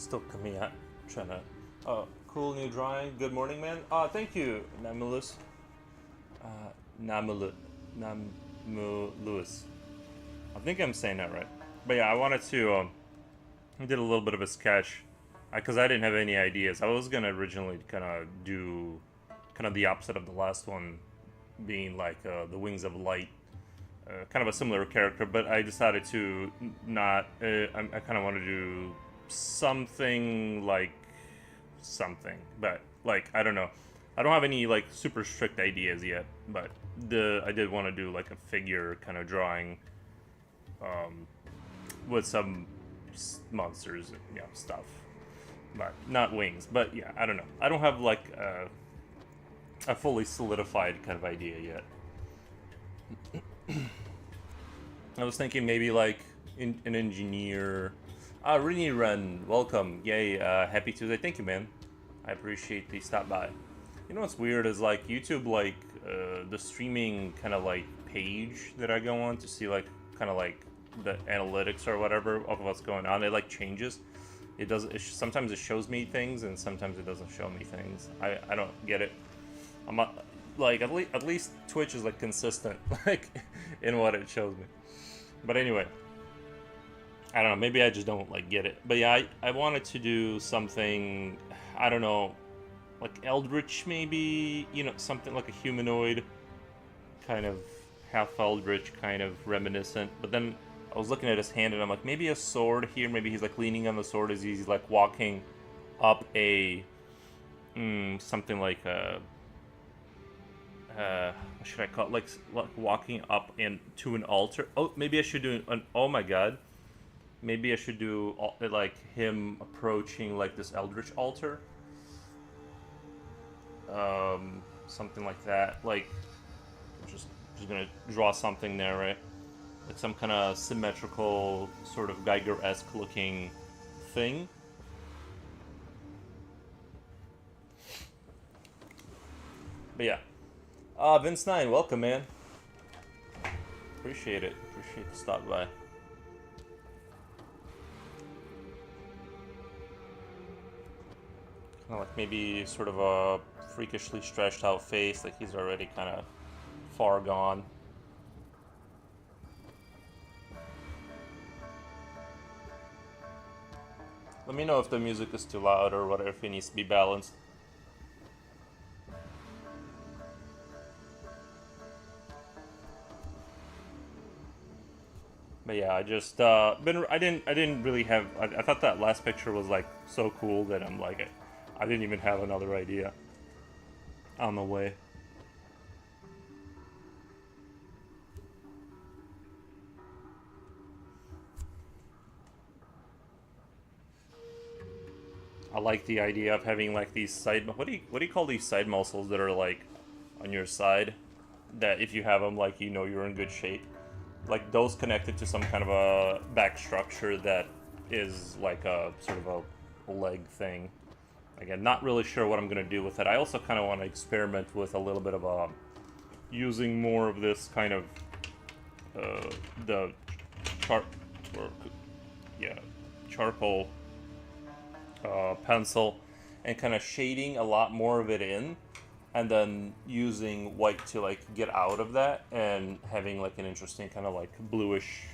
Still coming out, trying to. Cool new drawing. Good morning, man. Thank you, Namulus. Namulut. Namulus. I think I'm saying that right. But yeah, I wanted to. I did a little bit of a sketch, because I didn't have any ideas. I was gonna originally kind of do, kind of the opposite of the last one, being like the Wings of Light, kind of a similar character. But I decided to not. I kind of want to do something like something, but like I don't know. I don't have any like super strict ideas yet, but I did want to do like a figure kind of drawing, with some monsters and stuff, but not wings. But yeah, I don't know. I don't have like a fully solidified kind of idea yet. I was thinking maybe like an engineer. Rini Ren, welcome. Yay, happy Tuesday. Thank you, man. I appreciate the stop by. You know what's weird is like YouTube, like the streaming kind of like page that I go on to see like kind of like the analytics or whatever of what's going on. It like changes. It does. Sometimes it shows me things and sometimes it doesn't show me things. I don't get it. I'm not, like at least Twitch is like consistent like in what it shows me. But anyway, I don't know, maybe I just don't like get it. But yeah, I wanted to do something, I don't know, like eldritch maybe, something like a humanoid, kind of half eldritch, kind of reminiscent. But then I was looking at his hand and I'm like, maybe a sword here, maybe he's like leaning on the sword as he's like walking up a, something like a, what should I call it? Like walking up to an altar. Oh, maybe I should do an, oh my god. Maybe I should do like him approaching like this eldritch altar. Something like that. Like, just gonna draw something there, right? Like some kind of symmetrical, sort of Geiger-esque looking thing. But yeah. Vince 9, welcome, man. Appreciate it. Appreciate the stop by. Kind of like maybe sort of a freakishly stretched out face, like he's already kind of far gone. Let me know if the music is too loud or whatever, if it needs to be balanced. But yeah, I just I didn't really have. I thought that last picture was like so cool that I'm like, I didn't even have another idea on the way. I like the idea of having like these side. What do you call these side muscles that are like on your side? That if you have them, like you're in good shape. Like those connected to some kind of a back structure that is like a sort of a leg thing. Again, not really sure what I'm gonna do with it. I also kind of want to experiment with a little bit of using more of this kind of the char or yeah charcoal pencil and kind of shading a lot more of it in, and then using white to like get out of that and having like an interesting kind of like bluish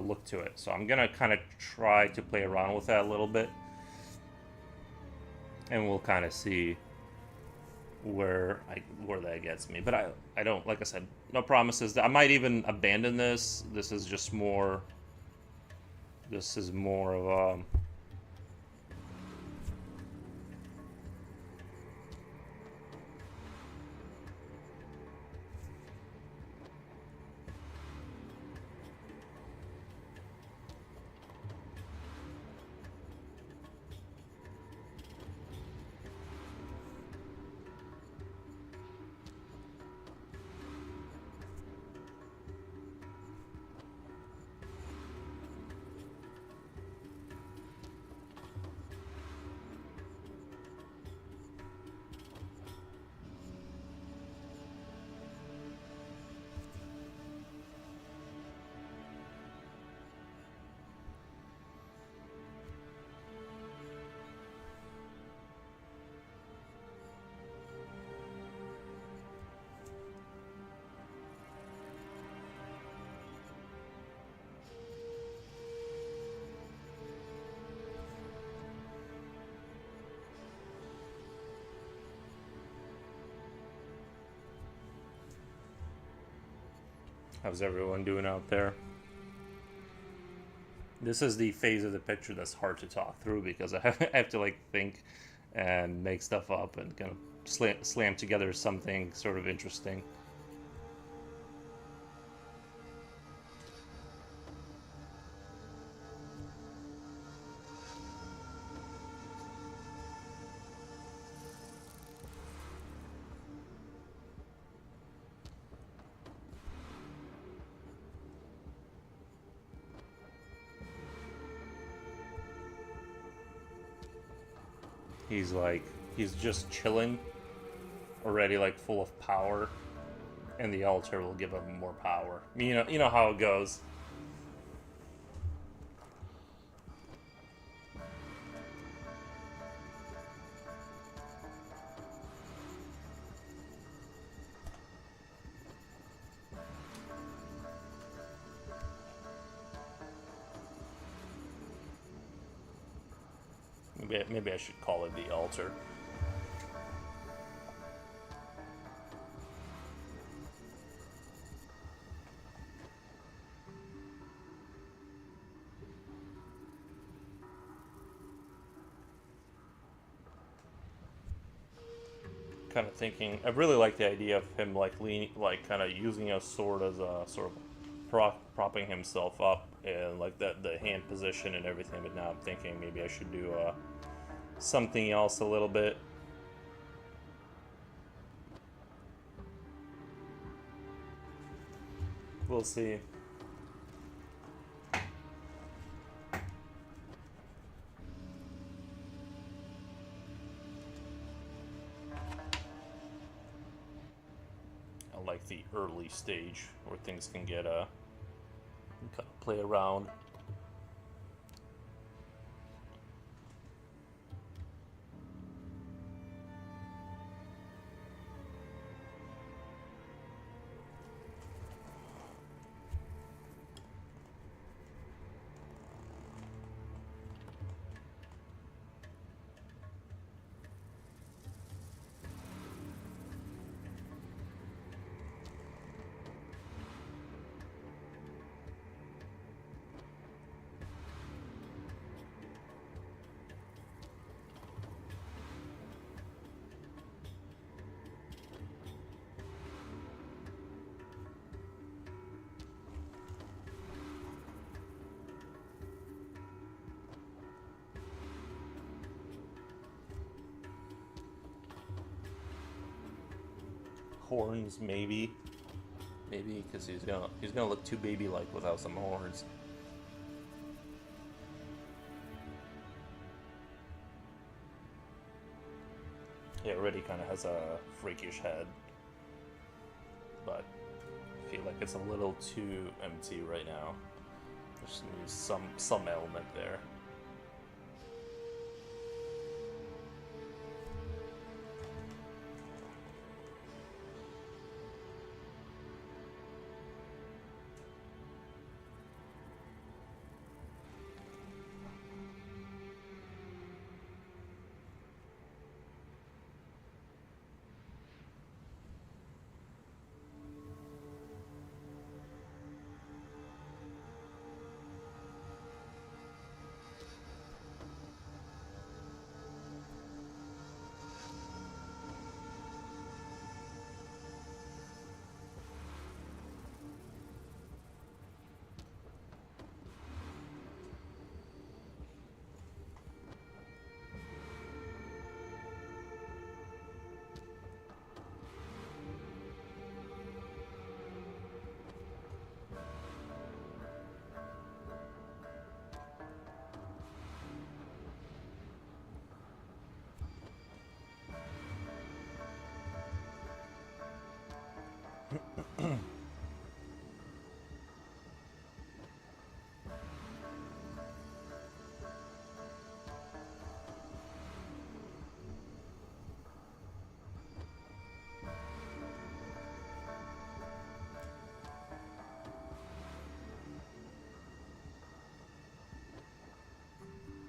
look to it. So I'm gonna kind of try to play around with that a little bit, and we'll kind of see where that gets me. But I don't, like I said, no promises. I might even abandon this. This is just more. This is more of a. How's everyone doing out there? This is the phase of the picture that's hard to talk through because I have to like think and make stuff up and kind of slam together something sort of interesting. He's like, he's just chilling, already like full of power, and the altar will give him more power. You know how it goes. Maybe I should call it the altar. Kind of thinking, I really like the idea of him like leaning, like kind of using a sword as a sort of propping himself up and like the hand position and everything. But now I'm thinking maybe I should do something else a little bit. We'll see. I like the early stage where things can get kind of play around. Horns, maybe because he's gonna look too baby-like without some horns. He already kind of has a freakish head, but I feel like it's a little too empty right now. There's some element there.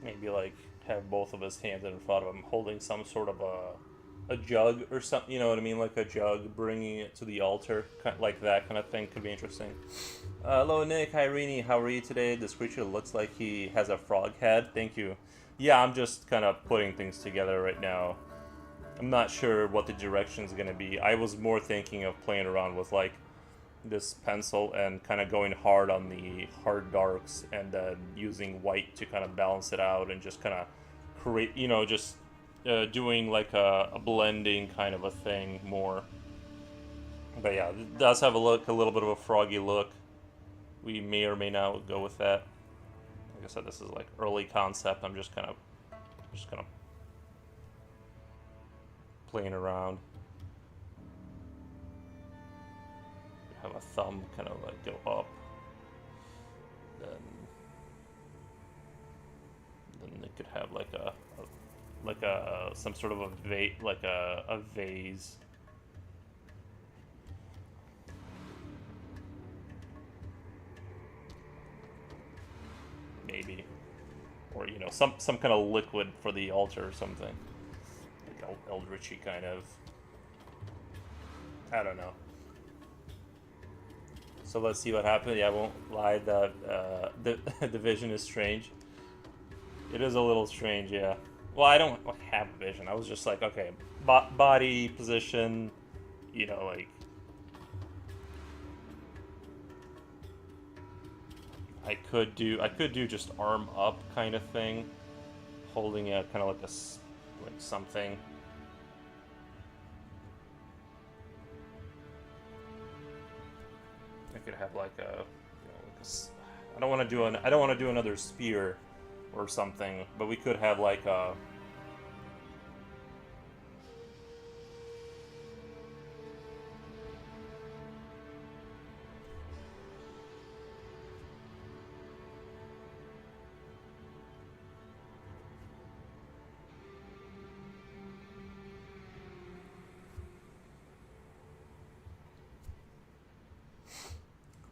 Maybe like have both of his hands in front of him, holding some sort of a a jug or something. You know what I mean? Like a jug, bringing it to the altar, like that kind of thing could be interesting. Hello, Nick. Hi, Rini. How are you today? This creature looks like he has a frog head. Thank you. Yeah, I'm just kind of putting things together right now. I'm not sure what the direction is going to be. I was more thinking of playing around with like this pencil and kind of going hard on the hard darks and then using white to kind of balance it out and just kind of create, just doing like a blending kind of a thing more. But yeah, it does have a little bit of a froggy look. We may or may not go with that. Like I said, this is like early concept. I'm just kind of playing around. Have a thumb kind of like go up, then it could have like a some sort of a vase. Maybe, or some kind of liquid for the altar or something, like eldritchy kind of. I don't know. So let's see what happens. Yeah, I won't lie. The vision is strange. It is a little strange, yeah. Well, I don't have a vision. I was just like, okay, body position, like I could do just arm up kind of thing, holding it kind of like like something. I could have like I don't want to do I don't want to do another spear or something, but we could have like a.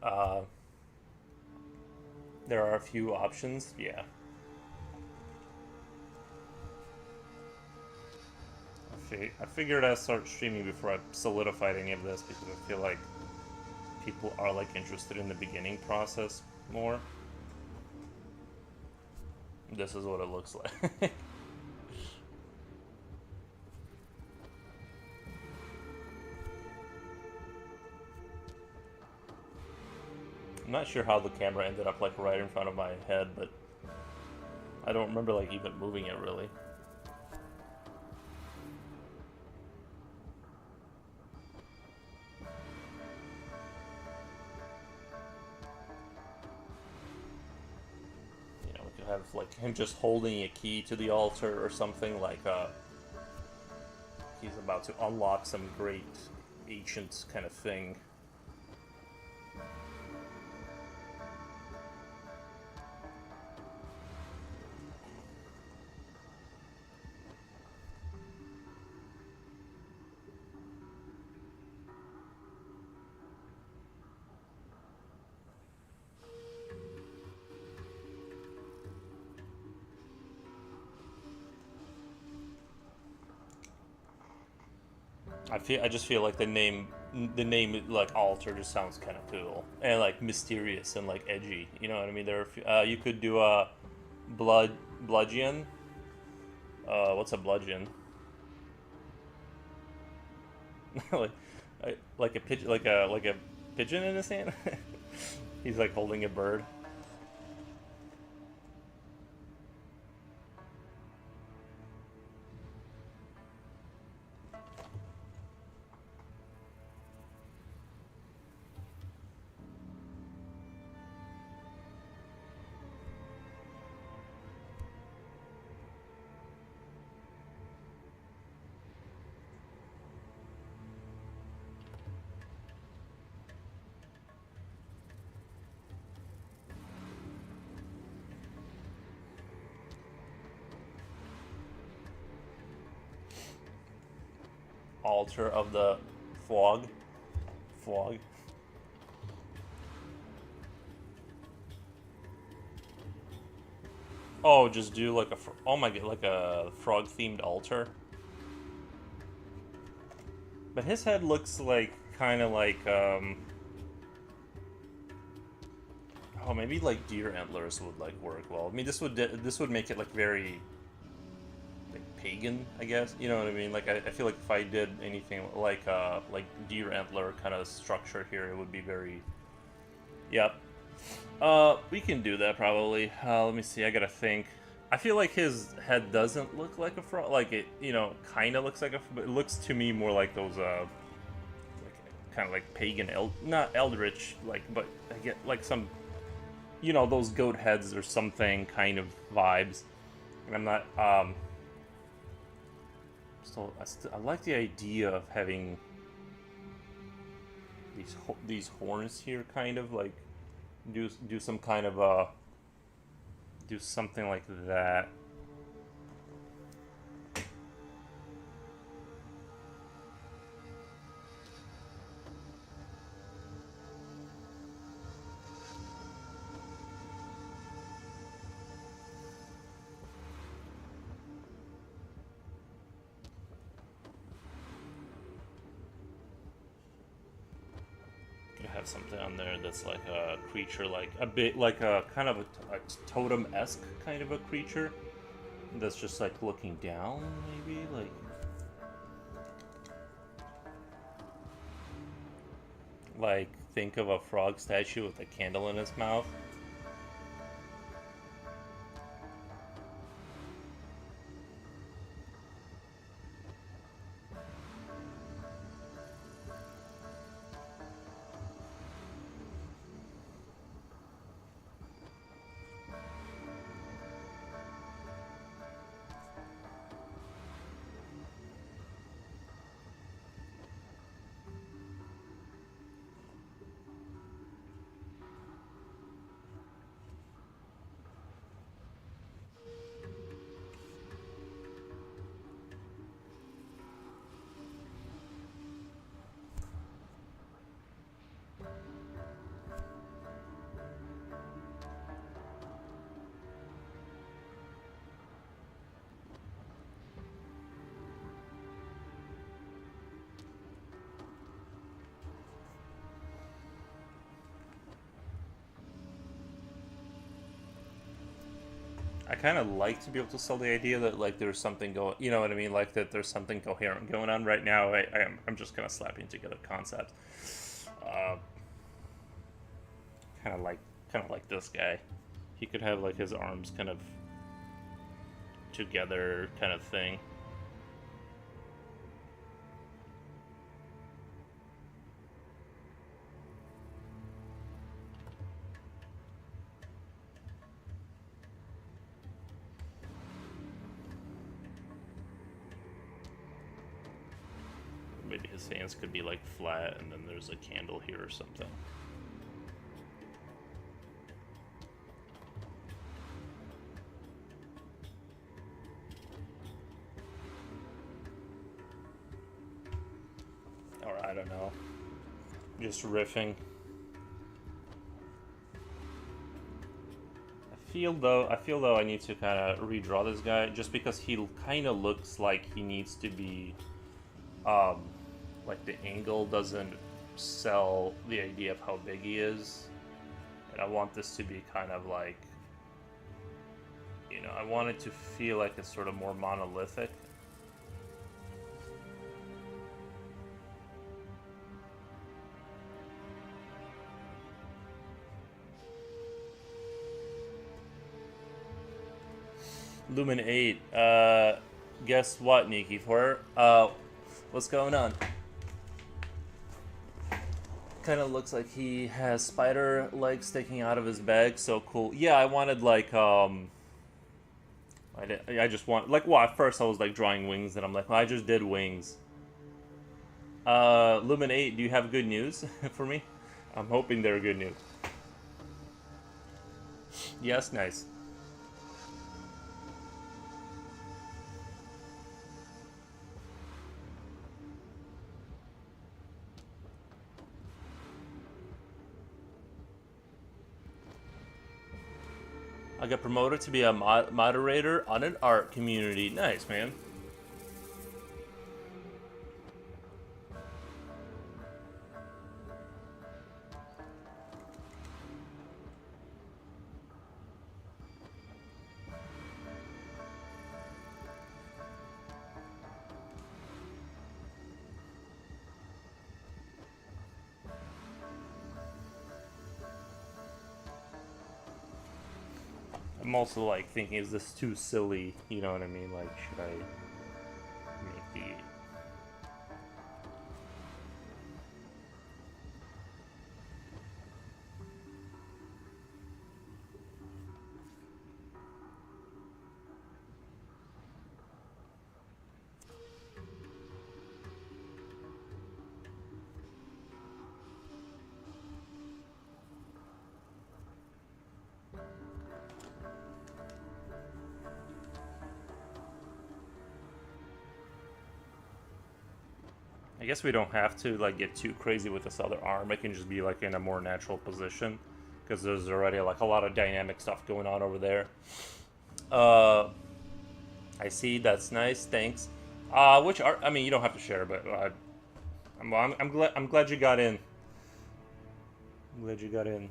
Uh, there are a few options, yeah. I figured I'd start streaming before I solidified any of this because I feel like people are like interested in the beginning process more. This is what it looks like. I'm not sure how the camera ended up like right in front of my head, but I don't remember like even moving it really. We could have like him just holding a key to the altar or something, like he's about to unlock some great ancient kind of thing. I just feel like the name like altar just sounds kind of cool and like mysterious and like edgy. You know what I mean? You could do a bludgeon. What's a bludgeon? like like a pigeon, like a pigeon in his hand. He's like holding a bird. Altar of the flog. Flog. Oh, just do like oh my god, like a frog themed altar. But his head looks like kind of like oh, maybe like deer antlers would like work well. I mean, this would make it like very like pagan, I guess. You know what I mean? Like I feel like if I did anything like deer antler kind of structure here, it would be very. Yep. We can do that probably. Let me see. I gotta think. I feel like his head doesn't look like a frog. Like it, kind of looks like but it looks to me more like those like kind of like pagan not eldritch, like, but I get like some, those goat heads or something kind of vibes. And I'm not still I like the idea of having these horns here, kind of like do some kind of do something like that. Have something on there that's like a creature, like a bit like a kind of a totem-esque kind of a creature that's just like looking down, maybe like think of a frog statue with a candle in its mouth. I kind of like to be able to sell the idea that like there's something going, you know what I mean, like that there's something coherent going on. Right now I'm just kind of slapping together concepts. uh, kind of like this guy, he could have like his arms kind of together kind of thing. Maybe his hands could be like flat and then there's a candle here or something. Or I don't know. Just riffing. I feel though I need to kind of redraw this guy just because he kind of looks like he needs to be like the angle doesn't sell the idea of how big he is, and I want this to be kind of like, I want it to feel like it's sort of more monolithic. Lumen 8, guess what, Nikki? What's going on? Kind of looks like he has spider legs sticking out of his bag. So cool. Yeah, I wanted like I just want like, well, at first I was like drawing wings, and I'm like, well, I just did wings. Lumen 8, do you have good news for me? I'm hoping they're good news. Yes, nice. I got promoted to be a moderator on an art community. Nice, man. I'm also like thinking, is this too silly? You know what I mean? Like, should I make the... I guess we don't have to like get too crazy with this other arm. It can just be like in a more natural position because there's already like a lot of dynamic stuff going on over there. I see. That's nice. Thanks. Which art? I mean, you don't have to share, but I'm glad you got in. I'm glad you got in.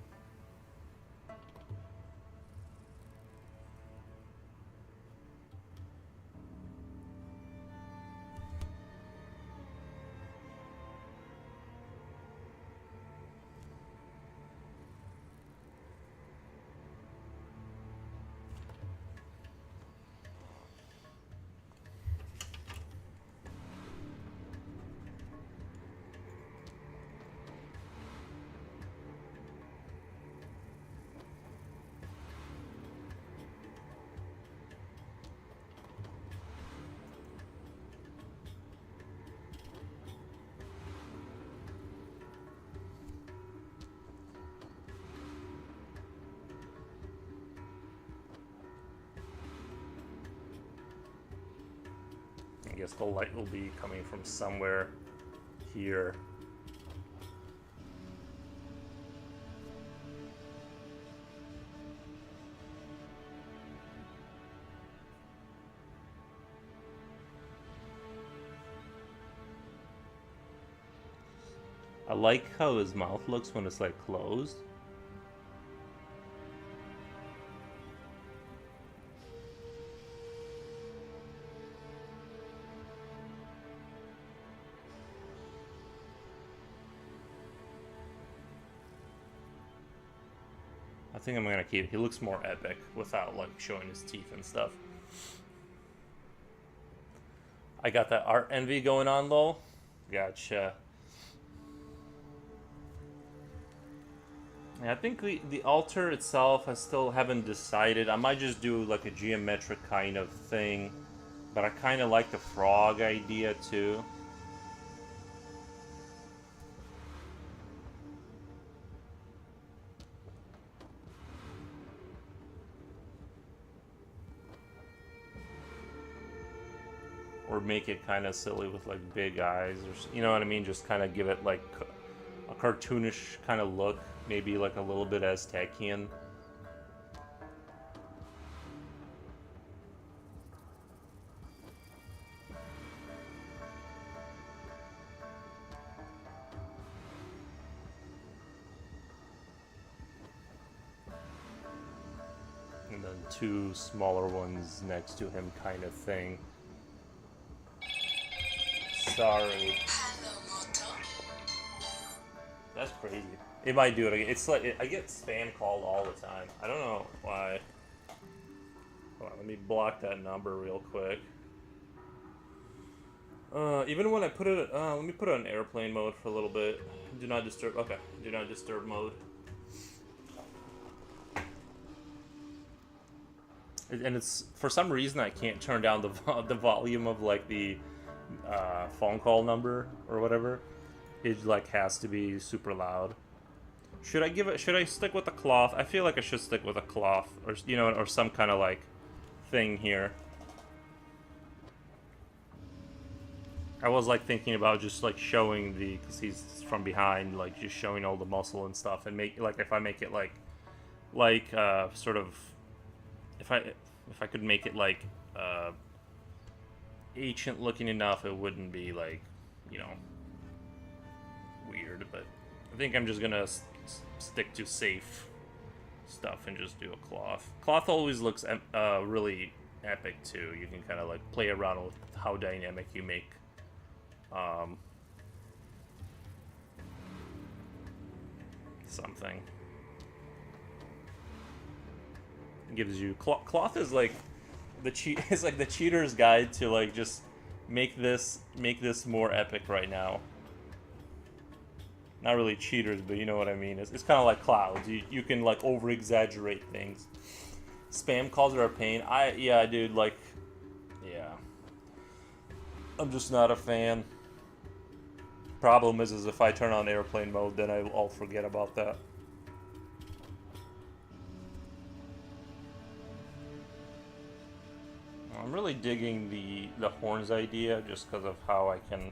I guess the light will be coming from somewhere here. I like how his mouth looks when it's like closed. I think I'm gonna keep. He looks more epic without like showing his teeth and stuff. I got that art envy going on, lol. Gotcha. Yeah, I think the altar itself, I still haven't decided. I might just do like a geometric kind of thing, but I kind of like the frog idea too. Or make it kind of silly with like big eyes, or you know what I mean? Just kind of give it like a cartoonish kind of look, maybe like a little bit Aztecian. And then two smaller ones next to him kind of thing. Sorry. That's crazy. It might do it again. It's like, I get spam called all the time. I don't know why. Hold on, let me block that number real quick. Even when I put it, let me put it on airplane mode for a little bit. Do not disturb, okay. Do not disturb mode. And it's, for some reason, I can't turn down the volume of like the phone call number or whatever. It like has to be super loud. Should I stick with the cloth? I feel like I should stick with a cloth, or you know, or some kind of like thing here. I was like thinking about just like showing because he's from behind, like just showing all the muscle and stuff, and make like if I make it like sort of if I could make it like ancient looking enough, it wouldn't be like, you know, weird. But I think I'm just gonna stick to safe stuff and just do a cloth. Cloth always looks really epic too. You can kind of like play around with how dynamic you make something. gives you cloth is like the cheat is like the cheater's guide to like just make this more epic right now. Not really cheaters, but you know what I mean. It's kind of like clouds. You can like over exaggerate things. Spam calls are a pain. Yeah, dude. Like, yeah. I'm just not a fan. Problem is if I turn on airplane mode, then I'll forget about that. I'm really digging the horns idea just because of how I can.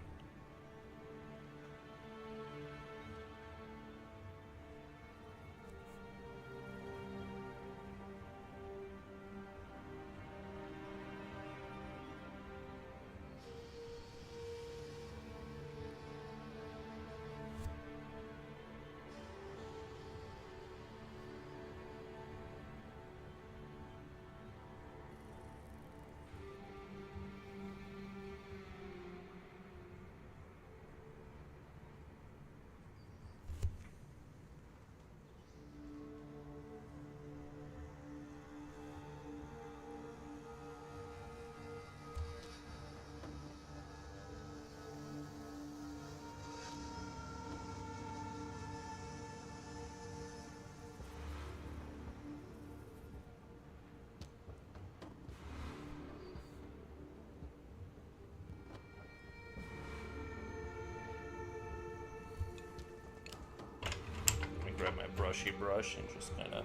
Grab my brushy brush and just kind of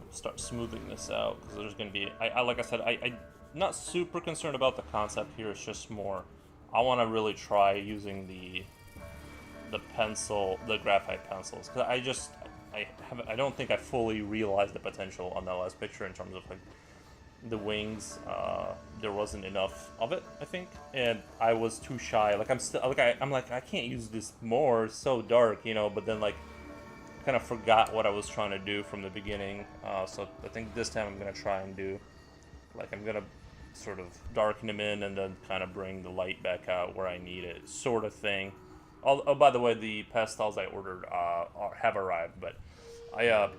start smoothing this out because there's going to be I like I said I not super concerned about the concept here. It's just more I want to really try using the graphite pencils because I don't think I fully realized the potential on that last picture in terms of like the wings. There wasn't enough of it, I think, and I was too shy. Like I'm like I can't use this more. It's so dark, you know. But then like kind of forgot what I was trying to do from the beginning. So I think this time I'm gonna try and do like I'm gonna sort of darken them in and then kind of bring the light back out where I need it, sort of thing. Oh, by the way, the pastels I ordered have arrived, but I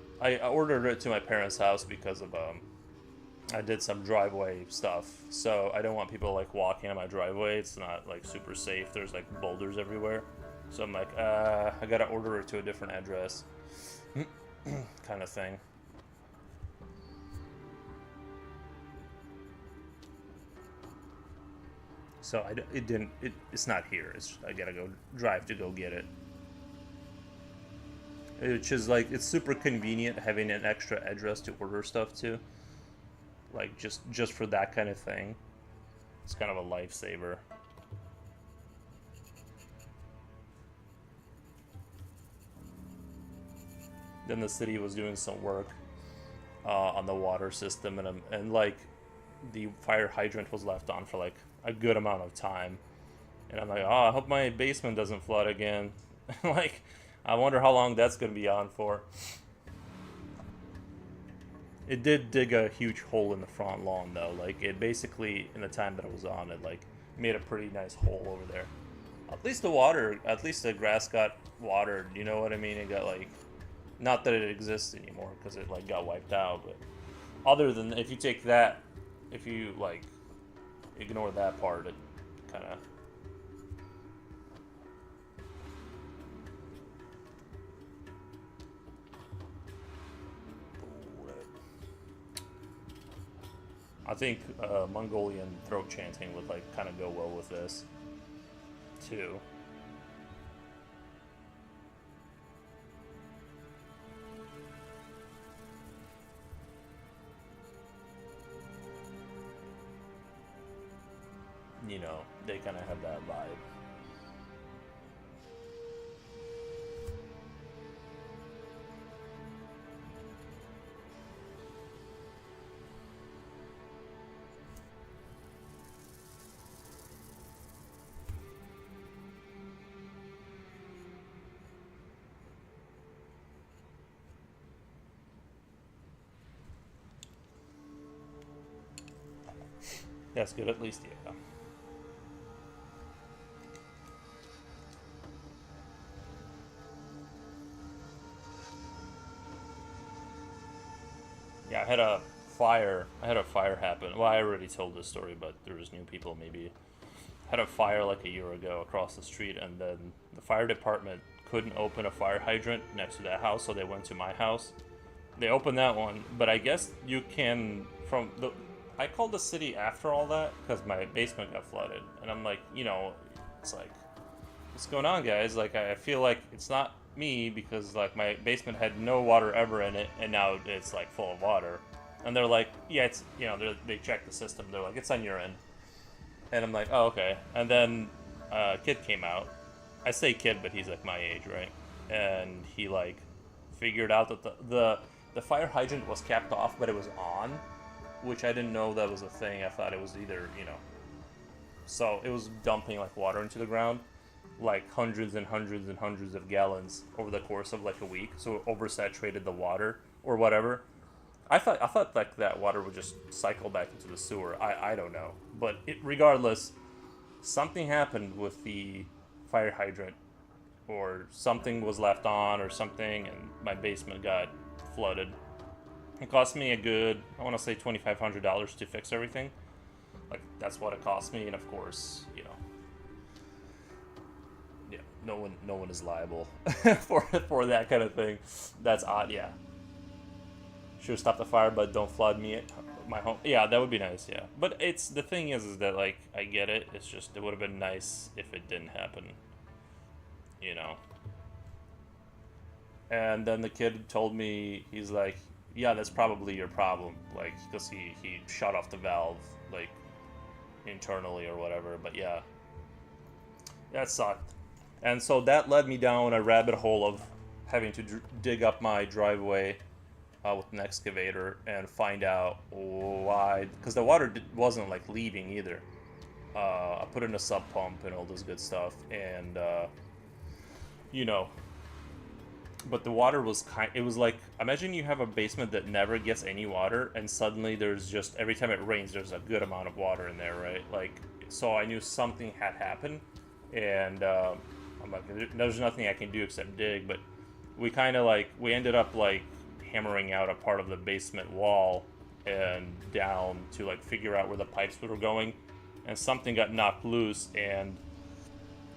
ordered it to my parents' house because of I did some driveway stuff, so I don't want people like walking on my driveway. It's not like super safe. There's like boulders everywhere, so I'm like, I gotta order it to a different address, kind of thing. So it's not here. I gotta go drive to go get it. Which is like it's super convenient having an extra address to order stuff to. Like just for that kind of thing, it's kind of a lifesaver. Then the city was doing some work on the water system, and like the fire hydrant was left on for like a good amount of time, and I'm like, oh, I hope my basement doesn't flood again. Like, I wonder how long that's gonna be on for. It did dig a huge hole in the front lawn though. Like it basically, in the time that it was on, it like made a pretty nice hole over there. At least the grass got watered. You know what I mean? It got like, not that it exists anymore because it like got wiped out. But other than if you take that, if you like ignore that part, it kind of. I think Mongolian throat chanting would like kind of go well with this, too. You know, they kind of have that vibe. That's good, at least, yeah. Yeah, had a fire. I had a fire happen. Well, I already told this story, but there was new people maybe. Had a fire like a year ago across the street, and then the fire department couldn't open a fire hydrant next to that house, so they went to my house. They opened that one, but I guess you can from the. I called the city after all that because my basement got flooded, and I'm like, it's like, what's going on, guys? Like, I feel like it's not me because like my basement had no water ever in it, and now it's like full of water. And they're like, yeah, it's they checked the system. They're like, it's on your end. And I'm like, oh, okay. And then a kid came out. I say kid, but he's like my age, right? And he like figured out that the fire hydrant was capped off, but it was on, which I didn't know that was a thing. I thought it was either, so it was dumping like water into the ground, like hundreds and hundreds and hundreds of gallons over the course of like a week. So it oversaturated the water or whatever. I thought like that water would just cycle back into the sewer. I don't know, but regardless, something happened with the fire hydrant, or something was left on, or something, and my basement got flooded. It cost me a good, I want to say $2,500 to fix everything. Like that's what it cost me, and of course, yeah, no one is liable for that kind of thing. That's odd, yeah. Sure, stop the fire, but don't flood my home. Yeah, that would be nice. Yeah, but the thing is that like I get it. It's just it would have been nice if it didn't happen. And then the kid told me, he's like, yeah, that's probably your problem, like because he shut off the valve like internally or whatever. But yeah, that sucked. And so that led me down a rabbit hole of having to dig up my driveway with an excavator and find out why, because the water wasn't like leaving either. I put in a sub pump and all this good stuff, and but the water was it was like, imagine you have a basement that never gets any water, and suddenly there's just, every time it rains there's a good amount of water in there, right? Like, so I knew something had happened, and I'm like, there's nothing I can do except dig. But we ended up like hammering out a part of the basement wall and down to like figure out where the pipes were going, and something got knocked loose. And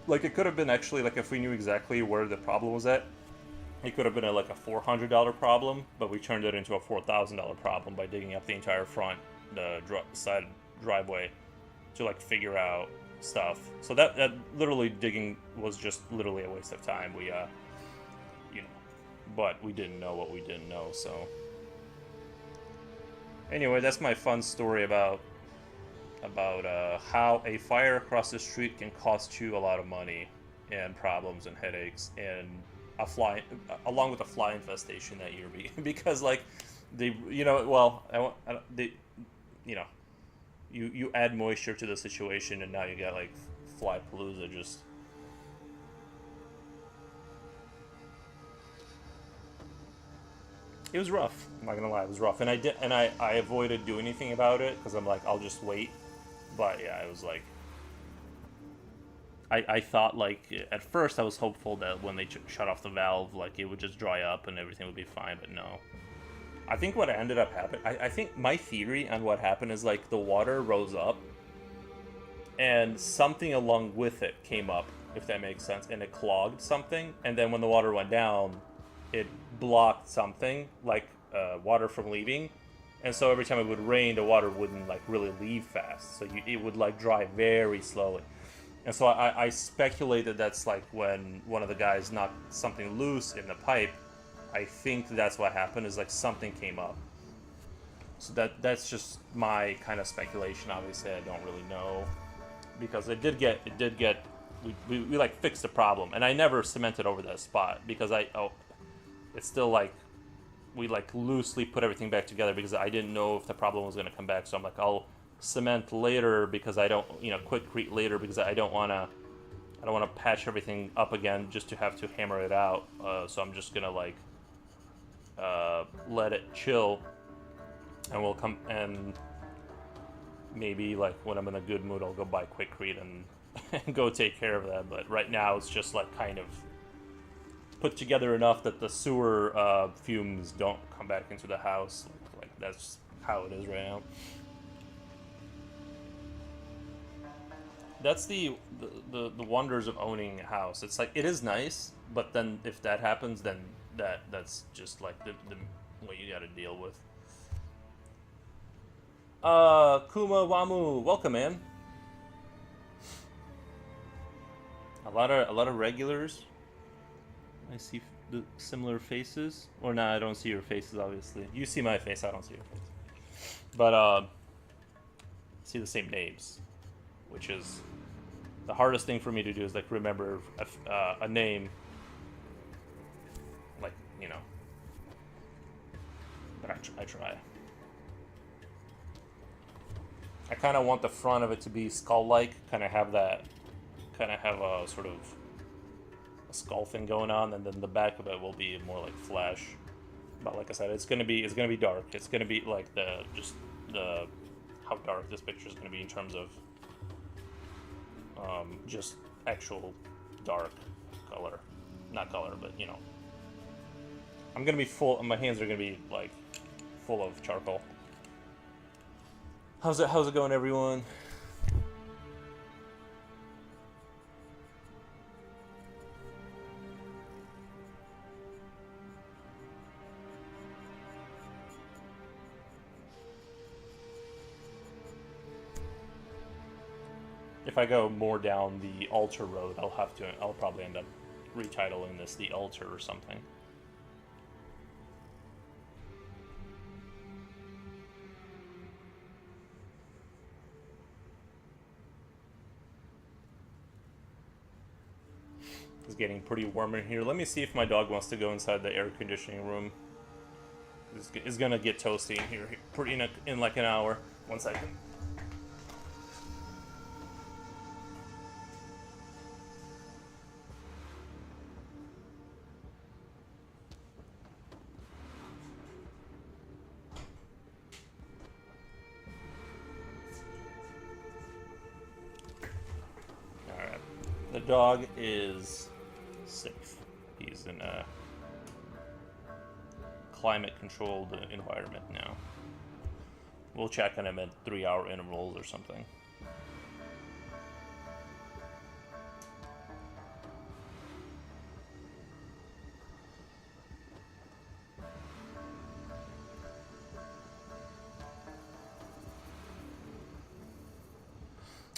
like, it could have been actually, like, if we knew exactly where the problem was at, it could have been like a $400 problem, but we turned it into a $4,000 problem by digging up the entire front, the side driveway, to like figure out stuff. So that literally digging was just literally a waste of time. We but we didn't know what we didn't know. So anyway, that's my fun story about how a fire across the street can cost you a lot of money and problems and headaches, and along with a fly infestation that year, because like you add moisture to the situation, and now you got like fly palooza. Just it was rough. I'm not gonna lie, it was rough, and I avoided doing anything about it because I'm like, I'll just wait. But yeah, it was like, I thought, like, at first I was hopeful that when they shut off the valve, like, it would just dry up and everything would be fine, but no. I think what ended up happening, I think my theory on what happened is, like, the water rose up and something along with it came up, if that makes sense, and it clogged something, and then when the water went down, it blocked something, like water from leaving, and so every time it would rain, the water wouldn't like really leave fast, so it would like dry very slowly. And so I speculated that's like when one of the guys knocked something loose in the pipe. I think that's what happened, is like something came up. So that's just my kind of speculation. Obviously I don't really know, because it did get we like fixed the problem, and I never cemented over that spot because it's still like, we like loosely put everything back together because I didn't know if the problem was going to come back. So I'm like, I'll cement later because I don't, quickcrete later because I don't want to patch everything up again just to have to hammer it out. So I'm just gonna like let it chill, and we'll come, and maybe like when I'm in a good mood I'll go buy quickcrete and go take care of that. But right now it's just like kind of put together enough that the sewer fumes don't come back into the house, like that's how it is right now. That's the wonders of owning a house. It's like it is nice, but then if that happens, then that's just like the what you got to deal with. Kuma Wamu, welcome, man. A lot of regulars. I see the similar faces. Or nah, I don't see your faces. Obviously, you see my face. I don't see your face. But see the same names, which is the hardest thing for me to do. Is like remember a name. Like you know. But I try. I kind of want the front of it to be skull-like, kind of have a sort of a skull thing going on, and then the back of it will be more like Flash. But like I said, it's gonna be dark. It's gonna be like the how dark this picture is gonna be in terms of just actual dark color, not color, but you know, I'm gonna be full. My hands are gonna be like full of charcoal. How's it going, everyone? If I go more down the altar road, I'll probably end up retitling this the altar or something. It's getting pretty warm in here. Let me see if my dog wants to go inside the air conditioning room. It's gonna get toasty in here in like an hour. 1 second. Alright. The dog is safe. He's in a climate-controlled environment now. We'll check on him at 3-hour intervals or something.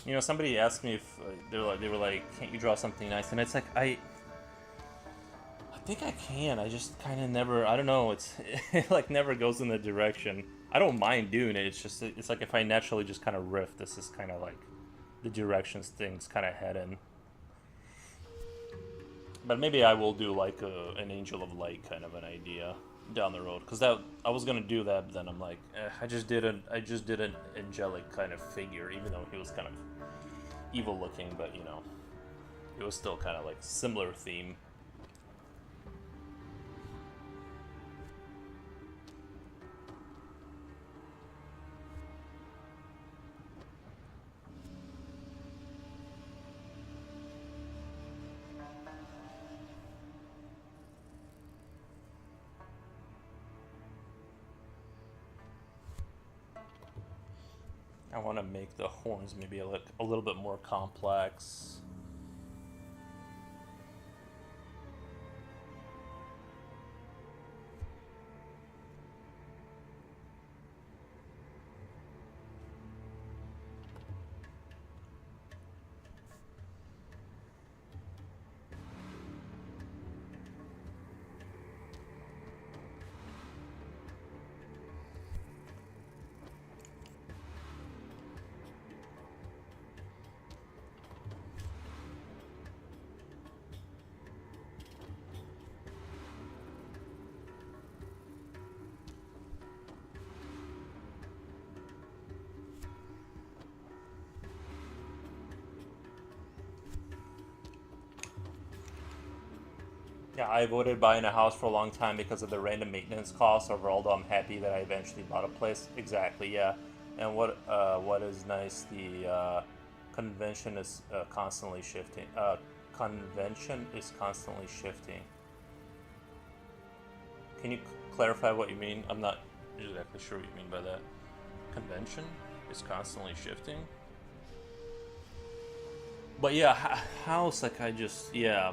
You know, somebody asked me if they were like, "Can't you draw something nice?" And it's like I think I can. I just kind of never. I don't know. It like never goes in the direction. I don't mind doing it. It's like if I naturally just kind of riff, this is kind of like the directions things kind of head in. But maybe I will do like an Angel of Light kind of an idea down the road, because I was gonna do that, but then I'm like, I just did an angelic kind of figure, even though he was kind of evil looking, but you know, it was still kind of like similar theme. I want to make the horns maybe look a little bit more complex. Yeah, I avoided buying a house for a long time because of the random maintenance costs. Overall, though, I'm happy that I eventually bought a place. Exactly, yeah. And what is nice, the convention is constantly shifting. Convention is constantly shifting. Can you clarify what you mean? I'm not Not exactly sure what you mean by that. Convention is constantly shifting. But yeah, house, like I just, yeah.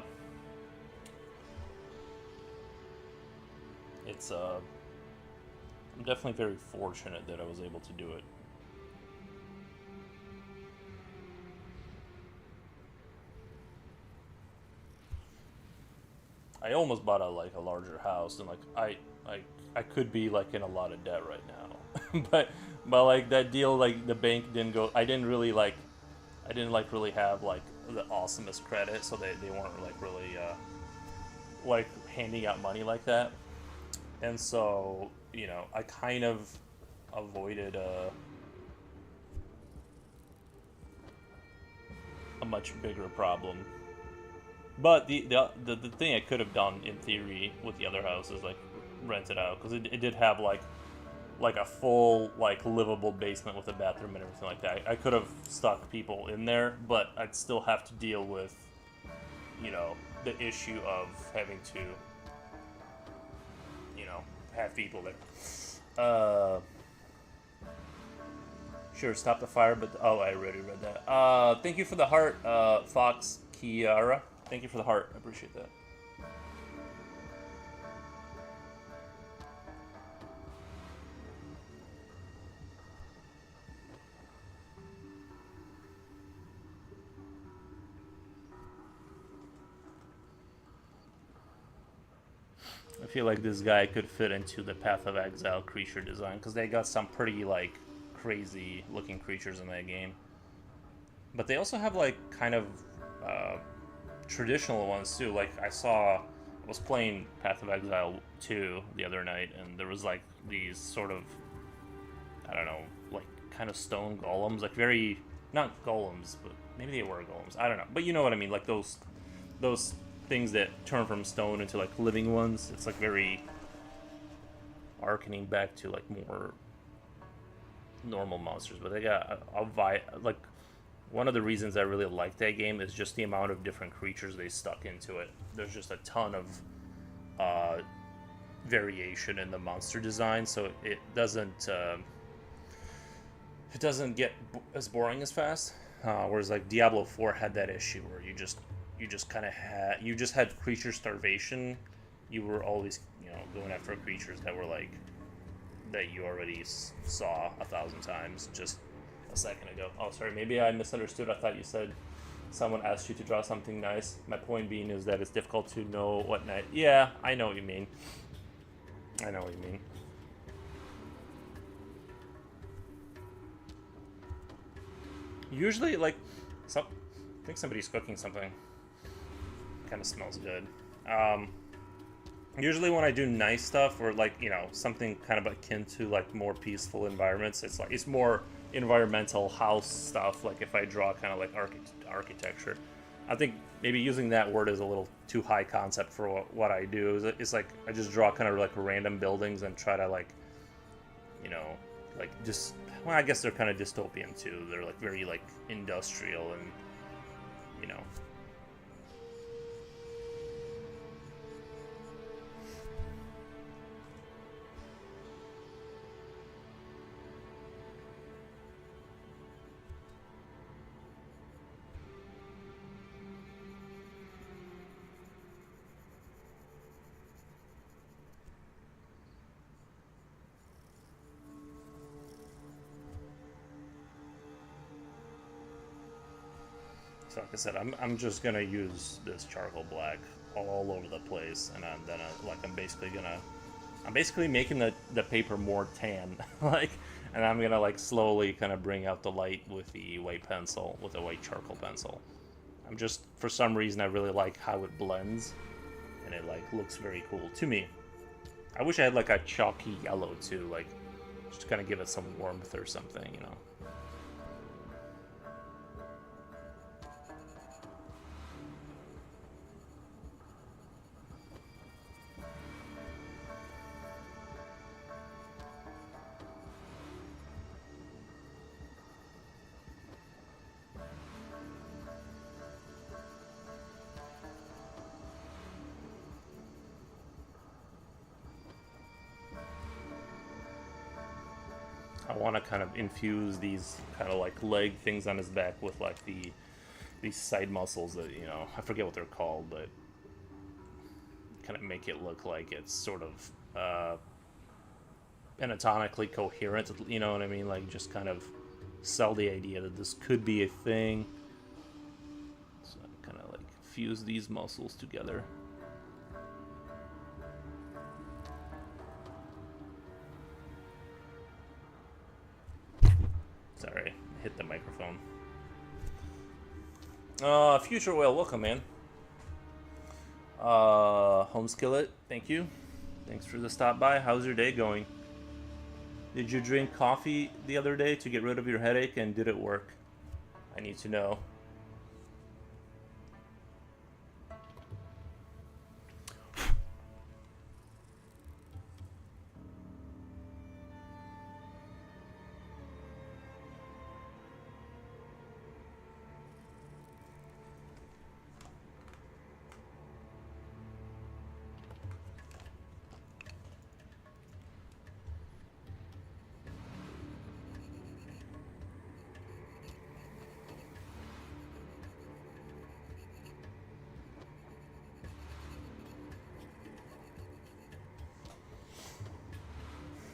It's, I'm definitely very fortunate that I was able to do it. I almost bought a larger house, and like I could be like in a lot of debt right now, but like that deal, like the bank didn't go. I didn't like really have like the awesomest credit, so they weren't like really like handing out money like that, and so I kind of avoided a much bigger problem. But the thing I could have done in theory with the other house is like rent it out because it did have like a full like livable basement with a bathroom and everything like that. I could have stuck people in there, but I'd still have to deal with the issue of having to have people there. Sure, stop the fire, but oh, I already read that. Thank you for the heart, Fox Kiara. Thank you for the heart. I appreciate that. I feel like this guy could fit into the Path of Exile creature design because they got some pretty like crazy looking creatures in that game. But they also have like kind of uh, traditional ones too. Like I was playing Path of Exile 2 the other night, and there was like these sort of, I don't know, like kind of stone golems, like very, not golems, but maybe they were golems. I don't know, but you know what I mean, like those things that turn from stone into like living ones. It's like very arcaning back to like more normal monsters, but they got like one of the reasons I really like that game is just the amount of different creatures they stuck into it. There's just a ton of uh, variation in the monster design, so it doesn't get as boring as fast. Whereas like Diablo 4 had that issue where you just kind of had creature starvation. You were always going after creatures that were like that you already saw 1,000 times just a second ago. Oh, sorry, maybe I misunderstood. I thought you said someone asked you to draw something nice. My point being is that it's difficult to know what night. Yeah, I know what you mean. I know what you mean. Usually, like, I think somebody's cooking something. Kind of smells good. Um, Usually, when I do nice stuff or like something kind of akin to like more peaceful environments, it's more environmental house stuff. Like if I draw kind of like architecture, I think maybe using that word is a little too high concept for what I do. It's like I just draw kind of like random buildings and try to like you know like just, well, I guess they're kind of dystopian too. They're like very like industrial and you know So like I said, I'm just gonna use this charcoal black all over the place, and then I'm basically making the paper more tan, like, and I'm gonna like slowly kind of bring out the light with the white pencil, with the white charcoal pencil. I'm just, for some reason, I really like how it blends, and it like looks very cool to me. I wish I had like a chalky yellow too, like just to kind of give it some warmth or something. I want to kind of infuse these kind of like leg things on his back with like these side muscles that, you know, I forget what they're called, but kind of make it look like it's sort of anatomically coherent, you know what I mean? Like just kind of sell the idea that this could be a thing. So I kind of like fuse these muscles together. Sorry, hit the microphone. Future Whale, welcome, man. Home Skillet, thank you. Thanks for the stop by. How's your day going? Did you drink coffee the other day to get rid of your headache, and did it work? I need to know.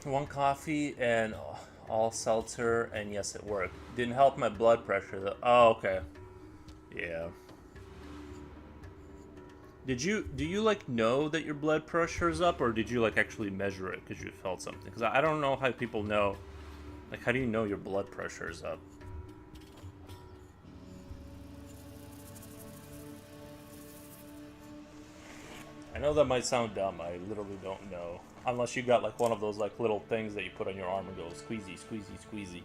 One coffee and all seltzer, and yes, it worked. Didn't help my blood pressure though. Oh, okay. Yeah. Do you like know that your blood pressure is up, or did you like actually measure it because you felt something? Because I don't know how people know. Like, how do you know your blood pressure is up? I know that might sound dumb. I literally don't know. Unless you got like one of those like little things that you put on your arm and go squeezy, squeezy, squeezy.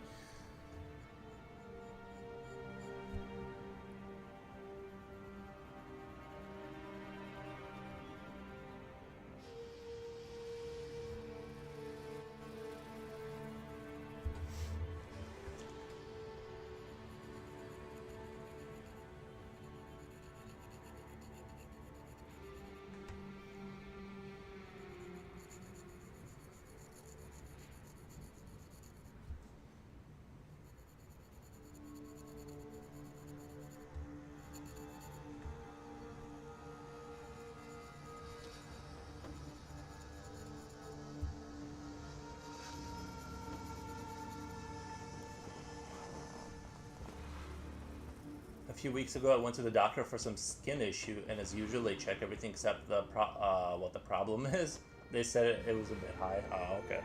A few weeks ago, I went to the doctor for some skin issue, and as usual, they check everything except what the problem is. They said it was a bit high. Oh, okay.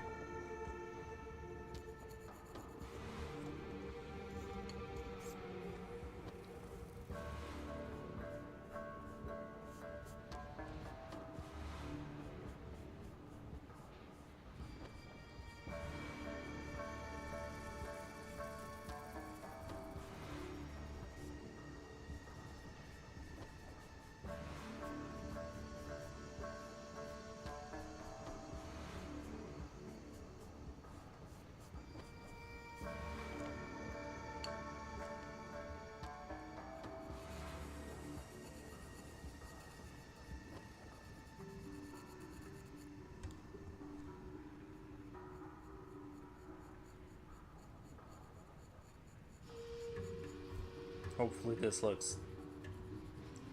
Hopefully, this looks.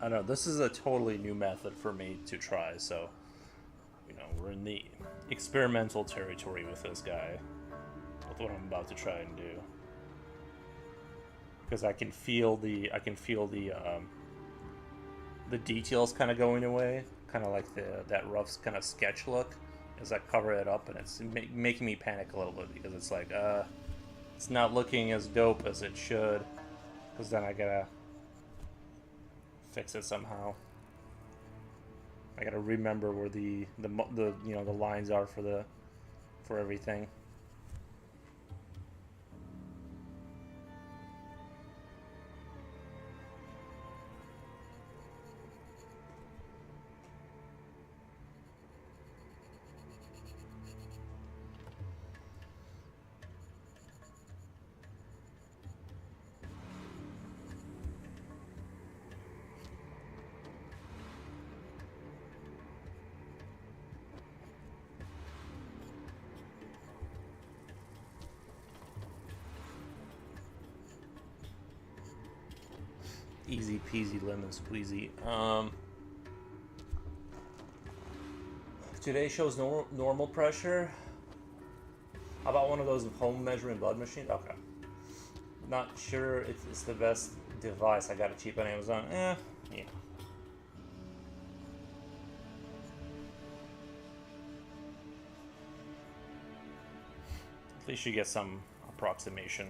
I don't know. This is a totally new method for me to try, so you know we're in the experimental territory with this guy, with what I'm about to try and do. Because I can feel the details kind of going away, kind of like that rough kind of sketch look as I cover it up, and it's making me panic a little bit because it's like it's not looking as dope as it should, because then I gotta fix it somehow. I gotta remember where the you know the lines are for everything. Easy peasy lemon squeezy. Today shows normal pressure. How about one of those home measuring blood machines? Okay. Not sure if it's the best device. I got it cheap on Amazon. Yeah. At least you get some approximation.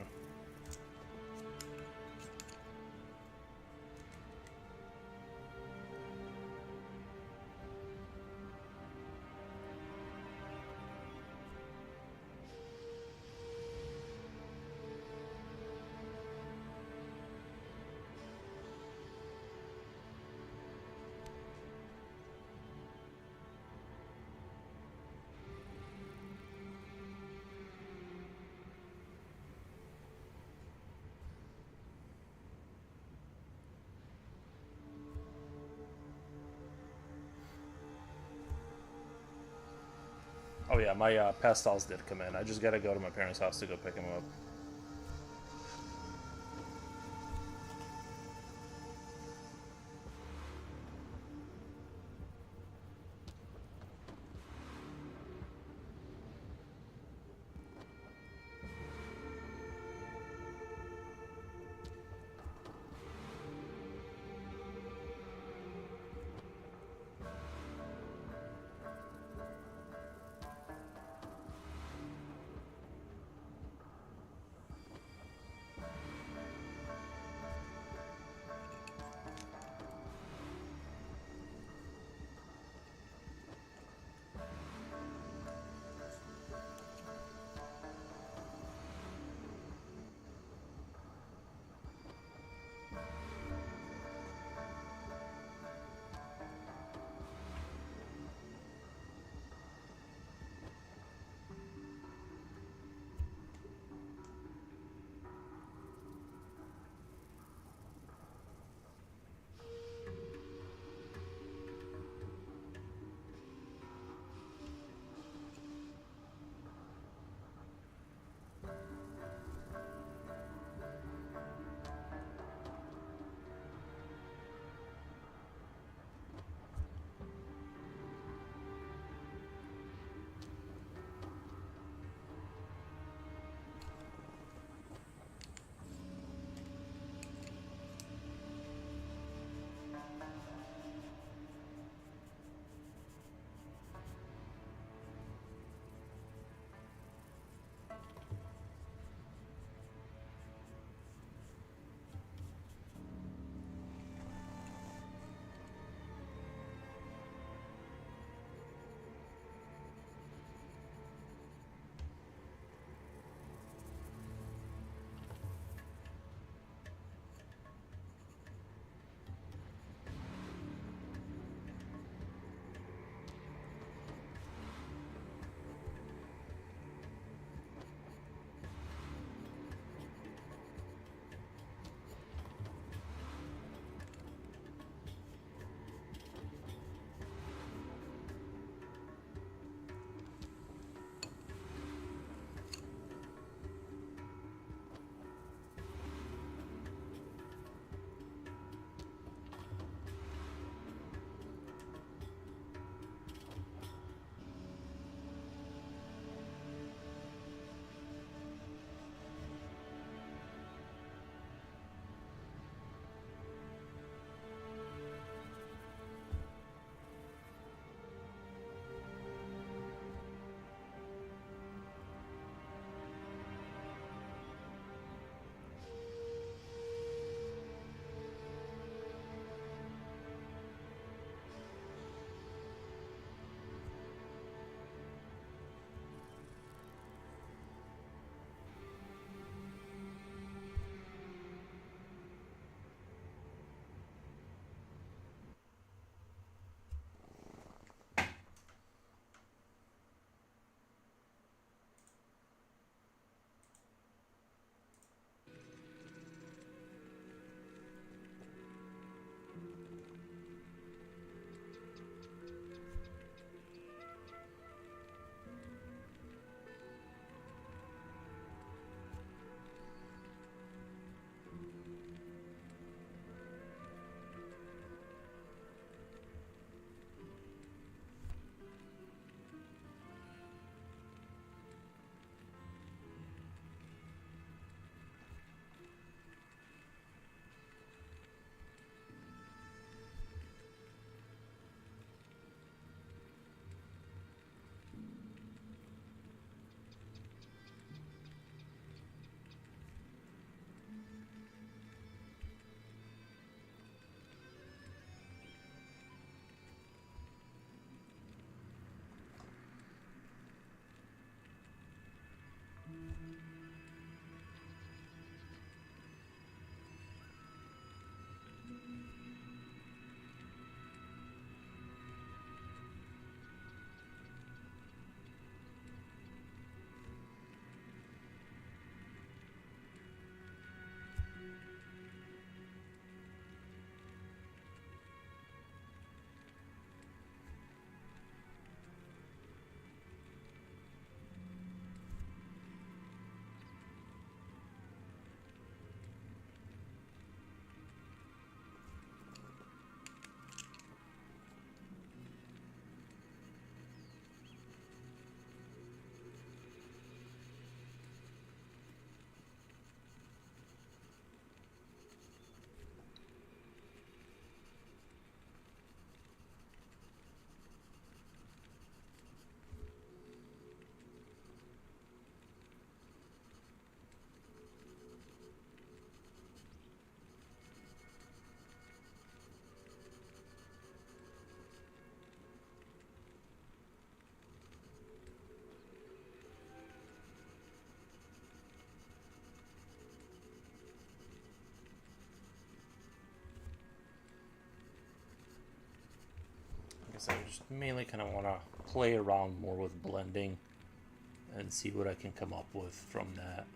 Oh yeah, my pastels did come in. I just gotta go to my parents' house to go pick them up. guess I just mainly kind of want to play around more with blending and see what I can come up with from that.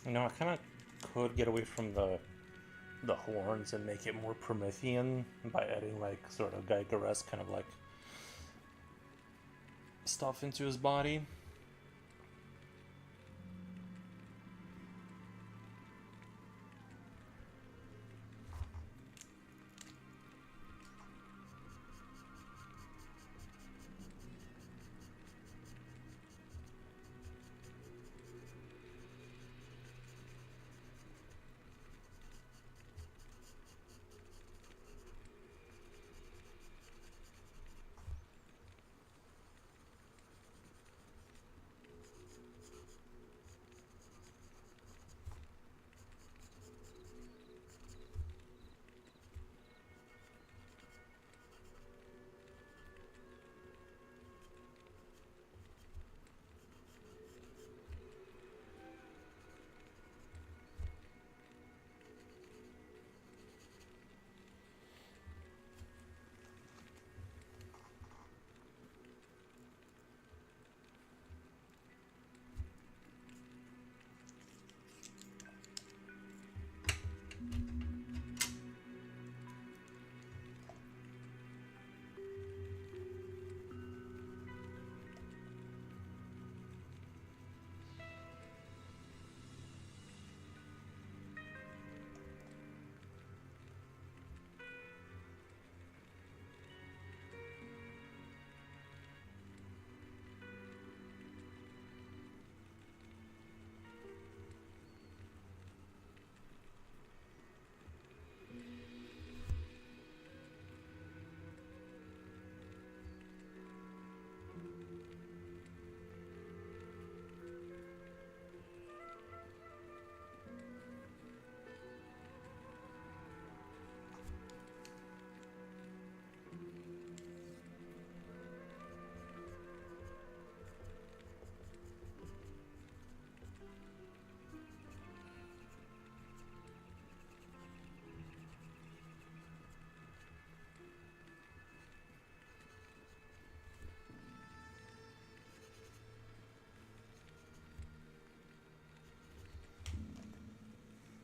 You know, I kind of could get away from the horns and make it more Promethean by adding like sort of Geiger-esque kind of like stuff into his body.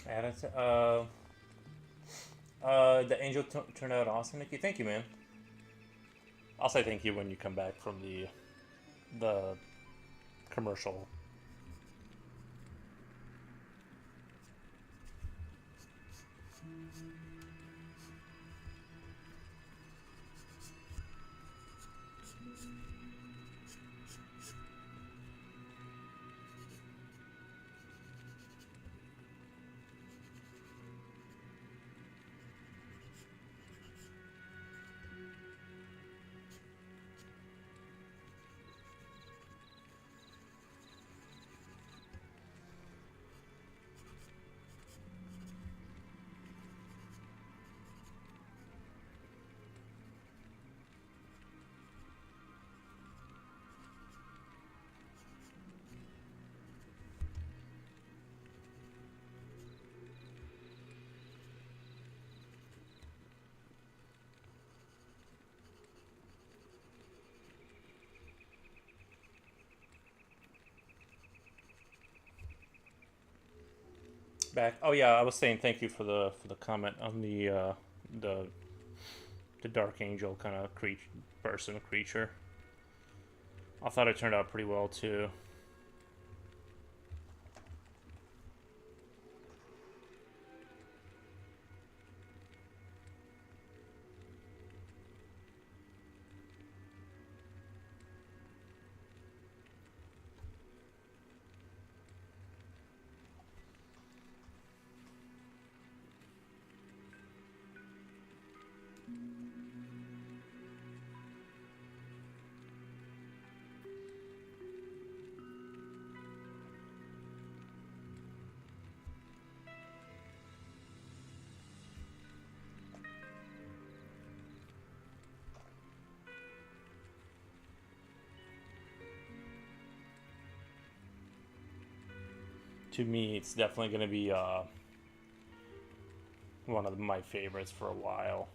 Add it. The angel turned out awesome, Nikki. Thank you, man. I'll say thank you when you come back from the commercial. back. Oh yeah, I was saying thank you for the comment on the the dark angel kind of creature. I thought it turned out pretty well too. To me, it's definitely going to be one of my favorites for a while.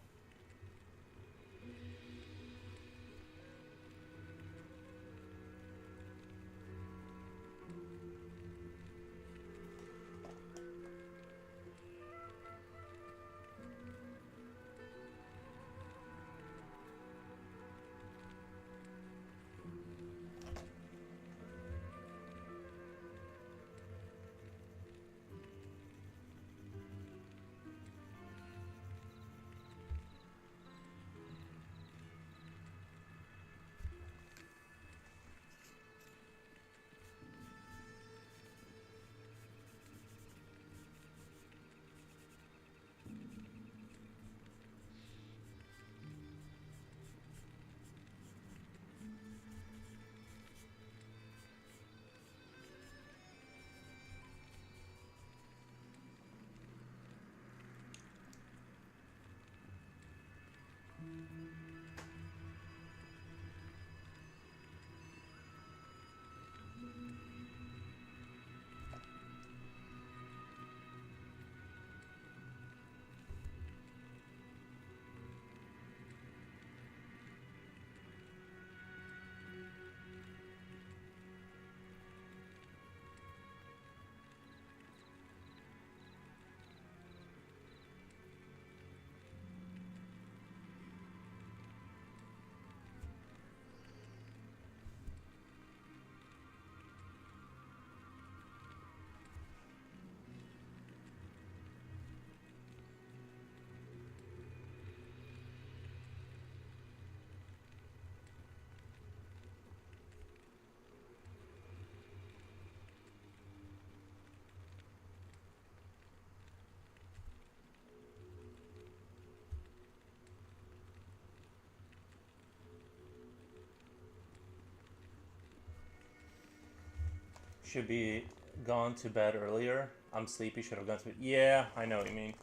Should be gone to bed earlier. I'm sleepy. Should have gone to bed. Yeah, I know what you mean.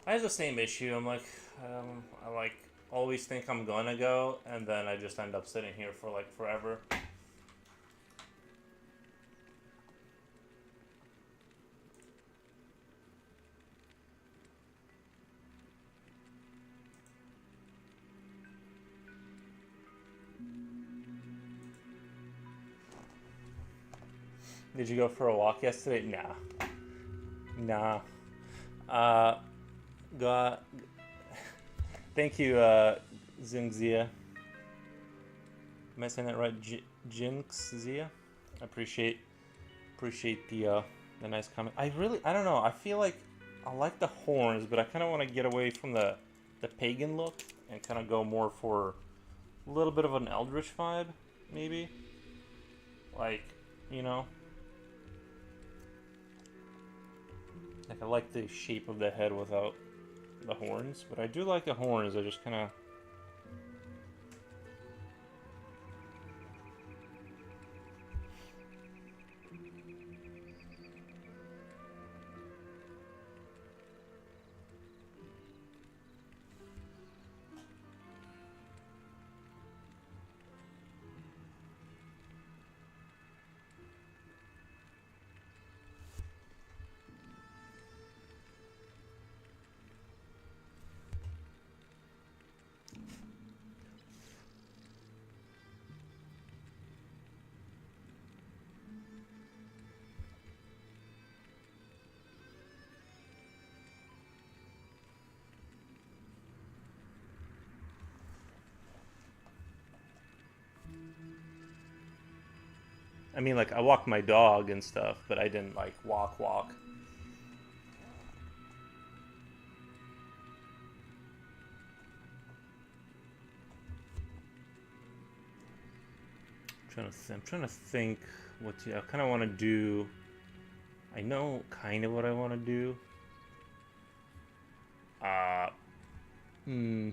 I have the same issue. I'm like, I like always think I'm gonna go, and then I just end up sitting here for like forever. Did you go for a walk yesterday? Nah. Uh, got. Thank you, Zingzia. Am I saying that right? Jinxzia. I appreciate the nice comment. I don't know. I feel like I like the horns, but I kind of want to get away from the pagan look and kind of go more for a little bit of an eldritch vibe, maybe. Like, you know, like I like the shape of the head without the horns, but I do like the horns. I just kind of. I mean, like, I walked my dog and stuff, but I didn't, like, walk. I'm trying to think what I kind of want to do. I know kind of what I want to do. Uh, hmm.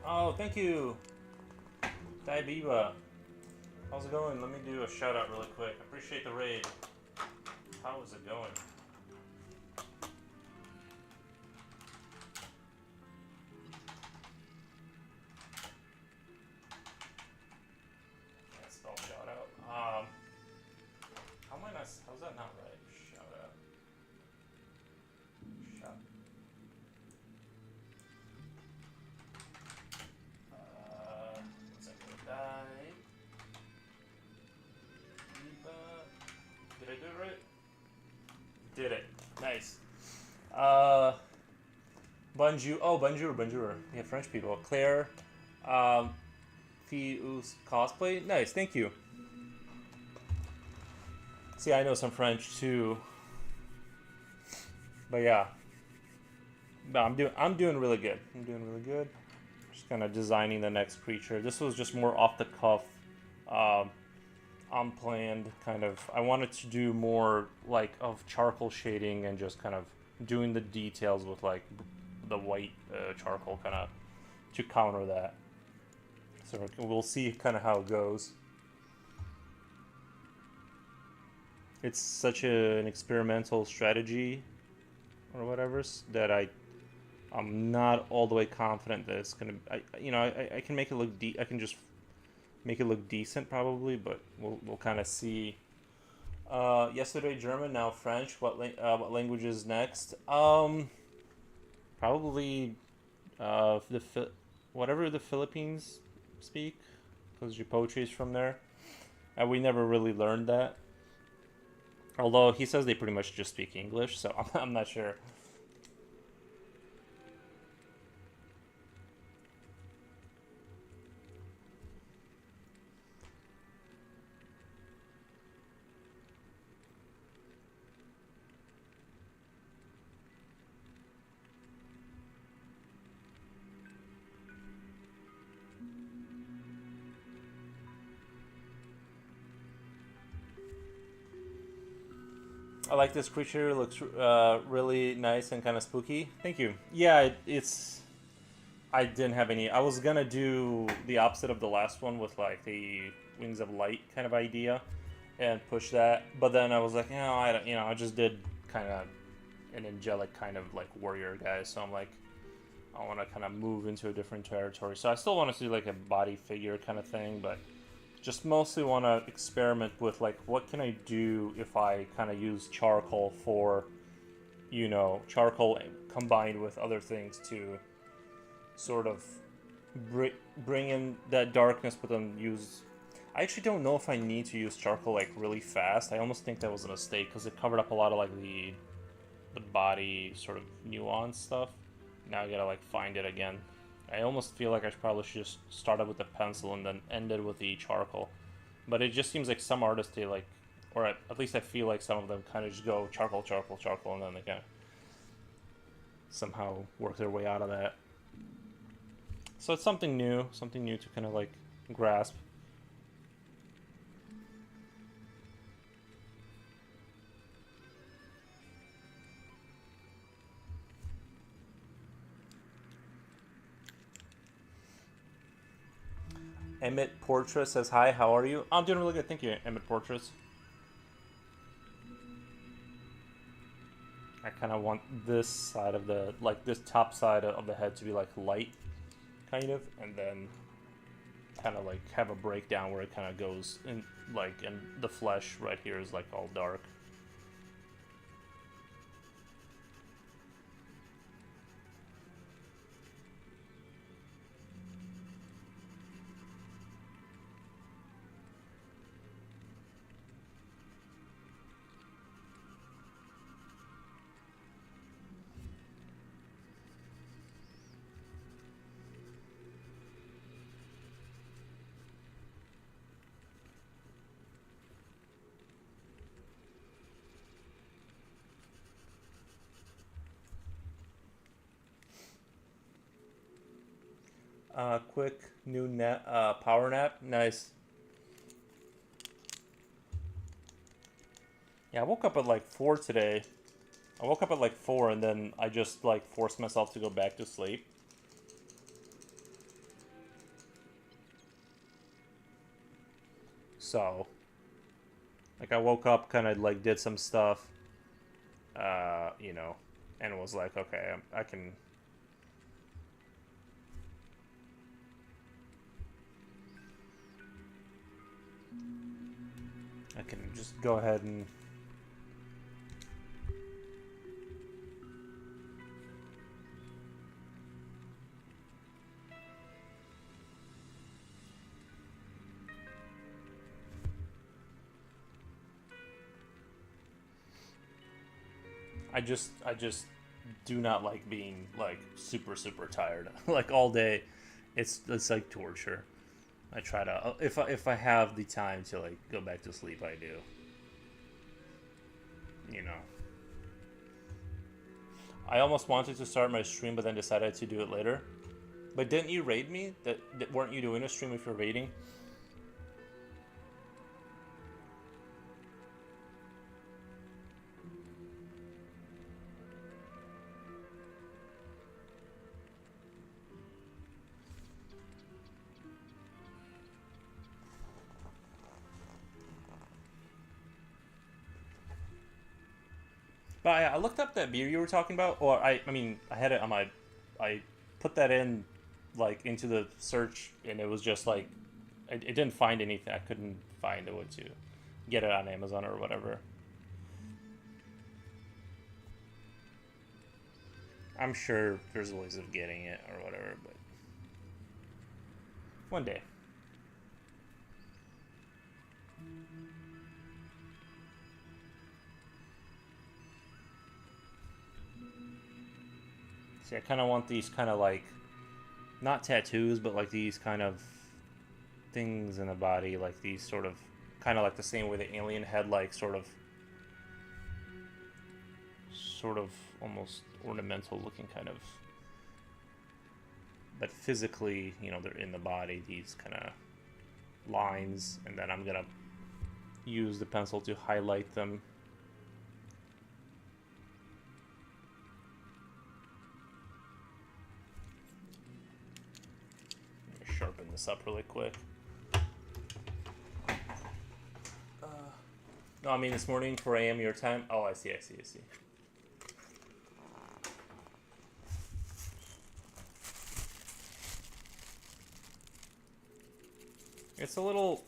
Oh, thank you, Daibiba. How's it going? Let me do a shout out really quick. Appreciate the raid. How is it going? Can't spell shout out. How am I not? How's that not right? Shout out. Shout. What's that gonna die? Did I do it right? Did it. Nice. Bonjour. Oh, bonjour. Yeah, French people. Claire. Fius cosplay. Nice. Thank you. See, I know some French too. But yeah. No, I'm doing really good. Just kind of designing the next creature. This was just more off the cuff, unplanned kind of. I wanted to do more like of charcoal shading and just kind of doing the details with like the white charcoal kind of to counter that. So we'll see kind of how it goes. It's such an experimental strategy or whatever that I'm not all the way confident that it's gonna. I can make it look. I can just make it look decent probably, but we'll kind of see. Yesterday German, now French. What language is next? Probably whatever the Philippines speak, because your poetry is from there. And we never really learned that. Although he says they pretty much just speak English, so I'm not sure. I like this creature. It looks really nice and kind of spooky. Thank you. Yeah, it's. I didn't have any. I was gonna do the opposite of the last one with like the Wings of Light kind of idea, and push that. But then I was like, I don't. I just did kind of an angelic kind of like warrior guy. So I'm like, I want to kind of move into a different territory. So I still want to do like a body figure kind of thing, but just mostly want to experiment with like what can I do if I kind of use charcoal for, you know, charcoal combined with other things to sort of bring in that darkness, but then use. I actually don't know if I need to use charcoal like really fast. I almost think that was a mistake because it covered up a lot of like the body sort of nuance stuff. Now I gotta like find it again. I almost feel like I probably should just started with the pencil and then ended with the charcoal. But it just seems like some artists, they like, or at least I feel like some of them kind of just go charcoal, charcoal, charcoal, and then they kind of somehow work their way out of that. So it's something new to kind of like grasp. Emmett Portra says, hi, how are you? I'm doing really good, thank you, Emmett Portras. I kind of want this side of the, like this top side of the head to be like light, kind of, and then kind of like have a breakdown where it kind of goes in, like, and the flesh right here is like all dark. Quick new power nap. Nice. Yeah, I woke up at like 4 today. I woke up at like 4 and then I just like forced myself to go back to sleep. So, like I woke up, kind of like did some stuff, you know, and was like, okay, I can just go ahead and I just do not like being like super tired like all day. It's like torture. I try to if I have the time to like go back to sleep, I do. You know. I almost wanted to start my stream, but then decided to do it later. But didn't you raid me? That weren't you doing a stream if you're raiding? But I looked up that beer you were talking about, or I mean, I had it on my, I put that in, like into the search, and it was just like, it didn't find anything. I couldn't find a way to get it on Amazon or whatever. I'm sure there's ways of getting it or whatever, but one day. See, I kind of want these kind of like, not tattoos, but like these kind of things in the body, like these sort of, kind of like the same way the alien had like sort of almost ornamental looking kind of, but physically, you know, they're in the body, these kind of lines, and then I'm gonna use the pencil to highlight them. Sharpen this up really quick. No, I mean this morning, 4 a.m. your time. Oh, I see. It's a little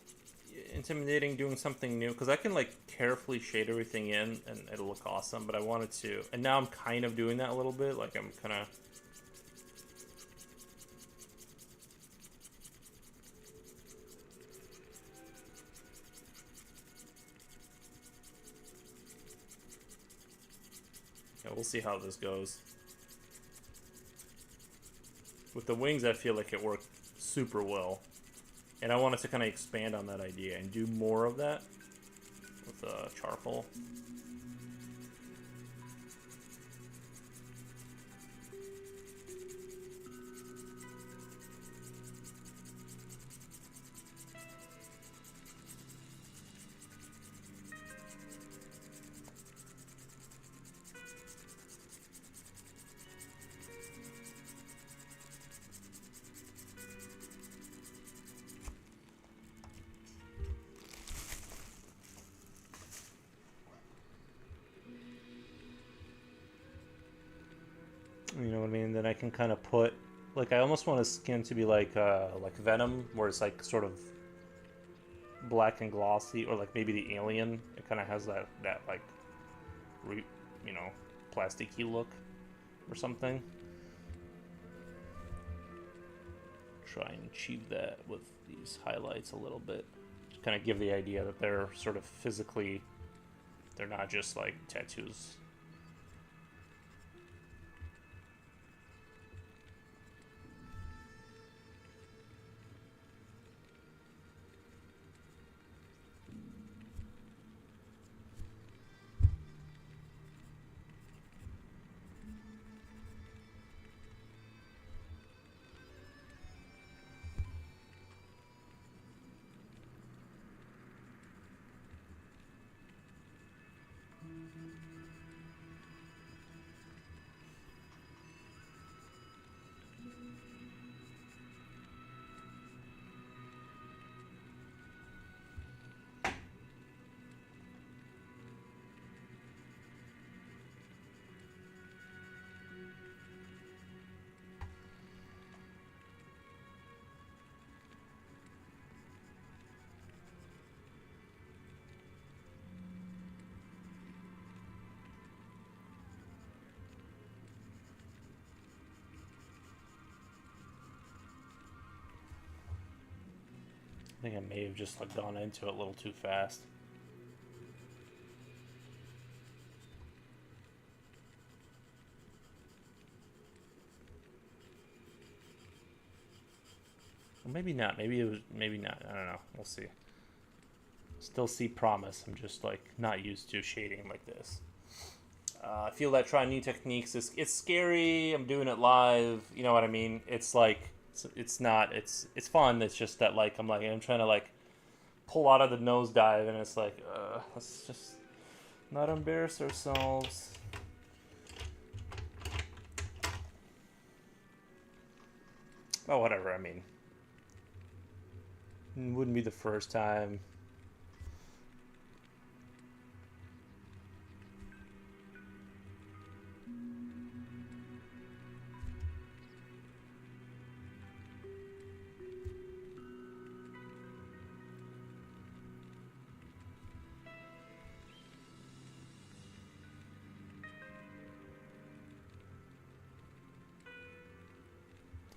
intimidating doing something new because I can like carefully shade everything in and it'll look awesome, but I wanted to, and now I'm kind of doing that a little bit. Like I'm kind of. Yeah, we'll see how this goes. With the wings, I feel like it worked super well. And I wanted to kind of expand on that idea and do more of that with charcoal. You know what I mean? Then I can kind of put, like, I almost want his skin to be like Venom, where it's like sort of black and glossy, or like maybe the Alien. It kind of has that like, you know, plasticky look or something. Try and achieve that with these highlights a little bit. Just kind of give the idea that they're sort of physically, they're not just like tattoos. I think I may have just like gone into it a little too fast. Or maybe not. Maybe it was. Maybe not. I don't know. We'll see. Still see promise. I'm just like not used to shading like this. I feel that trying new techniques is it's scary. I'm doing it live. You know what I mean? It's like it's not. It's fun. It's just that like I'm trying to like pull out of the nosedive, and it's like let's just not embarrass ourselves. Oh, whatever. I mean, it wouldn't be the first time.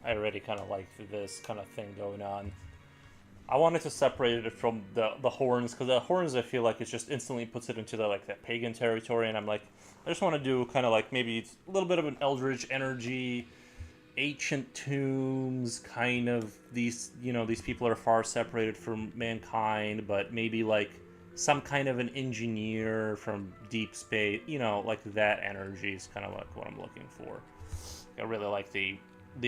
I already kind of like this kind of thing going on. I wanted to separate it from the horns, because the horns I feel like it just instantly puts it into the like that pagan territory, and I'm like, I just want to do kind of like maybe it's a little bit of an eldritch energy, ancient tombs, kind of these these people are far separated from mankind, but maybe like some kind of an engineer from deep space, like that energy is kind of like what I'm looking for. I really like the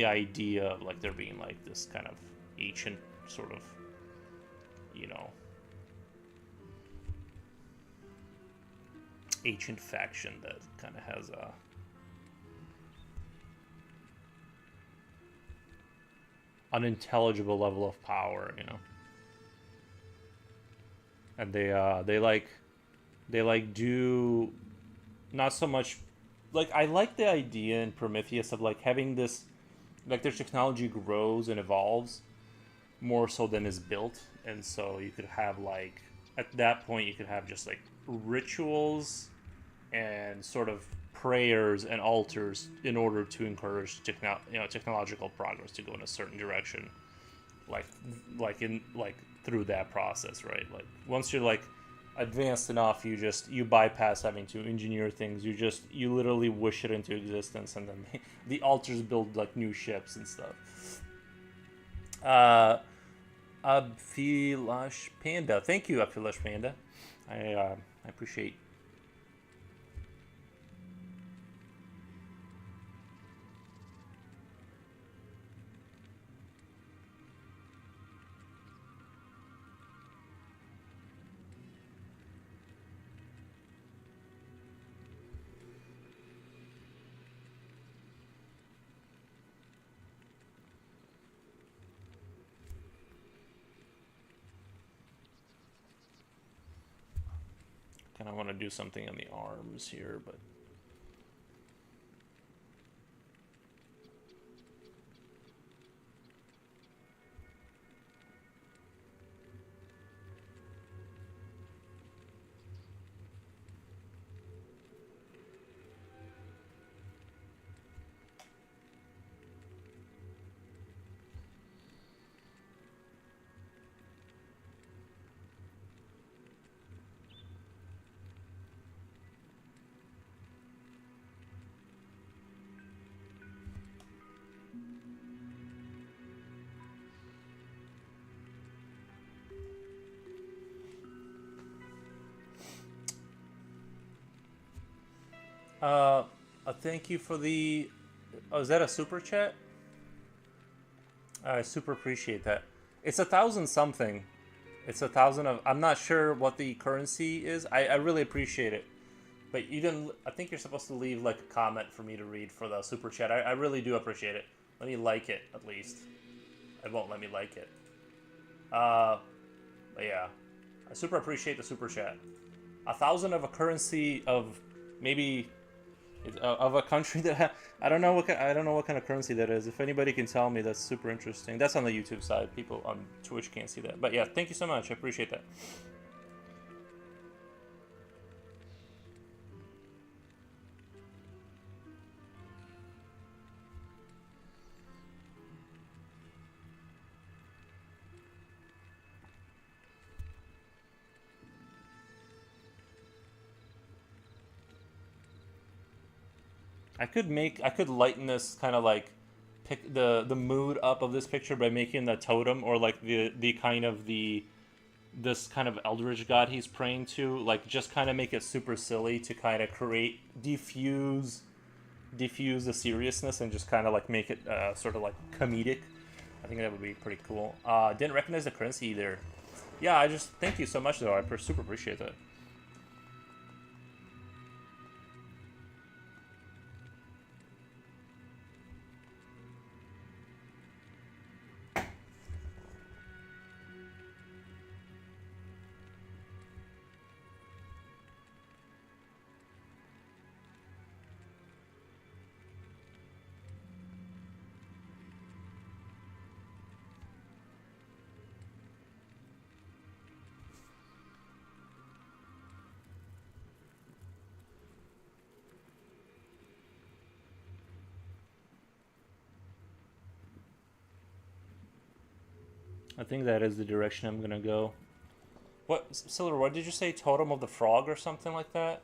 idea of like there being like this kind of ancient sort of, ancient faction that kind of has a unintelligible level of power, and they do not so much like I like the idea in Prometheus of like having this like their technology grows and evolves, more so than is built, and so you could have like at that point you could have just like rituals and sort of prayers and altars in order to encourage technological progress to go in a certain direction, like through that process, right? Like once you're like advanced enough, you bypass having to engineer things. You literally wish it into existence, and then the altars build like new ships and stuff. Abfilash Panda, thank you, Abfilash Panda. I appreciate. Kind of want to do something on the arms here, but thank you for the. Oh, is that a super chat? I super appreciate that. It's 1,000 something. It's 1,000 of. I'm not sure what the currency is. I really appreciate it. But you didn't. I think you're supposed to leave like a comment for me to read for the super chat. I really do appreciate it. Let me like it at least. It won't let me like it. But yeah, I super appreciate the super chat. 1,000 of a currency of maybe of a country that I don't know I don't know what kind of currency that is. If anybody can tell me, that's super interesting. That's on the YouTube side. People on Twitch can't see that. But yeah, thank you so much. I appreciate that. I could lighten this kind of like pick the mood up of this picture by making the totem or like the kind of the this kind of eldritch god he's praying to, like just kind of make it super silly to kind of create diffuse the seriousness and just kind of like make it sort of like comedic. I think that would be pretty cool. Didn't recognize the currency either. Yeah, I just thank you so much though. I super appreciate that. I think that is the direction I'm gonna go. What, Silver? What did you say? Totem of the Frog or something like that?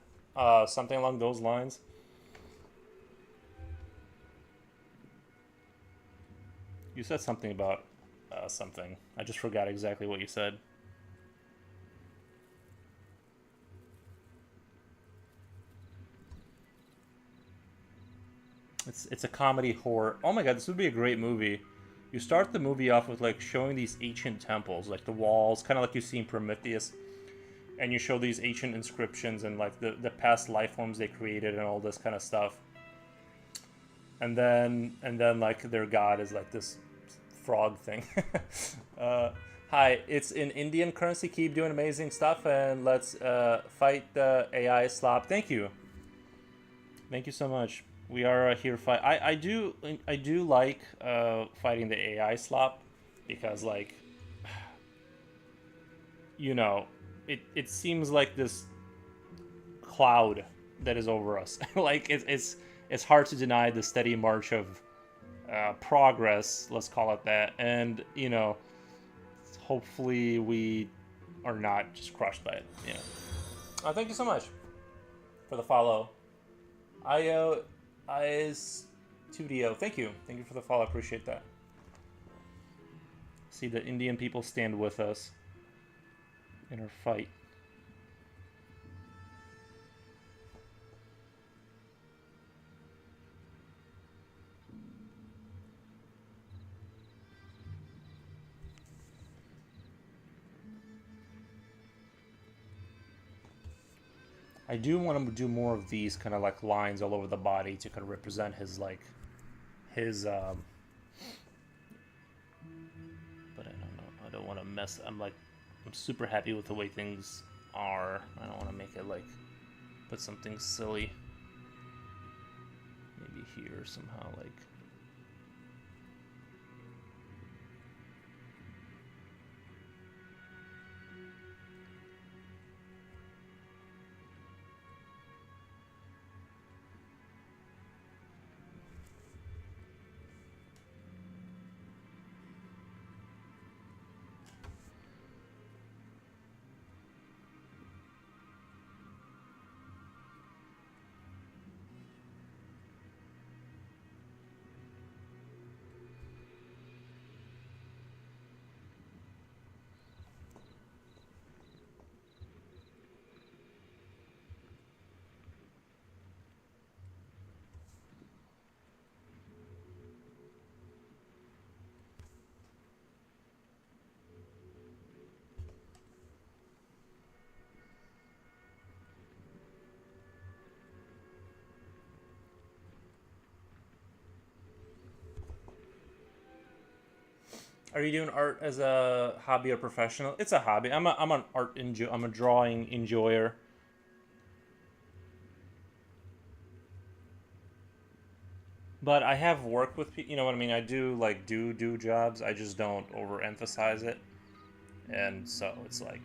Something along those lines. You said something about something. I just forgot exactly what you said. It's a comedy horror. Oh my god, this would be a great movie. You start the movie off with like showing these ancient temples, like the walls, kind of like you see in Prometheus, and you show these ancient inscriptions and like the past life forms they created and all this kind of stuff. And then like their god is like this frog thing. Hi, it's in Indian currency. Keep doing amazing stuff, and let's fight the AI slop. Thank you so much. We are here fight. I do like fighting the AI slop because like you know, it seems like this cloud that is over us. Like it's hard to deny the steady march of progress, let's call it that, and hopefully we are not just crushed by it. Thank you so much for the follow. Is 2DO. Thank you for the follow. I appreciate that. See, the Indian people stand with us in our fight. I do want him to do more of these kind of like lines all over the body to kind of represent his his but I don't know. I don't want to mess. I'm super happy with the way things are. I don't want to make it like put something silly. Maybe here somehow like. Are you doing art as a hobby or professional? It's a hobby. I'm an art I'm a drawing enjoyer. But I have worked with people. You know what I mean? I do like do jobs. I just don't overemphasize it, and so it's like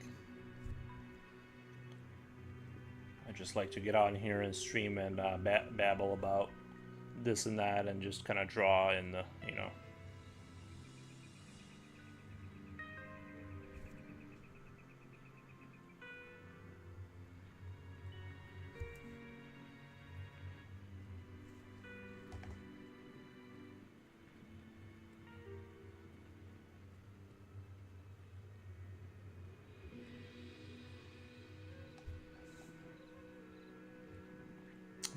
I just like to get on here and stream and babble about this and that, and just kind of draw in the.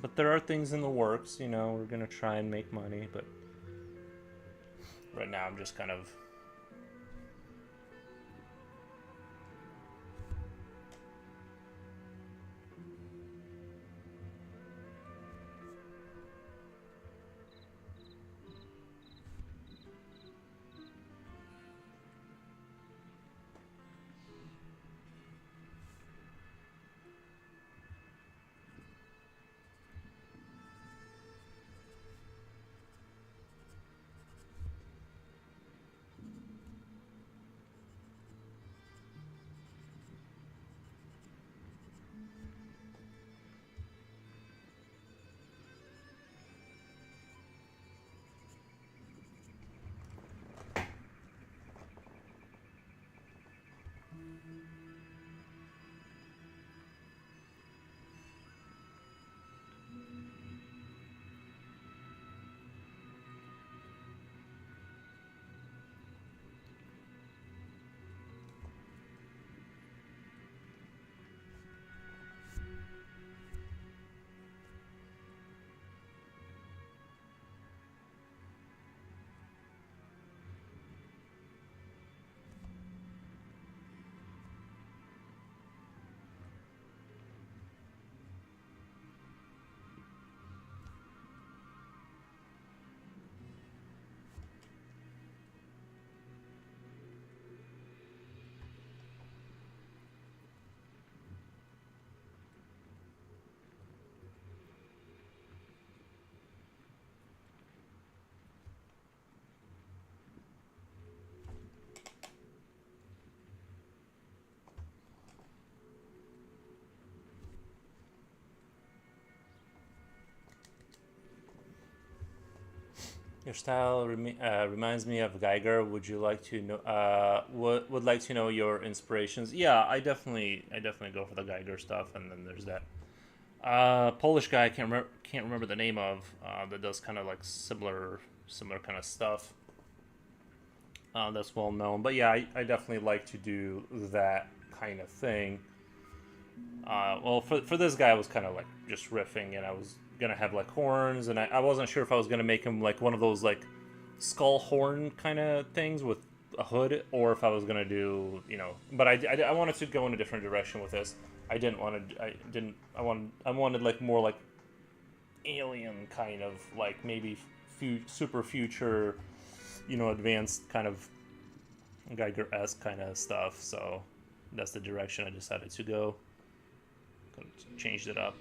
But there are things in the works, we're gonna try and make money, but right now I'm just kind of Your style reminds me of Geiger. Would you like to know? Would like to know your inspirations? Yeah, I definitely go for the Geiger stuff, and then there's that Polish guy. I can't remember the name of that does kind of like similar kind of stuff. That's well known. But yeah, I definitely like to do that kind of thing. Well, for this guy, I was kind of like just riffing, and I was gonna have like horns, and I wasn't sure if I was gonna make him like one of those like skull horn kind of things with a hood, or if I was gonna do, you know. But I wanted to go in a different direction with this. I didn't want to. I didn't. I wanted like more like alien kind of like maybe super future, you know, advanced kind of Geiger-esque kind of stuff. So that's the direction I decided to go. Changed it up.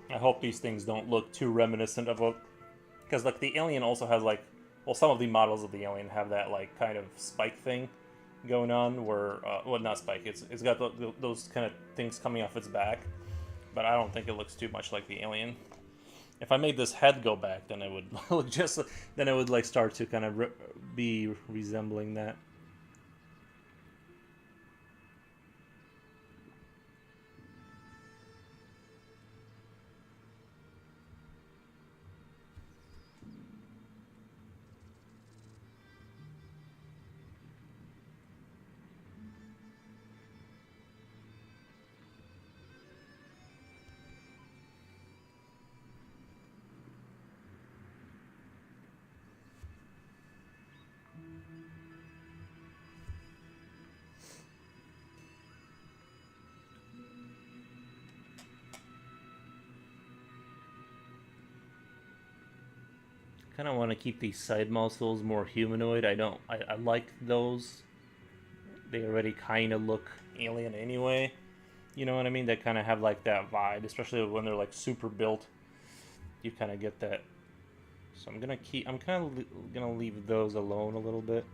I hope these things don't look too reminiscent of a, because like the alien also has like, well, some of the models of the alien have that like kind of spike thing going on where well, not spike, it's got those kind of things coming off its back, but I don't think it looks too much like the alien. If I made this head go back, then it would look just, then it would like start to kind of be resembling that. Kind of want to keep these side muscles more humanoid. I don't. I like those. They already kind of look alien anyway. You know what I mean? They kind of have like that vibe, especially when they're like super built. You kind of get that. So I'm gonna keep. I'm kind of gonna leave those alone a little bit.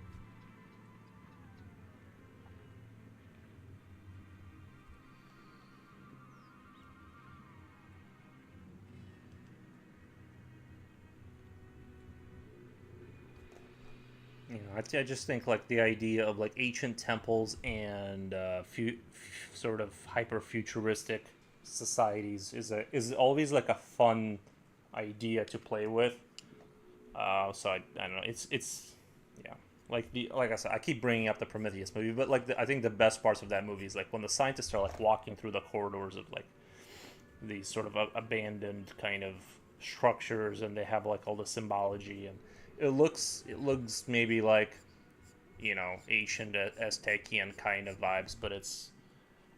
You know, I just think like the idea of like ancient temples and sort of hyper futuristic societies is always like a fun idea to play with. So I don't know. It's yeah. Like I said, I keep bringing up the Prometheus movie, but like I think the best parts of that movie is like when the scientists are like walking through the corridors of like these sort of abandoned kind of structures, and they have like all the symbology, and it looks maybe like, you know, ancient Aztecian kind of vibes, but it's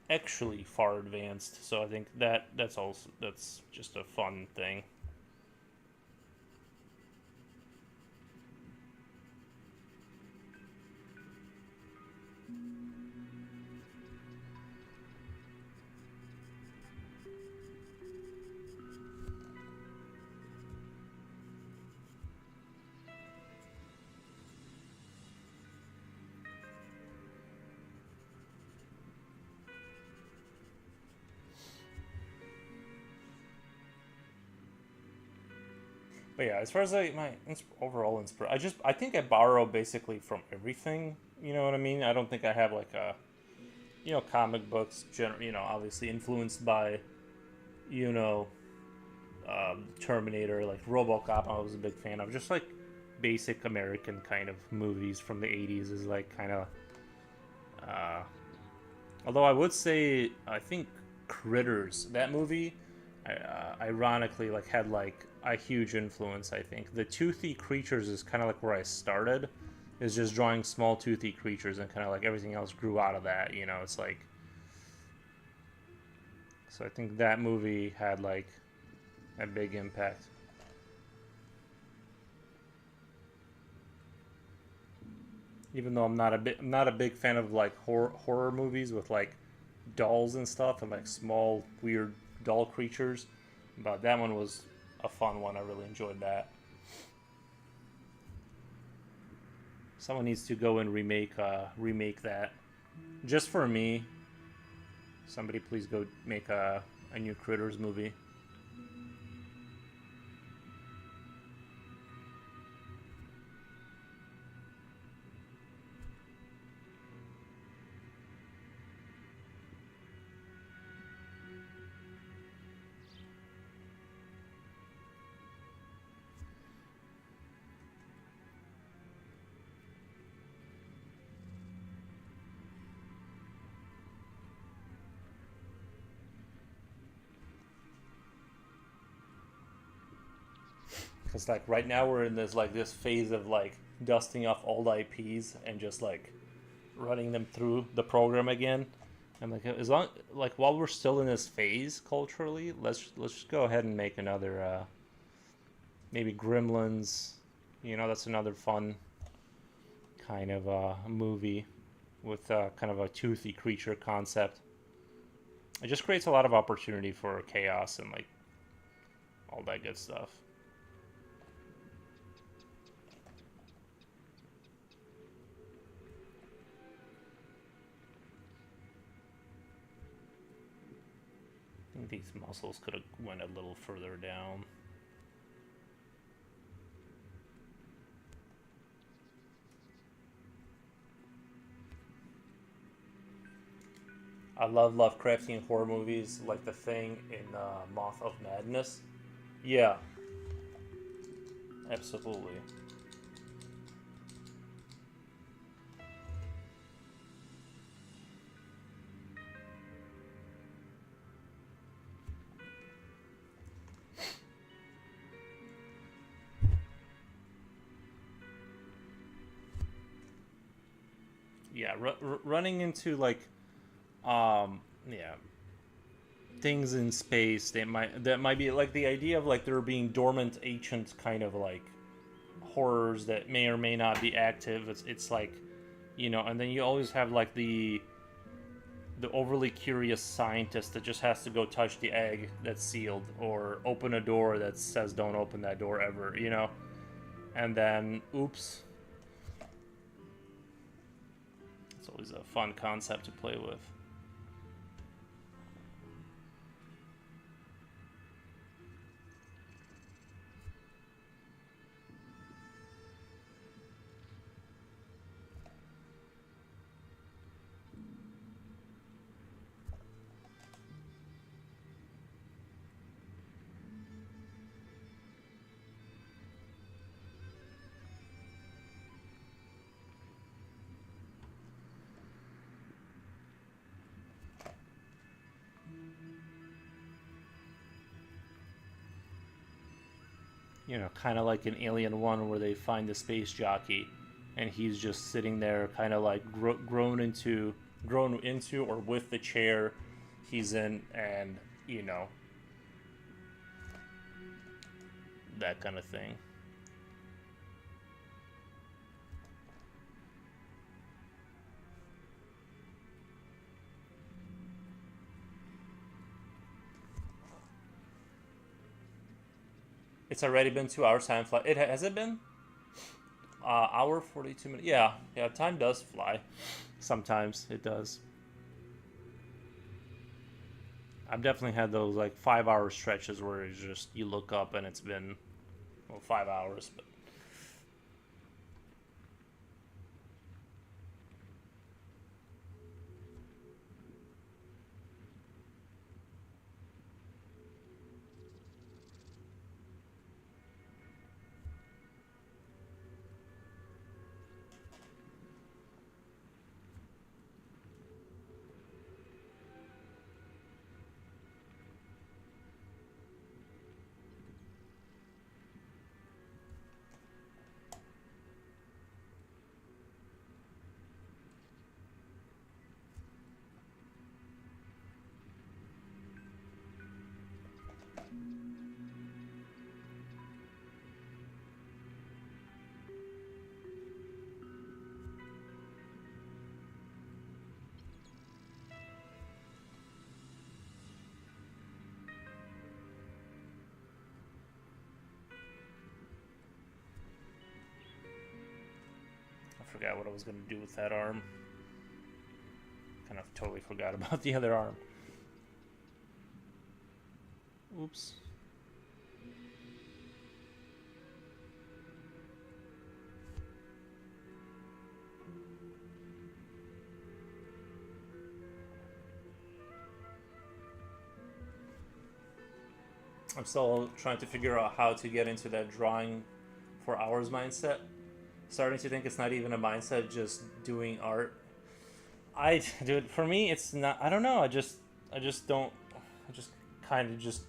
actually far advanced. So I think that's just a fun thing. But yeah, as far as like my overall inspiration, I think I borrow basically from everything. You know what I mean? I don't think I have like a, you know, comic books. You know, obviously influenced by, you know, Terminator, like RoboCop. I was a big fan of. Just like basic American kind of movies from the '80s is like kind of. Uh, Although I would say I think Critters, that movie, ironically like had like a huge influence. I think the toothy creatures is kind of like where I started, is just drawing small toothy creatures, and kind of like everything else grew out of that. You know, it's like, so I think that movie had like a big impact. Even though I'm not a big fan of like horror movies with like dolls and stuff and like small weird doll creatures, but that one was a fun one. I really enjoyed that. Someone needs to go and remake that just for me. Somebody please go make a new Critters movie. Because like right now we're in this phase of like dusting off old IPs and just like running them through the program again. And like as long like while we're still in this phase culturally, let's just go ahead and make another maybe Gremlins. You know, that's another fun kind of movie with kind of a toothy creature concept. It just creates a lot of opportunity for chaos and like all that good stuff. I think these muscles could have went a little further down. I love Lovecraftian horror movies like The Thing in Moth of Madness. Yeah, absolutely. Yeah, running into like, yeah, things in space that might be like the idea of like there being dormant ancient kind of like horrors that may or may not be active. It's like, and then you always have like the overly curious scientist that just has to go touch the egg that's sealed or open a door that says don't open that door ever. And then oops. It's always a fun concept to play with. Kind of like in Alien 1 where they find the space jockey and he's just sitting there kind of like grown into or with the chair he's in, and that kind of thing. It's already been 2 hours. Time fly. It has it been? Hour 42 minutes. Yeah, yeah. Time does fly. Sometimes it does. I've definitely had those like 5 hour stretches where it's just you look up and it's been 5 hours. But I forgot what I was gonna do with that arm. Kind of totally forgot about the other arm. Oops. I'm still trying to figure out how to get into that drawing for hours mindset. Starting to think it's not even a mindset, just doing art. Dude, for me, it's not. I don't know. I just don't. I just kind of just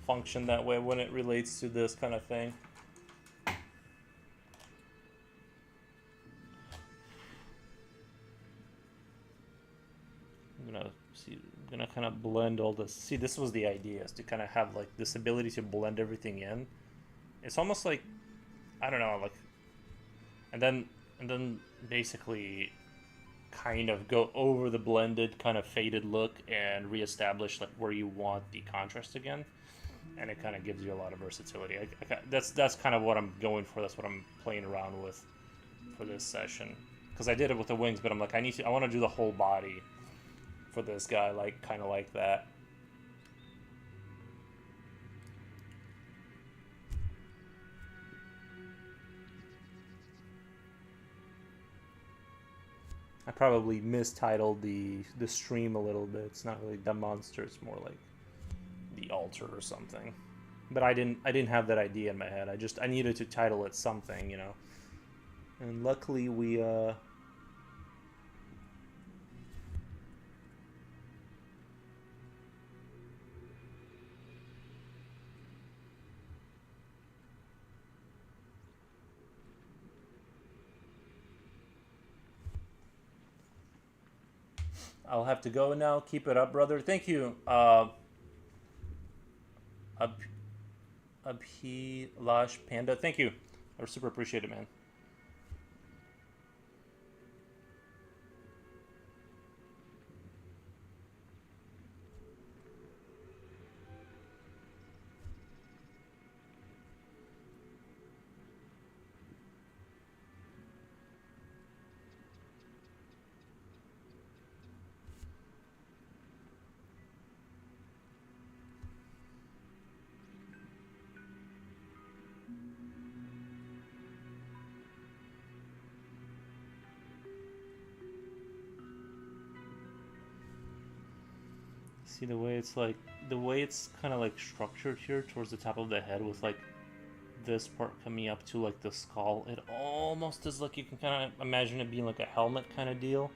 function that way when it relates to this kind of thing. I'm gonna see. I'm gonna kind of blend all this. See, this was the idea, is to kind of have like this ability to blend everything in. It's almost like, I don't know, like, and then basically kind of go over the blended kind of faded look and reestablish like where you want the contrast again, and it kind of gives you a lot of versatility. That's kind of what I'm going for. That's what I'm playing around with for this session, because I did it with the wings, but I'm like, I want to do the whole body for this guy, like kind of like that. I probably mistitled the stream a little bit. It's not really the monster. It's more like the altar or something. But I didn't have that idea in my head. I needed to title it something, you know. And luckily we I'll have to go now. Keep it up, brother. Thank you. Ab- Abhilash Panda. Thank you. I super appreciate it, man. See the way it's kind of like structured here towards the top of the head with like this part coming up to like the skull. It almost is like you can kind of imagine it being like a helmet kind of deal.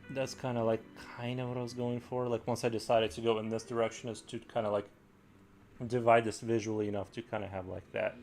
That's kind of what I was going for. Like once I decided to go in this direction, is to kind of like divide this visually enough to kind of have like that.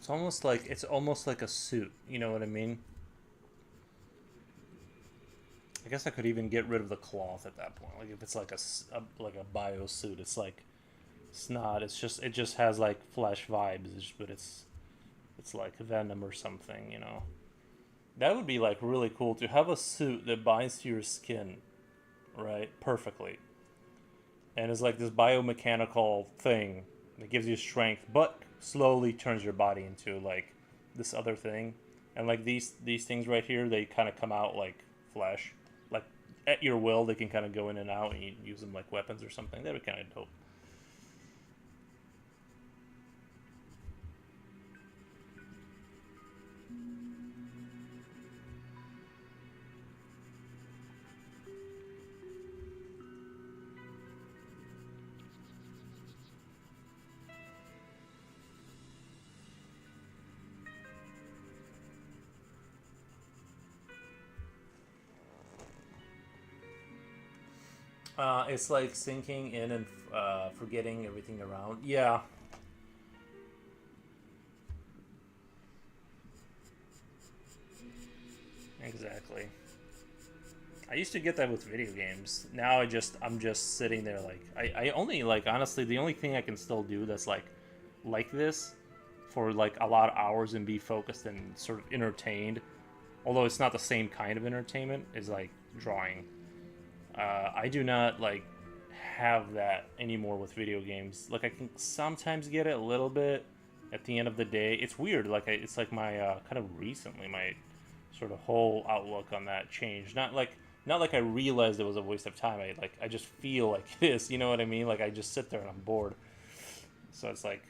It's almost like a suit. You know what I mean? I guess I could even get rid of the cloth at that point. Like if it's like like a bio suit, it's like it's not. It's just it just has like flesh vibes, but it's like venom or something. You know, that would be like really cool to have a suit that binds to your skin, right, perfectly, and it's like this biomechanical thing that gives you strength, but slowly turns your body into like this other thing. And like these things right here, they kind of come out like flesh, like at your will. They can kind of go in and out, and you use them like weapons or something. That'd be kind of dope. It's like sinking in and forgetting everything around. Yeah, exactly. I used to get that with video games. Now I'm just sitting there like I only like honestly the only thing I can still do that's like this for like a lot of hours and be focused and sort of entertained, although it's not the same kind of entertainment, is like drawing. I do not like have that anymore with video games. Like I can sometimes get it a little bit at the end of the day. It's weird. Like it's like my kind of recently my sort of whole outlook on that changed. Not like I realized it was a waste of time. I just feel like it is. You know what I mean? Like I just sit there and I'm bored. So it's like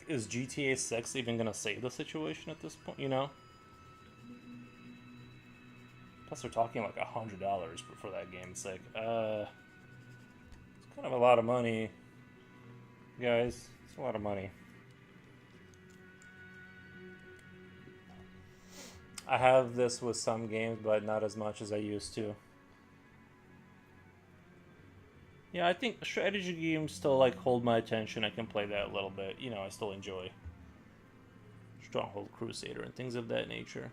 is GTA 6 even gonna save the situation at this point? You know. Plus they're talking like $100 for that game. It's like it's kind of a lot of money, guys. It's a lot of money. I have this with some games, but not as much as I used to. Yeah, I think strategy games still like hold my attention. I can play that a little bit. You know, I still enjoy Stronghold Crusader and things of that nature.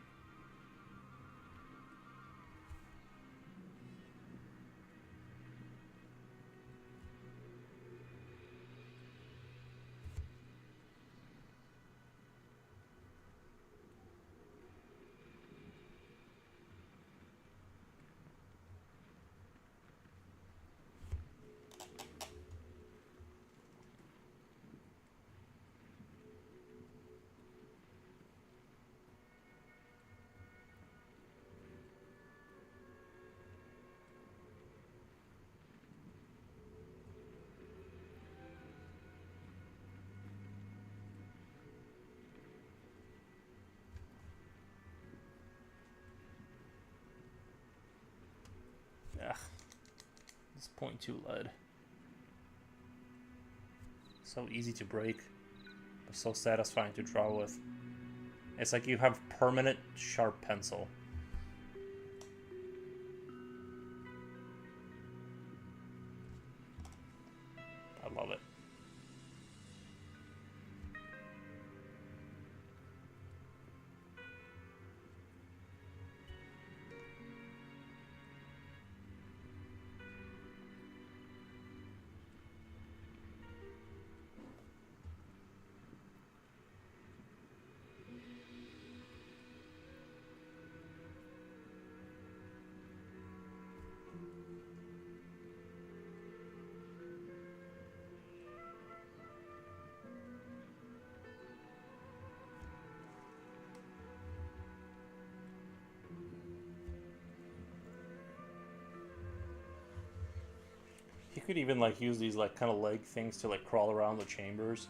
Ugh, this point two lead. So easy to break, but so satisfying to draw with. It's like you have permanent sharp pencil. I love it. You could even like use these like kind of leg things to like crawl around the chambers,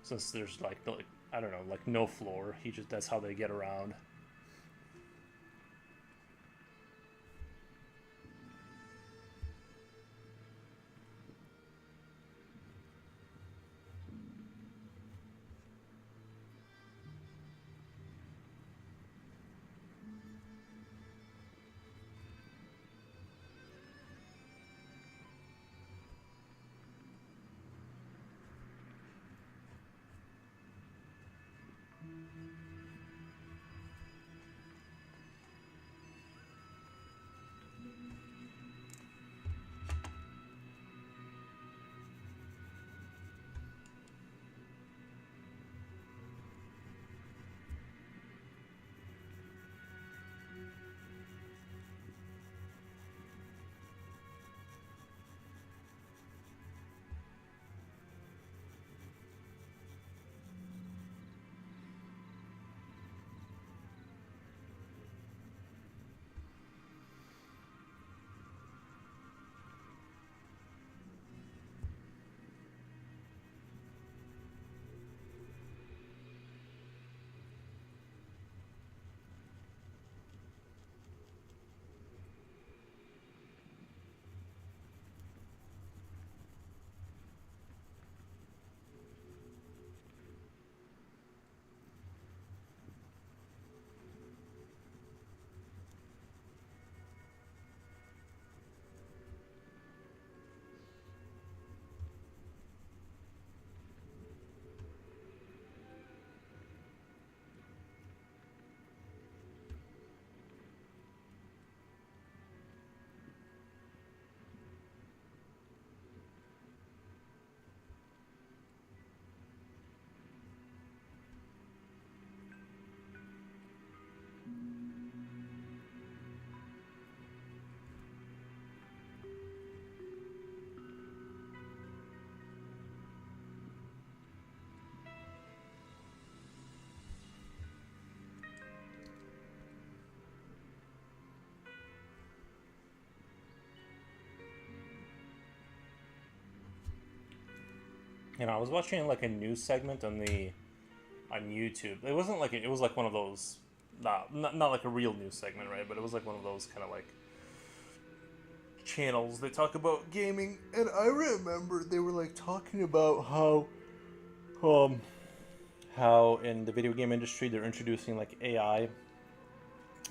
since there's like no, like, I don't know, like no floor. He just that's how they get around. I was watching like a news segment on YouTube. It wasn't like it was like one of those, not like a real news segment, right? But it was like one of those kind of like channels that talk about gaming. And I remember they were like talking about um how in the video game industry they're introducing like AI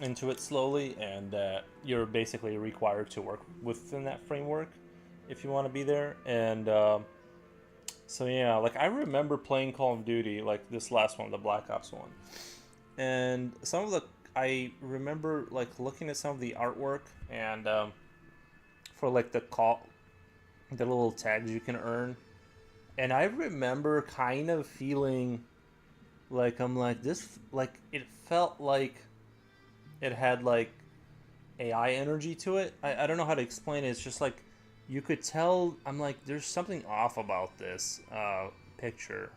into it slowly, and that you're basically required to work within that framework if you want to be there. And so yeah, like I remember playing Call of Duty, like this last one, the Black Ops one, and some of the I remember like looking at some of the artwork and for like the little tags you can earn, and I remember kind of feeling like I'm like this, like it felt like it had like AI energy to it. I don't know how to explain it. It's just like you could tell. I'm like, there's something off about this picture,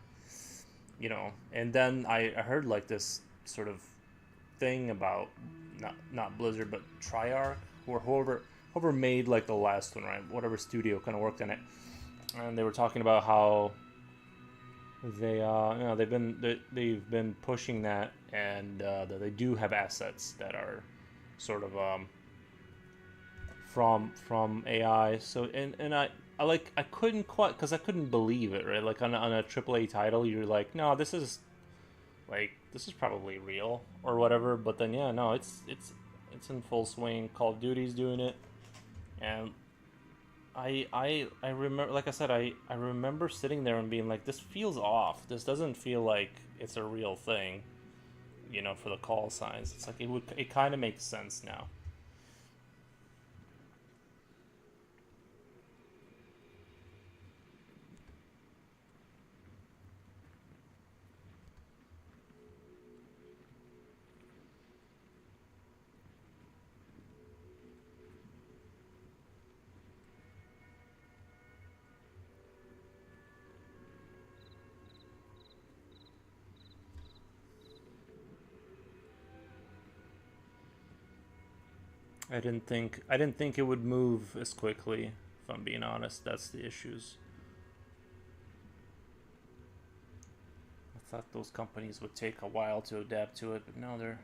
And then I heard like this sort of thing about not Blizzard but Triarch or whoever made like the last one, right? Whatever studio kind of worked in it, and they were talking about how they've been pushing that, and that they do have assets that are sort of from AI. So and I couldn't quite, because I couldn't believe it, right? Like on a AAA title, you're like, no, this is probably real or whatever. But then yeah, no, it's in full swing. Call of Duty's doing it, and I remember, like I said, I remember sitting there and being like, this feels off. This doesn't feel like it's a real thing, for the call signs. It's like it kind of makes sense now. I didn't think it would move as quickly. If I'm being honest, that's the issues. I thought those companies would take a while to adapt to it, but no, they're.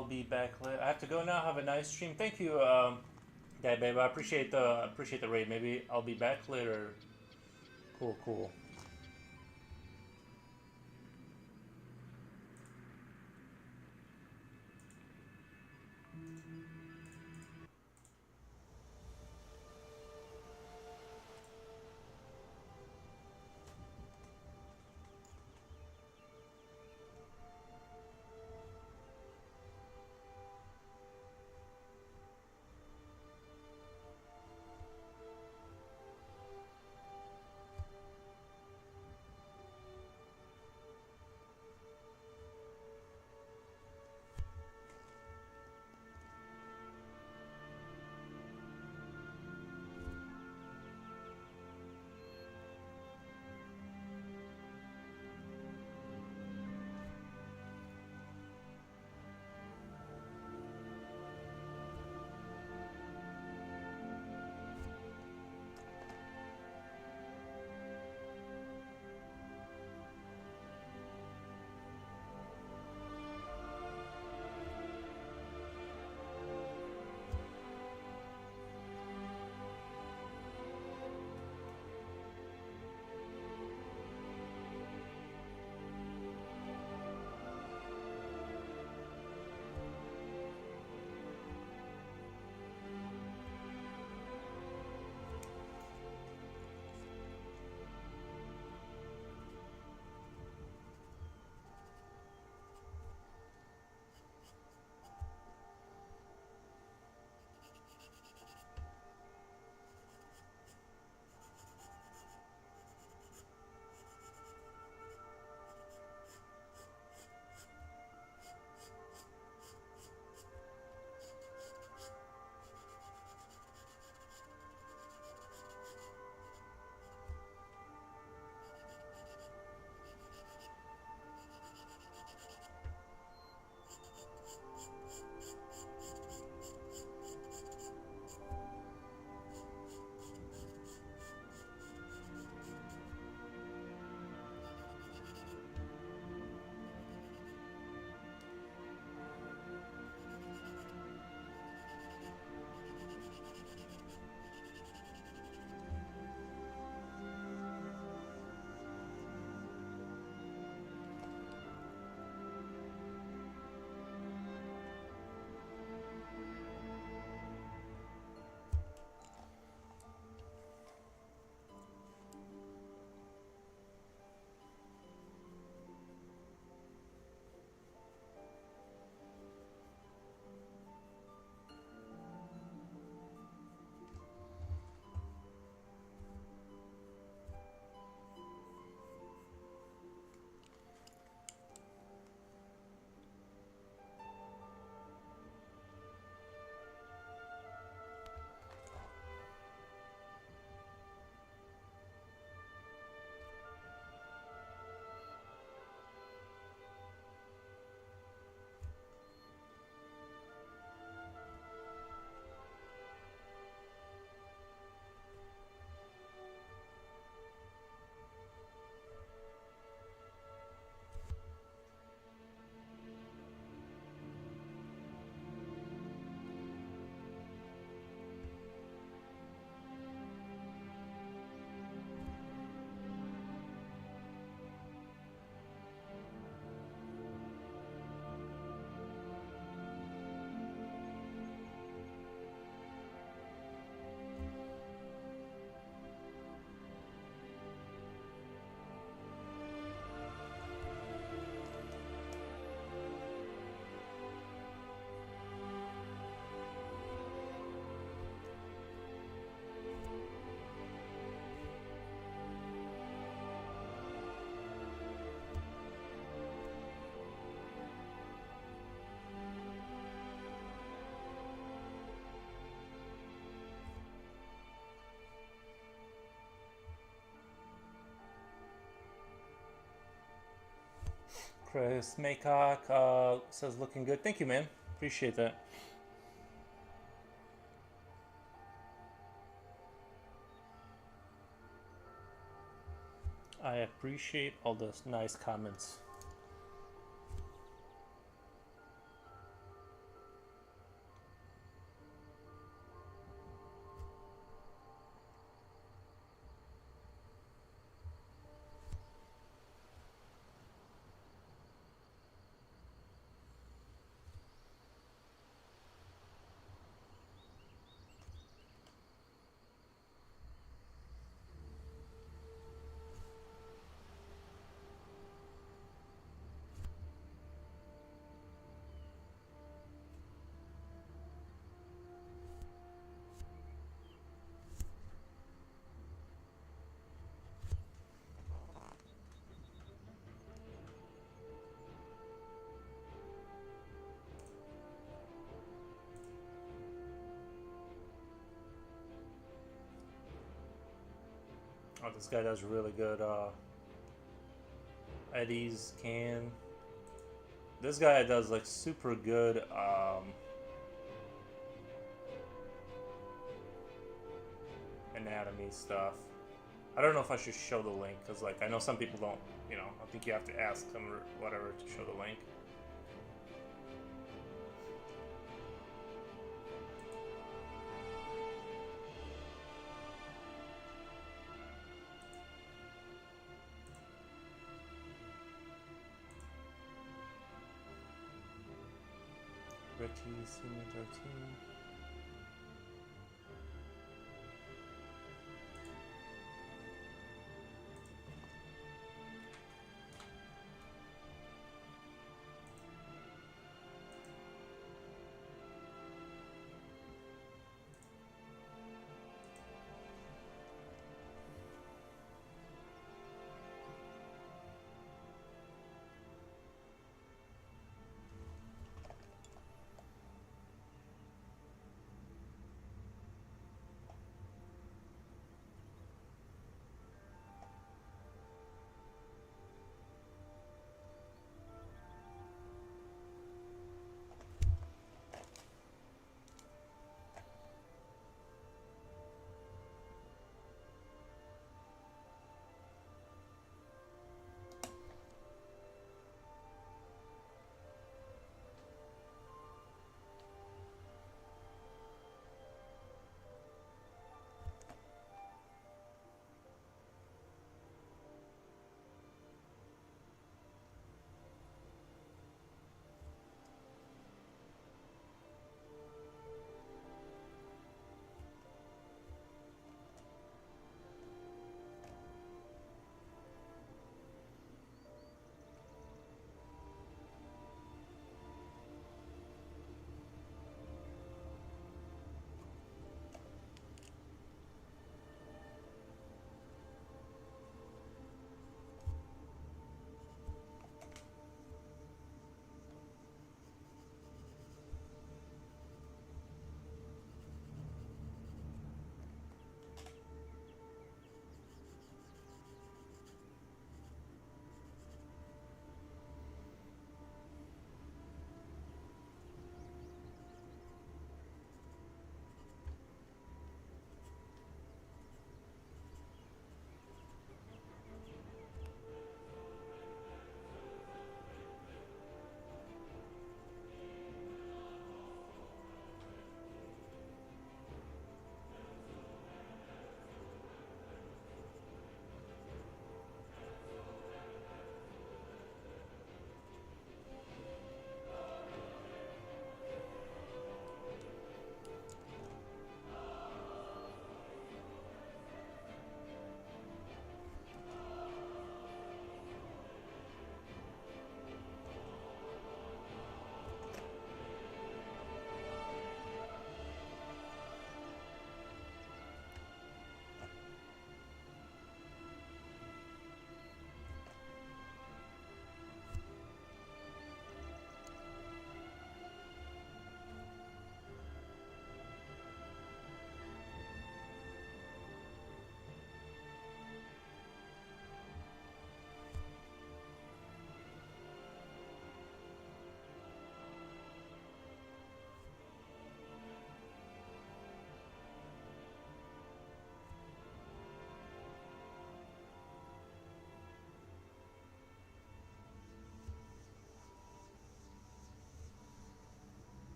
I'll be back later. I have to go now. Have a nice stream. Thank you, yeah, babe. I appreciate the raid. Maybe I'll be back later. Cool, cool. Chris Maycock says looking good. Thank you, man. Appreciate that. I appreciate all those nice comments. Oh, this guy does really good eddies, can. This guy does like super good anatomy stuff. I don't know if I should show the link because like I know some people don't, you know, I think you have to ask them or whatever to show the link. Ricky, Senior 13.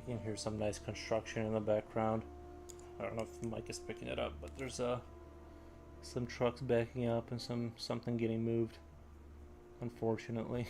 You can hear some nice construction in the background. I don't know if the mic is picking it up, but there's some trucks backing up and something getting moved, unfortunately.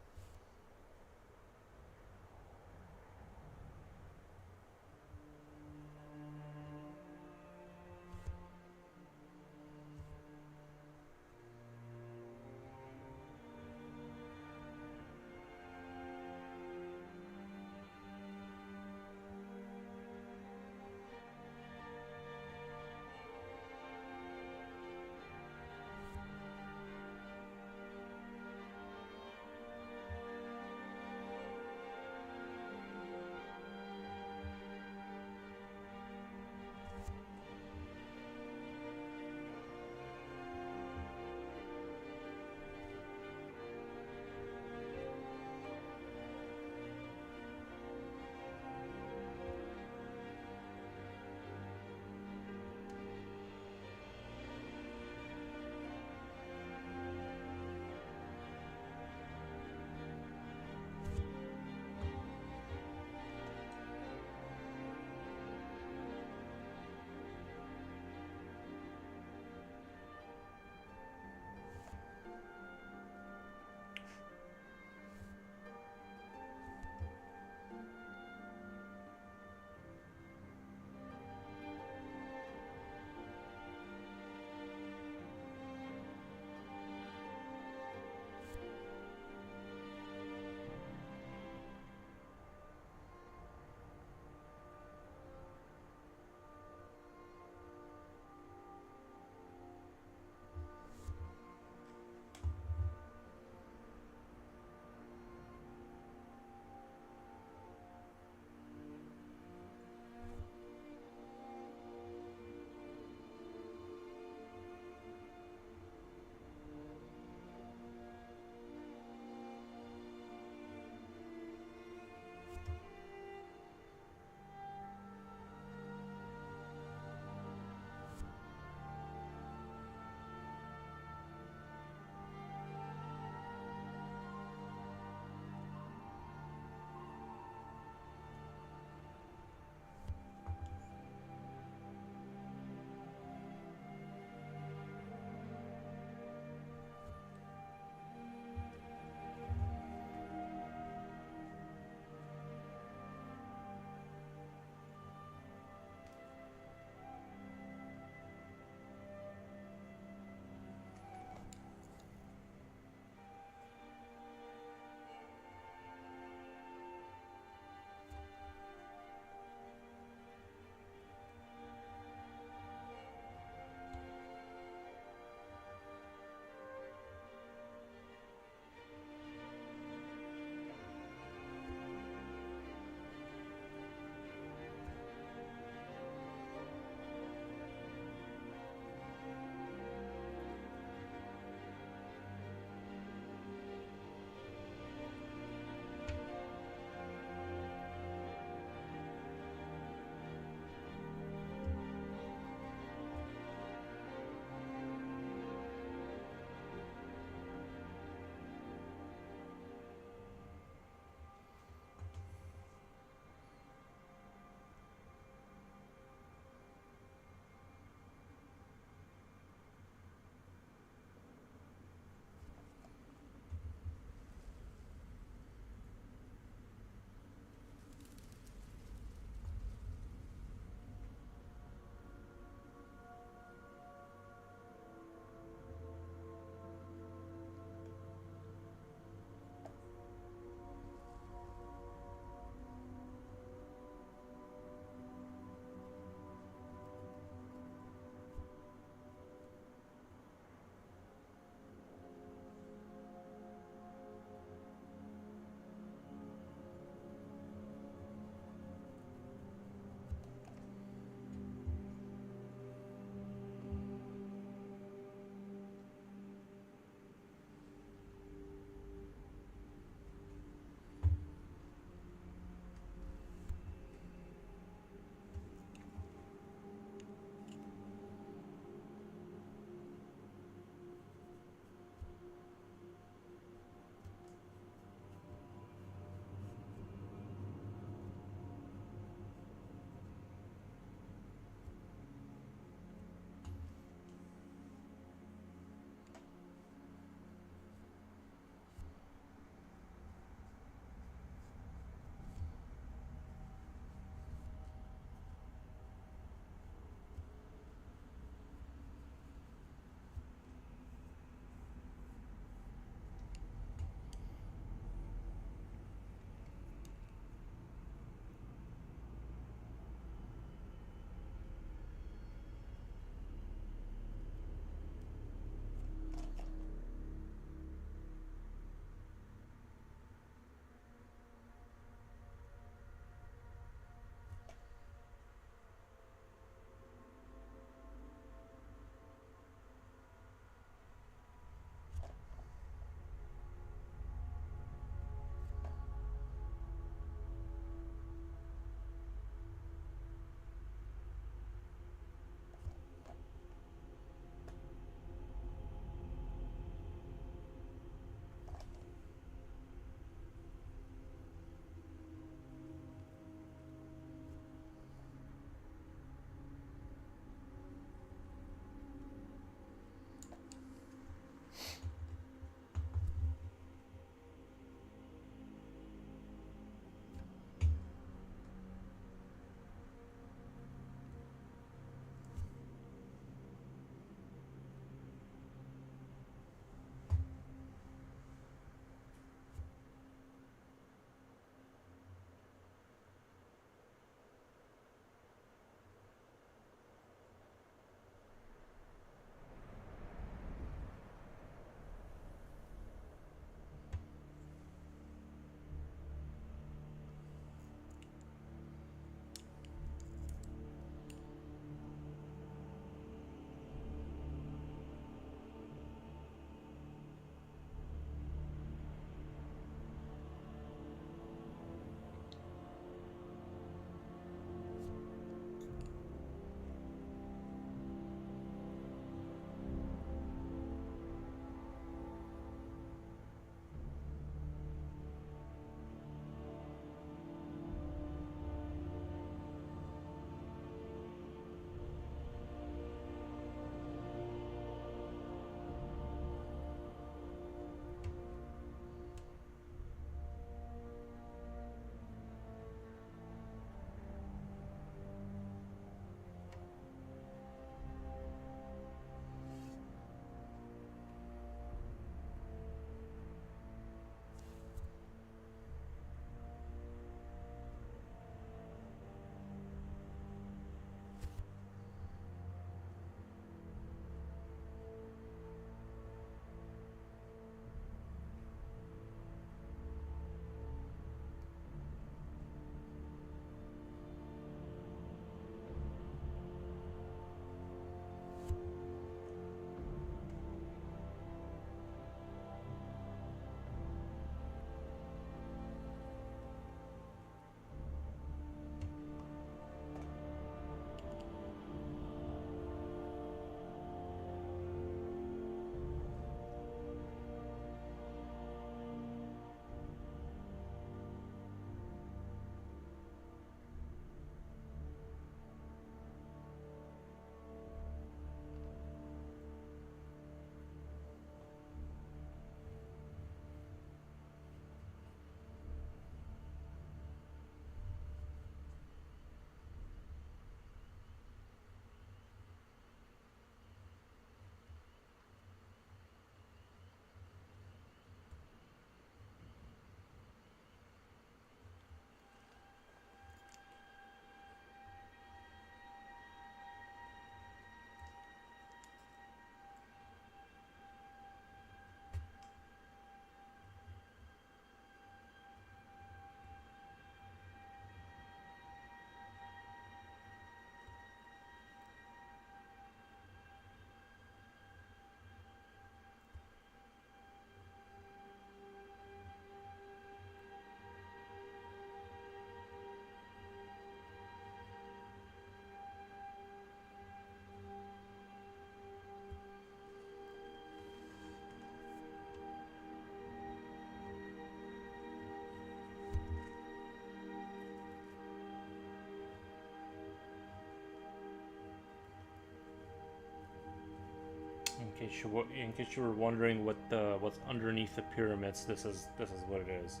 In case you were wondering what's underneath the pyramids, this is what it is.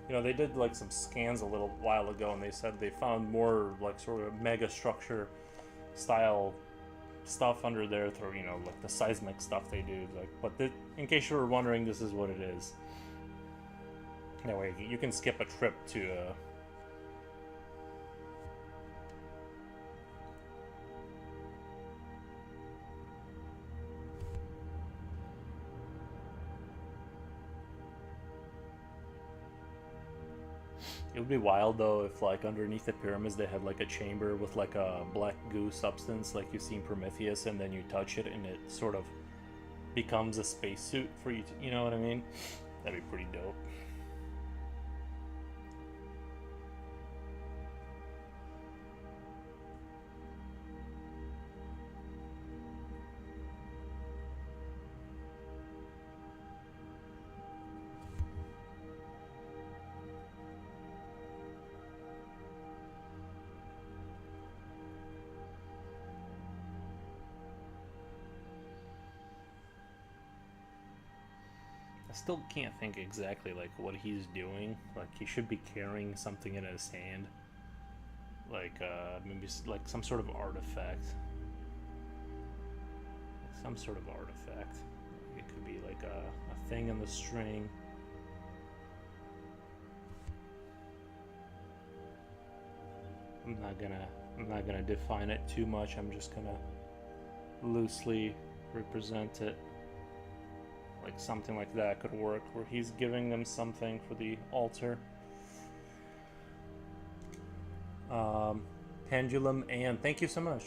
You know, they did like some scans a little while ago, and they said they found more like sort of mega structure style stuff under there through, you know, like the seismic stuff they do. Like, but in case you were wondering, this is what it is. That way you can skip a trip to. It would be wild though if, like, underneath the pyramids they had like a chamber with like a black goo substance, like you see in Prometheus, and then you touch it and it sort of becomes a spacesuit for you. You know what I mean? That'd be pretty dope. I still can't think exactly like what he's doing. Like he should be carrying something in his hand, like maybe like some sort of artifact, like some sort of artifact. It could be like a thing in the string. I'm not gonna define it too much. I'm just gonna loosely represent it. Like something like that could work, where he's giving them something for the altar. Pendulum, and thank you so much.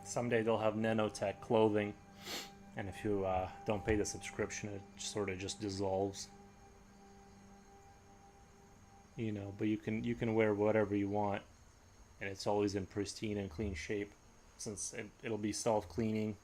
Someday they'll have nanotech clothing, and if you don't pay the subscription, it sort of just dissolves. You know, but you can wear whatever you want, and it's always in pristine and clean shape, since it'll be self-cleaning.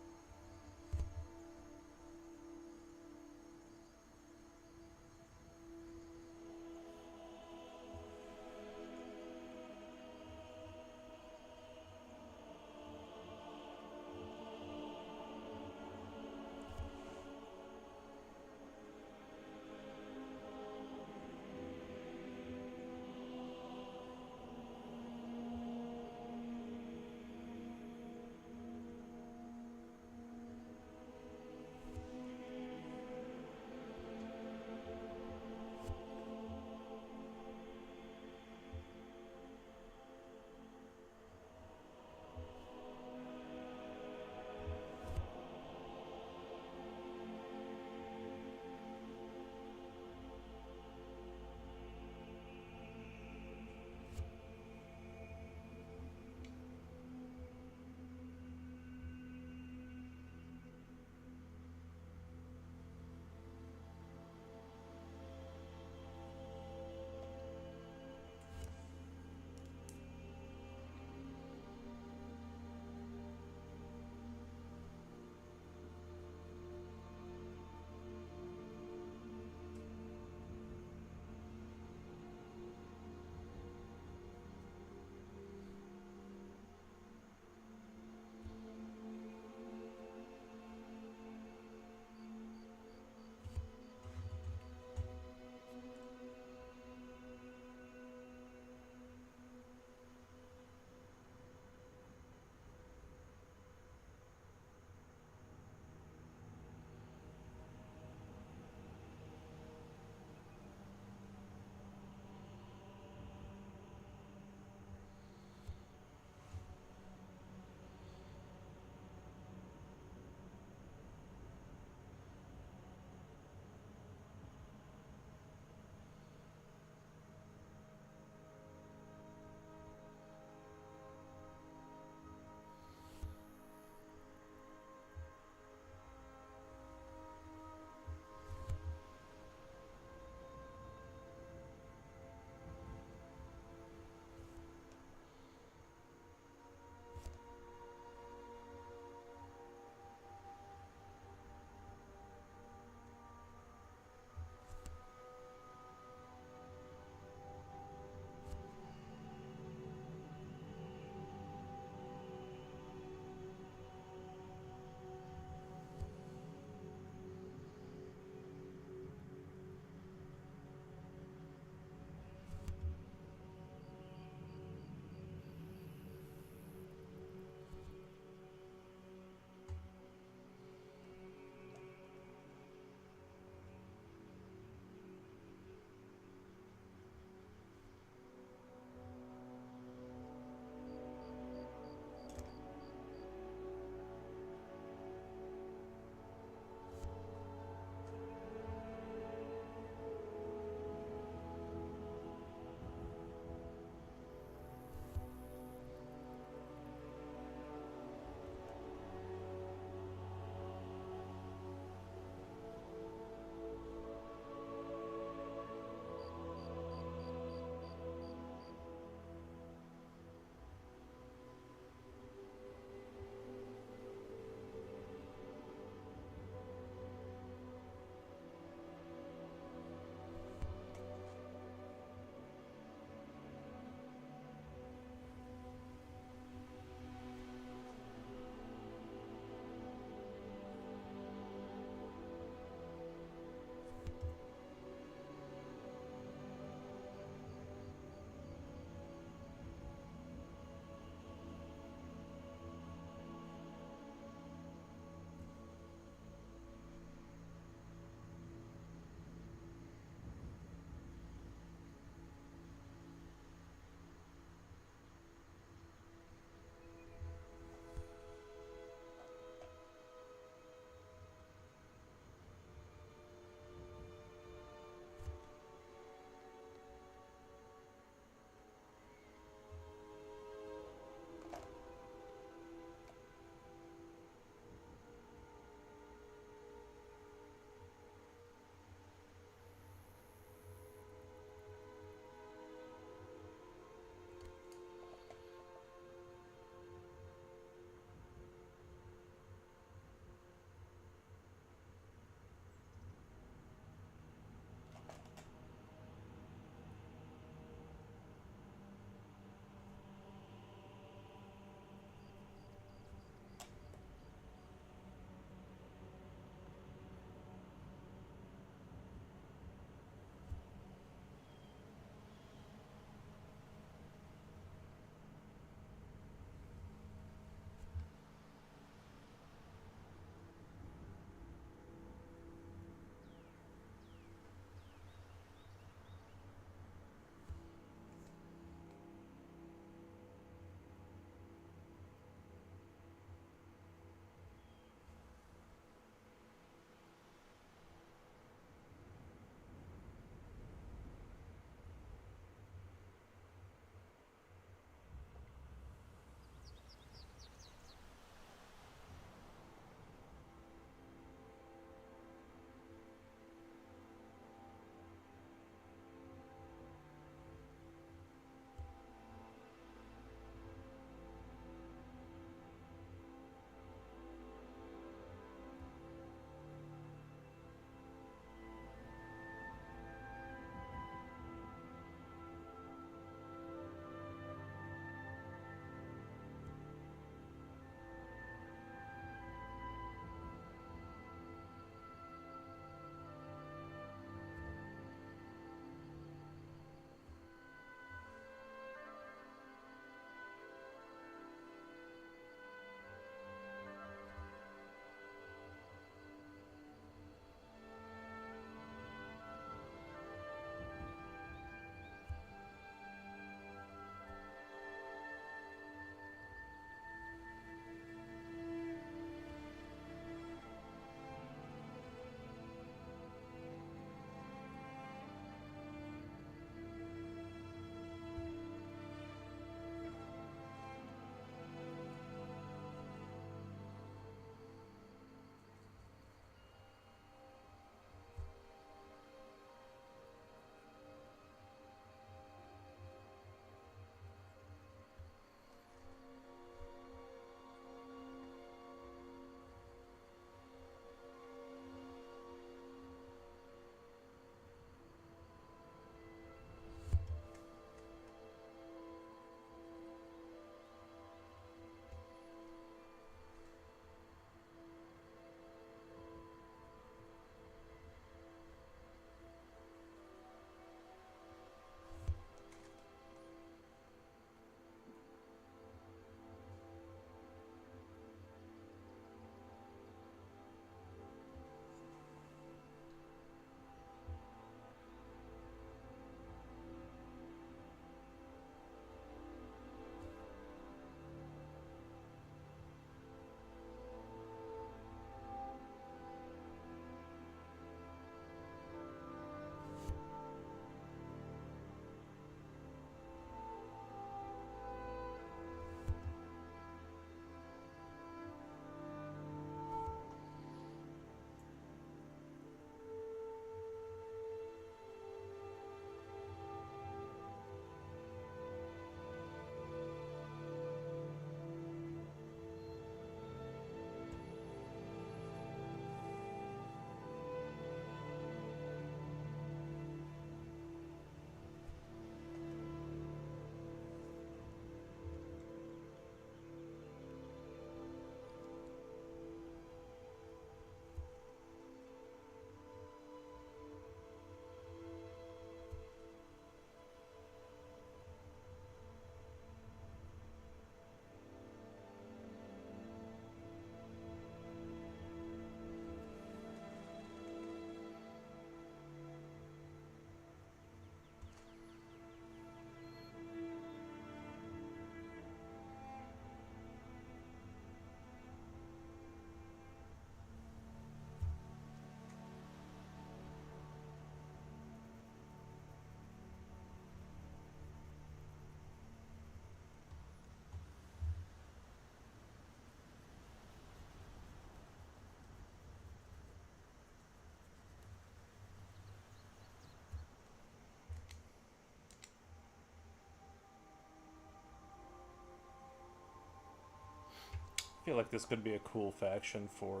feel like this could be a cool faction for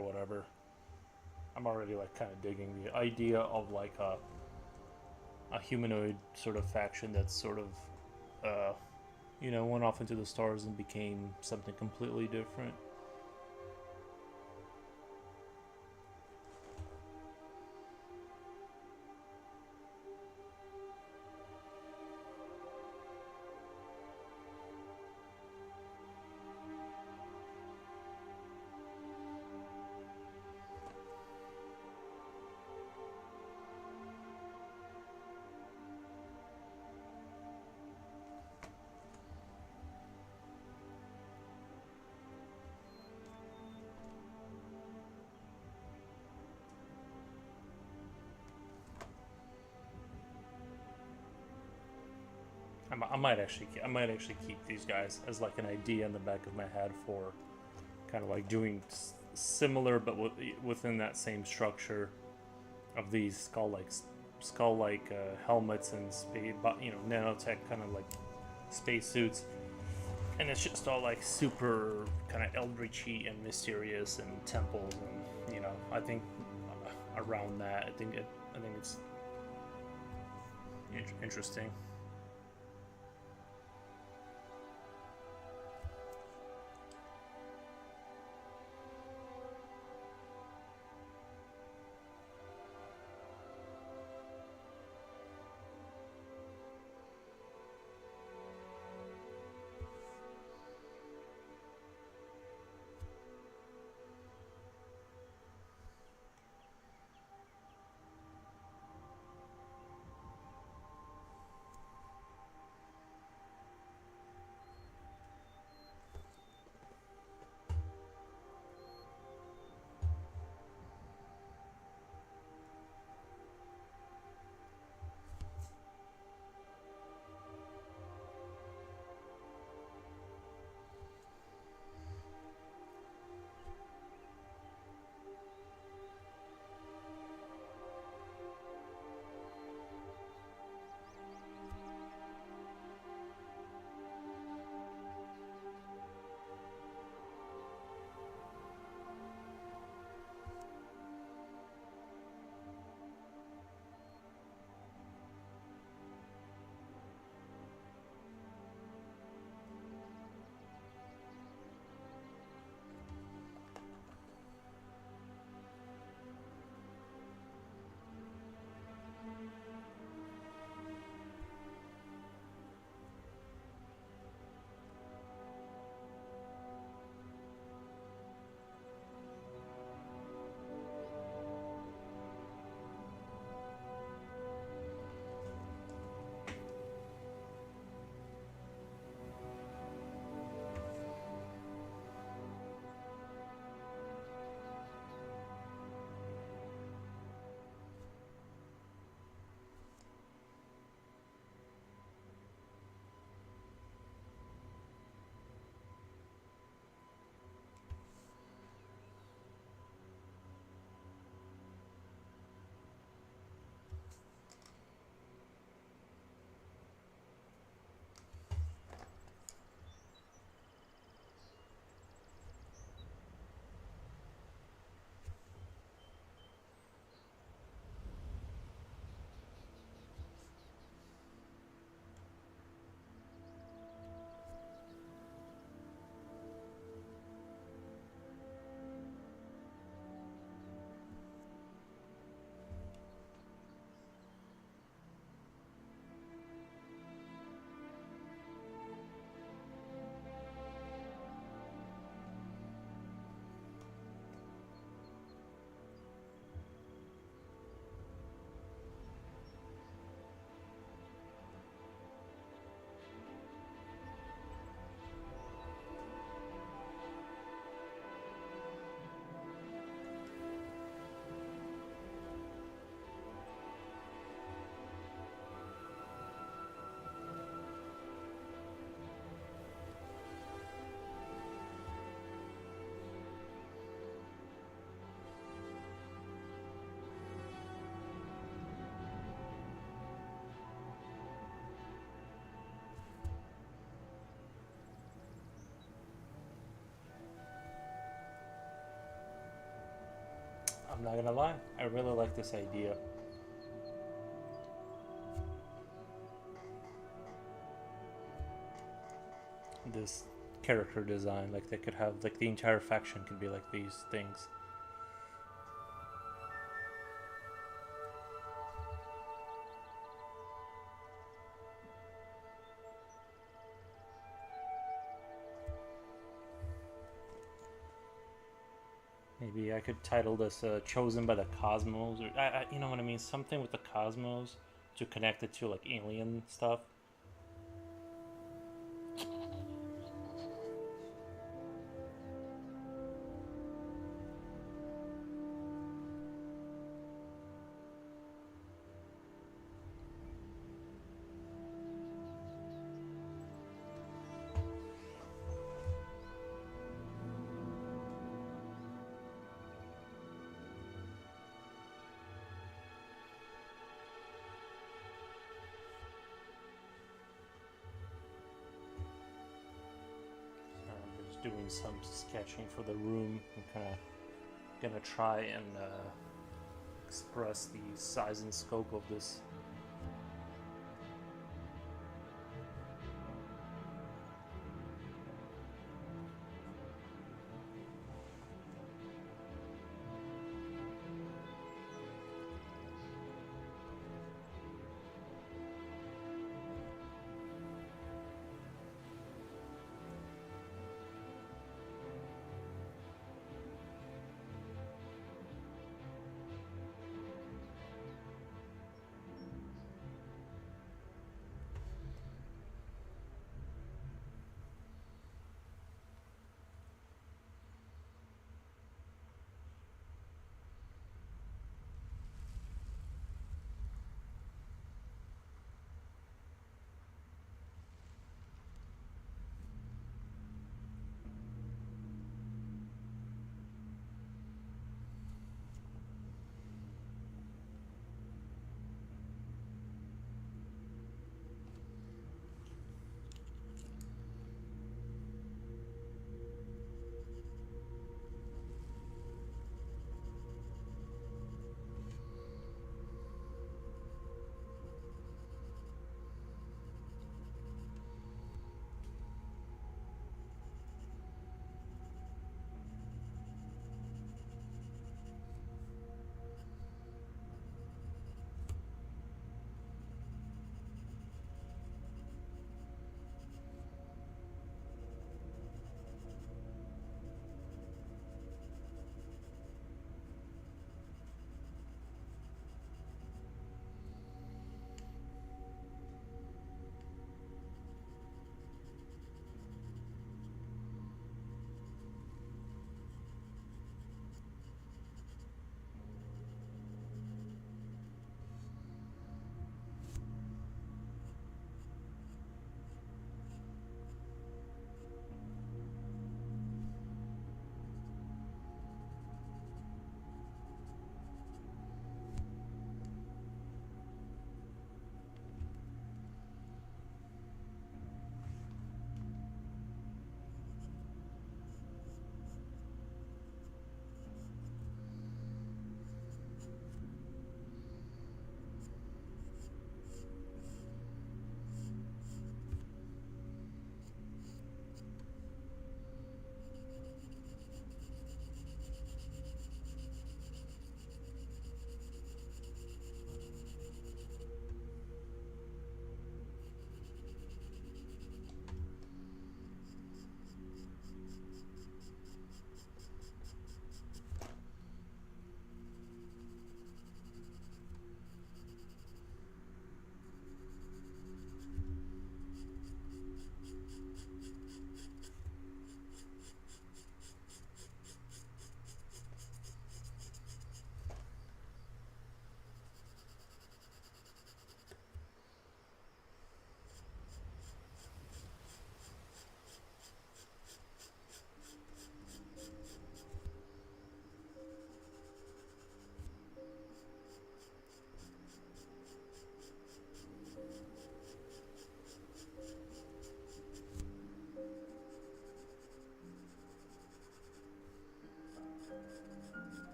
whatever. I'm already like kind of digging the idea of like a humanoid sort of faction that's sort of, uh, went off into the stars and became something completely different. I might actually keep these guys as like an idea in the back of my head for kind of like doing similar, but within that same structure of these skull like helmets and space, nanotech kind of like spacesuits, and it's just all like super kind of eldritchy and mysterious and temples, and I think around that, I think it's interesting. I'm not gonna lie, I really like this idea. This character design, like they could have, like the entire faction could be like these things. Maybe I could title this "Chosen by the Cosmos," or you know what I mean, something with the cosmos to connect it to like alien stuff. I'm just doing some sketching for the room. I'm kind of gonna try and express the size and scope of this.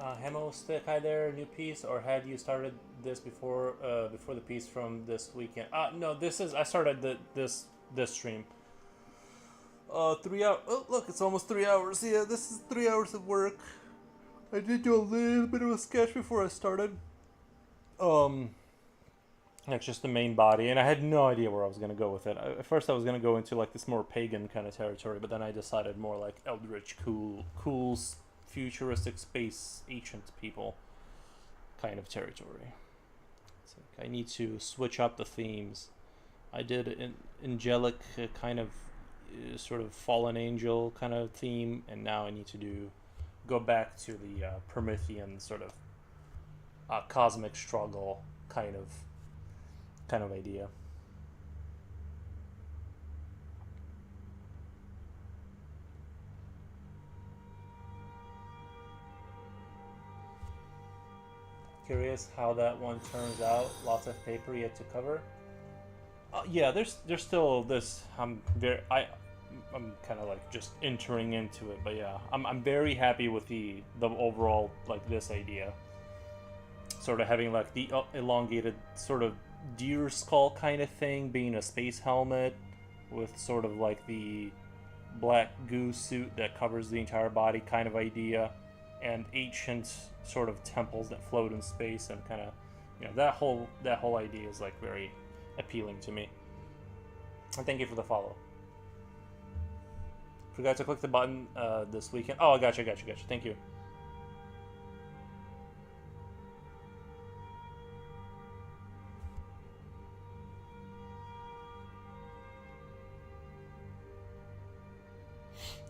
Hemo Stick, hi there, new piece, or had you started this before the piece from this weekend? No, this is I started this stream. 3 hours. Oh, look, it's almost 3 hours. Yeah, this is 3 hours of work. I did do a little bit of a sketch before I started. That's just the main body, and I had no idea where I was gonna go with it. At first, I was gonna go into like this more pagan kind of territory, but then I decided more like eldritch, cool, futuristic space ancient people kind of territory. It's like I need to switch up the themes. I did an angelic kind of sort of fallen angel kind of theme, and now I need to go back to the Promethean sort of cosmic struggle kind of idea. Curious how that one turns out. Lots of paper yet to cover. Yeah, there's still this. I'm kind of like just entering into it, but yeah, I'm very happy with the overall like this idea. Sort of having like the elongated sort of deer skull kind of thing, being a space helmet with sort of like the black goo suit that covers the entire body kind of idea, and ancient sort of temples that float in space, and kind of that whole idea is like very appealing to me. And thank you for the follow. Forgot to click the button this weekend. Oh, I gotcha. Thank you.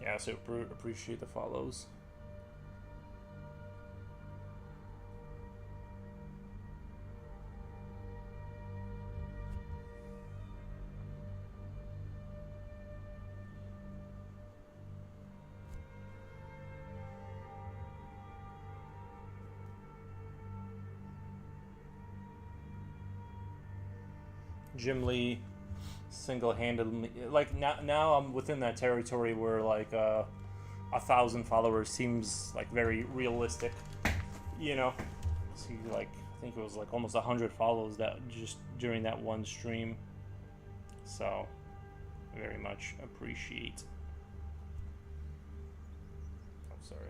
Yeah, super appreciate the follows. Jim Lee single-handedly, like now I'm within that territory where like 1,000 followers seems like very realistic, you know. See, like I think it was like almost 100 follows that just during that one stream. So very much appreciate. I'm sorry.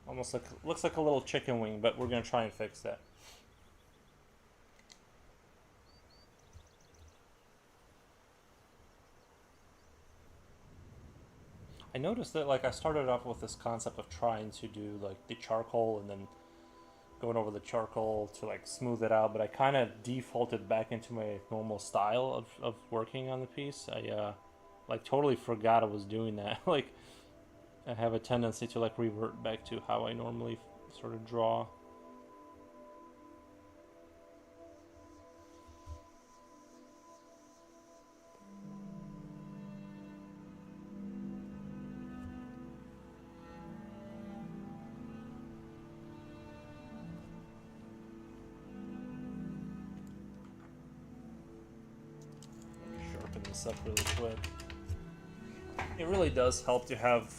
Almost like looks like a little chicken wing, but we're gonna try and fix that. I noticed that like I started off with this concept of trying to do like the charcoal and then going over the charcoal to like smooth it out, but I kind of defaulted back into my normal style of working on the piece. I like totally forgot I was doing that. Like I have a tendency to like revert back to how I normally sort of draw. Sharpen this up really quick. It really does help to have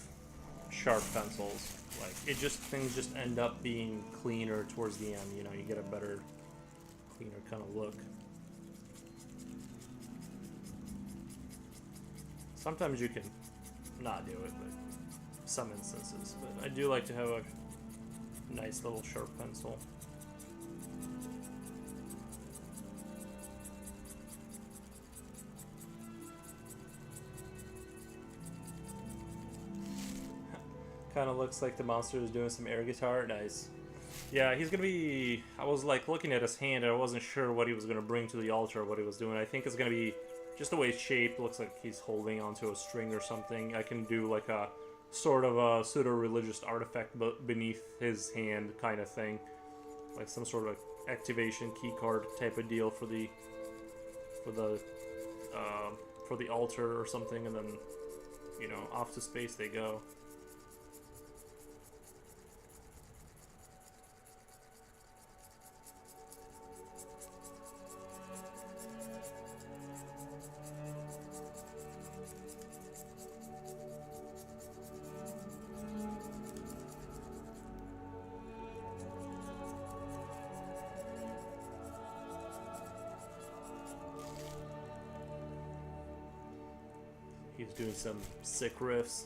sharp pencils. Like things just end up being cleaner towards the end. You know, you get a better, cleaner kind of look. Sometimes you can not do it, but some instances. But I do like to have a nice little sharp pencil. Kind of looks like the monster is doing some air guitar. Nice. Yeah, he's gonna be. I was like looking at his hand, and I wasn't sure what he was gonna bring to the altar, or what he was doing. I think it's gonna be just the way it's shaped. Looks like he's holding onto a string or something. I can do like a sort of a pseudo-religious artifact beneath his hand, kind of thing, like some sort of activation key card type of deal for the altar or something, and then off to space they go. He's doing some sick riffs.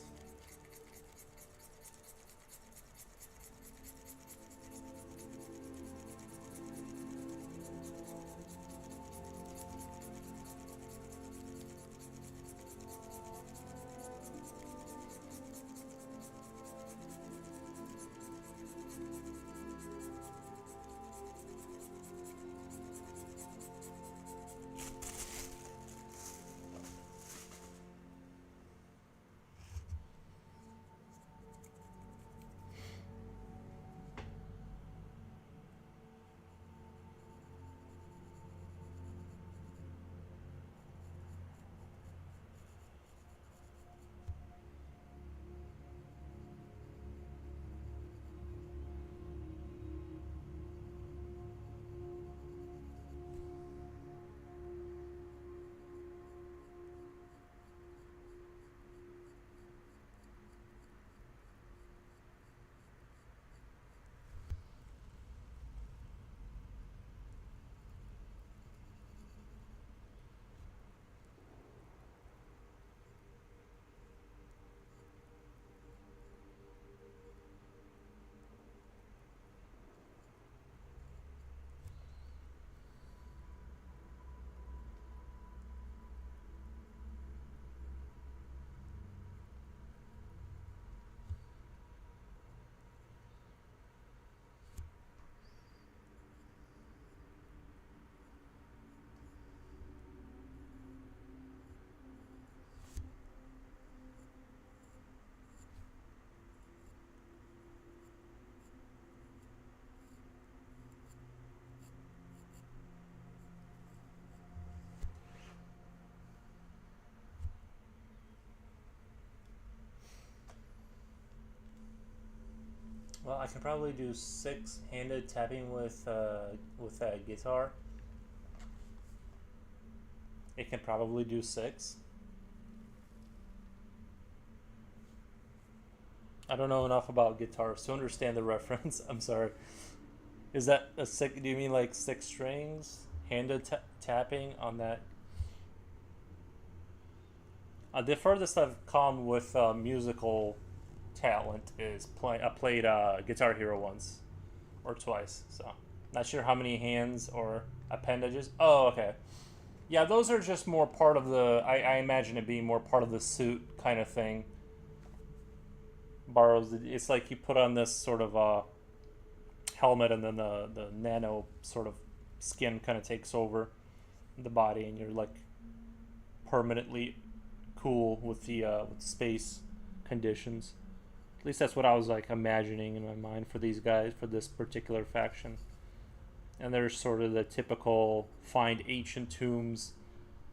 Well, I can probably do 6 handed tapping with a guitar. It can probably do 6. I don't know enough about guitars to understand the reference. I'm sorry. Is that a six? Do you mean like 6 strings? Handed tapping on that? The furthest I've come with musical talent is I played Guitar Hero once or twice. So not sure how many hands or appendages. Oh, okay. Yeah, those are just more part of the. I imagine it being more part of the suit kind of thing. Borrows. It's like you put on this sort of helmet, and then the nano sort of skin kind of takes over the body, and you're like permanently cool with space conditions. At least that's what I was like imagining in my mind for these guys for this particular faction. And there's sort of the typical find ancient tombs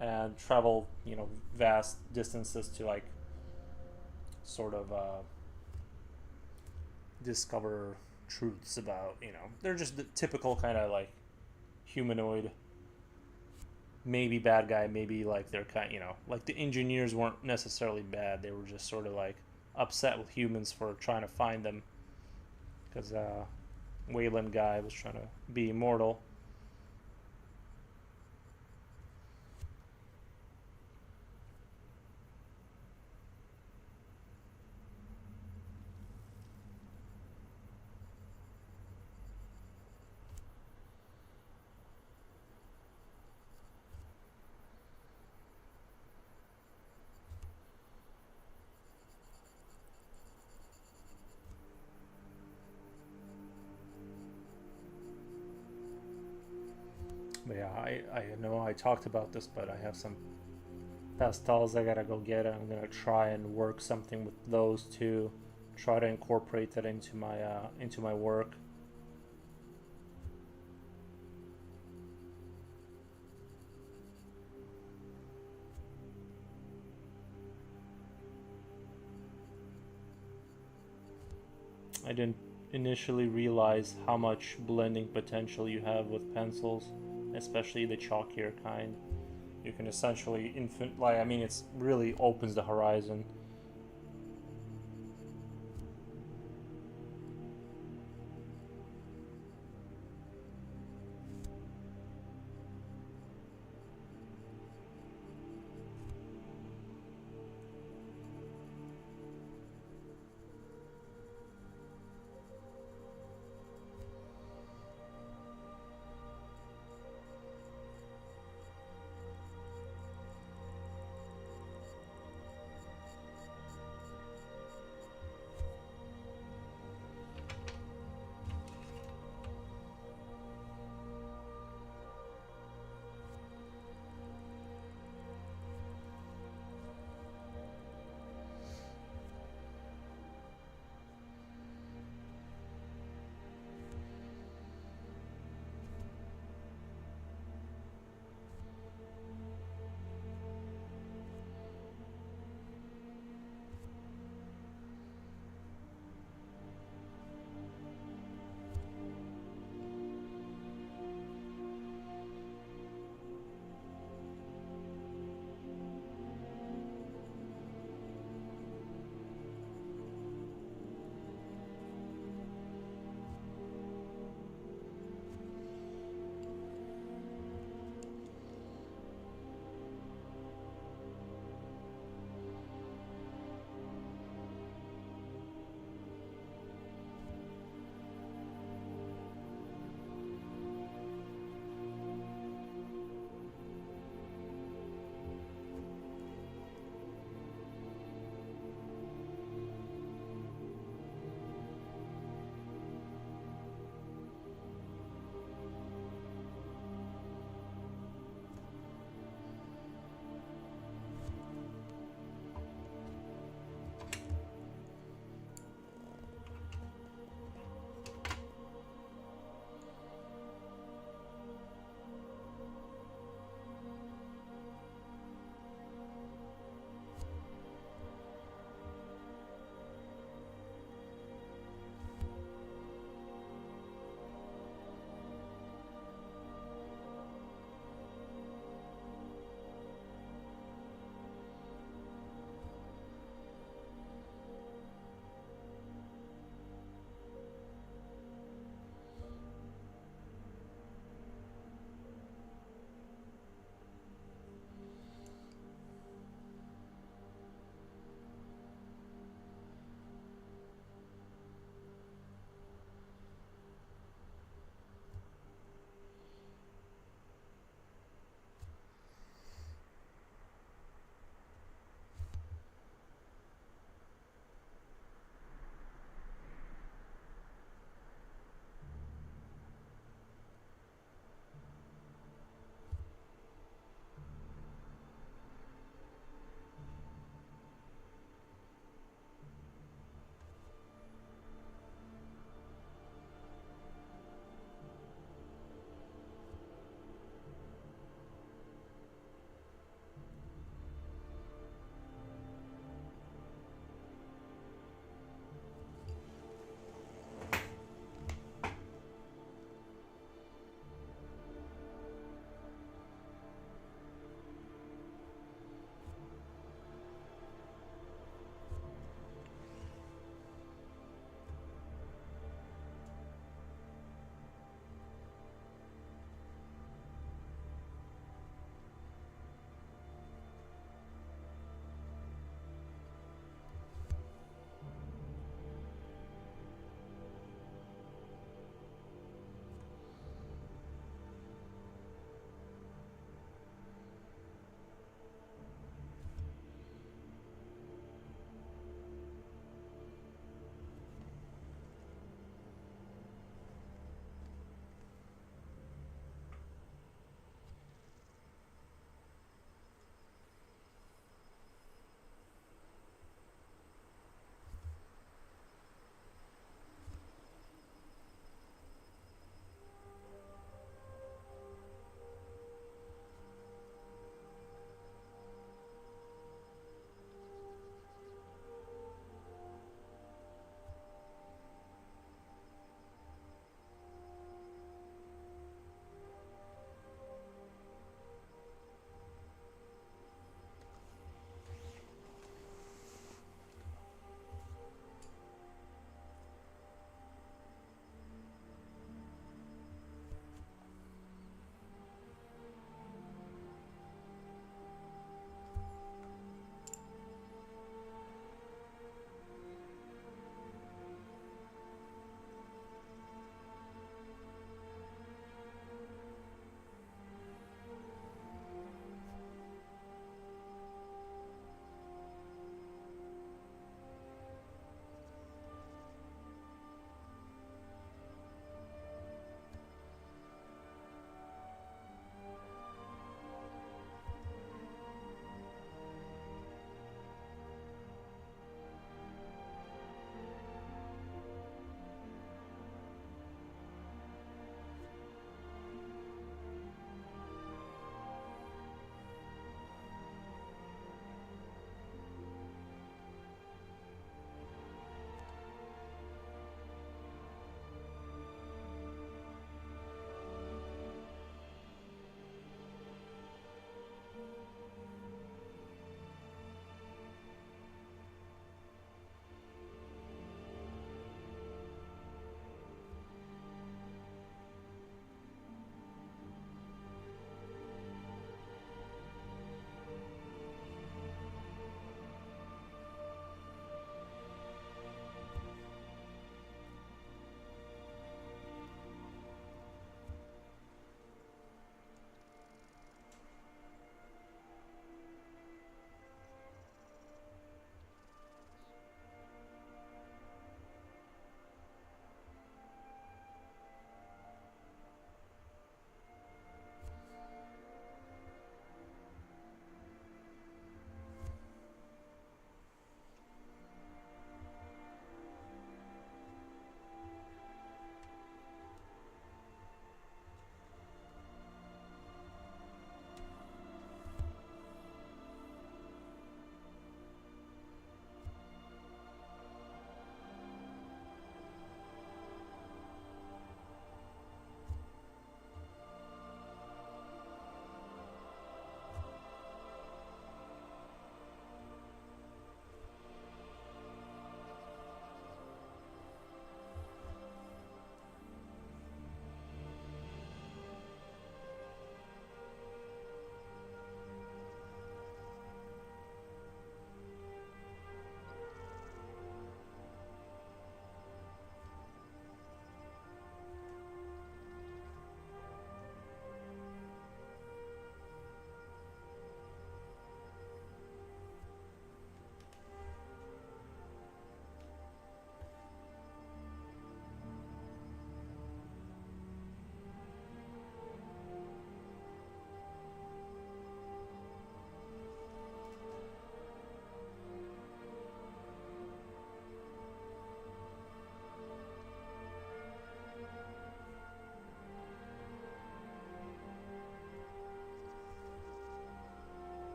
and travel, vast distances to like sort of discover truths about, they're just the typical kind of like humanoid, maybe bad guy, maybe like they're kind, like the engineers weren't necessarily bad. They were just sort of like upset with humans for trying to find them because Wayland guy was trying to be immortal. But yeah, I know I talked about this, but I have some pastels I gotta go get. I'm gonna try and work something with those too. Try to incorporate that into my work. I didn't initially realize how much blending potential you have with pencils, especially the chalkier kind. You can essentially like I mean, it's really opens the horizon.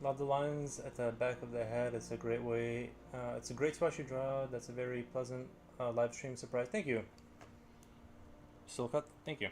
Love the lines at the back of the head. It's a great way. It's a great spot you draw. That's a very pleasant live stream surprise. Thank you. Still cut. Thank you.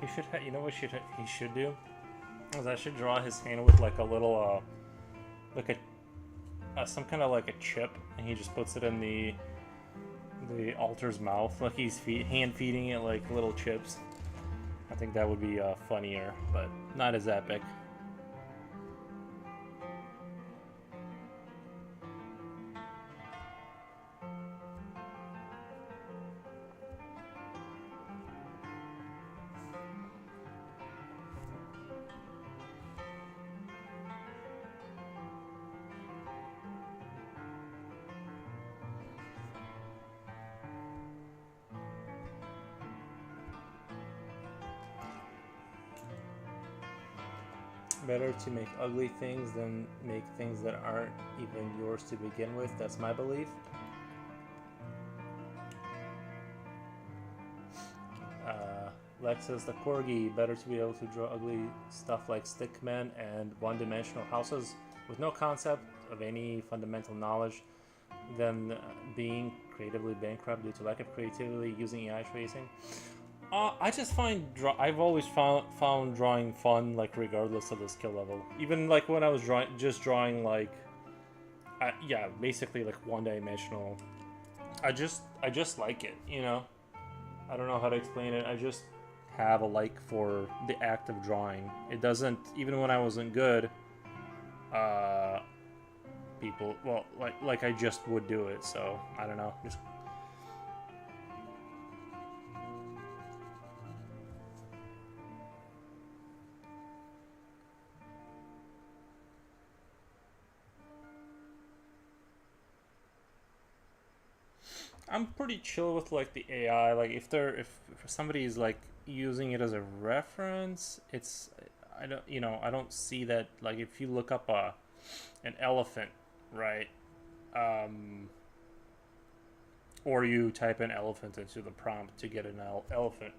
He should. You know what he should do? Is I should draw his hand with like a little like a some kind of like a chip, and he just puts it in the altar's mouth, like he's hand feeding it like little chips. I think that would be funnier, but not as epic. Better to make ugly things than make things that aren't even yours to begin with. That's my belief. Lex says the corgi, better to be able to draw ugly stuff like stickmen and one-dimensional houses with no concept of any fundamental knowledge than being creatively bankrupt due to lack of creativity using AI tracing. I just find I've always found drawing fun, like regardless of the skill level. Even like when I was drawing like, yeah, basically like one-dimensional. I just like it, you know. I don't know how to explain it. I just have a like for the act of drawing. It doesn't, even when I wasn't good, uh, people, well, like I just would do it. So I don't know. Just I'm pretty chill with like the AI. Like if somebody is like using it as a reference, it's I don't, you know, I don't see that. Like if you look up an elephant, right? Um, or you type in elephant into the prompt to get an elephant.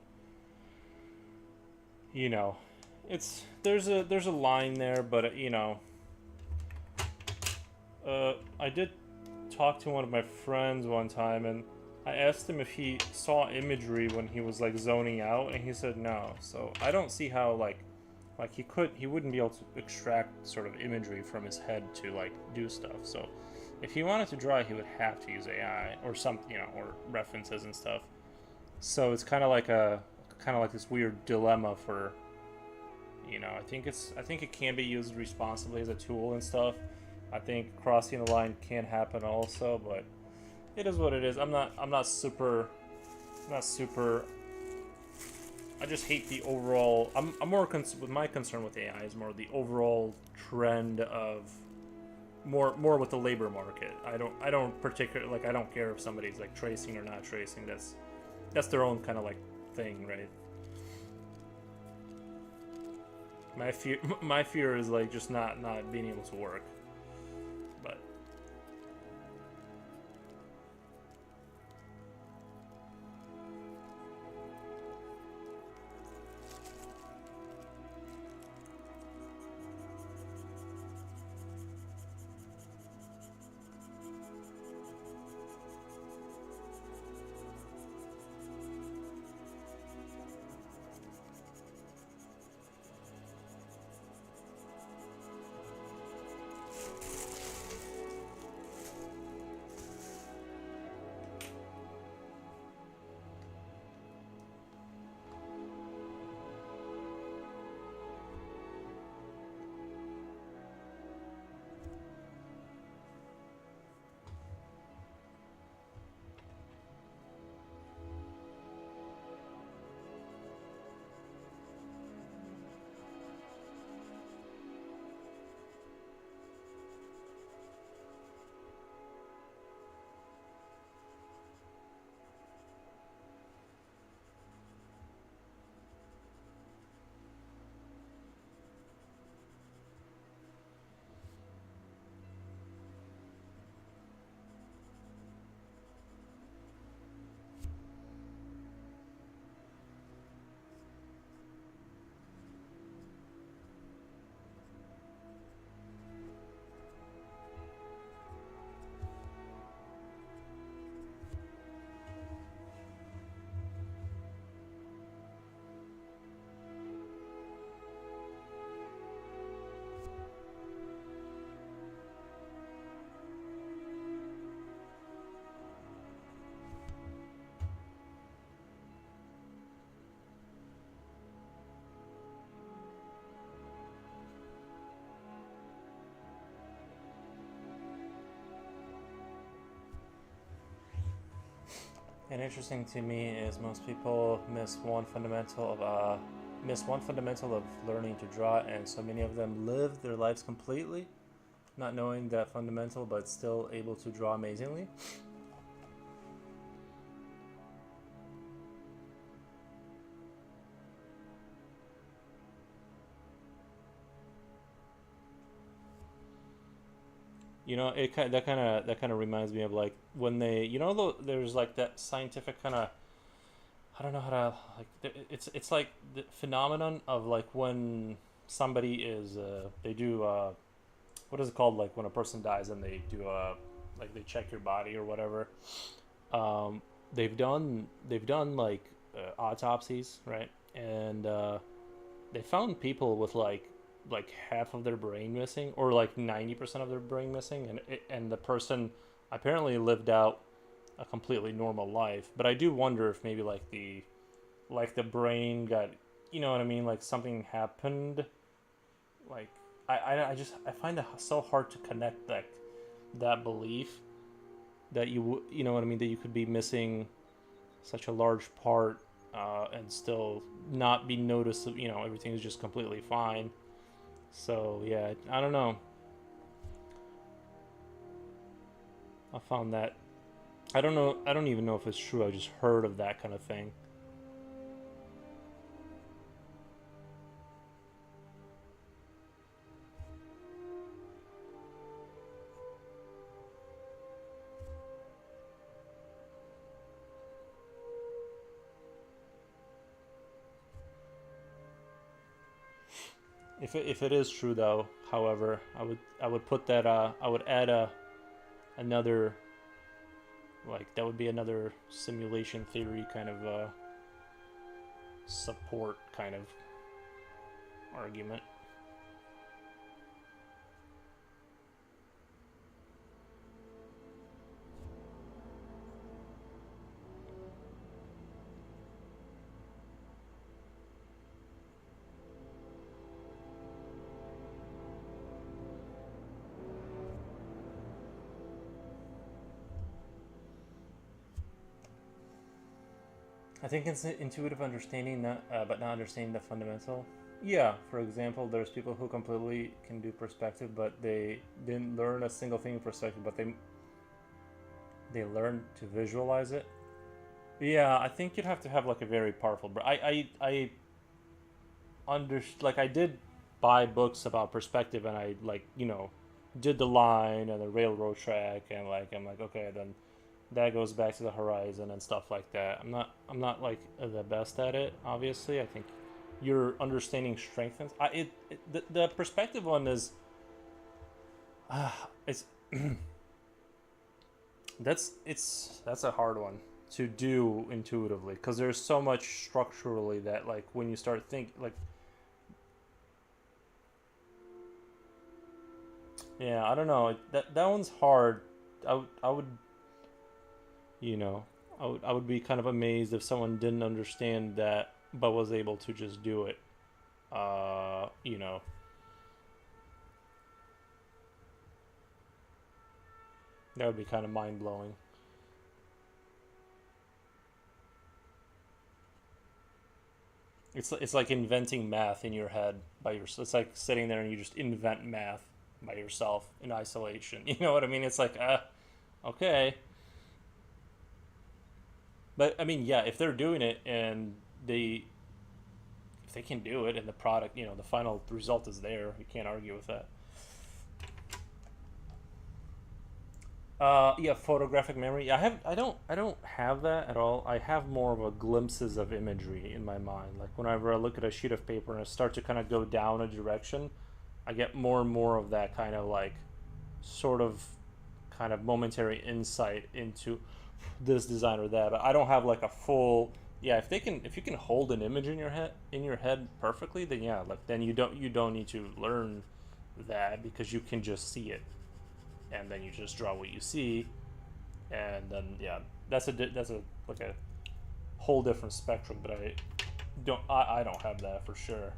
You know, it's there's a line there, but you know, I did talk to one of my friends one time, and I asked him if he saw imagery when he was like zoning out, and he said no. So I don't see how like he wouldn't be able to extract sort of imagery from his head to like do stuff. So if he wanted to draw, he would have to use AI or some, you know, or references and stuff. So it's kind of like this weird dilemma for, you know, I think it can be used responsibly as a tool and stuff. I think crossing the line can happen also, but it is what it is. I'm not super. I just hate the overall. I'm more with my concern with AI is more the overall trend of more with the labor market. I don't particularly like. I don't care if somebody's like tracing or not tracing. That's their own kind of like thing, right? My fear is like just not being able to work. But and interesting to me is most people miss one fundamental of learning to draw, and so many of them live their lives completely not knowing that fundamental, but still able to draw amazingly. You know, that kind of reminds me of like when they, there's like that scientific kind of, I don't know how to like, it's like the phenomenon of like when somebody is they do what is it called, like when a person dies and they do like they check your body or whatever. um, they've done like autopsies, right? And they found people with like half of their brain missing, or like 90% of their brain missing, and the person apparently lived out a completely normal life. But I do wonder if maybe like the brain got, you know what I mean, like something happened. Like I find it so hard to connect that belief that you know what I mean, that you could be missing such a large part and still not be noticed. You know, everything is just completely fine. So yeah, I don't know. I found that, I don't know. I don't even know if it's true. I just heard of that kind of thing. If it is true though, however, I would put that I would add another, like that would be another simulation theory kind of support kind of argument. I think it's intuitive understanding, but not understanding the fundamental. Yeah, for example, there's people who completely can do perspective, but they didn't learn a single thing in perspective, but they learned to visualize it. Yeah, I think you'd have to have like a very powerful. Like I did buy books about perspective, and I like did the line and the railroad track, and like I'm like, okay, then that goes back to the horizon and stuff like that. I'm not like the best at it. Obviously, I think your understanding strengthens. The perspective one is uh, it's that's a hard one to do intuitively, because there's so much structurally that like when you start think like, yeah, I don't know, that one's hard. I would you know I would be kind of amazed if someone didn't understand that but was able to just do it. You know, that would be kind of mind blowing. It's like inventing math in your head by yourself. It's like sitting there and you just invent math by yourself in isolation. You know what I mean? It's like, okay, but I mean, yeah, if they're doing it and they if they can do it and the product, the final result is there, you can't argue with that. Yeah, photographic memory. I don't have that at all. I have more of a glimpses of imagery in my mind. Like whenever I look at a sheet of paper and I start to kind of go down a direction, I get more and more of that kind of like sort of kind of momentary insight into this design or that. But I don't have like a full, yeah, if you can hold an image in your head perfectly, then yeah, like then you don't need to learn that, because you can just see it, and then you just draw what you see, and then yeah, that's a like a whole different spectrum. But I don't have that for sure.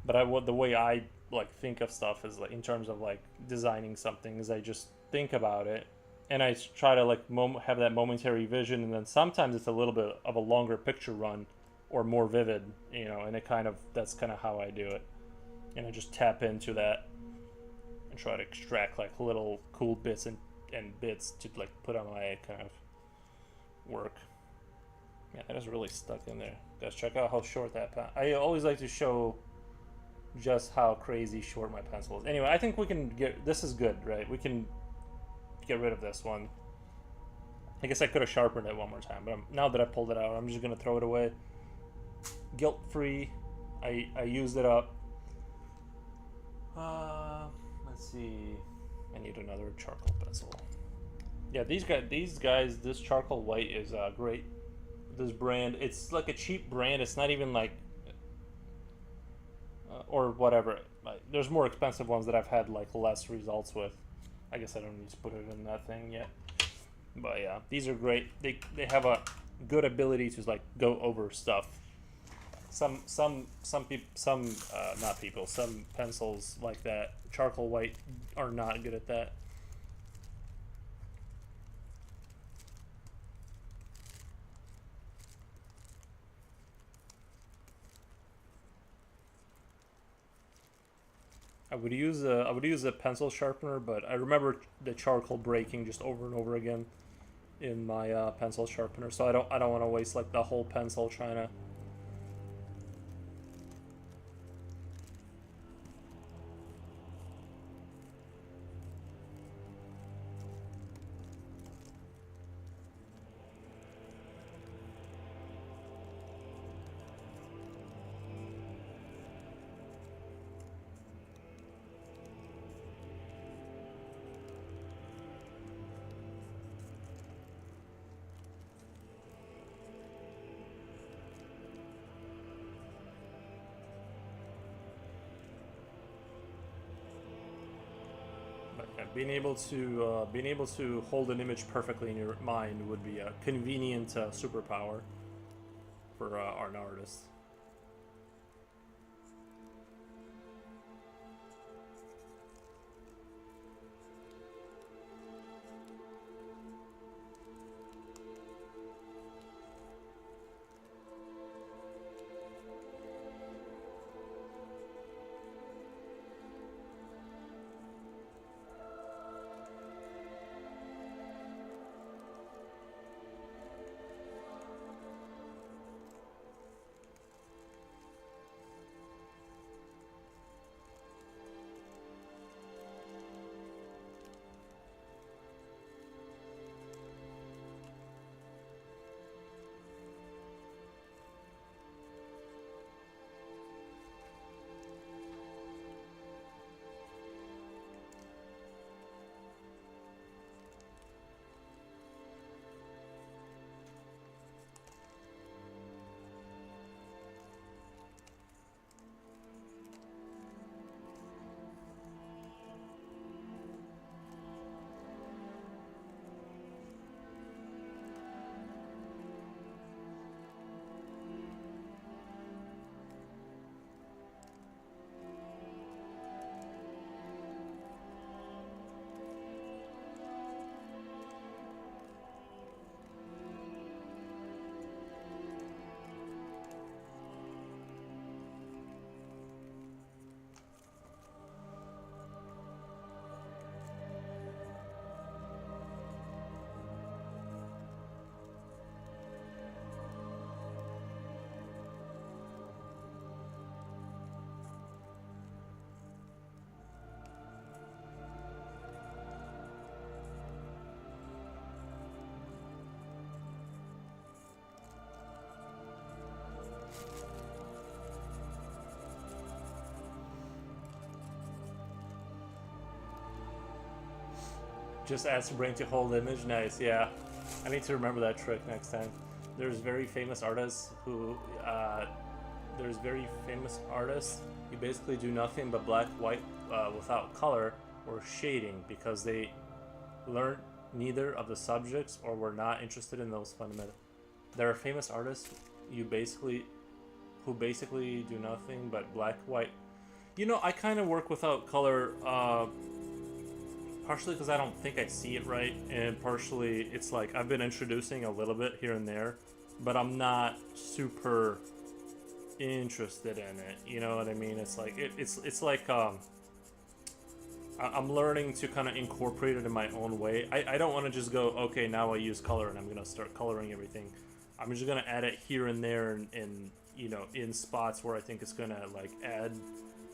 But what the way I like think of stuff is like in terms of like designing something is I just think about it, and I try to like have that momentary vision, and then sometimes it's a little bit of a longer picture run or more vivid, and that's kind of how I do it, and I just tap into that and try to extract like little cool bits and bits to like put on my kind of work. Yeah, that is really stuck in there. Guys, check out how short that. I always like to show just how crazy short my pencil is. Anyway, I think we can get, this is good, right? We can get rid of this one. I guess I could have sharpened it one more time, but now that I pulled it out, I'm just gonna throw it away. Guilt-free. I used it up. Let's see. I need another charcoal pencil. Yeah, these guys, this charcoal white is great. This brand, it's like a cheap brand. It's not even like, or whatever. There's more expensive ones that I've had like less results with. I guess I don't need to put it in that thing yet. But yeah, these are great. They have a good ability to like go over stuff. Some pencils like that, charcoal white, are not good at that. I would use a pencil sharpener, but I remember the charcoal breaking just over and over again in my pencil sharpener, so I don't want to waste like the whole pencil trying to. Being able to hold an image perfectly in your mind would be a convenient superpower for an artist. Just ask the brain to hold the image. Nice, yeah. I need to remember that trick next time. There's very famous artists who, who basically do nothing but black, white, without color or shading because they learned neither of the subjects or were not interested in those fundamental. There are famous artists who basically do nothing but black, white. You know, I kind of work without color. Partially because I don't think I see it right, and partially it's like I've been introducing a little bit here and there, but I'm not super interested in it. You know what I mean? It's like it's like I'm learning to kind of incorporate it in my own way. I don't want to just go, okay, now I use color and I'm gonna start coloring everything. I'm just gonna add it here and there, and you know, in spots where I think it's gonna like add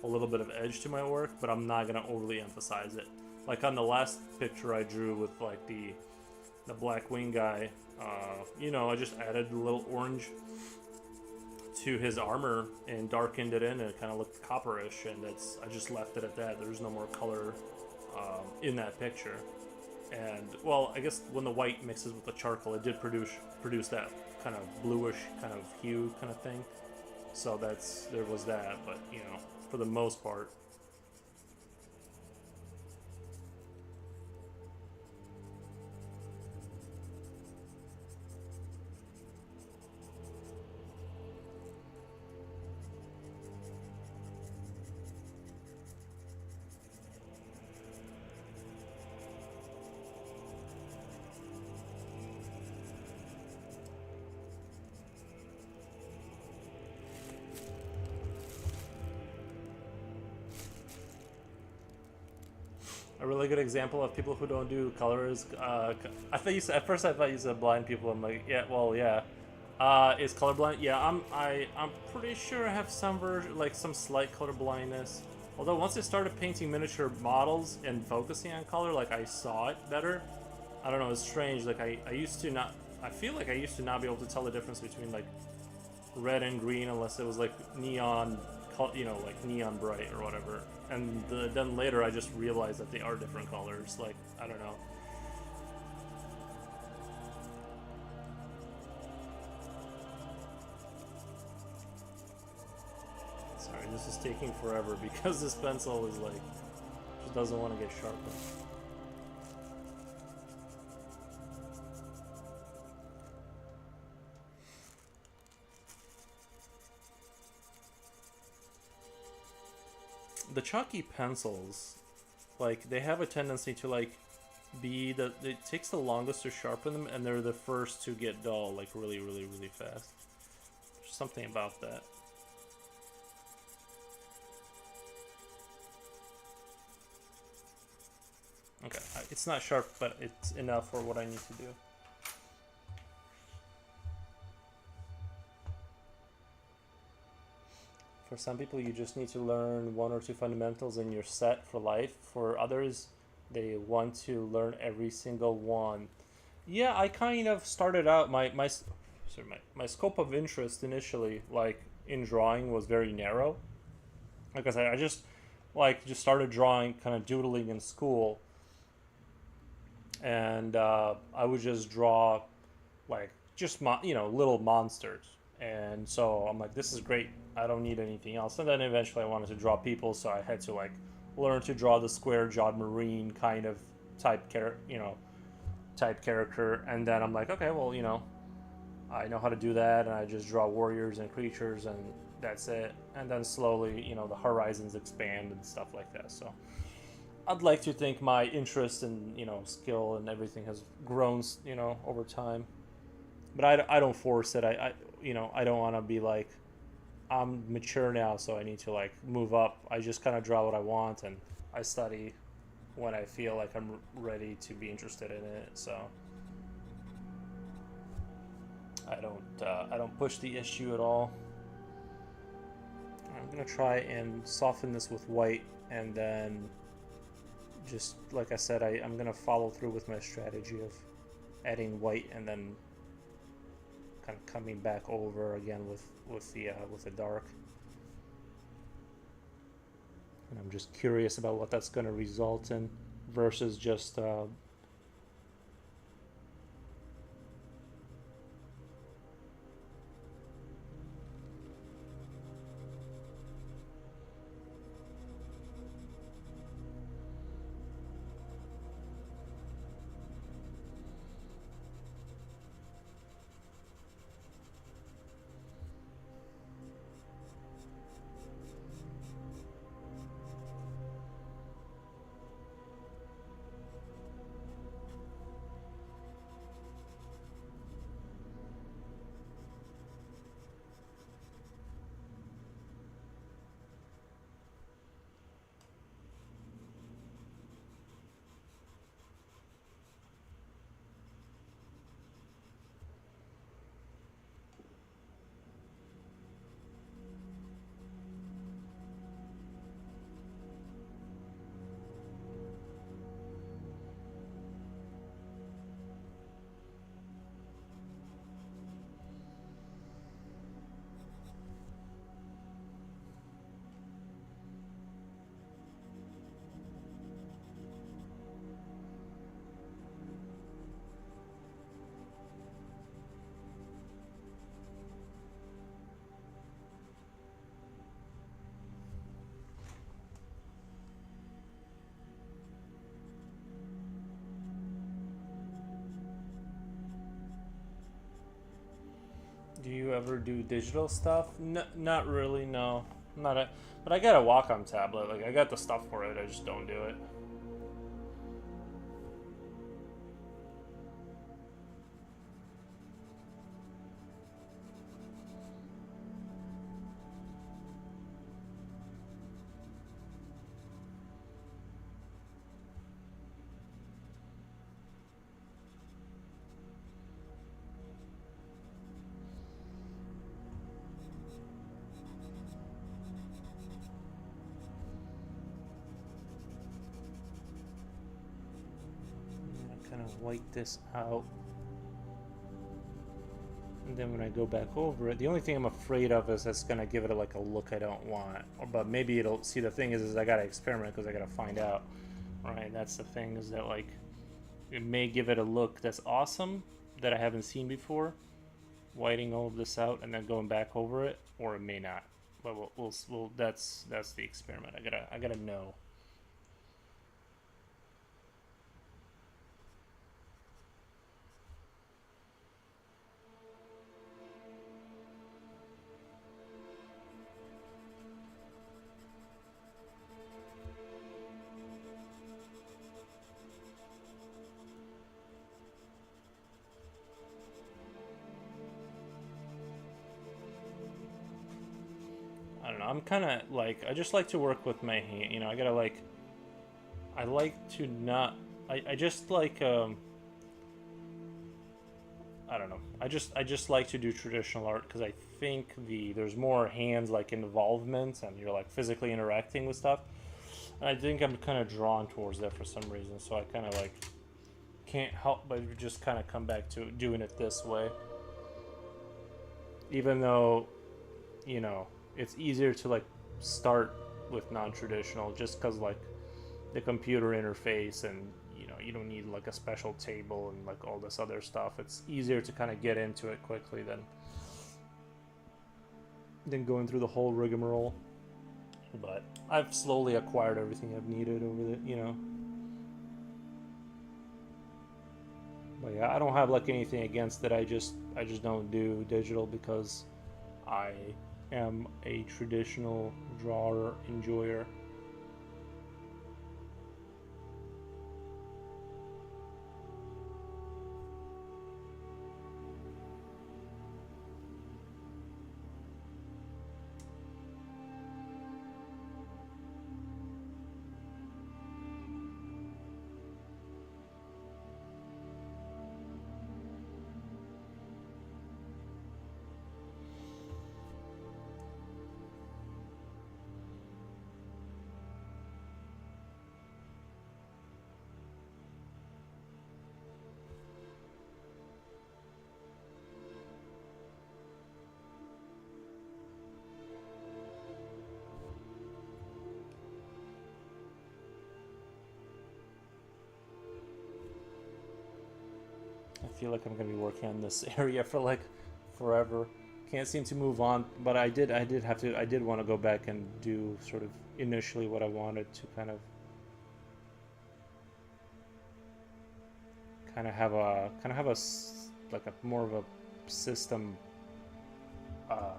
a little bit of edge to my work, but I'm not gonna overly emphasize it. Like on the last picture I drew with like the black wing guy, you know, I just added a little orange to his armor and darkened it in, and it kind of looked copperish, and I just left it at that. There's no more color in that picture. And well, I guess when the white mixes with the charcoal, it did produce that kind of bluish kind of hue kind of thing. So there was that, but you know, for the most part. A really good example of people who don't do color is at first I thought you said blind people. I'm like, yeah, well, yeah. Is colorblind? Yeah, I'm pretty sure I have some version, like some slight color blindness. Although once I started painting miniature models and focusing on color, like I saw it better. I don't know, it's strange. Like I used to not. I feel like I used to not be able to tell the difference between like red and green unless it was like neon, you know, like neon bright or whatever. And then later I just realized that they are different colors. Like, I don't know. Sorry, this is taking forever because this pencil is like, just doesn't want to get sharpened. The chalky pencils, like, they have a tendency to like it takes the longest to sharpen them, and they're the first to get dull, like really, really, really fast. There's something about that. Okay, it's not sharp, but it's enough for what I need to do. For some people, you just need to learn one or two fundamentals and you're set for life. For others, they want to learn every single one. Yeah, I kind of started out my scope of interest initially, like in drawing, was very narrow. Like I said, I just started drawing, kind of doodling in school, and I would just draw like just little monsters. And so I'm like, this is great. I don't need anything else. And then eventually I wanted to draw people, so I had to like learn to draw the square-jawed marine kind of type character. And then I'm like, okay, well, I know how to do that, and I just draw warriors and creatures, and that's it. And then slowly, the horizons expand and stuff like that. So I'd like to think my interest and skill and everything has grown, over time. But I don't force it. I don't want to be like, I'm mature now, so I need to like move up. I just kind of draw what I want, and I study when I feel like I'm ready to be interested in it. So I don't push the issue at all. I'm gonna try and soften this with white, and then just like I said, I'm gonna follow through with my strategy of adding white and then kind of coming back over again with the dark. And I'm just curious about what that's going to result in versus just Do you ever do digital stuff? Not really. No, not a. But I got a Wacom tablet. Like I got the stuff for it. I just don't do it. Kind of white this out. And then when I go back over it, the only thing I'm afraid of is it's gonna give it like a look I don't want. But maybe it'll see. The thing is I gotta experiment because I gotta find out. Right, that's the thing, is that like it may give it a look that's awesome that I haven't seen before, whiting all of this out and then going back over it, or it may not. But we'll that's the experiment. I gotta know. I don't know. I'm kind of like, I just like to work with my hand. You know, I gotta like, I like to not. I just like I don't know. I just like to do traditional art because I think there's more hands like involvement and you're like physically interacting with stuff. And I think I'm kind of drawn towards that for some reason. So I kind of like can't help but just kind of come back to doing it this way. Even though, you know, it's easier to like start with non-traditional just because like the computer interface, and you know, you don't need like a special table and like all this other stuff. It's easier to kind of get into it quickly than going through the whole rigmarole. But I've slowly acquired everything I've needed over the, you know. But yeah, I don't have like anything against it. I just don't do digital because I am a traditional drawer enjoyer. I feel like I'm gonna be working on this area for like forever. Can't seem to move on, but I did want to go back and do sort of initially what I wanted to kind of have like a more of a system uh,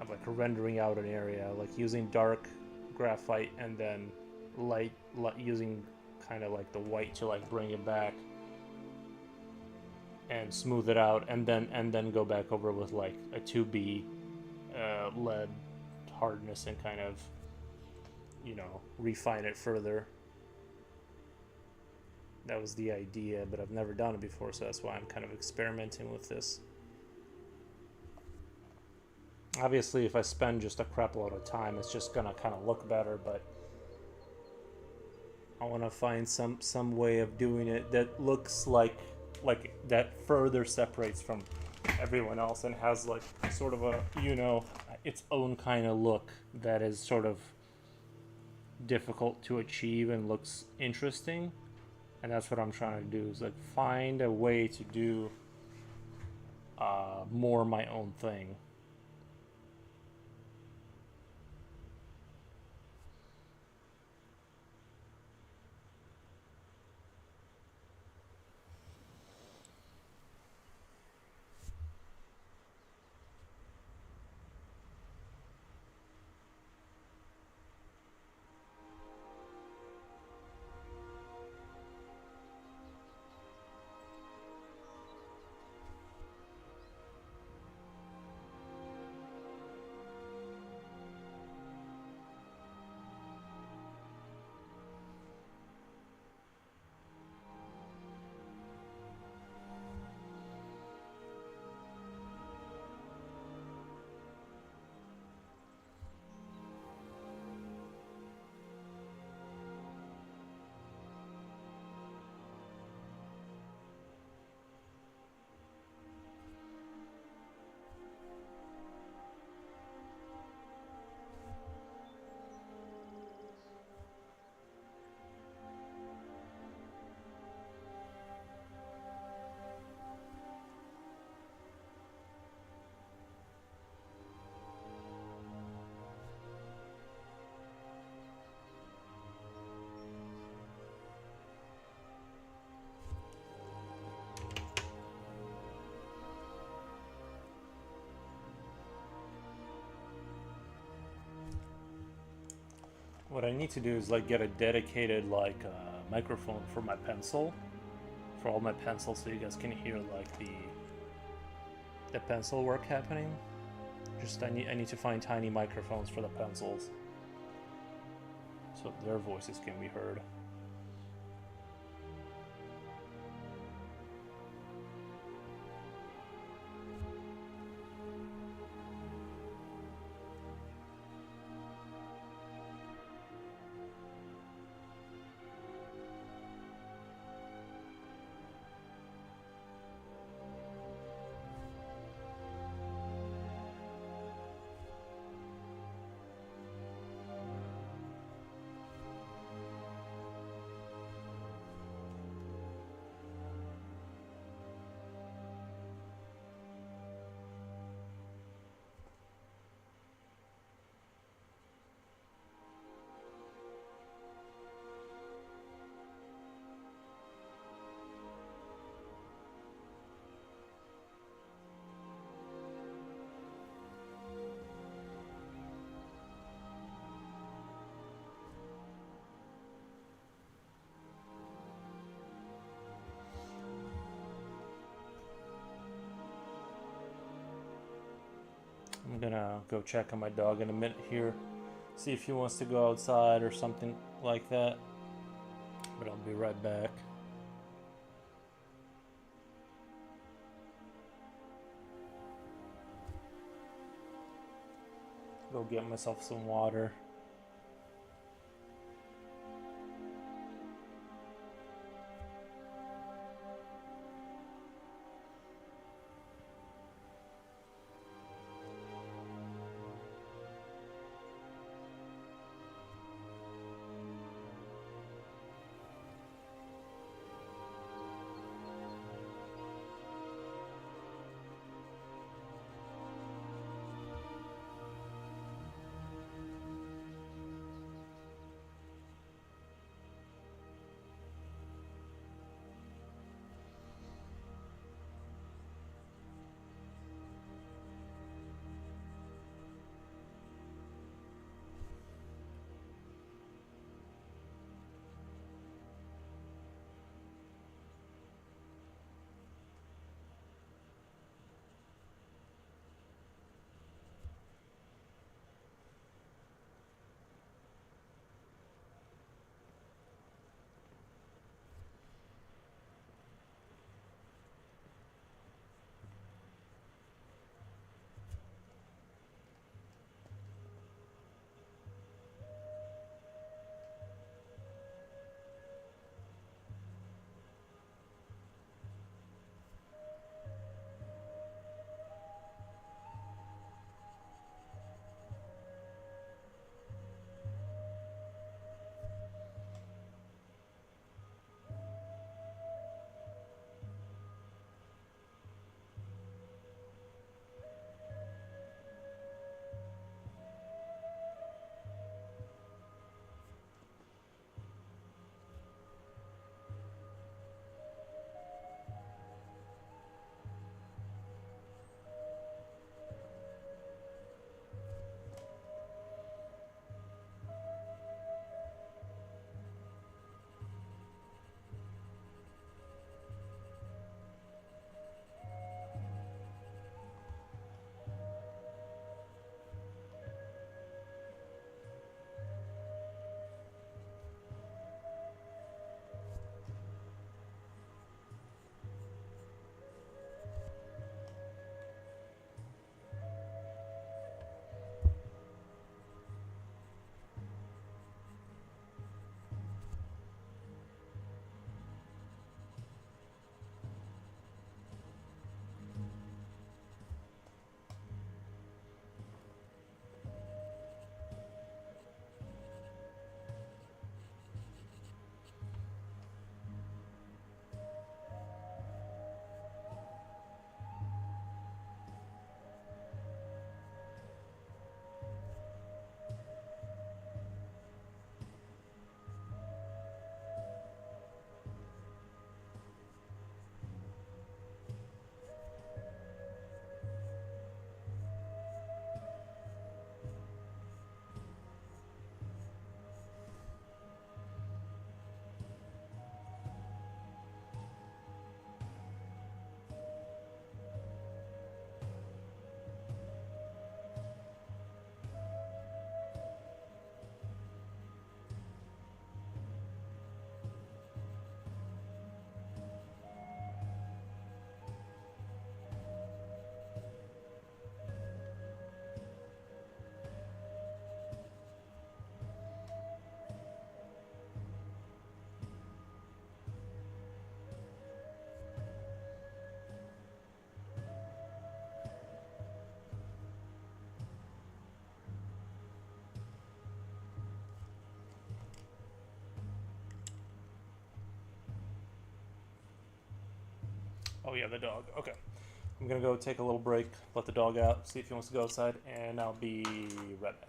of like rendering out an area, like using dark graphite and then light using kind of like the white to like bring it back and smooth it out, and then go back over with like a 2B lead hardness and kind of, you know, refine it further. That was the idea, but I've never done it before, so that's why I'm kind of experimenting with this. Obviously, if I spend just a crap load of time, it's just gonna kind of look better, but I want to find some way of doing it that looks like that further separates from everyone else and has like sort of a, you know, its own kind of look that is sort of difficult to achieve and looks interesting. And that's what I'm trying to do, is like find a way to do more my own thing. What I need to do is like get a dedicated like microphone for my pencil, for all my pencils, so you guys can hear like the pencil work happening. Just I need to find tiny microphones for the pencils, so their voices can be heard. I'm gonna go check on my dog in a minute here, see if he wants to go outside or something like that. But I'll be right back. Go get myself some water. Oh yeah, the dog. Okay. I'm gonna go take a little break, let the dog out, see if he wants to go outside, and I'll be right back.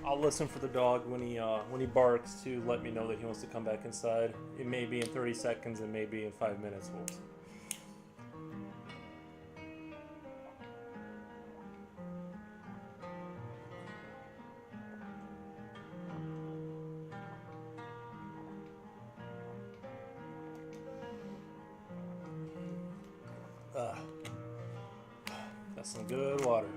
I'll listen for the dog when he barks to let me know that he wants to come back inside. It may be in 30 seconds, it may be in 5 minutes. We'll see. That's some good water.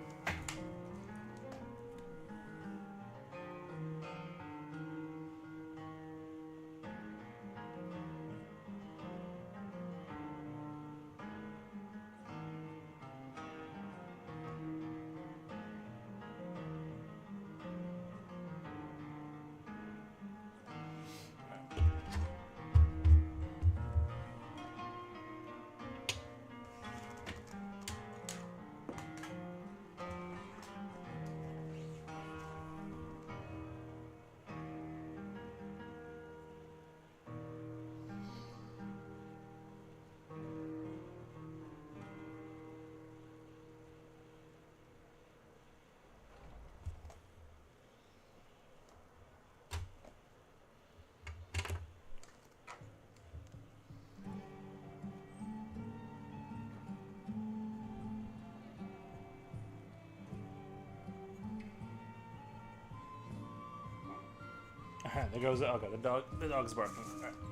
There goes okay. The dog's barking.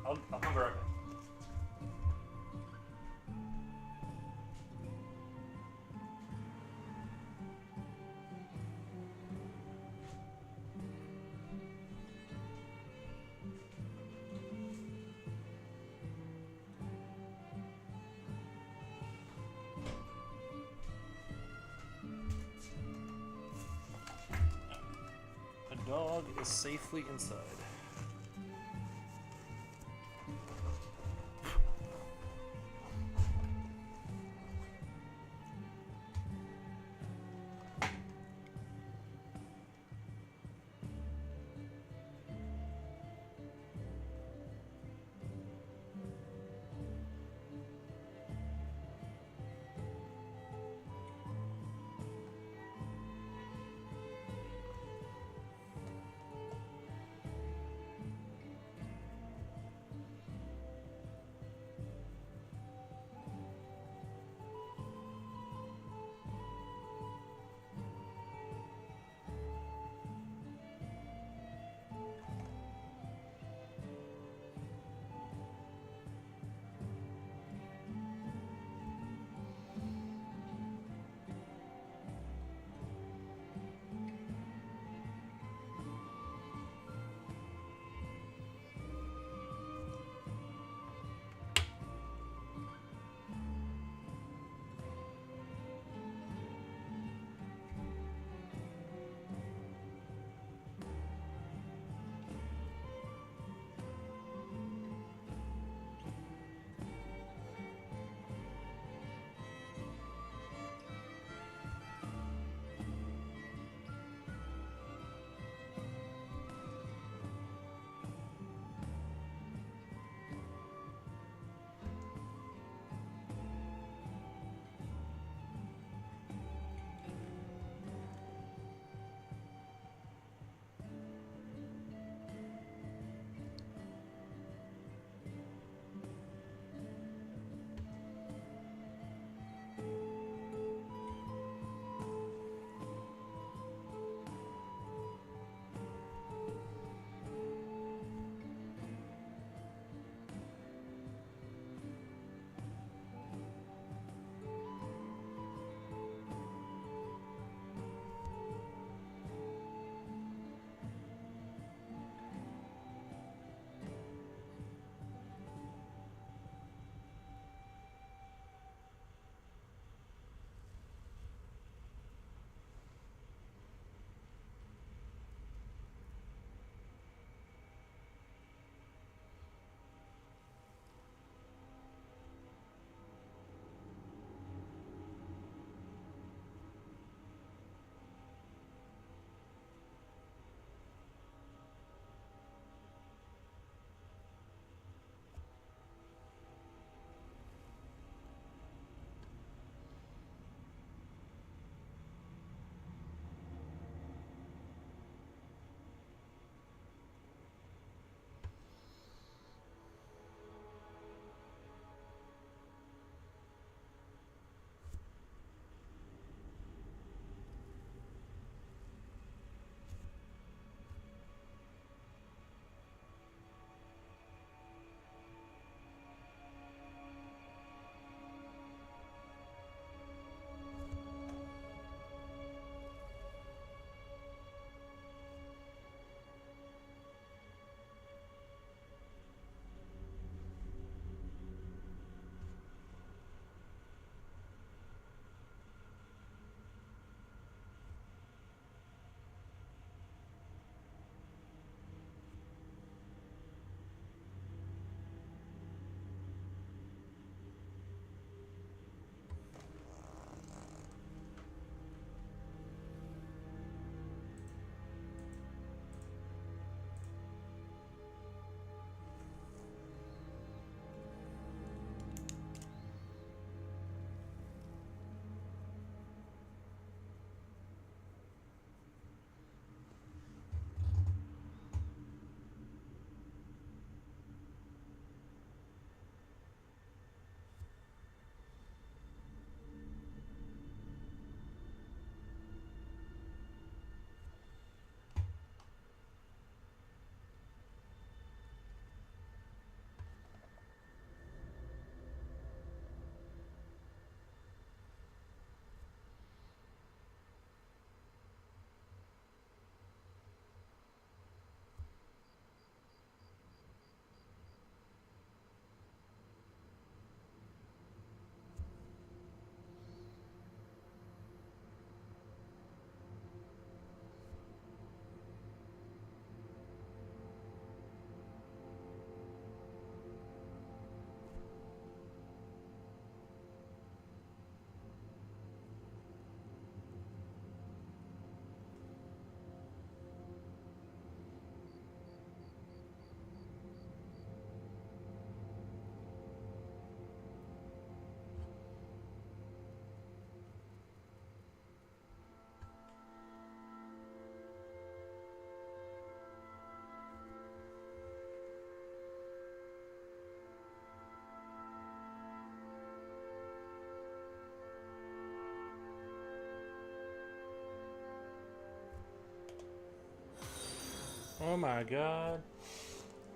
All right, I'll come right back. The dog is safely inside. Oh my god.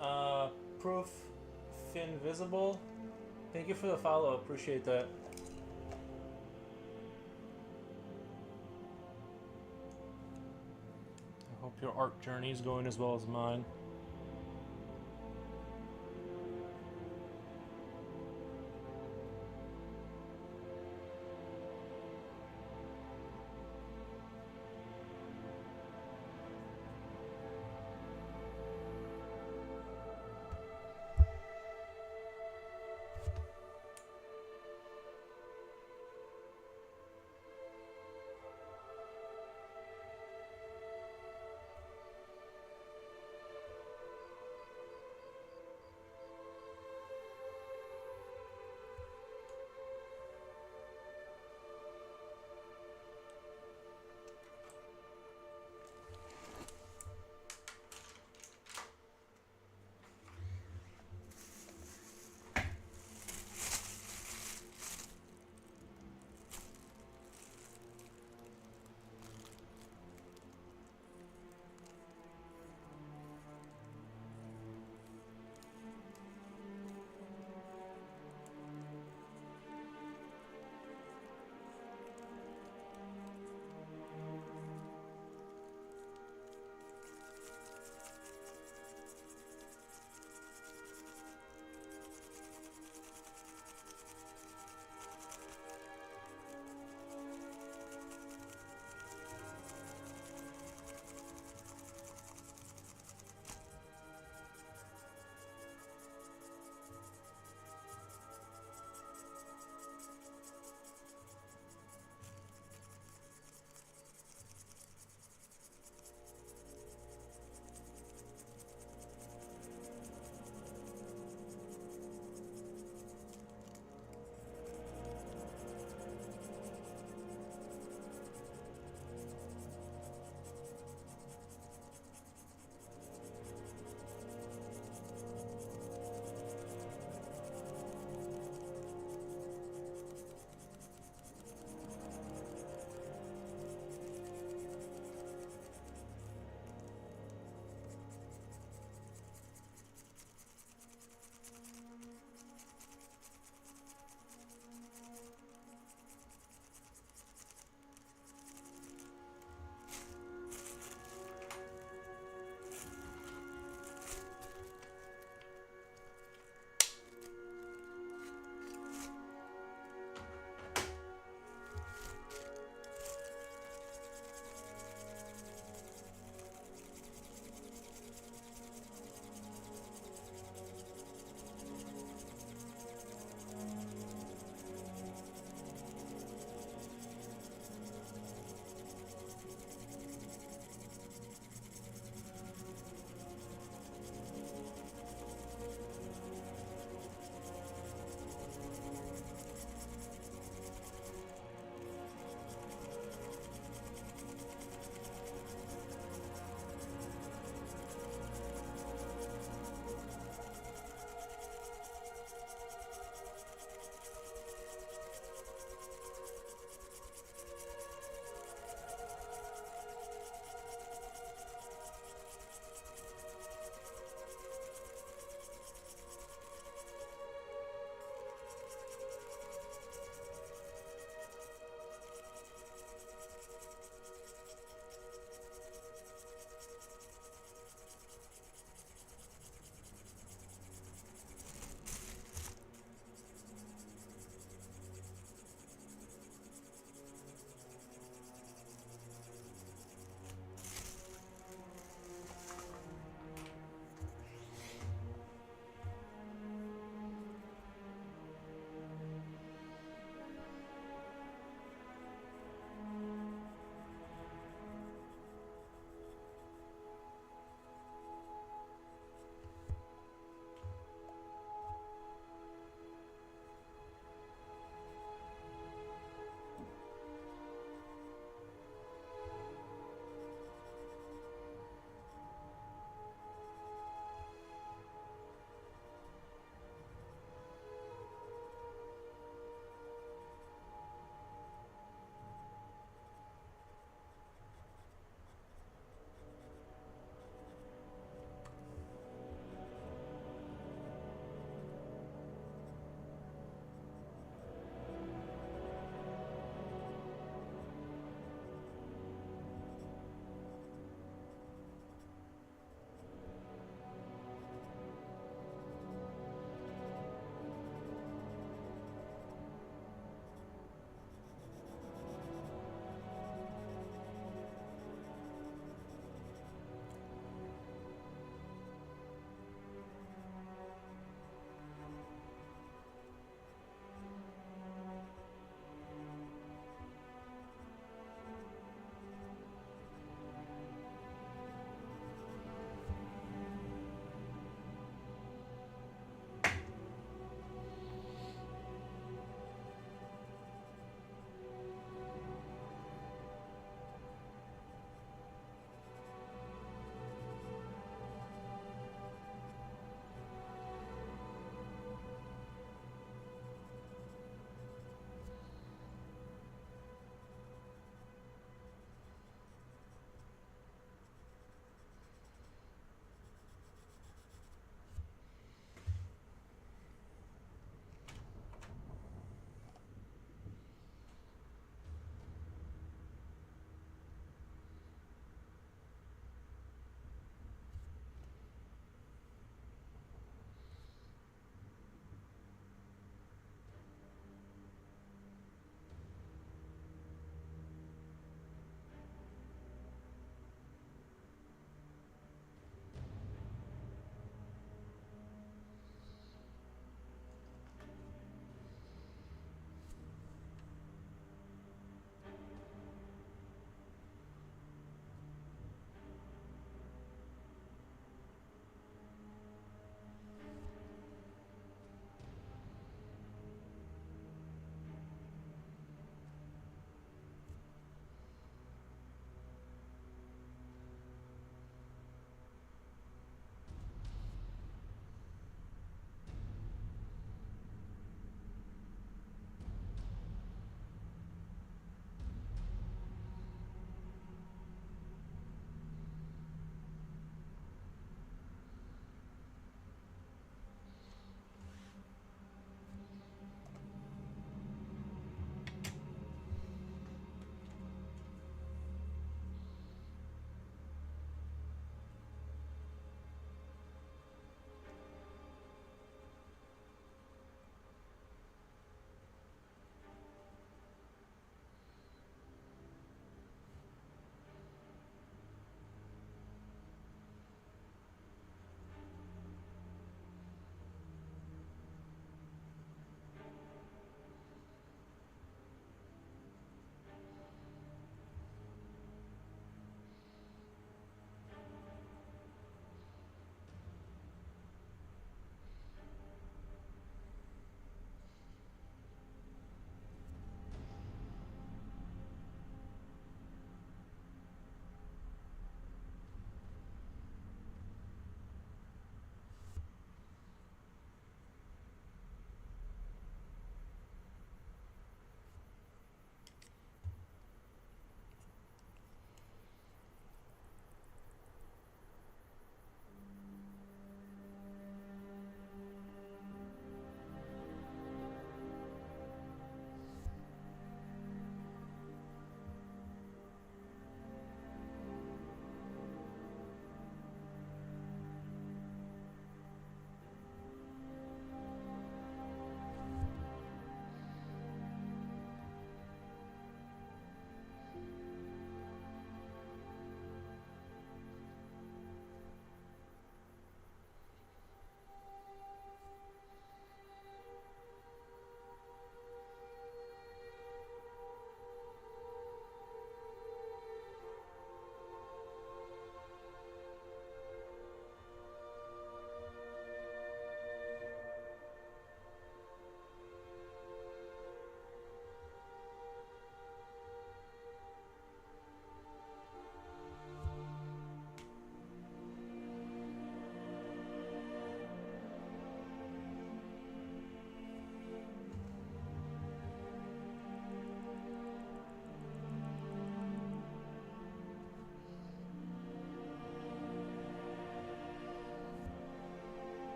Uh, Proof Finvisible. Thank you for the follow. Appreciate that. I hope your art journey is going as well as mine.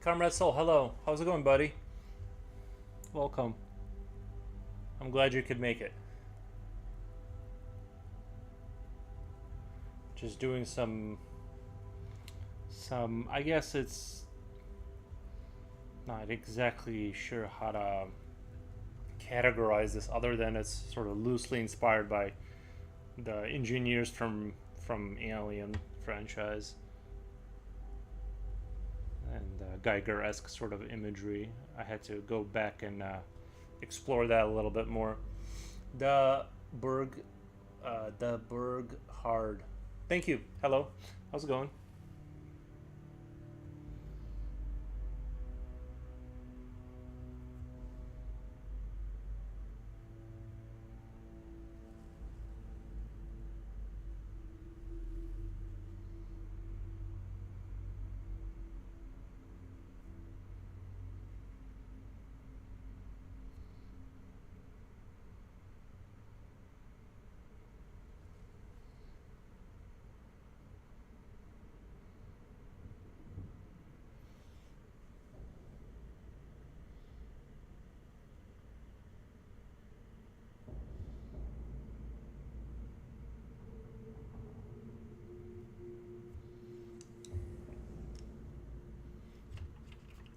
Comrade Soul, hello. How's it going, buddy? Welcome. I'm glad you could make it. Just doing some I guess it's not exactly sure how to categorize this other than it's sort of loosely inspired by the engineers from Alien franchise and Geiger-esque sort of imagery. I had to go back and explore that a little bit more. The Berg Hard. Thank you. Hello. How's it going?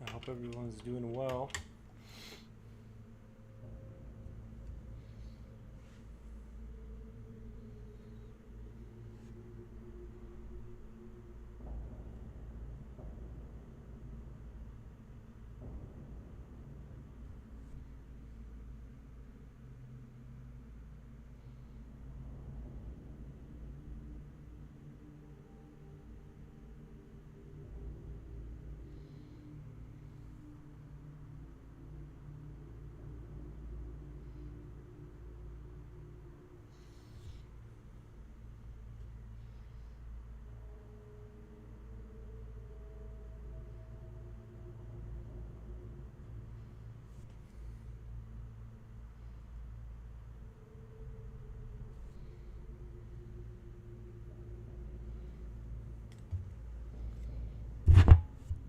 I hope everyone's doing well.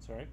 Sorry.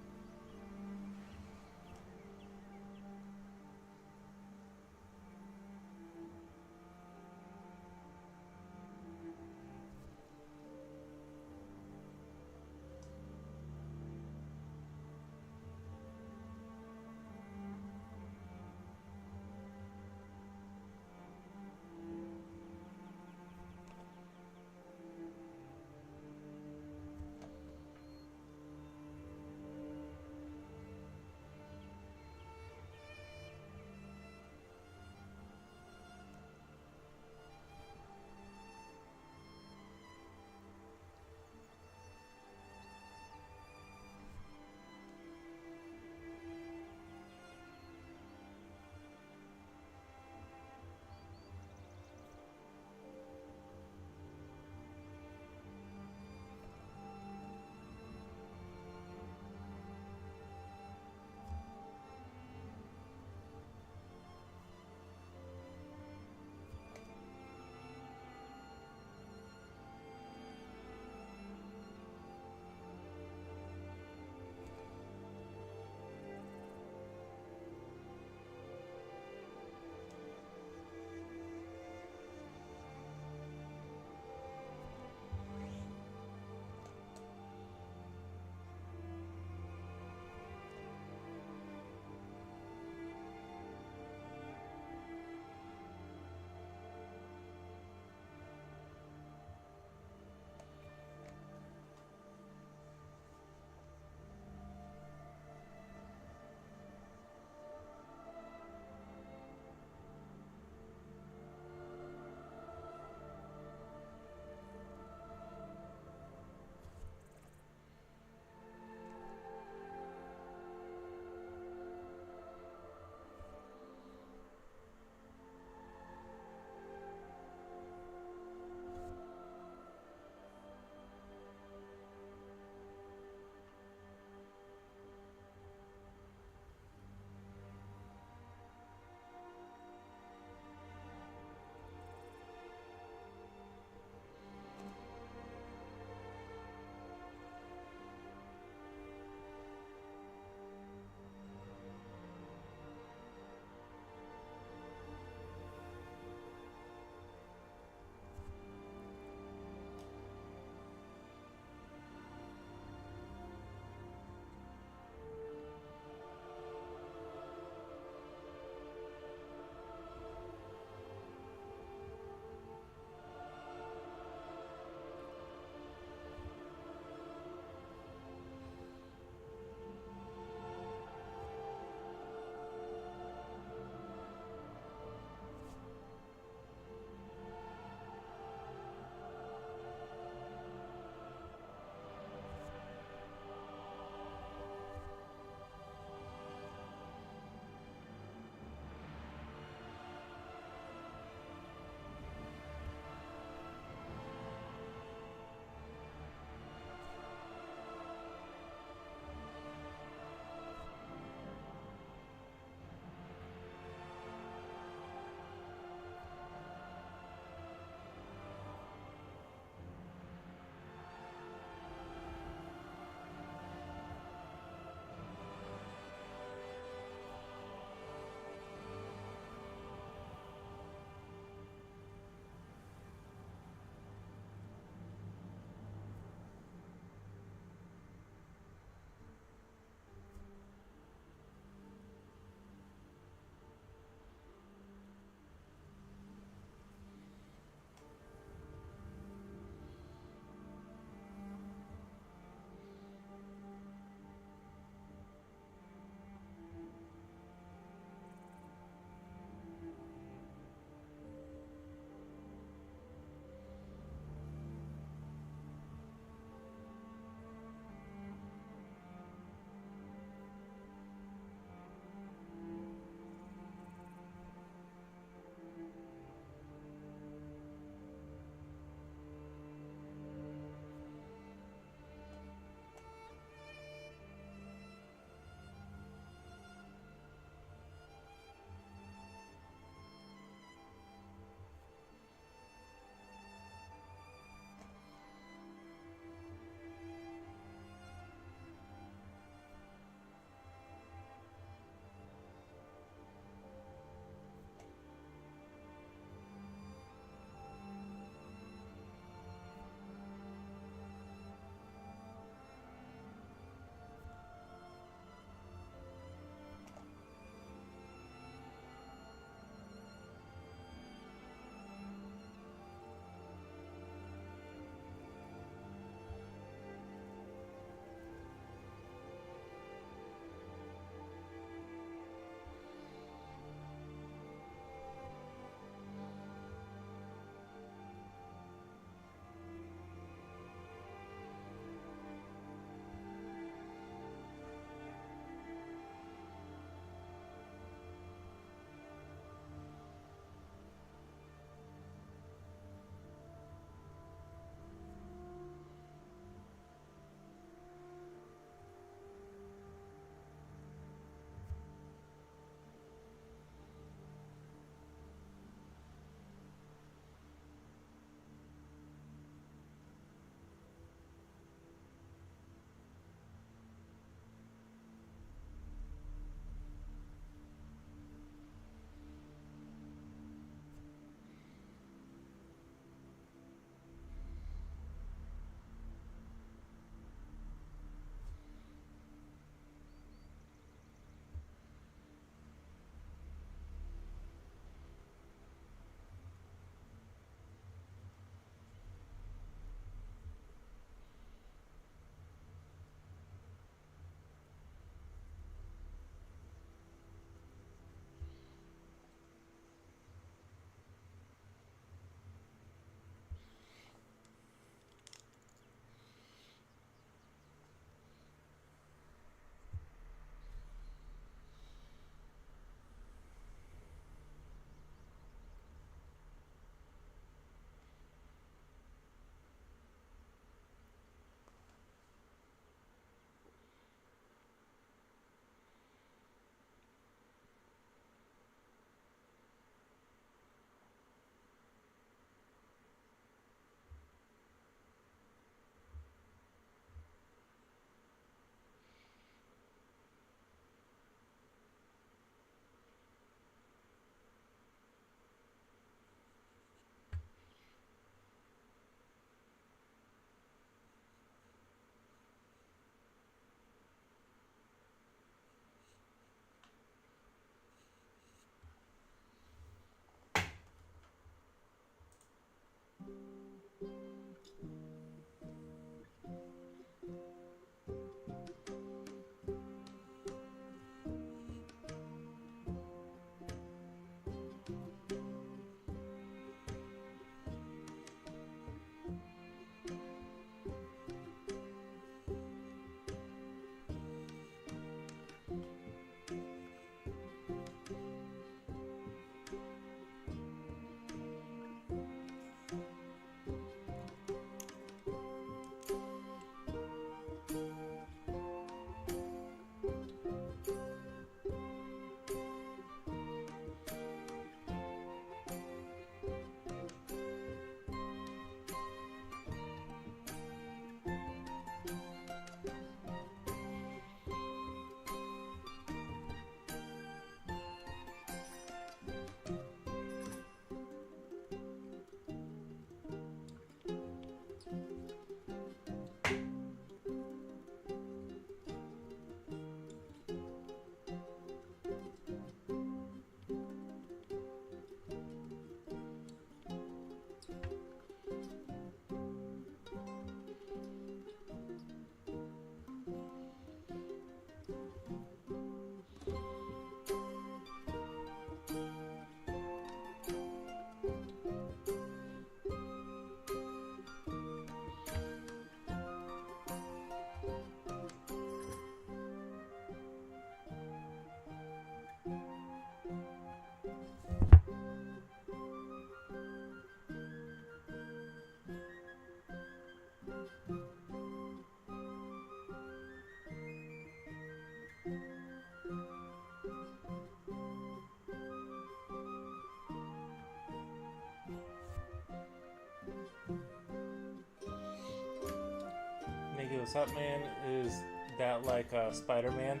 What's up, man? Is that like Spider-Man?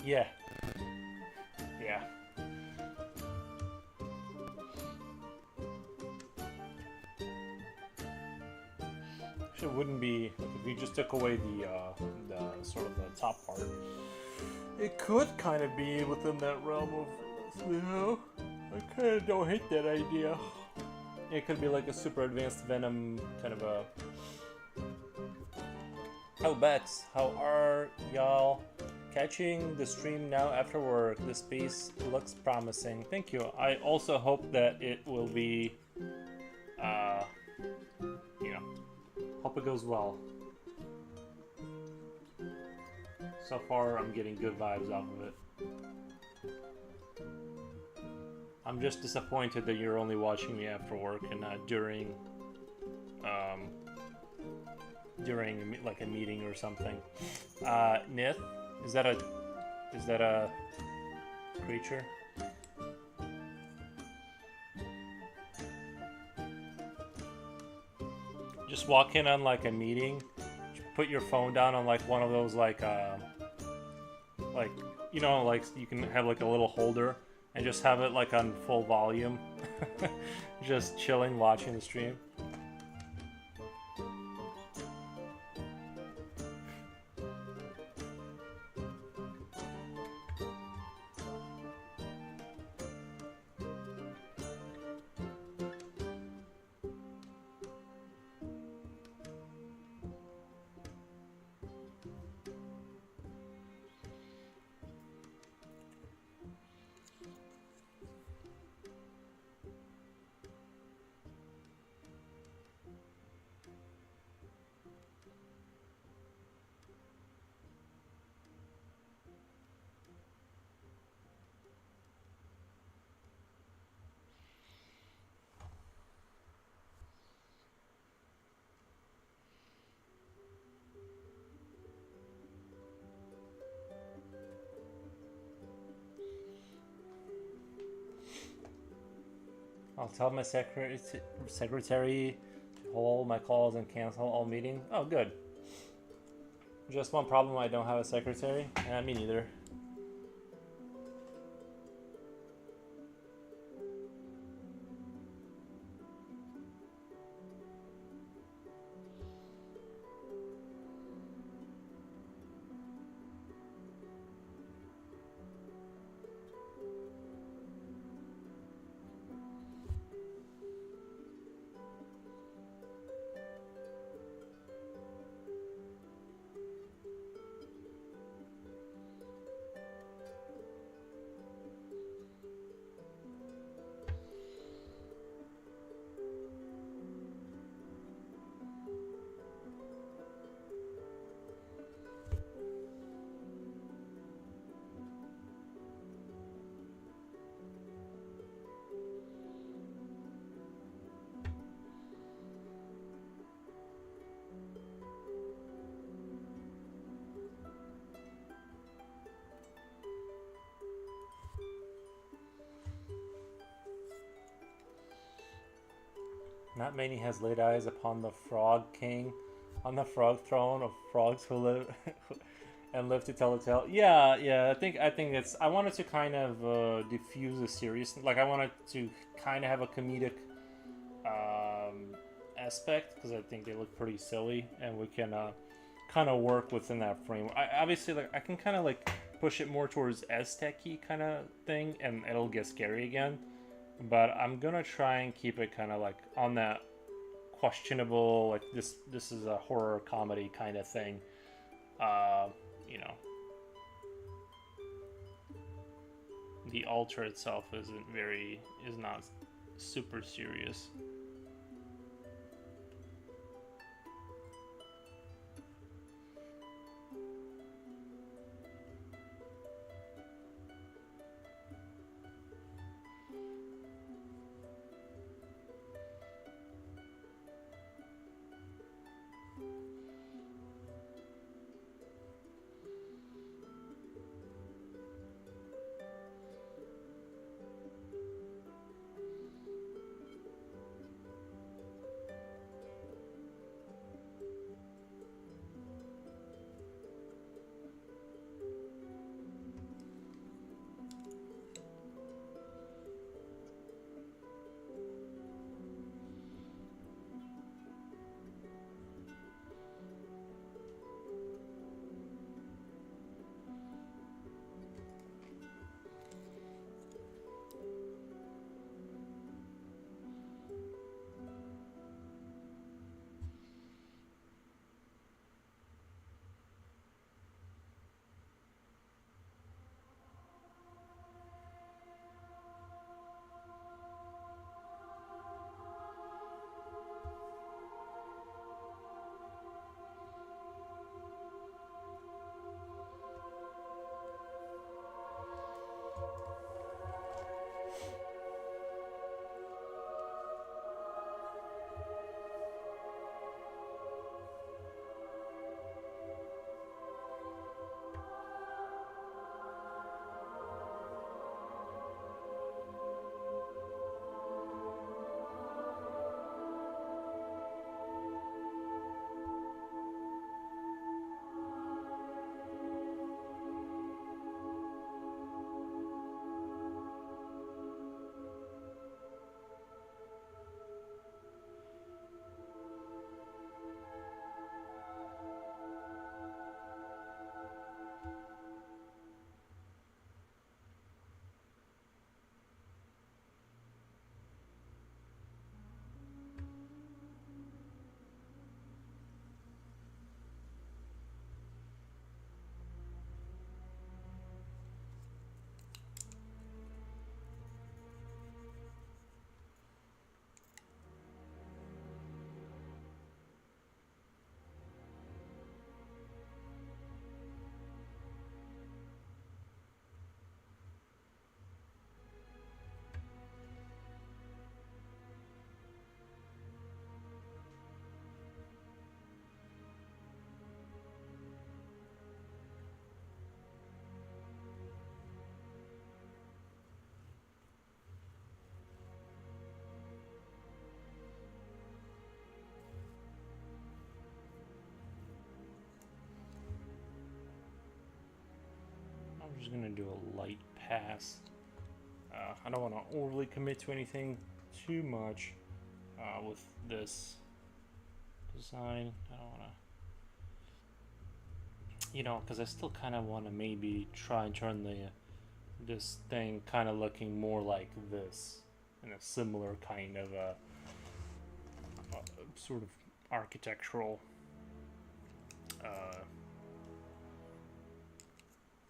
Yeah, yeah. Actually, it wouldn't be like, if you just took away the sort of the top part. It could kind of be within that realm of, you know. I kind of don't hate that idea. It could be like a super advanced Venom kind of a. Oh, Bex, how are y'all? Catching the stream now after work. The space looks promising. Thank you. I also hope that it will be, you know, hope it goes well. So far, I'm getting good vibes off of it. I'm just disappointed that you're only watching me after work and not during like a meeting or something. Nith, is that a creature? Just walk in on like a meeting, put your phone down on like one of those like you know, like you can have like a little holder and just have it like on full volume, just chilling watching the stream. I'll tell my secretary to hold my calls and cancel all meetings. Oh, good. Just one problem, I don't have a secretary. Me neither. Not many has laid eyes upon the Frog King, on the Frog Throne of frogs who live and live to tell the tale. Yeah, yeah. I think it's. I wanted to kind of diffuse the seriousness. Like I wanted to kind of have a comedic aspect because I think they look pretty silly, and we can kind of work within that frame. Obviously like I can kind of like push it more towards Aztec-y kind of thing, and it'll get scary again. But I'm gonna try and keep it kind of like on that questionable, like this is a horror comedy kind of thing. You know, the altar itself is not super serious. we're just gonna do a light pass. I don't want to overly commit to anything too much with this design. I don't want to, because I still kind of want to maybe try and turn this thing kind of looking more like this, in a similar kind of sort of architectural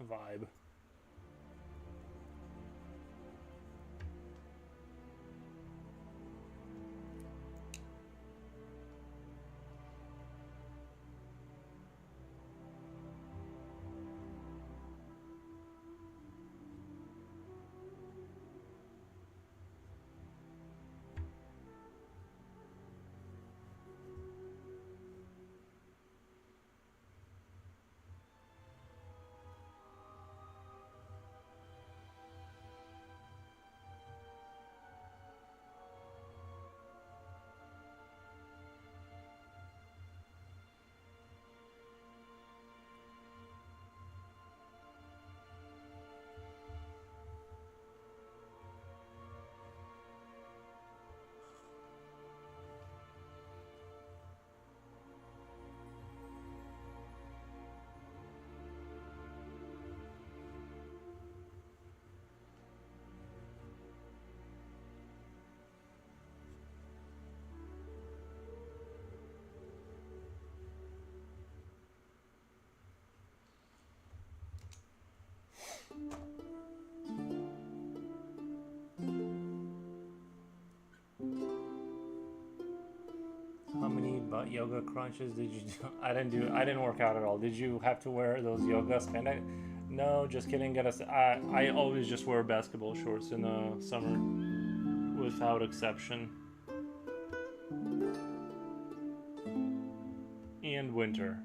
vibe. How many butt yoga crunches did you do? I didn't work out at all. Did you have to wear those yoga spandex? No, just kidding. I always just wear basketball shorts in the summer, without exception. And winter.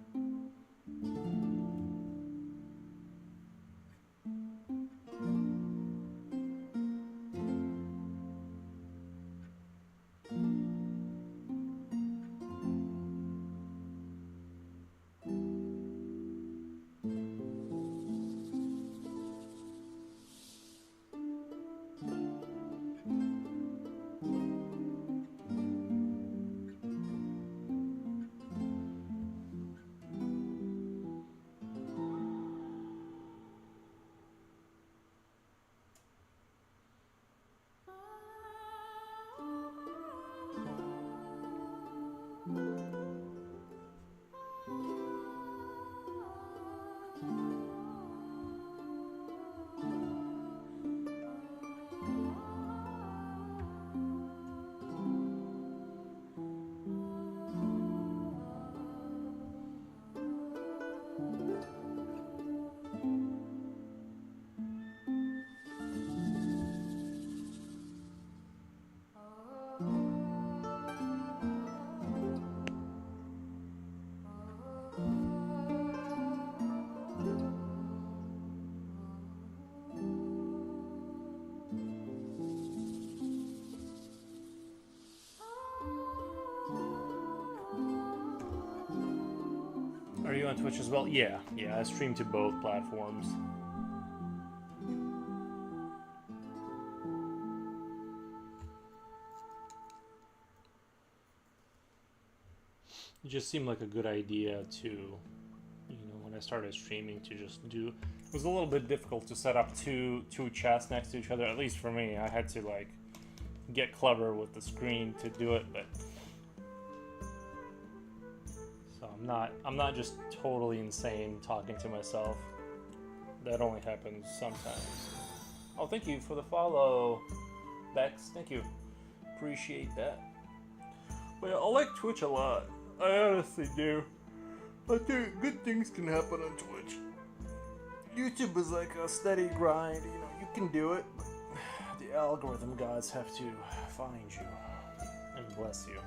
Are you on Twitch as well? Yeah, I stream to both platforms. It just seemed like a good idea to, when I started streaming, to just do. It was a little bit difficult to set up two chests next to each other, at least for me. I had to like get clever with the screen to do it, but so I'm not just totally insane talking to myself. That only happens sometimes. Oh, thank you for the follow, Bex. Thank you. Appreciate that. But I like Twitch a lot. I honestly do. But good things can happen on Twitch. YouTube is like a steady grind. You can do it, but the algorithm gods have to find you and bless you.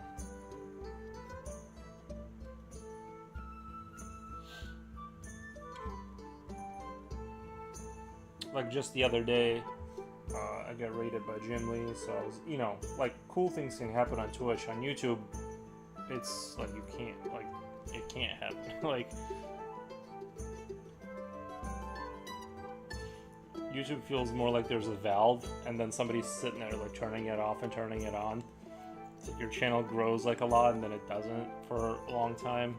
Like just the other day, I got rated by Jim Lee, so I was, like cool things can happen on Twitch. On YouTube, it's like it can't happen. Like YouTube feels more like there's a valve, and then somebody's sitting there like turning it off and turning it on. It's like your channel grows like a lot, and then it doesn't for a long time.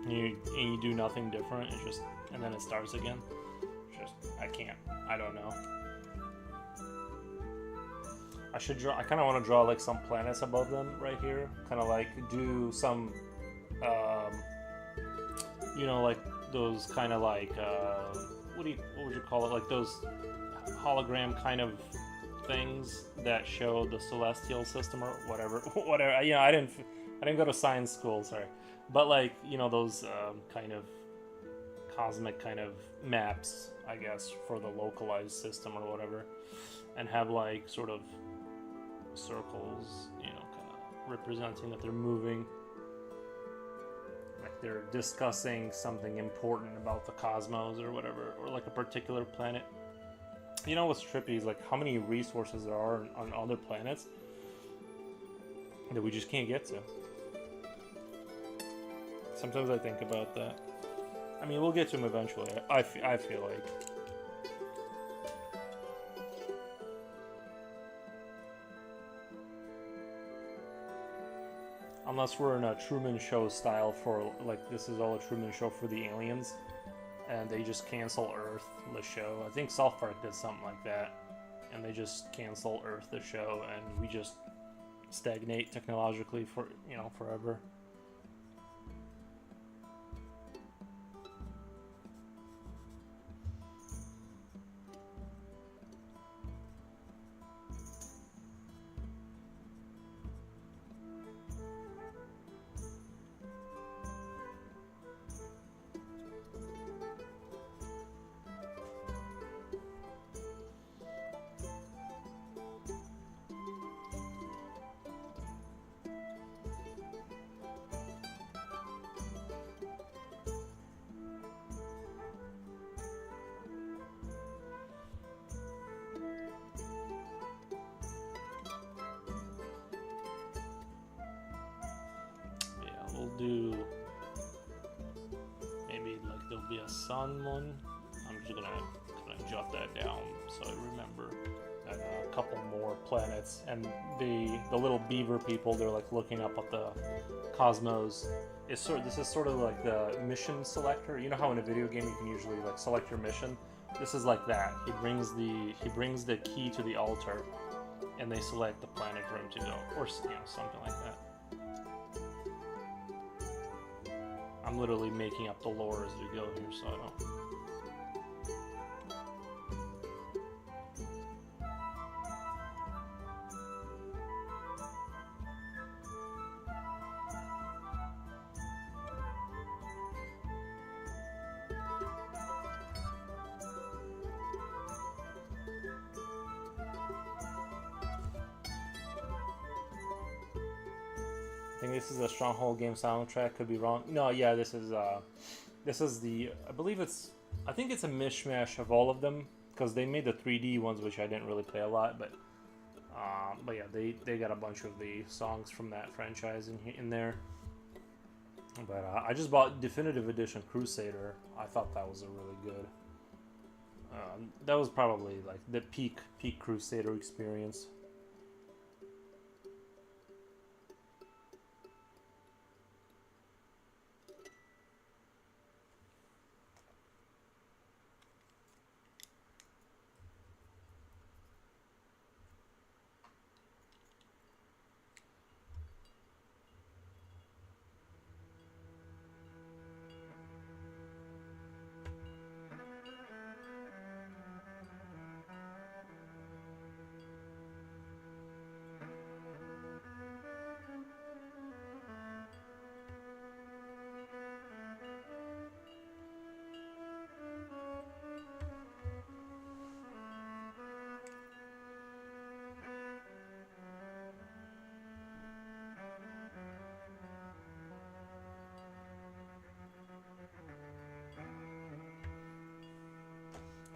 And you do nothing different. It's just, and then it starts again. It's just, I can't. I don't know. I should draw. I kind of want to draw like some planets above them right here. Kind of like do some, you know, like those kind of like what would you call it? Like those hologram kind of things that show the celestial system or whatever. Whatever. You know, I didn't go to science school. Sorry, but like, you know, those kind of cosmic kind of maps, I guess, for the localized system or whatever, and have like sort of circles, you know, kind of representing that they're moving, like they're discussing something important about the cosmos or whatever, or like a particular planet. You know what's trippy is like how many resources there are on other planets that we just can't get to. Sometimes I think about that. I mean, we'll get to them eventually. I feel like. Unless we're in a Truman Show style for, like, this is all a Truman Show for the aliens, and they just cancel Earth, the show. I think South Park did something like that, and they just cancel Earth, the show, and we just stagnate technologically for, you know, forever. We'll do maybe like there'll be a sun one. I'm just gonna jot that down so I remember. And a couple more planets, and the little beaver people, they're like looking up at the cosmos. This is sort of like the mission selector. You know how in a video game you can usually like select your mission? This is like that. He brings the key to the altar, and they select the planet for him to go, or you know, something like that. I'm literally making up the lore as we go here, so I don't. I think this is a Stronghold game soundtrack. Could be wrong. No, yeah, this is the. I think it's a mishmash of all of them because they made the 3D ones, which I didn't really play a lot. But yeah, they got a bunch of the songs from that franchise in there. But I just bought Definitive Edition Crusader. I thought that was a really good. That was probably like the peak Crusader experience.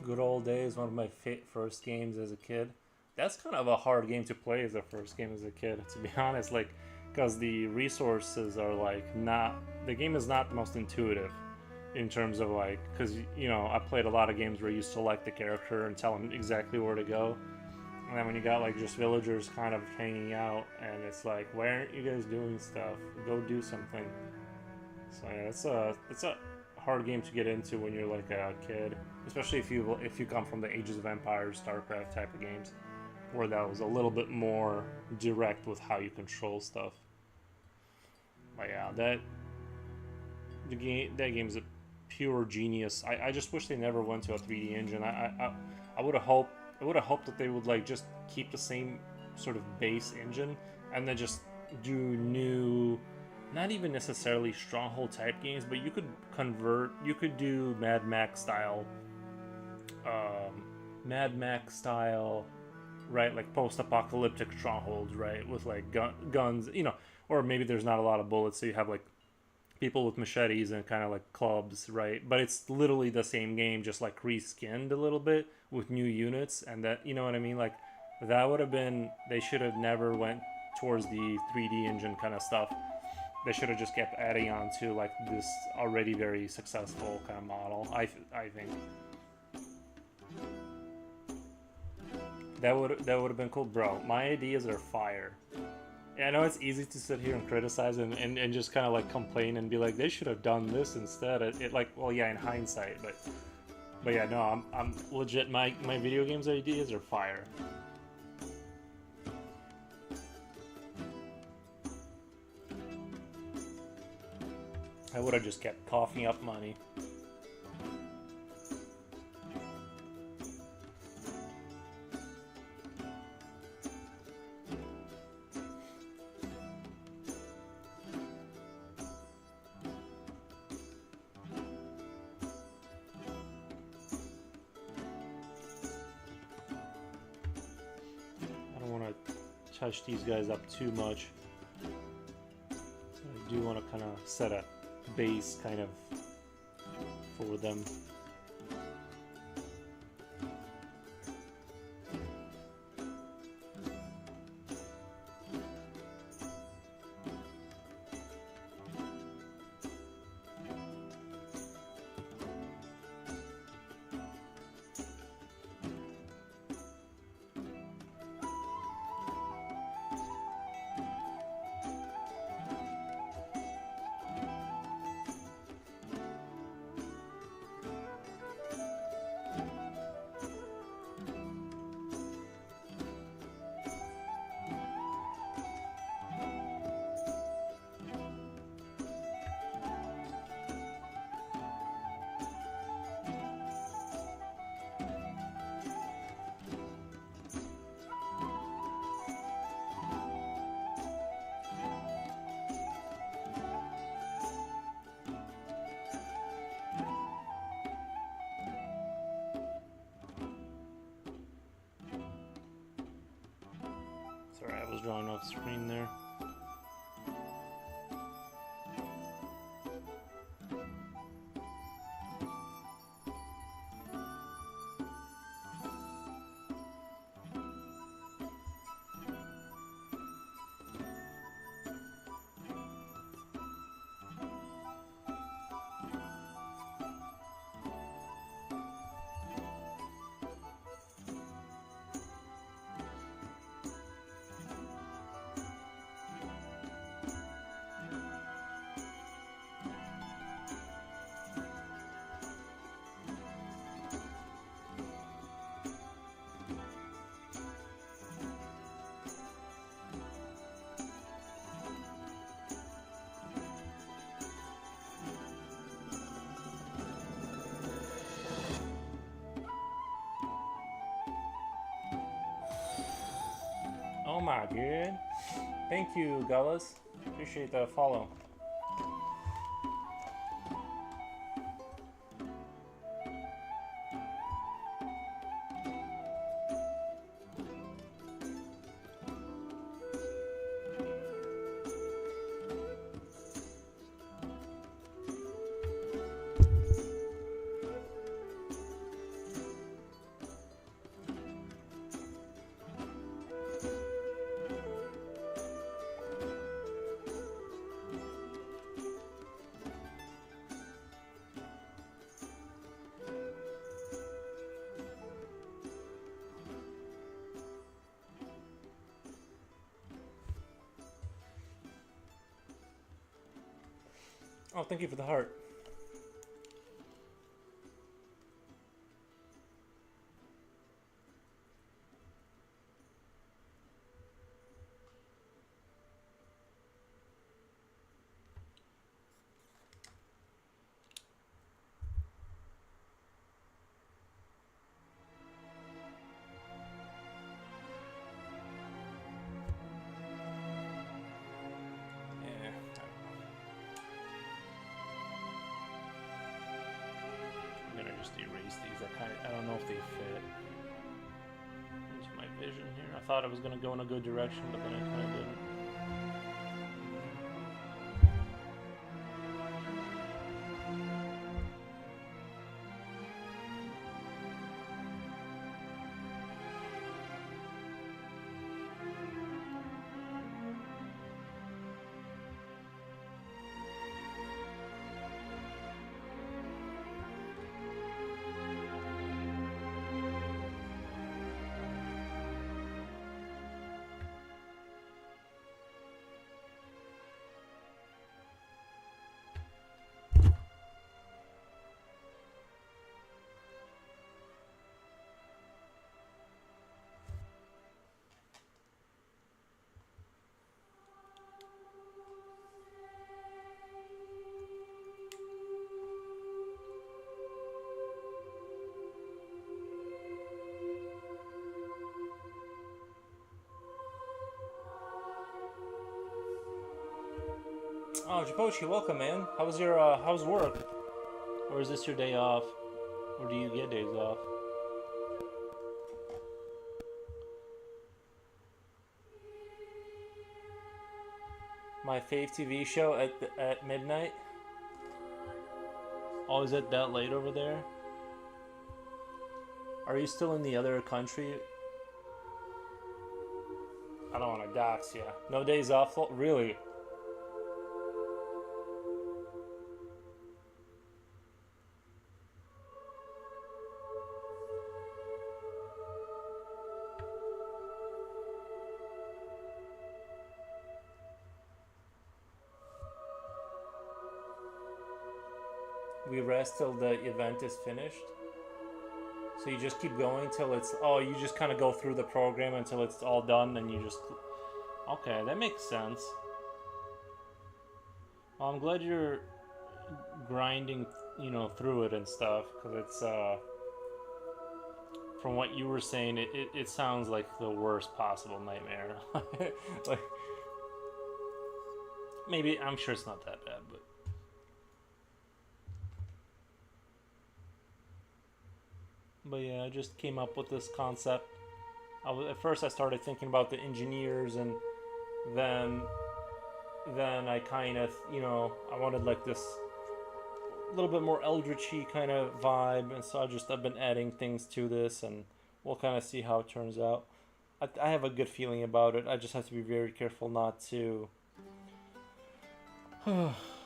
Good old days, one of my first games as a kid. That's kind of a hard game to play as a first game as a kid, to be honest, like, because the resources are like not, the game is not the most intuitive. in terms of like, because you know I played a lot of games where you select the character and tell them exactly where to go, and then when you got like just villagers kind of hanging out, and it's like, why aren't you guys doing stuff? Go do something. So yeah, it's a hard game to get into when you're like a kid, especially if you come from the Ages of Empires, StarCraft type of games, where that was a little bit more direct with how you control stuff. But yeah, that game's a pure genius. I just wish they never went to a 3D engine. I would have hoped that they would like just keep the same sort of base engine and then just do new, not even necessarily stronghold type games, but you could do Mad Max style, right? Like post-apocalyptic strongholds, right? With like guns, you know, or maybe there's not a lot of bullets, so you have like people with machetes and kind of like clubs, right? But it's literally the same game, just like reskinned a little bit with new units, and that, you know what I mean? Like that would have been, they should have never went towards the 3D engine kind of stuff. They should have just kept adding on to like this already very successful kind of model. I think that would have been cool, bro. My ideas are fire. Yeah, I know it's easy to sit here and criticize and just kind of like complain and be like they should have done this instead. It like, well, yeah, in hindsight, but yeah, no, I'm legit. My video games ideas are fire. I would have just kept coughing up money. I don't want to touch these guys up too much. I do want to kind of set a base kind of for them. Sorry, I was drawing off screen there. Oh my god. Thank you, Gullis. Appreciate the follow. Oh, thank you for the heart. Yeah, I'm gonna just erase these. I don't know if they fit into my vision here. I thought I was gonna go in a good direction, but then I kind of didn't. Oh, Japochi, welcome, man. How's work? Or is this your day off? Or do you get days off? My fave TV show at midnight. Oh, is it that late over there? Are you still in the other country? I don't want to dox you. No days off? Really? We rest till the event is finished? So you just keep going till it's... Oh, you just kind of go through the program until it's all done and you just... Okay, that makes sense. Well, I'm glad you're grinding, through it and stuff, because it's, from what you were saying, it sounds like the worst possible nightmare. Like, maybe, I'm sure it's not that bad, but... But yeah, I just came up with this concept. At first I started thinking about the engineers, and then I kind of, I wanted like this little bit more eldritchy kind of vibe, and so I've been adding things to this, and we'll kind of see how it turns out. I have a good feeling about it. I just have to be very careful not to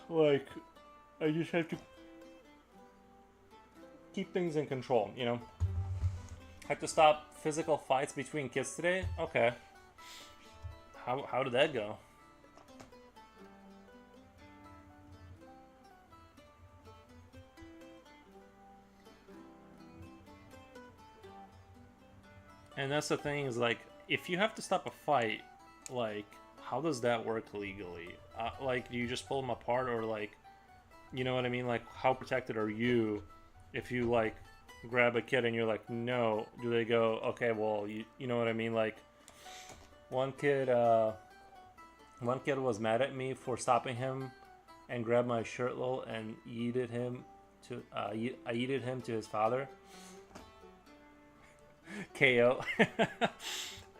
like, I just have to keep things in control, Had to stop physical fights between kids today? Okay. How did that go? And that's the thing, is like, if you have to stop a fight, like, how does that work legally? Like, do you just pull them apart, or like, you know what I mean? Like, how protected are you if you like grab a kid and you're like, no? Do they go, okay, well, you know what I mean? Like, one kid was mad at me for stopping him and grabbed my shirtlow and yeeted him to I yeeted him to his father. KO.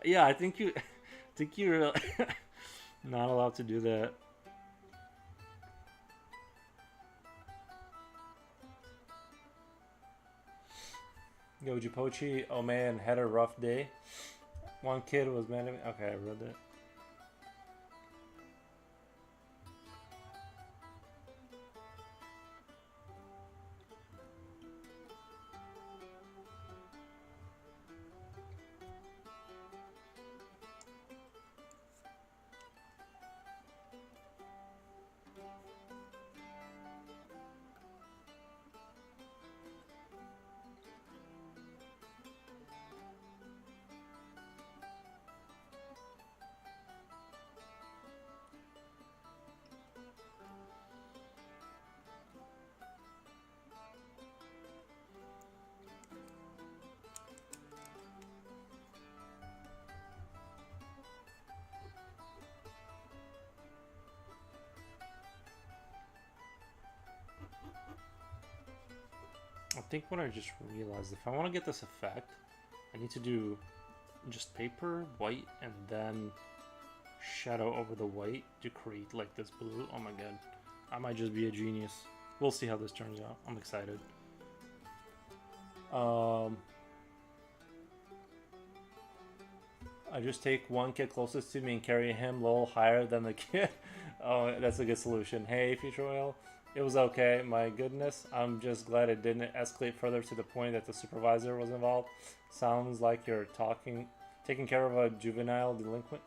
Yeah, I think you're not allowed to do that. Yo, Jipochi, oh man, had a rough day. One kid was mad at me. Okay, I read that. think what I just realized, if I want to get this effect, I need to do just paper, white, and then shadow over the white to create like this blue. Oh my god. I might just be a genius. We'll see how this turns out. I'm excited. I just take one kid closest to me and carry him a little higher than the kid. Oh, that's a good solution. Hey, Future Oil. It was okay. My goodness. I'm just glad it didn't escalate further to the point that the supervisor was involved. Sounds like you're taking care of a juvenile delinquent.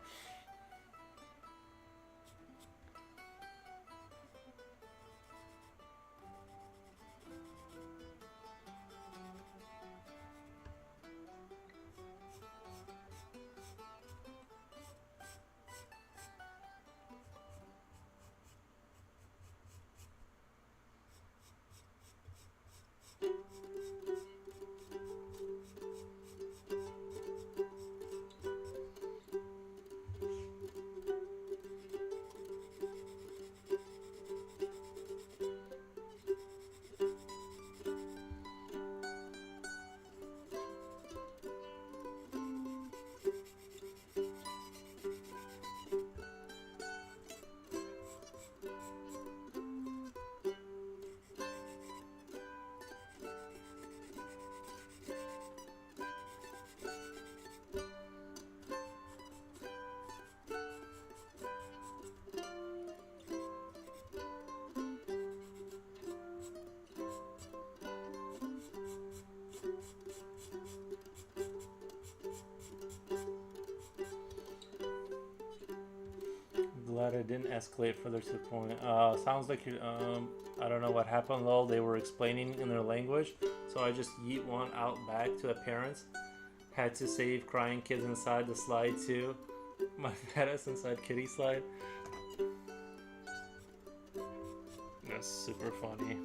Glad it didn't escalate further to the point. Sounds like you. I don't know what happened, lol. They were explaining in their language, so I just yeet one out back to the parents. Had to save crying kids inside the slide too. My badass inside kitty slide. That's super funny.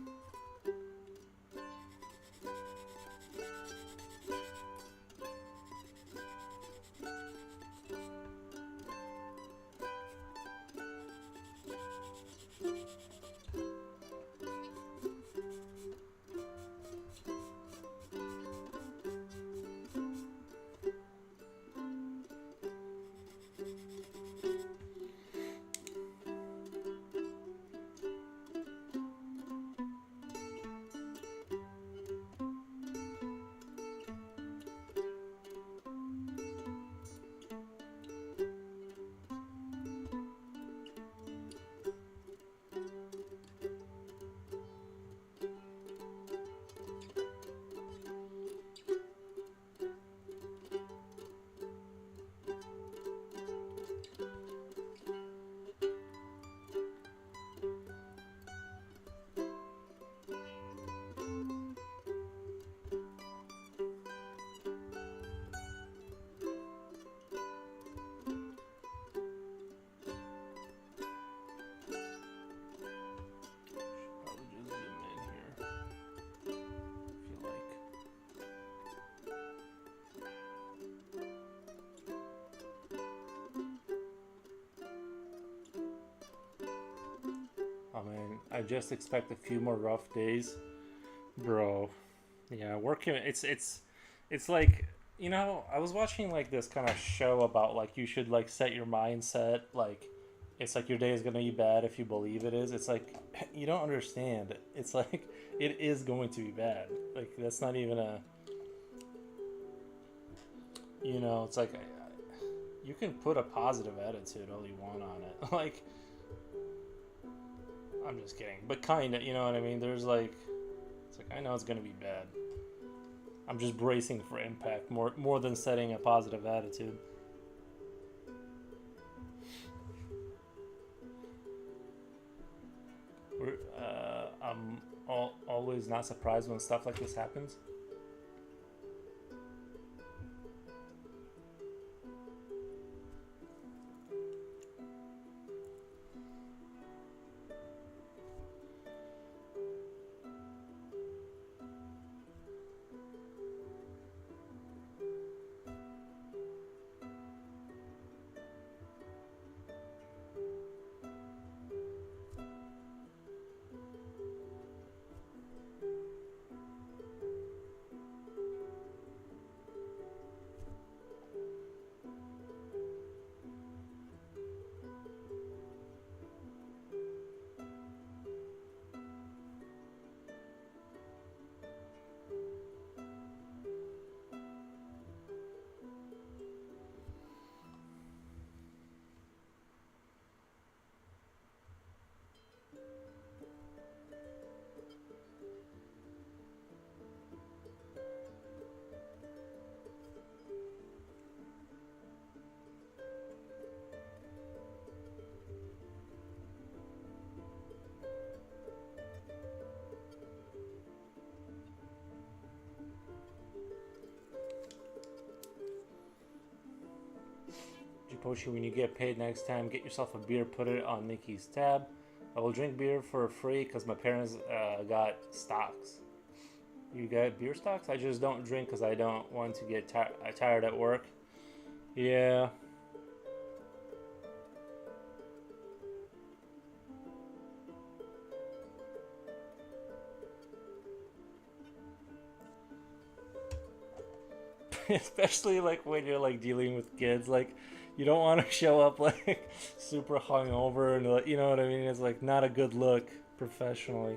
Oh man, I just expect a few more rough days, bro. Yeah, working. It's like, I was watching like this kind of show about like you should like set your mindset like it's like your day is gonna be bad if you believe it is. It's like you don't understand. It's like it is going to be bad. Like that's not even a. It's like you can put a positive attitude all you want on it. Like I'm just kidding, but kind of, you know what I mean? There's like, it's like I know it's gonna be bad. I'm just bracing for impact more than setting a positive attitude. I'm always not surprised when stuff like this happens. Poshi, when you get paid next time, get yourself a beer, put it on Nikki's tab. I will drink beer for free because my parents got stocks. You got beer stocks? I just don't drink because I don't want to get tired at work. Yeah. Especially like when you're like dealing with kids, like you don't want to show up like super hungover and like, you know what I mean? It's like not a good look professionally.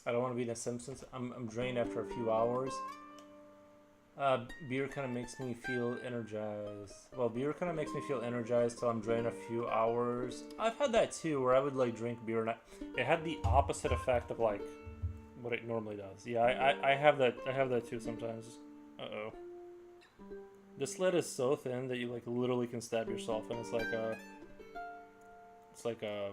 I don't want to be the Simpsons. I'm drained after a few hours. Beer kind of makes me feel energized. Well, beer kind of makes me feel energized till I'm drained a few hours. I've had that too, where I would like drink beer and it had the opposite effect of like what it normally does. Yeah, I have that. I have that too sometimes. Uh oh. This lead is so thin that you like literally can stab yourself, and it's like a. It's like a.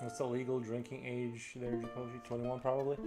What's the legal drinking age there, Japoshi? 21 probably?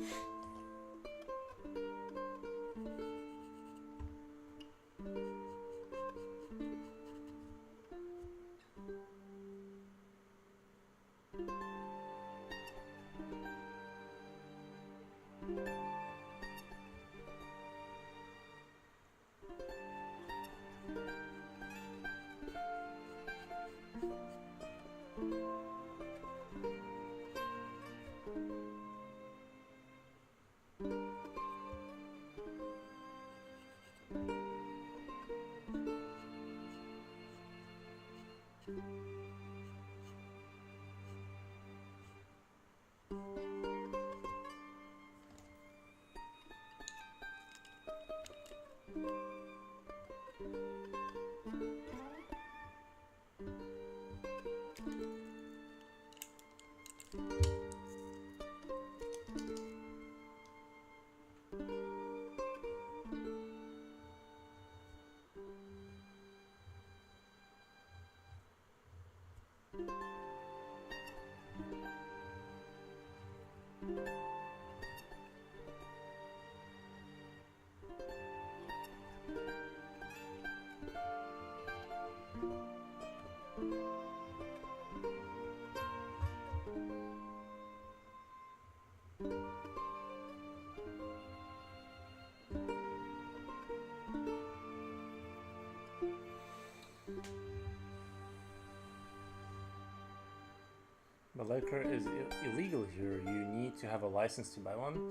But liquor is illegal here. You need to have a license to buy one.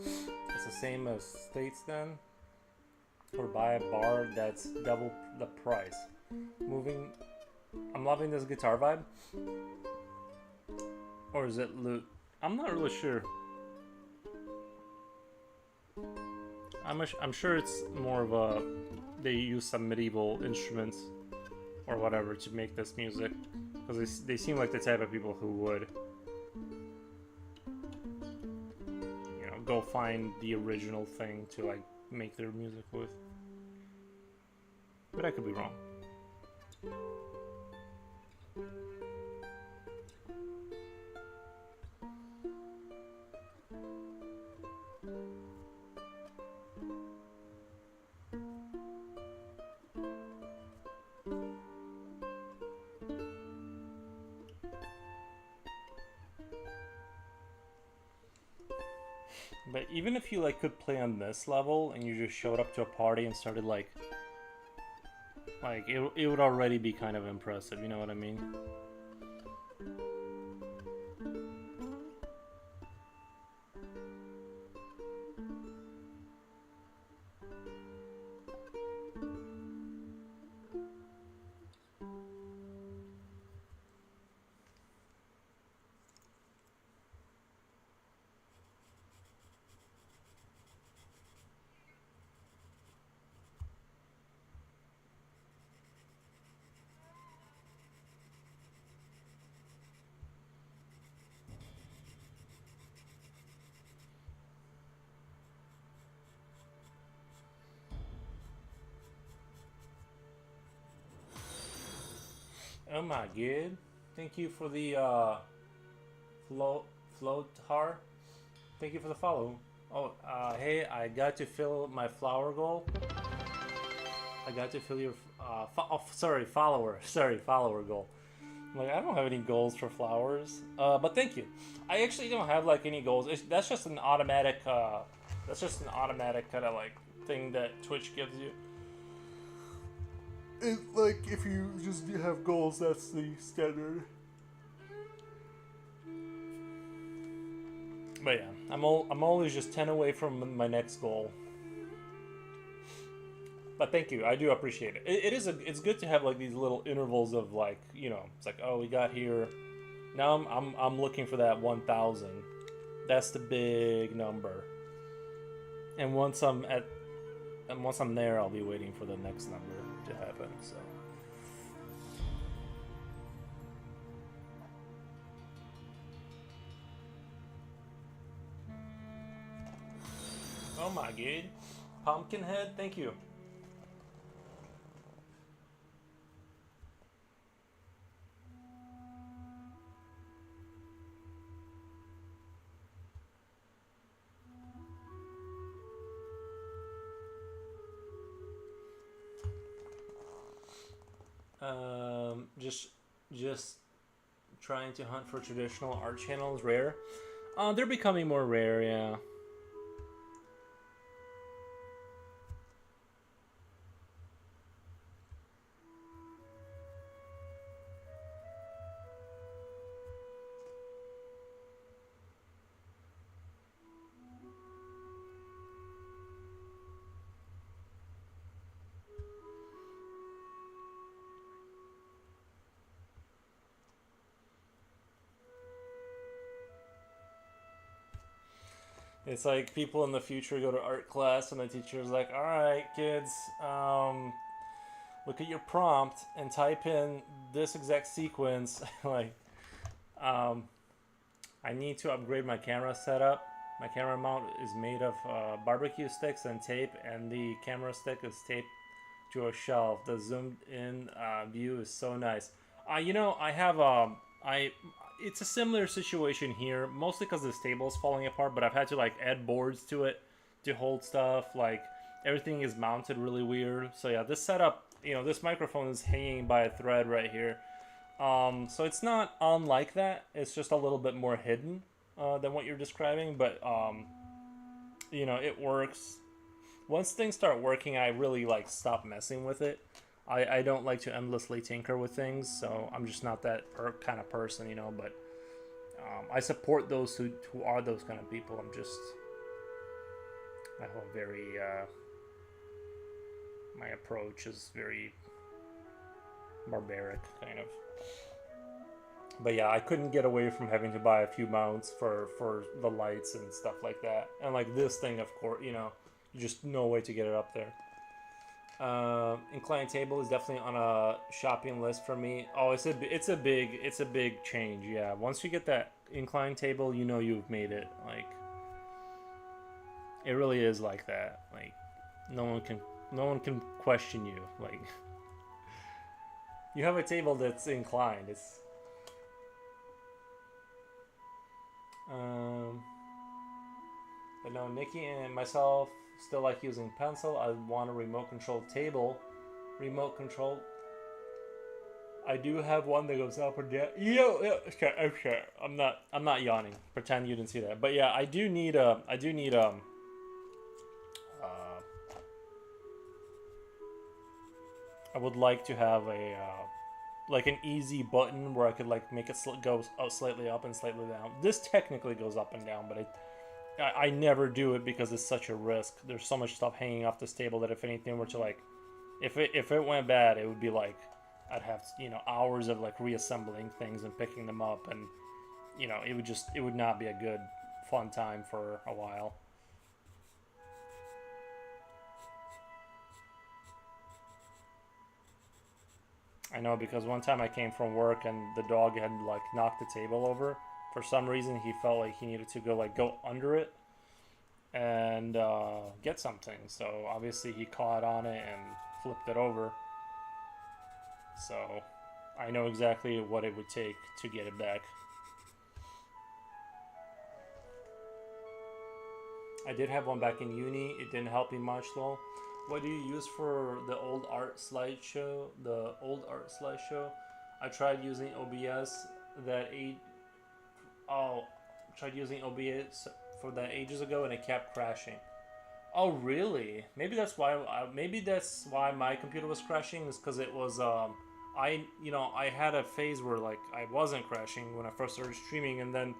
It's the same as states then. Or buy a bar that's double the price. Moving. I'm loving this guitar vibe. Or is it loot? I'm not really sure. I'm sure it's more of a. They use some medieval instruments or whatever to make this music. Because they seem like the type of people who would. Go find the original thing to like make their music with. But I could be wrong. But even if you like could play on this level and you just showed up to a party and started like it would already be kind of impressive, you know what I mean? Oh my god. Thank you for the float Thank you for the follow. Oh, hey, I got to fill my flower goal. I got to fill your follower. Sorry, follower goal. I'm like, I don't have any goals for flowers. But thank you. I actually don't have like any goals. That's just an automatic kind of like thing that Twitch gives you. It's like if you just have goals, that's the standard. But yeah, I'm always just 10 away from my next goal. But thank you, I do appreciate it. It's good to have like these little intervals of like, you know, it's like, oh, we got here. Now I'm looking for that 1,000. That's the big number. And once I'm there, I'll be waiting for the next number to happen. So. Oh my god. Pumpkinhead, thank you. Just trying to hunt for traditional art channels rare. They're becoming more rare, yeah. It's like people in the future go to art class and the teacher's like, all right, kids, look at your prompt and type in this exact sequence. Like, I need to upgrade my camera setup. My camera mount is made of barbecue sticks and tape, and the camera stick is taped to a shelf. The zoomed in view is so nice. You know, I have it's a similar situation here, mostly because this table is falling apart, but I've had to like add boards to it to hold stuff. Like everything is mounted really weird. So yeah, this setup, you know, this microphone is hanging by a thread right here. So it's not unlike that. It's just a little bit more hidden than what you're describing, but you know, it works. Once things start working, I really like stop messing with it. I don't like to endlessly tinker with things, so I'm just not that kind of person, you know. But I support those who are those kind of people. I have a very my approach is very barbaric, kind of. But yeah, I couldn't get away from having to buy a few mounts for the lights and stuff like that. And like this thing, of course, you know, just no way to get it up there. Inclined table is definitely on a shopping list for me. Oh, it's a big change. Yeah, once you get that inclined table, you know you've made it. Like, it really is like that. Like, no one can question you. Like, you have a table that's inclined. It's but no, Nikki and myself still like using pencil. I want a remote control table. Remote control. I do have one that goes up and down. Okay. I'm not yawning. Pretend you didn't see that. But yeah, I do need I would like to have a like an easy button where I could like make it go slightly up and slightly down. This technically goes up and down, but I never do it because it's such a risk. There's so much stuff hanging off this table that if anything were to like, if it went bad, it would be like I'd have, you know, hours of like reassembling things and picking them up, and you know, it would not be a good fun time for a while. I know, because one time I came from work and the dog had like knocked the table over. For some reason, he felt like he needed to go under it and get something. So obviously he caught on it and flipped it over. So I know exactly what it would take to get it back. I did have one back in uni. It didn't help me much though. What do you use for the old art slideshow? The old art slideshow. I tried using OBS that eight. Oh, tried using OBS for that ages ago, and it kept crashing. Oh, really? Maybe that's why. Maybe that's why my computer was crashing. Is because it was. I had a phase where like I wasn't crashing when I first started streaming, and then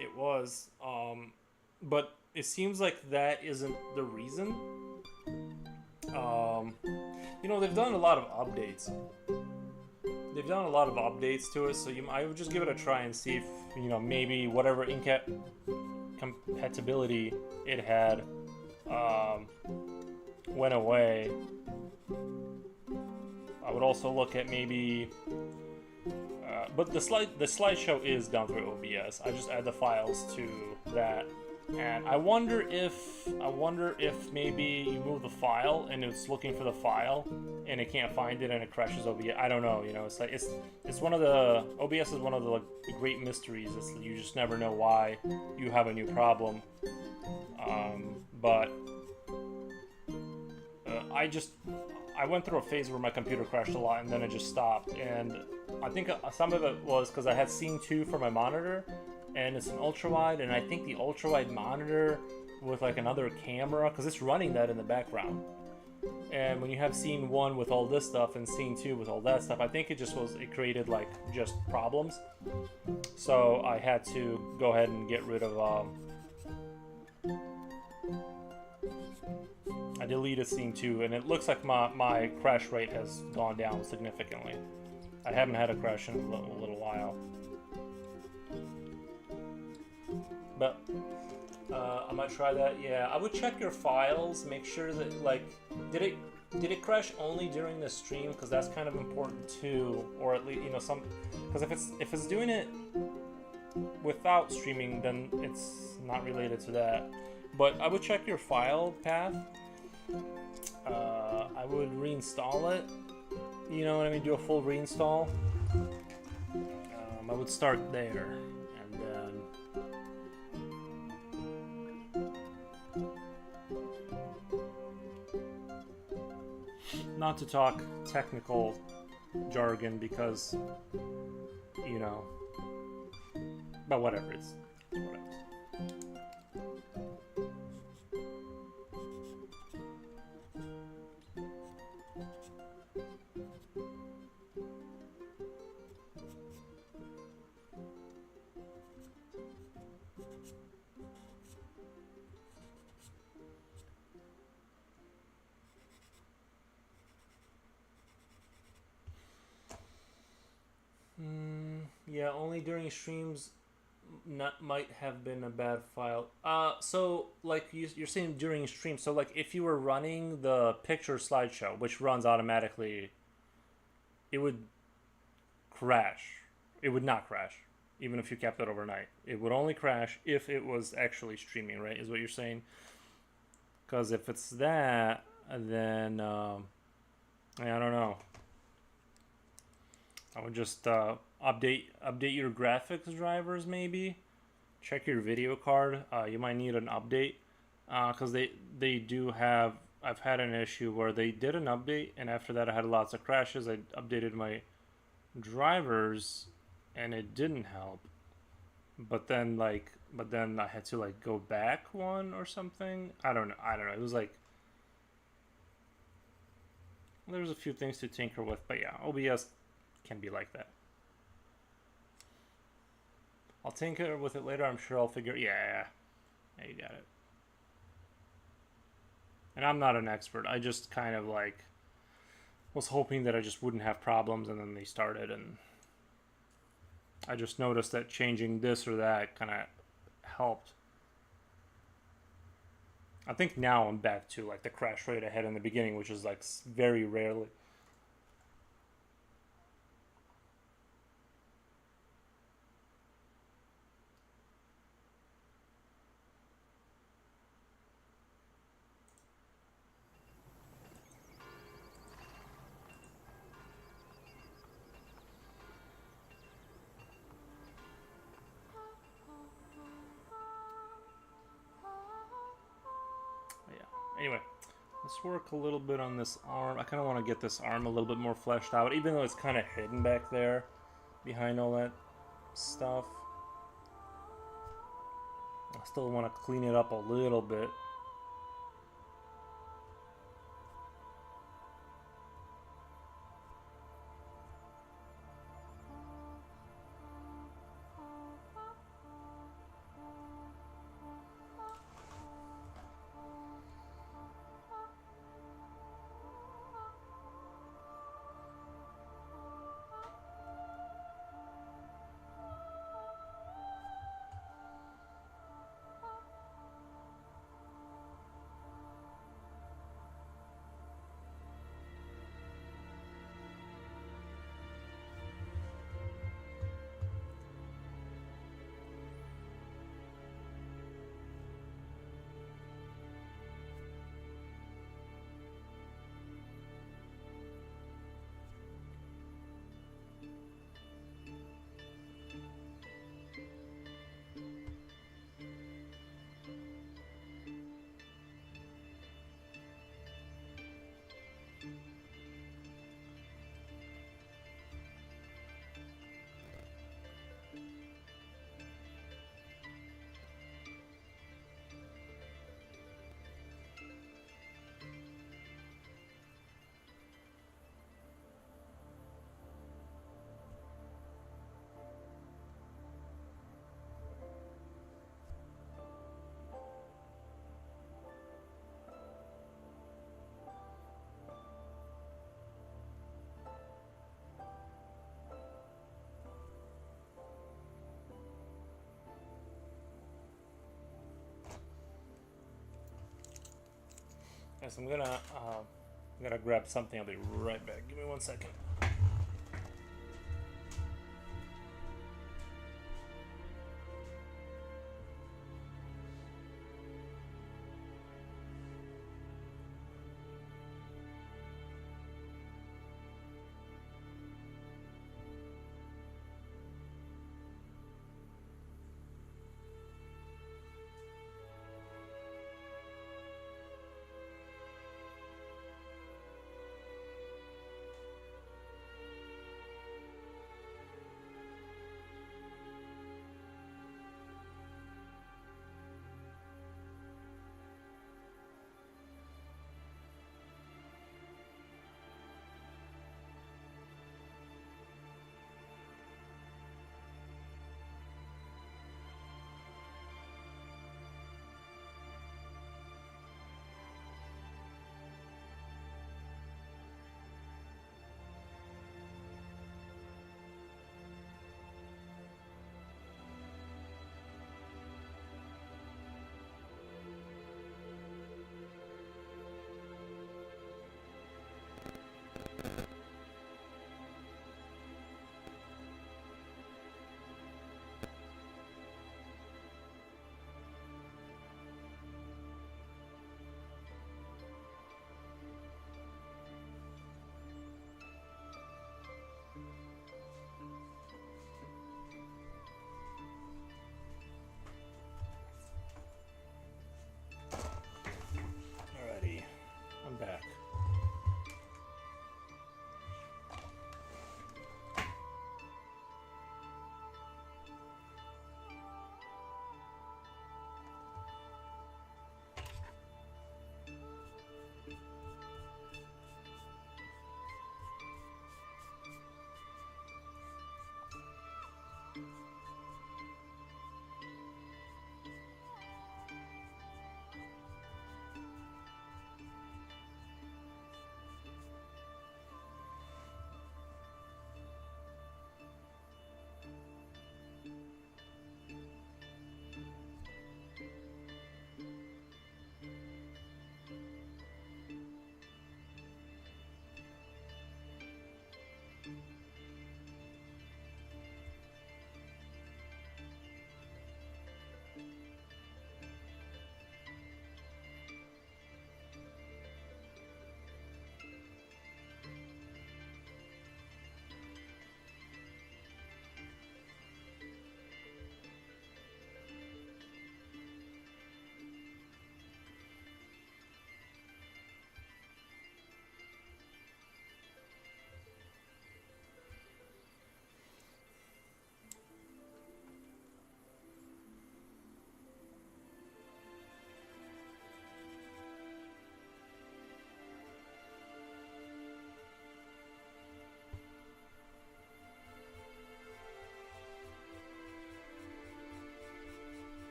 it was. But it seems like that isn't the reason. Um, they've done a lot of updates. They've done a lot of updates to it, so I would just give it a try and see if maybe whatever compatibility it had went away. I would also look at maybe, but the slideshow is done through OBS. I just add the files to that, and I wonder if maybe you move the file and it's looking for the file and it can't find it and it crashes OBS. I don't know. It's like it's one of the OBS is one of the like great mysteries. You just never know why you have a new problem. But I went through a phase where my computer crashed a lot and then it just stopped. And I think some of it was because I had Scene 2 for my monitor, and it's an ultra-wide, and I think the ultra-wide monitor with like another camera, because it's running that in the background. And when you have Scene 1 with all this stuff and Scene 2 with all that stuff, I think it created like just problems. So I had to go ahead and get rid of I deleted Scene 2, and it looks like my crash rate has gone down significantly. I haven't had a crash in a little while. But I might try that. Yeah, I would check your files, make sure that like did it crash only during the stream, because that's kind of important too, or at least some, because if it's doing it without streaming, then it's not related to that. But I would check your file path. I would reinstall it. You know what I mean? Do a full reinstall. I would start there, and then not to talk technical jargon because but whatever, it's whatever. Yeah, only during streams might have been a bad file. So like you're saying during stream. So like if you were running the picture slideshow, which runs automatically, it would crash. It would not crash, even if you kept it overnight. It would only crash if it was actually streaming, right? Is what you're saying? Because if it's that, then I don't know. I would just update your graphics drivers, maybe. Check your video card. You might need an update because they do have. I've had an issue where they did an update, and after that I had lots of crashes. I updated my drivers, and it didn't help. But then I had to like go back one or something. I don't know. It was like there's a few things to tinker with, but yeah, OBS can be like that. I'll tinker with it later. I'm sure I'll figure. Yeah, you got it. And I'm not an expert. I just kind of like was hoping that I just wouldn't have problems, and then they started, and I just noticed that changing this or that kind of helped. I think now I'm back to like the crash rate I had in the beginning, which is like very rarely. Anyway, let's work a little bit on this arm. I kind of want to get this arm a little bit more fleshed out, even though it's kind of hidden back there behind all that stuff. I still want to clean it up a little bit. Yes, I'm gonna grab something. I'll be right back. Give me 1 second.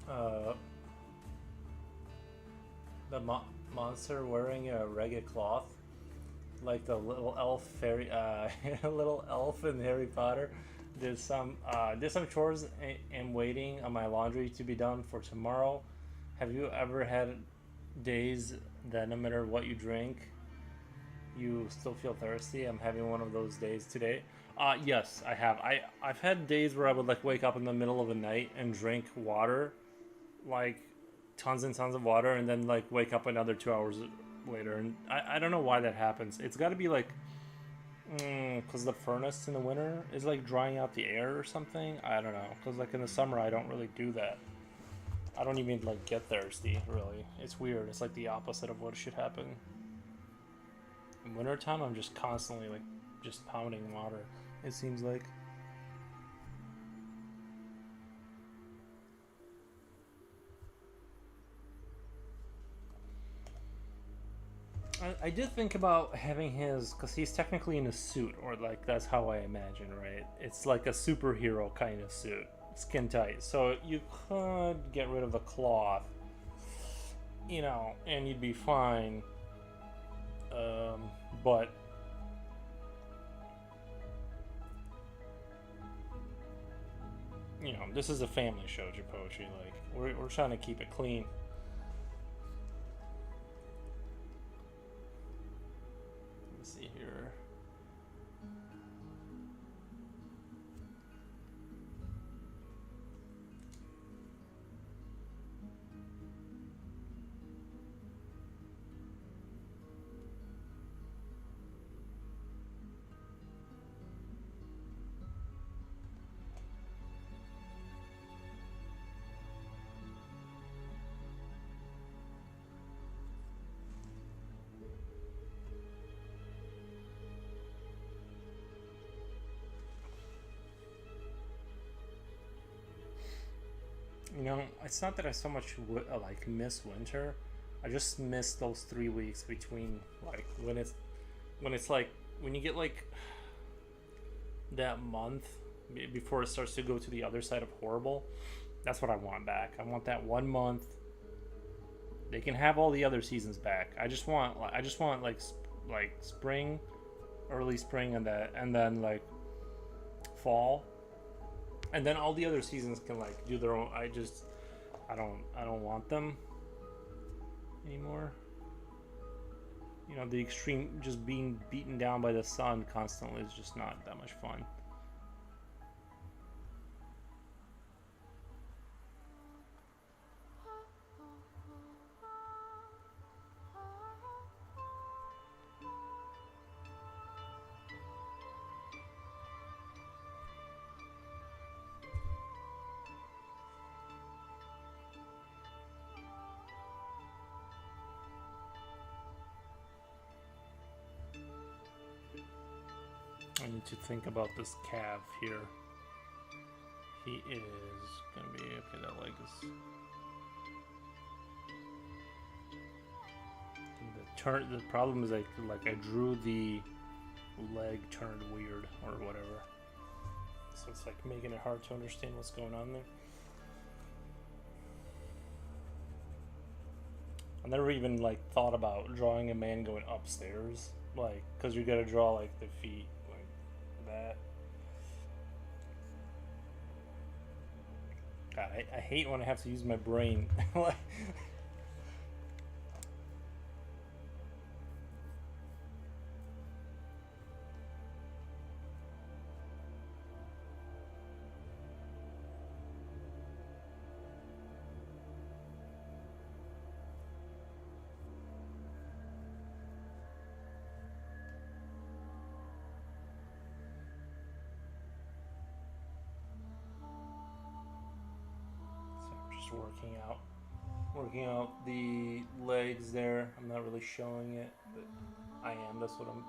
Uh, the monster wearing a ragged cloth, like the little elf fairy, little elf in Harry Potter. Did some chores and waiting on my laundry to be done for tomorrow. Have you ever had days that no matter what you drink, you still feel thirsty? I'm having one of those days today. Yes, I have. I've had days where I would like wake up in the middle of the night and drink water, like tons and tons of water, and then like wake up another 2 hours later. And I don't know why that happens. It's got to be like because the furnace in the winter is like drying out the air or something. I don't know. Because like in the summer, I don't really do that. I don't even like get thirsty. Really, it's weird. It's like the opposite of what should happen. In wintertime, I'm just constantly like just pounding water. It seems like. I did think about having his, because he's technically in a suit, or like that's how I imagine, right? It's like a superhero kind of suit, skin tight. So you could get rid of the cloth, and you'd be fine. But this is a family show, Japochi. Like we're trying to keep it clean. Let's see here. It's not that I so much like miss winter. I just miss those 3 weeks between like when it's like when you get like that month before it starts to go to the other side of horrible. That's what I want back. I want that 1 month. They can have all the other seasons back. I just want like spring, early spring, and then like fall, and then all the other seasons can like do their own. I don't want them anymore. The extreme just being beaten down by the sun constantly is just not that much fun. I need to think about this calf here. He is gonna be okay. That leg is the problem is like I drew the leg turned weird or whatever, so it's like making it hard to understand what's going on there. I never even like thought about drawing a man going upstairs, like because you gotta draw like the feet like that. God, I hate when I have to use my brain. Like, so I'm just working out the legs there. I'm not really showing it, but I am. That's what I'm.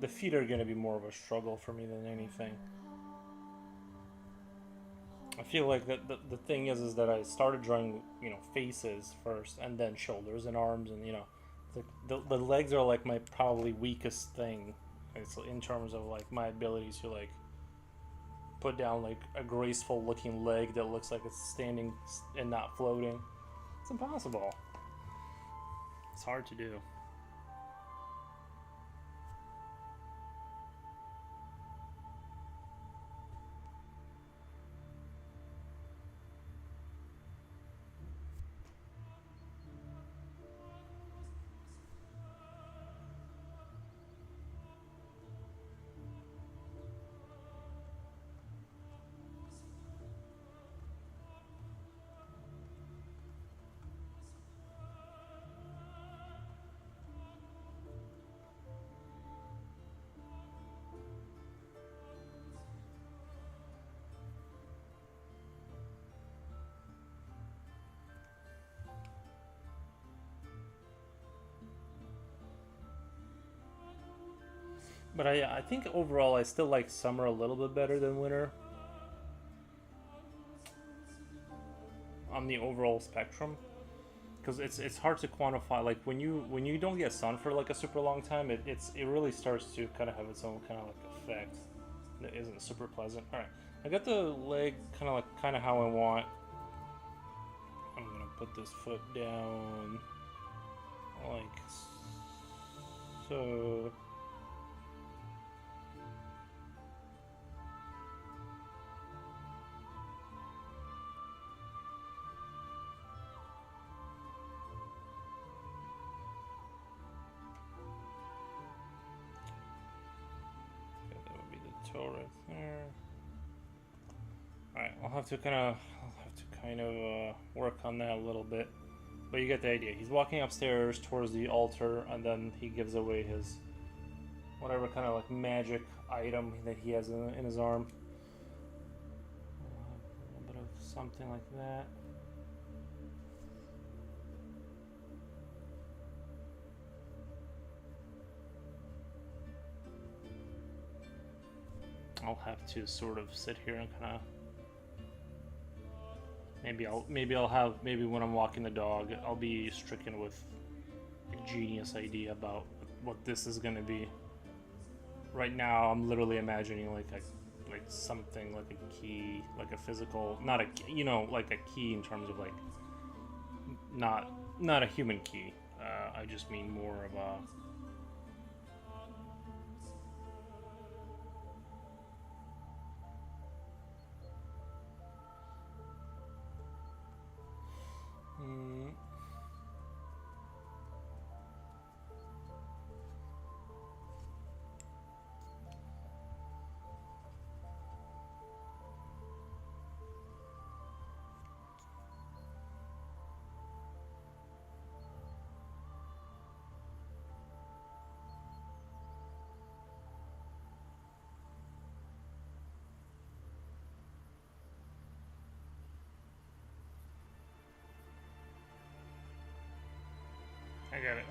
The feet are gonna be more of a struggle for me than anything. I feel like the thing is that I started drawing, faces first, and then shoulders and arms, and the legs are like my probably weakest thing. It's in terms of like my abilities to like put down like a graceful looking leg that looks like it's standing and not floating. It's impossible. It's hard to do. But I think overall I still like summer a little bit better than winter on the overall spectrum, because it's hard to quantify. Like when you don't get sun for like a super long time, it really starts to kind of have its own kind of like effect that isn't super pleasant. All right, I got the leg kind of how I want. I'm gonna put this foot down like so. Toe right there. All right, I'll have to kind of work on that a little bit, but you get the idea. He's walking upstairs towards the altar, and then he gives away his whatever kind of like magic item that he has in his arm. A little bit of something like that. I'll have to sort of sit here and kind of maybe when I'm walking the dog, I'll be stricken with a genius idea about what this is gonna be. Right now, I'm literally imagining like something like a key, like a physical, not a like a key in terms of like not a human key. I just mean more of a.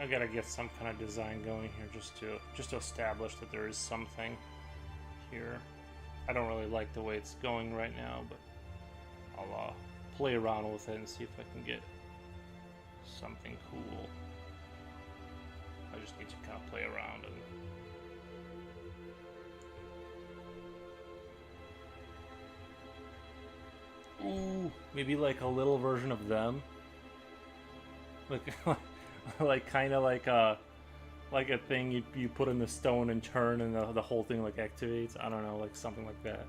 I gotta get some kind of design going here just to establish that there is something here. I don't really like the way it's going right now, but I'll play around with it and see if I can get something cool. I just need to kind of play around and. Ooh, maybe like a little version of them. Like, like kind of like a thing you put in the stone and turn, and the whole thing like activates. I don't know, like something like that.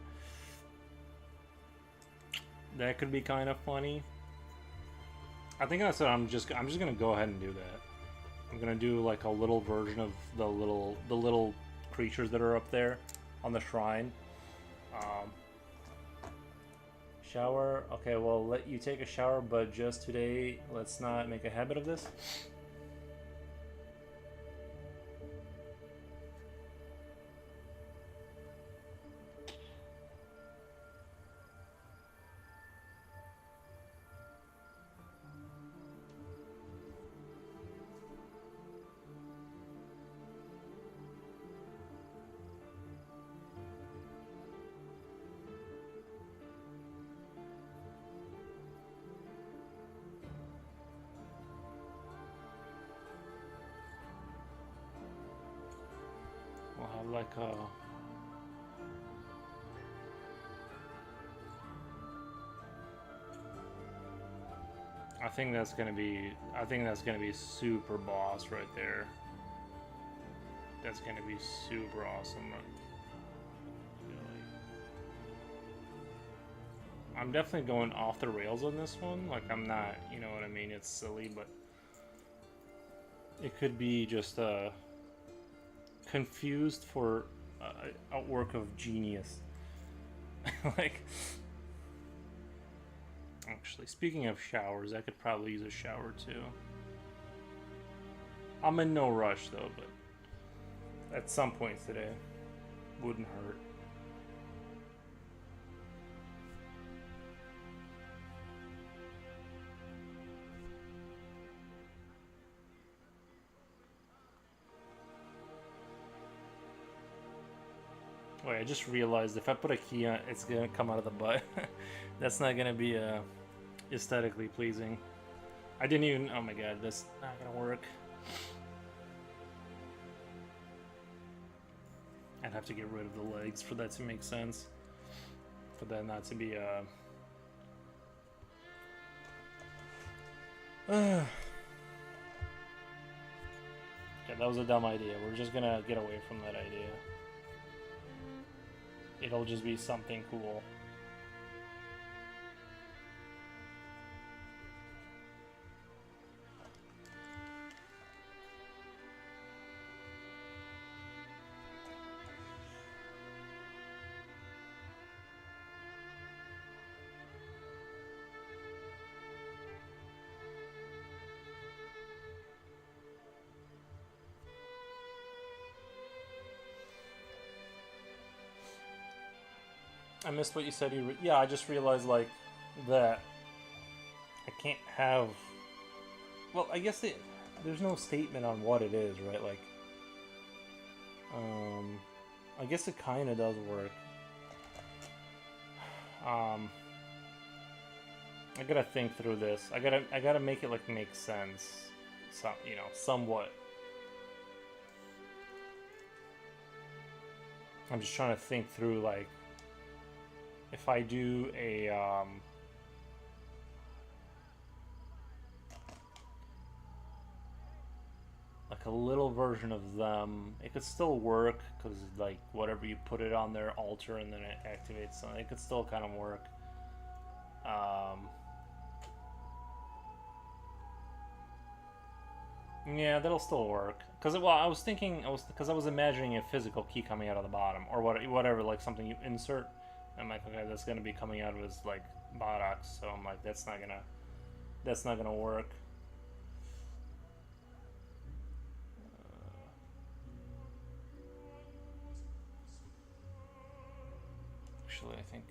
That could be kind of funny. I think that's what I'm just gonna go ahead and do that. I'm gonna do like a little version of the little creatures that are up there on the shrine. Shower. Okay, well, let you take a shower, but just today, let's not make a habit of this. like a. I think that's gonna be. I think that's gonna be super boss right there. That's gonna be super awesome. I'm definitely going off the rails on this one. Like, I'm not, you know what I mean? It's silly, but it could be just confused for a work of genius. Like, actually, speaking of showers, I could probably use a shower too. I'm in no rush though, but at some point today, wouldn't hurt. Wait, I just realized if I put a key on it, it's gonna come out of the butt. That's not gonna be aesthetically pleasing. I didn't even. Oh my god, that's not gonna work. I'd have to get rid of the legs for that to make sense. For that not to be yeah, that was a dumb idea. We're just gonna get away from that idea. It'll just be something cool. I missed what you said. Yeah, I just realized like that I can't have. Well, I guess there's no statement on what it is, right? Like, I guess it kind of does work. I gotta think through this. I gotta make it like make sense, somewhat. I'm just trying to think through like if I do a like a little version of them, it could still work because like whatever you put it on their altar and then it activates something, it could still kind of work. Yeah, that'll still work. Cause I was thinking, because I was imagining a physical key coming out of the bottom or whatever, like something you insert. I'm like, okay, that's gonna be coming out of his like buttocks. So I'm like, that's not gonna work. Actually, I think.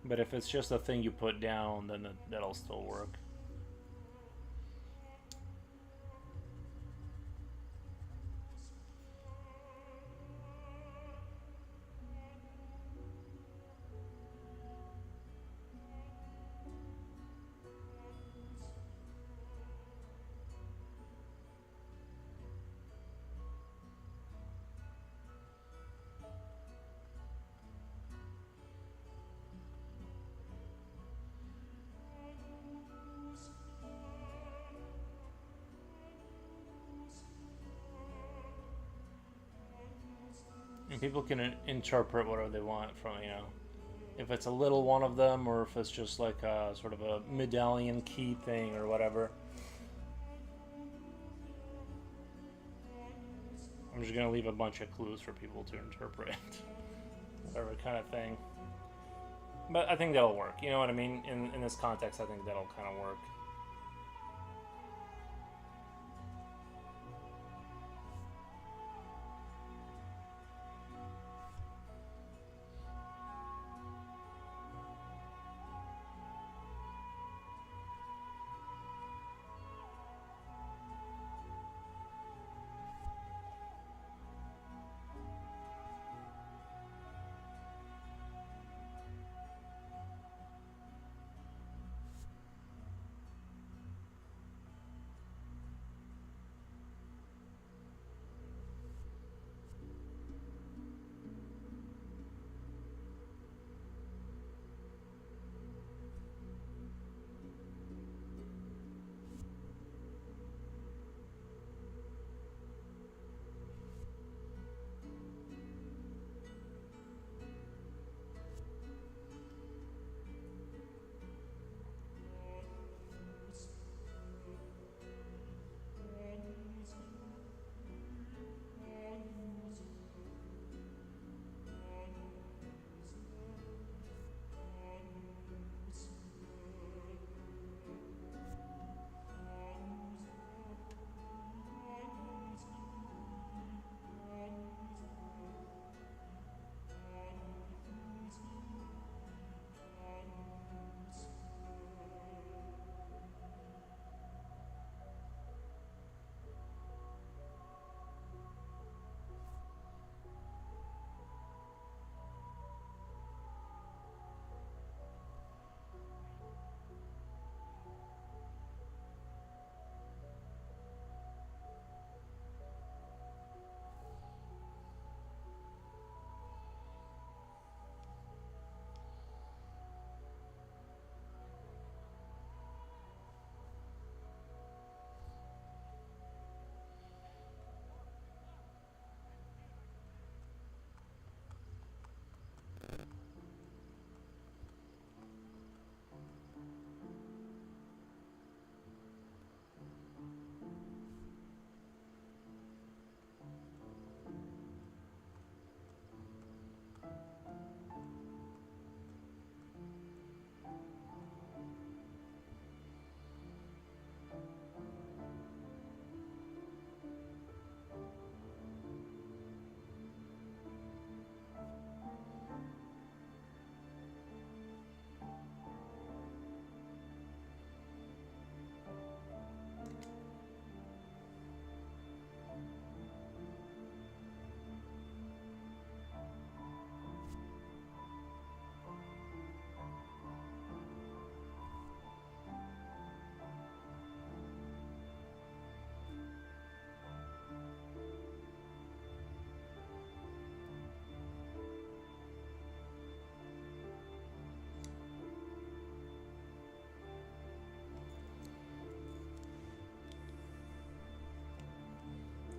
But if it's just a thing you put down, then that'll still work. And people can interpret whatever they want from, if it's a little one of them or if it's just like a sort of a medallion key thing or whatever. I'm just gonna leave a bunch of clues for people to interpret, whatever kind of thing. But I think that'll work. You know what I mean? In this context, I think that'll kind of work.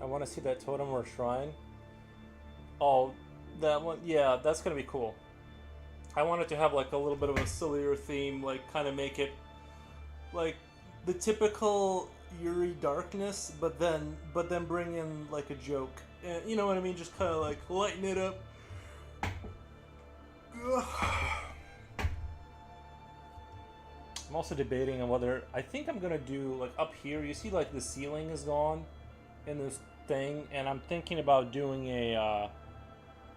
I want to see that totem or shrine. Oh, that one. Yeah, that's gonna be cool. I wanted to have like a little bit of a sillier theme, like kind of make it like the typical Yuri darkness, but then bring in like a joke. And you know what I mean? Just kind of like lighten it up. I'm also debating on whether I think I'm gonna do like up here. You see, like the ceiling is gone in this thing, and I'm thinking about doing a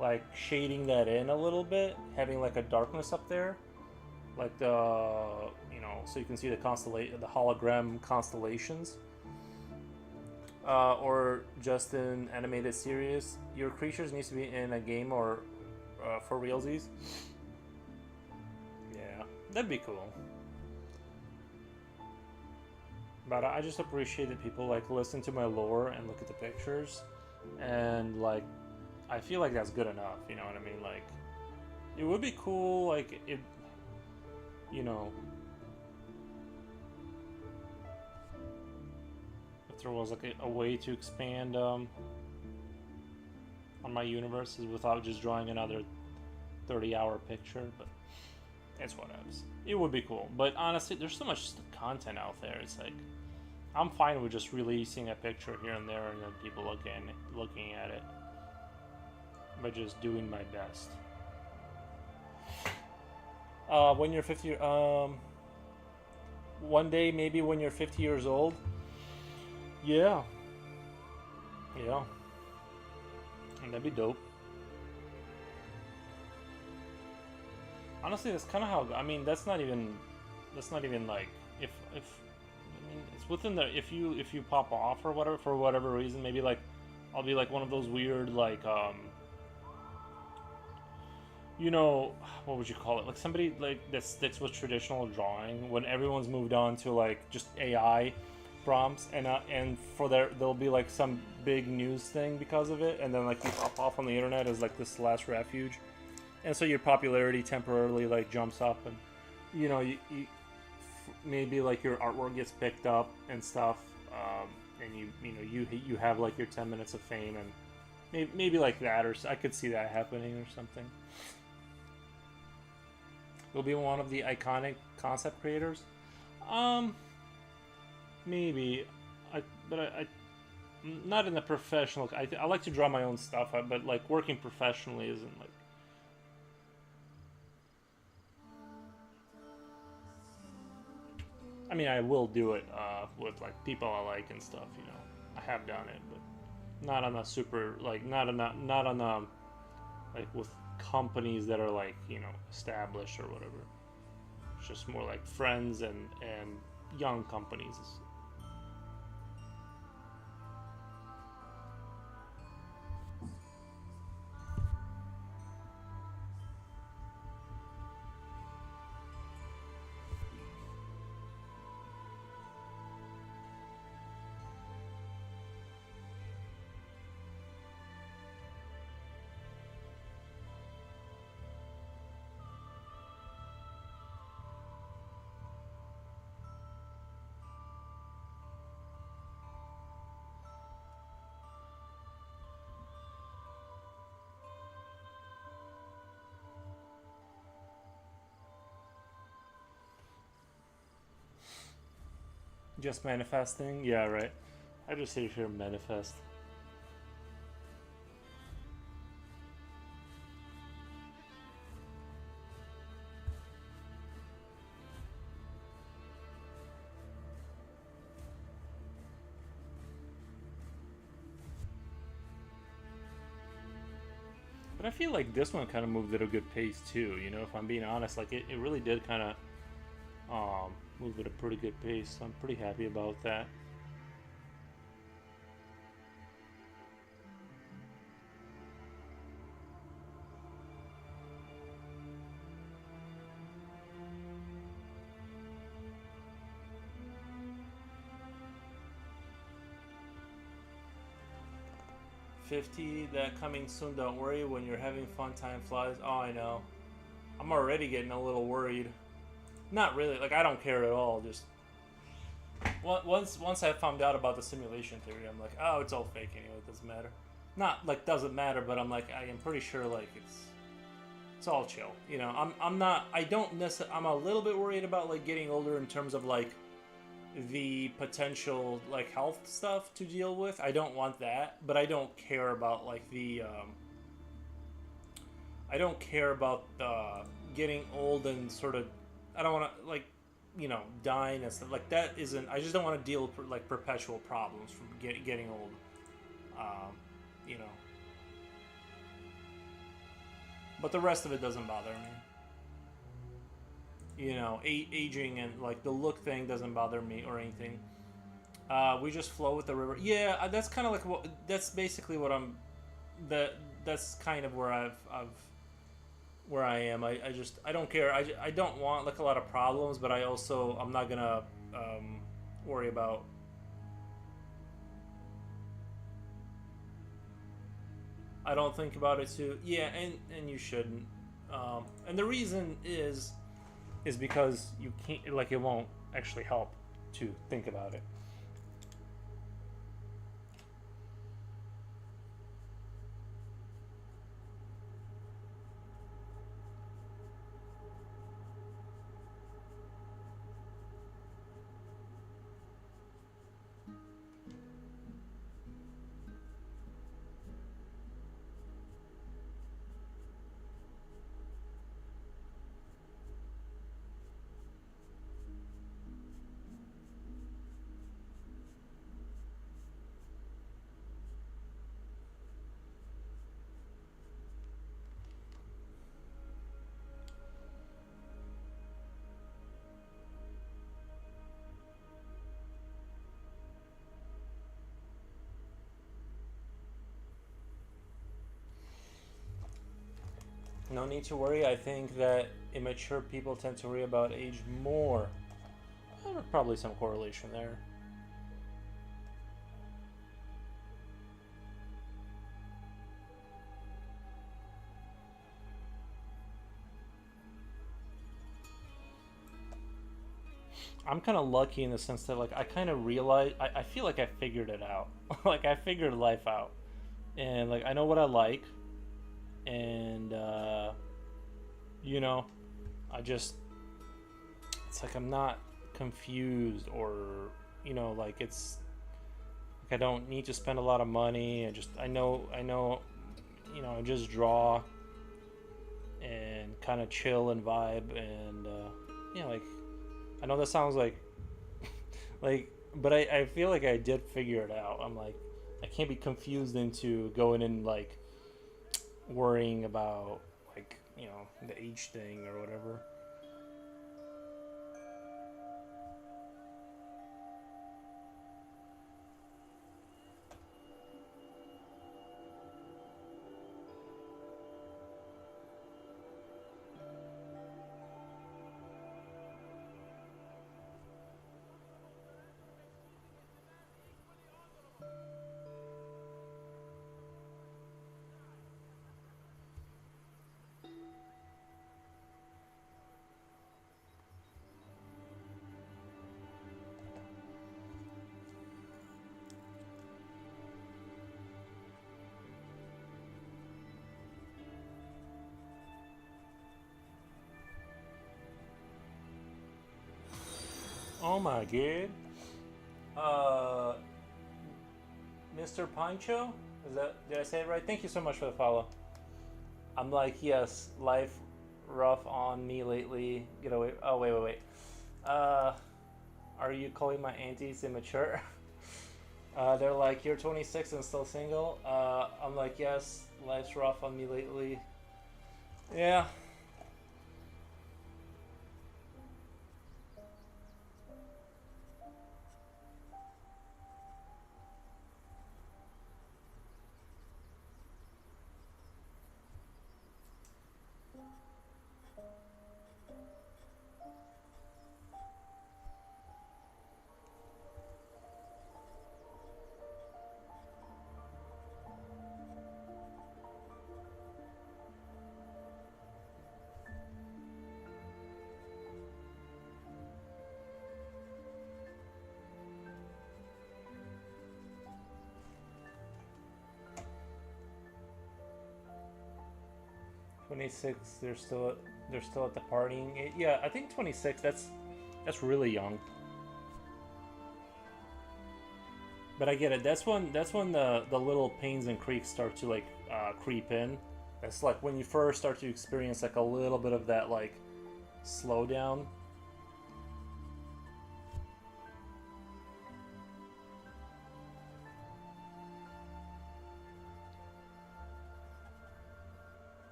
like shading that in a little bit, having like a darkness up there, like the so you can see the the hologram constellations, or just in animated series. Your creatures needs to be in a game or for realsies. Yeah, that'd be cool. But I just appreciate that people like listen to my lore and look at the pictures, and like I feel like that's good enough. You know what I mean? Like it would be cool, like it, you know, if there was like a way to expand on my universes without just drawing another 30-hour picture. But it's whatevs. It would be cool. But honestly, there's so much content out there. It's like I'm fine with just releasing a picture here and there, and then people looking at it, but just doing my best. When you're 50, one day maybe when you're 50 years old. Yeah. Yeah. And that'd be dope. Honestly, that's kind of how. I mean, that's not even like if I mean it's within the if you pop off or whatever for whatever reason, maybe like I'll be like one of those weird like what would you call it? Like somebody like that sticks with traditional drawing when everyone's moved on to like just AI prompts, and for there'll be like some big news thing because of it, and then like you pop off on the internet as like this last refuge, and so your popularity temporarily like jumps up, and you maybe like your artwork gets picked up and stuff, and you have like your 10 minutes of fame, and maybe like that, or I could see that happening or something. You'll be one of the iconic concept creators. Maybe, but I not in the professional. I like to draw my own stuff, but like working professionally isn't like. I mean, I will do it with like people I like and stuff. I have done it, but not on a super like not on like with companies that are like established or whatever. It's just more like friends and young companies. Just manifesting? Yeah, right. I just sit here and manifest. But I feel like this one kind of moved at a good pace too, if I'm being honest. Like, it really did kind of move at a pretty good pace. So I'm pretty happy about that. $50, that coming soon, don't worry. When you're having fun, time flies. Oh, I know. I'm already getting a little worried. Not really, like I don't care at all, just Once I found out about the simulation theory, I'm like, oh, it's all fake anyway. It doesn't matter. Not like doesn't matter, but I'm like, I am pretty sure like it's all chill. You know, I'm not. I don't necessarily. I'm a little bit worried about like getting older in terms of like the potential like health stuff to deal with. I don't want that, but I don't care about like the I don't care about getting old and sort of. I don't want to like dying and stuff like that. Isn't I just don't want to deal with like perpetual problems from getting old. Um, you know, but the rest of it doesn't bother me. You know, aging and like the look thing doesn't bother me or anything. We just flow with the river. Yeah, that's kind of like what. That's basically what I'm. That that's kind of where I've where I am. I just I don't care. I don't want like a lot of problems, but I also I'm not gonna worry about. I don't think about it too. Yeah, and you shouldn't. And the reason is because you can't like it won't actually help to think about it. No need to worry. I think that immature people tend to worry about age more. There's probably some correlation there. I'm kind of lucky in the sense that like I kind of realize I feel like I figured it out. Like I figured life out, and like I know what I like, and you know, I just it's like I'm not confused or like it's like I don't need to spend a lot of money. I know I just draw and kind of chill and vibe and like I know that sounds like like but I feel like I did figure it out. I'm like I can't be confused into going and like worrying about like the age thing or whatever. Oh my god. Uh, Mr. Pancho? Is that did I say it right? Thank you so much for the follow. I'm like, yes, life rough on me lately. Get away. Oh wait. Uh, are you calling my aunties immature? They're like, you're 26 and still single. I'm like, yes, life's rough on me lately. Yeah. 26. They're still at the partying. Yeah, I think 26. That's really young. But I get it. That's when the little pains and creaks start to like creep in. That's like when you first start to experience like a little bit of that like slowdown.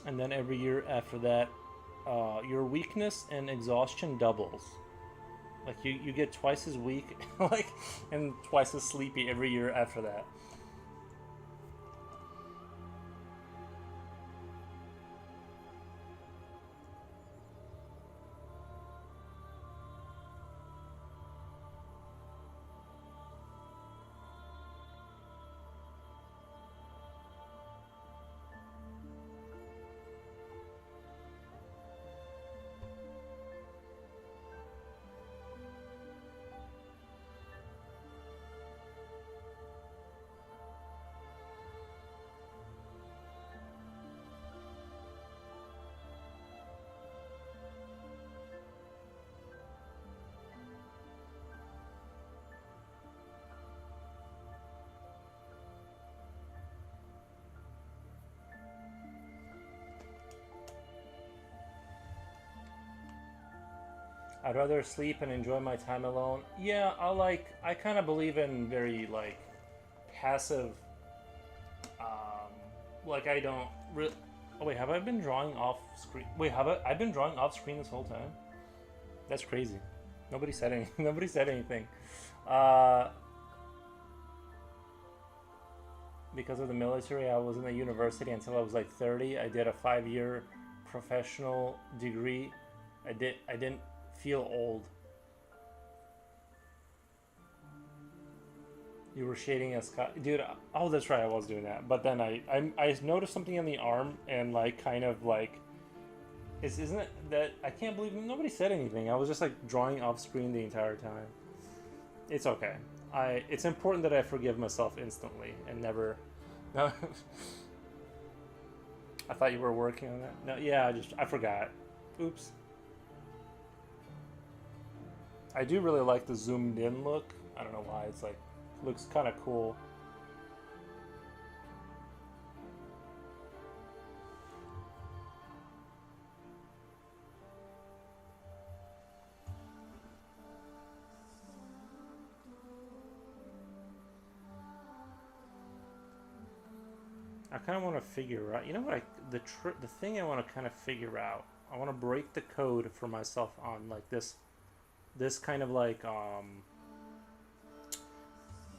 And then every year after that, your weakness and exhaustion doubles. Like you get twice as weak, like, and twice as sleepy every year after that. I'd rather sleep and enjoy my time alone. Yeah, I kind of believe in very like passive. Um, like I don't. Oh wait, have I been drawing off screen? Wait, have I've been drawing off screen this whole time? That's crazy. Nobody said anything. Nobody said anything. Uh, because of the military, I was in the university until I was like 30. I did a 5 year professional degree. I didn't feel old. You were shading a sky, dude. Oh, that's right. I was doing that, but then I noticed something in the arm and like kind of like, isn't it that I can't believe nobody said anything. I was just like drawing off screen the entire time. It's okay. It's important that I forgive myself instantly and never. No, I thought you were working on that. No, yeah, I forgot. Oops. I do really like the zoomed in look. I don't know why. It's like looks kind of cool. I kind of want to figure out. You know what? The thing I want to kind of figure out. I want to break the code for myself on like this kind of like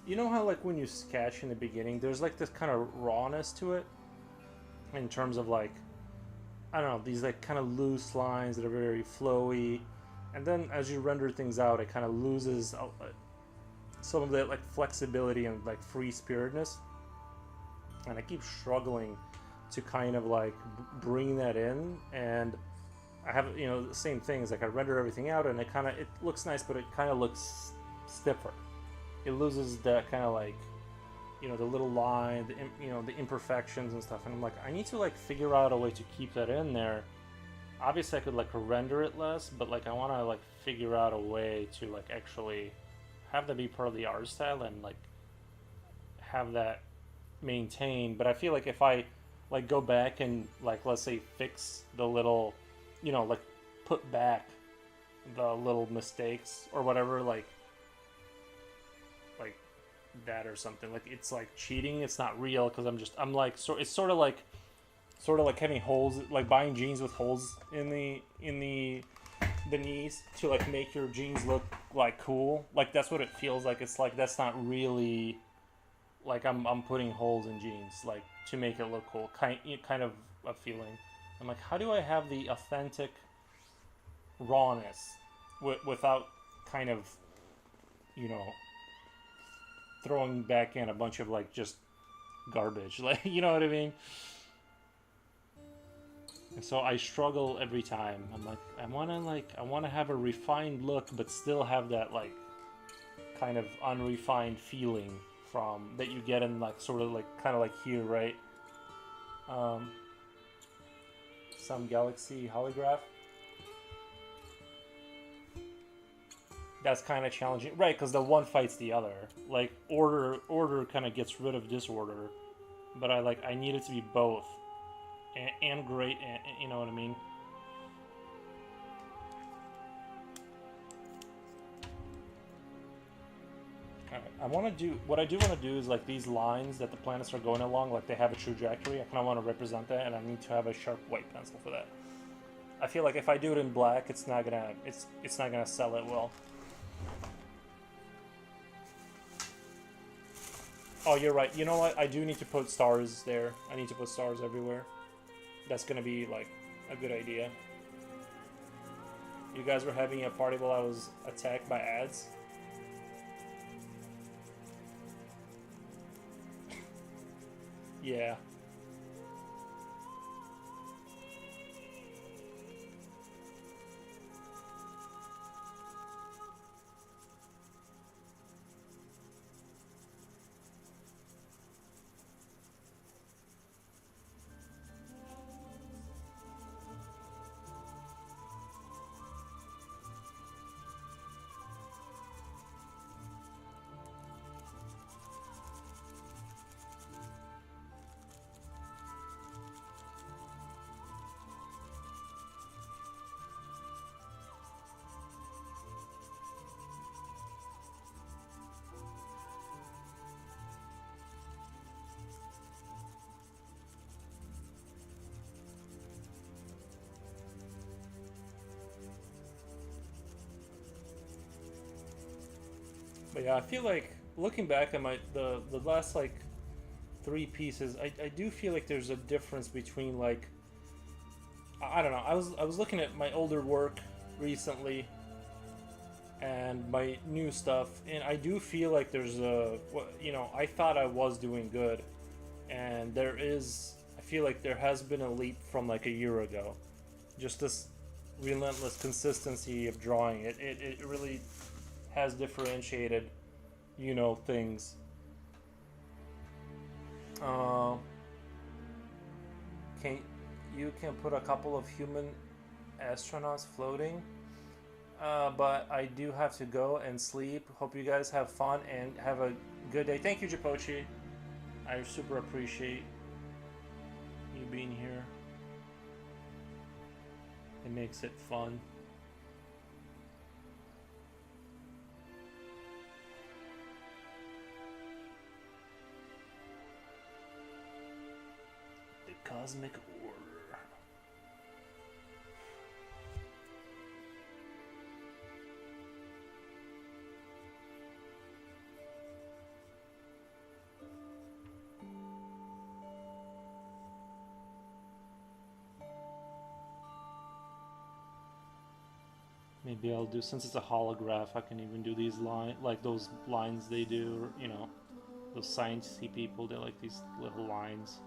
you know how like when you sketch in the beginning, there's like this kind of rawness to it in terms of like I don't know these like kind of loose lines that are very flowy, and then as you render things out, it kind of loses some of that like flexibility and like free spiritedness, and I keep struggling to kind of like bring that in. And I have the same things, like I render everything out and it looks nice, but it kind of looks stiffer. It loses that kind of like the little line, the imperfections and stuff, and I'm like, I need to like figure out a way to keep that in there. Obviously I could like render it less, but like I want to like figure out a way to like actually have that be part of the art style and like have that maintained. But I feel like if I like go back and like let's say fix the little like put back the little mistakes or whatever, like that or something, like it's like cheating. It's not real because I'm like, so it's sort of like having holes, like buying jeans with holes in the knees to like make your jeans look like cool. Like that's what it feels like. It's like that's not really like I'm putting holes in jeans like to make it look cool, kind of a feeling. I'm like, how do I have the authentic rawness without kind of you know throwing back in a bunch of like just garbage. Like, you know what I mean? And so I struggle every time. I'm like, I wanna have a refined look, but still have that like kind of unrefined feeling from that you get in like sort of like kind of like here, right? Um, some galaxy holograph. That's kind of challenging, right? Because the one fights the other. Like order kind of gets rid of disorder, but I need it to be both, and great, and you know what I mean. I want to do what I do want to do is like these lines that the planets are going along, like they have a trajectory. I kind of want to represent that, and I need to have a sharp white pencil for that. I feel like if I do it in black, it's not gonna sell it well. Oh, you're right. You know what? I do need to put stars there. I need to put stars everywhere. That's gonna be like a good idea. You guys were having a party while I was attacked by ads. Yeah. But yeah, I feel like looking back at the last like three pieces, I do feel like there's a difference between like I don't know. I was looking at my older work recently and my new stuff, and I do feel like there's a you know, I thought I was doing good, and there is I feel like there has been a leap from like a year ago. Just this relentless consistency of drawing it really has differentiated, you know, things. Uh, can you can put a couple of human astronauts floating? But I do have to go and sleep. Hope you guys have fun and have a good day. Thank you, Japochi. I super appreciate you being here. It makes it fun. The Cosmic Order. Maybe I'll do, since it's a holograph, I can even do these like those lines they do, you know, those sciencey people, they like these little lines.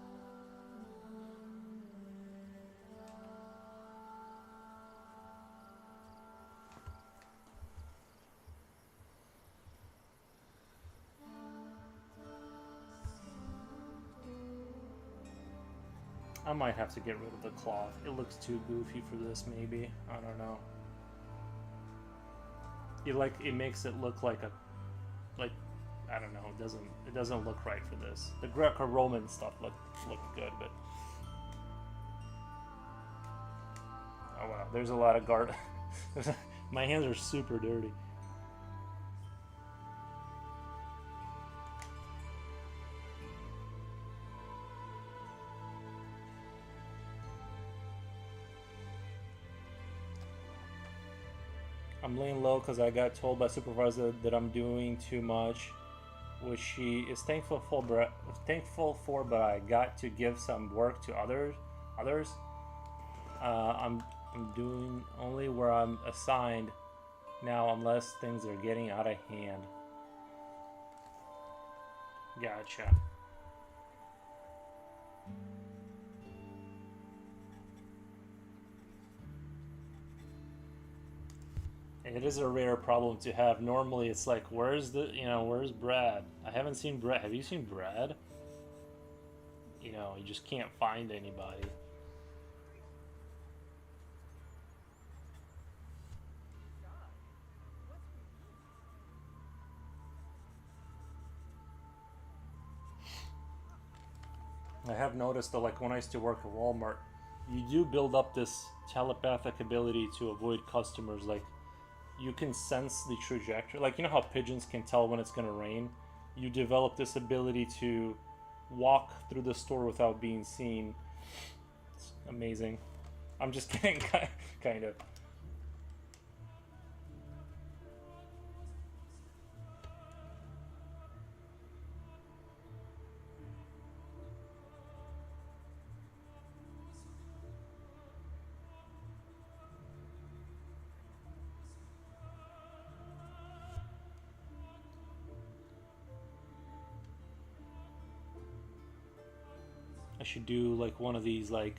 I might have to get rid of the cloth. It looks too goofy for this, maybe. I don't know. It makes it look like a like I don't know. It doesn't look right for this. The Greco-Roman stuff looked good, but oh wow, there's a lot of guard. My hands are super dirty. I'm laying low because I got told by supervisor that I'm doing too much, which she is thankful for. But I got to give some work to others. Others, I'm doing only where I'm assigned now, unless things are getting out of hand. Gotcha. And it is a rare problem to have. Normally, it's like, where's Brad? I haven't seen Brad. Have you seen Brad? You just can't find anybody. I have noticed that, like, when I used to work at Walmart, you do build up this telepathic ability to avoid customers. Like, you can sense the trajectory. Like, you know how pigeons can tell when it's going to rain? You develop this ability to walk through the store without being seen. It's amazing. I'm just kidding, kind of. I should do like one of these like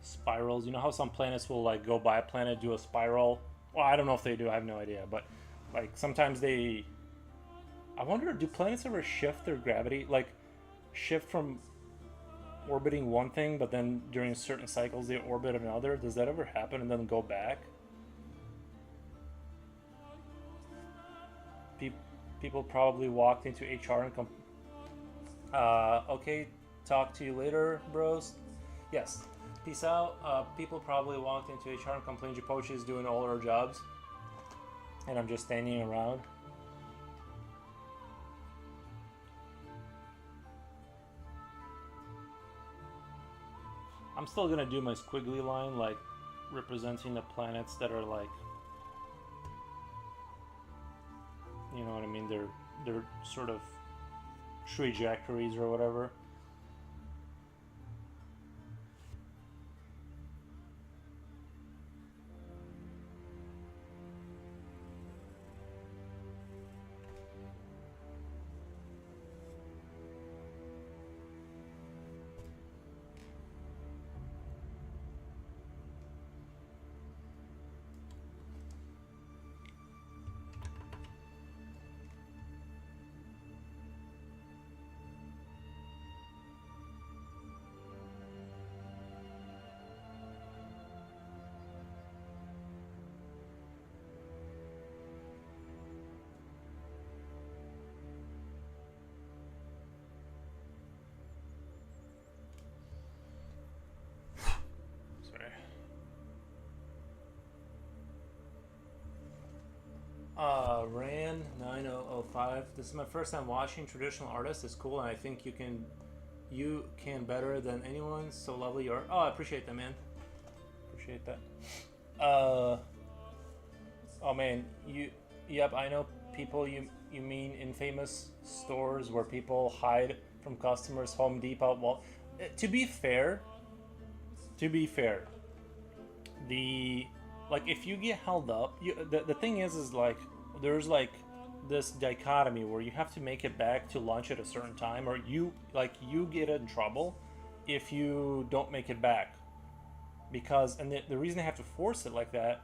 spirals. You know how some planets will like go by a planet, do a spiral? Well, I don't know if they do. I have no idea. But like sometimes they. I wonder, do planets ever shift their gravity? Like shift from orbiting one thing, but then during certain cycles they orbit another? Does that ever happen and then go back? Pe- People probably walked into HR and okay, talk to you later, bros. Yes, peace out. People probably walked into HR and complained Japochi is doing all our jobs, and I'm just standing around. I'm still gonna do my squiggly line, like representing the planets that are like, you know what I mean? They're sort of trajectories or whatever. Sorry. Ran 9005. This is my first time watching traditional artists. It's cool, and I think you can better than anyone. So lovely your. Oh, I appreciate that, man. Appreciate that. Uh, oh man, you. Yep, I know people. You mean in famous stores where people hide from customers? Home Depot. Well, to be fair, to be fair, the like if you get held up, the thing is like there's like this dichotomy where you have to make it back to lunch at a certain time, or you get in trouble if you don't make it back, because the reason they have to force it like that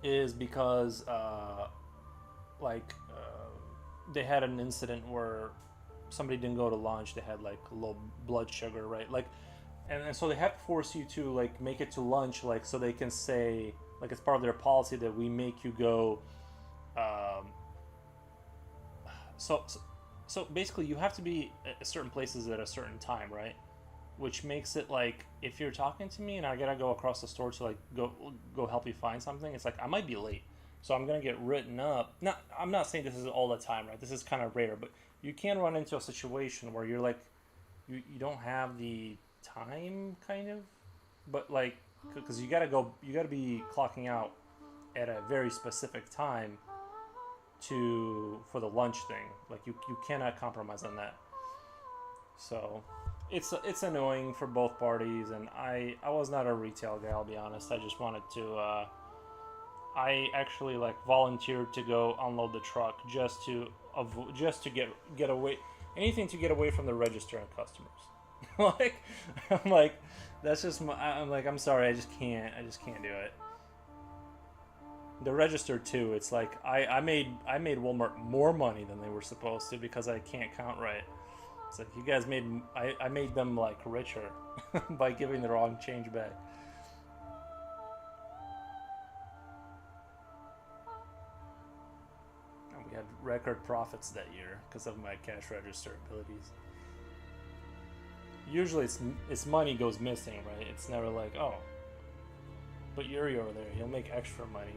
is because like they had an incident where somebody didn't go to lunch. They had like low blood sugar, right? Like, and so they have to force you to like make it to lunch, like so they can say like it's part of their policy that we make you go. Um, so, so so basically you have to be at certain places at a certain time, right? Which makes it like if you're talking to me and I gotta go across the store to like go help you find something, it's like I might be late, so I'm gonna get written up. Not I'm not saying this is all the time, right? This is kind of rare, but you can run into a situation where you're like you don't have the time, kind of, but like because you gotta be clocking out at a very specific time to for the lunch thing. Like you cannot compromise on that. So it's annoying for both parties, and I was not a retail guy. I'll be honest. I just wanted to. I actually like volunteered to go unload the truck just to just to get away, anything to get away from the register and customers. Like I'm like that's just my, I'm like I'm sorry, I just can't do it. the register too. It's like I made Walmart more money than they were supposed to because I can't count right. It's like you guys made I made them like richer by giving the wrong change back. And we had record profits that year because of my cash register abilities. Usually it's money goes missing, right? It's never like, oh, but Yuri over there, he'll make extra money.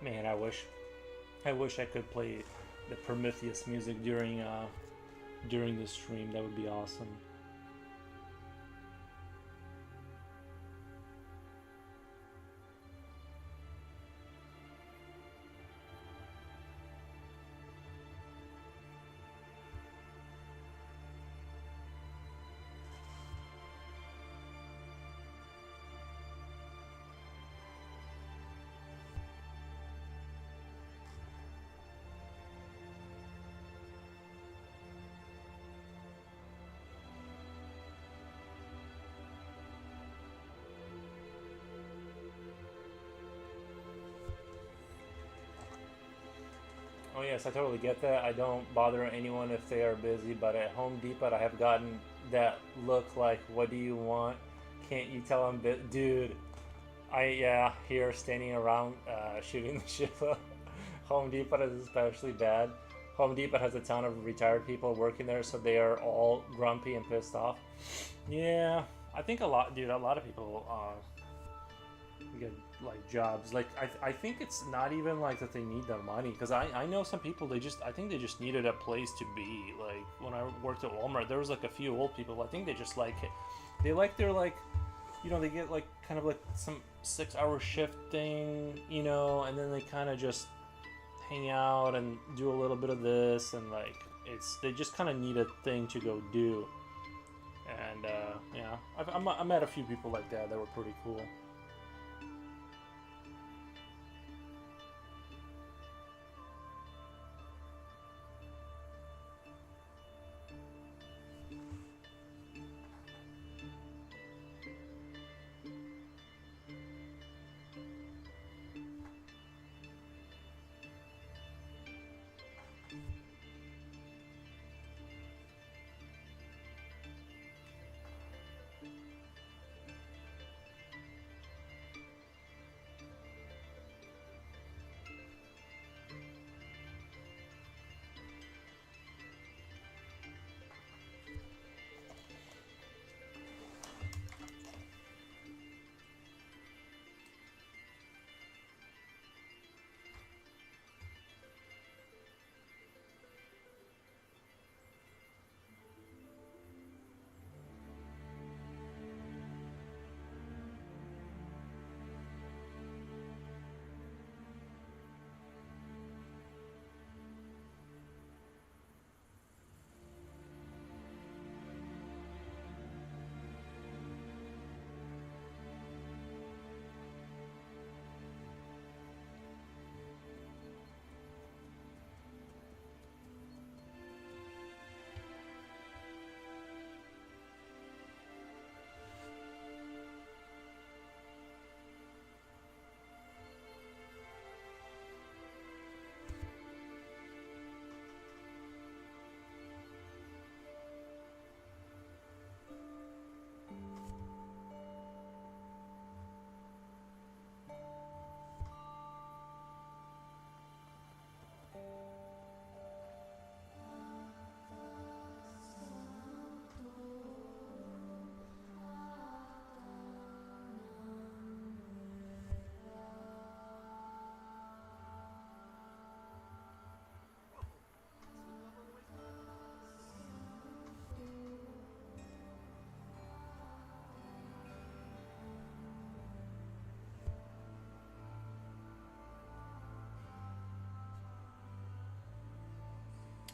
Man, I wish I could play the Prometheus music during the stream. That would be awesome. Oh yes, I totally get that. I don't bother anyone if they are busy, but at Home Depot I have gotten that look like, what do you want? Can't you tell I'm dude? Yeah, here standing around shooting the shit up. Home Depot is especially bad. Home Depot has a ton of retired people working there, so they are all grumpy and pissed off. Yeah, I think a lot of people get like jobs. Like I think it's not even like that they need the money, because I know some people, I think they just needed a place to be. Like when I worked at Walmart, there was like a few old people. I think they just like it. They like their like, they get like kind of like some 6 hour shift thing, and then they kind of just hang out and do a little bit of this, and like they just kind of need a thing to go do. And yeah, I met a few people like that were pretty cool.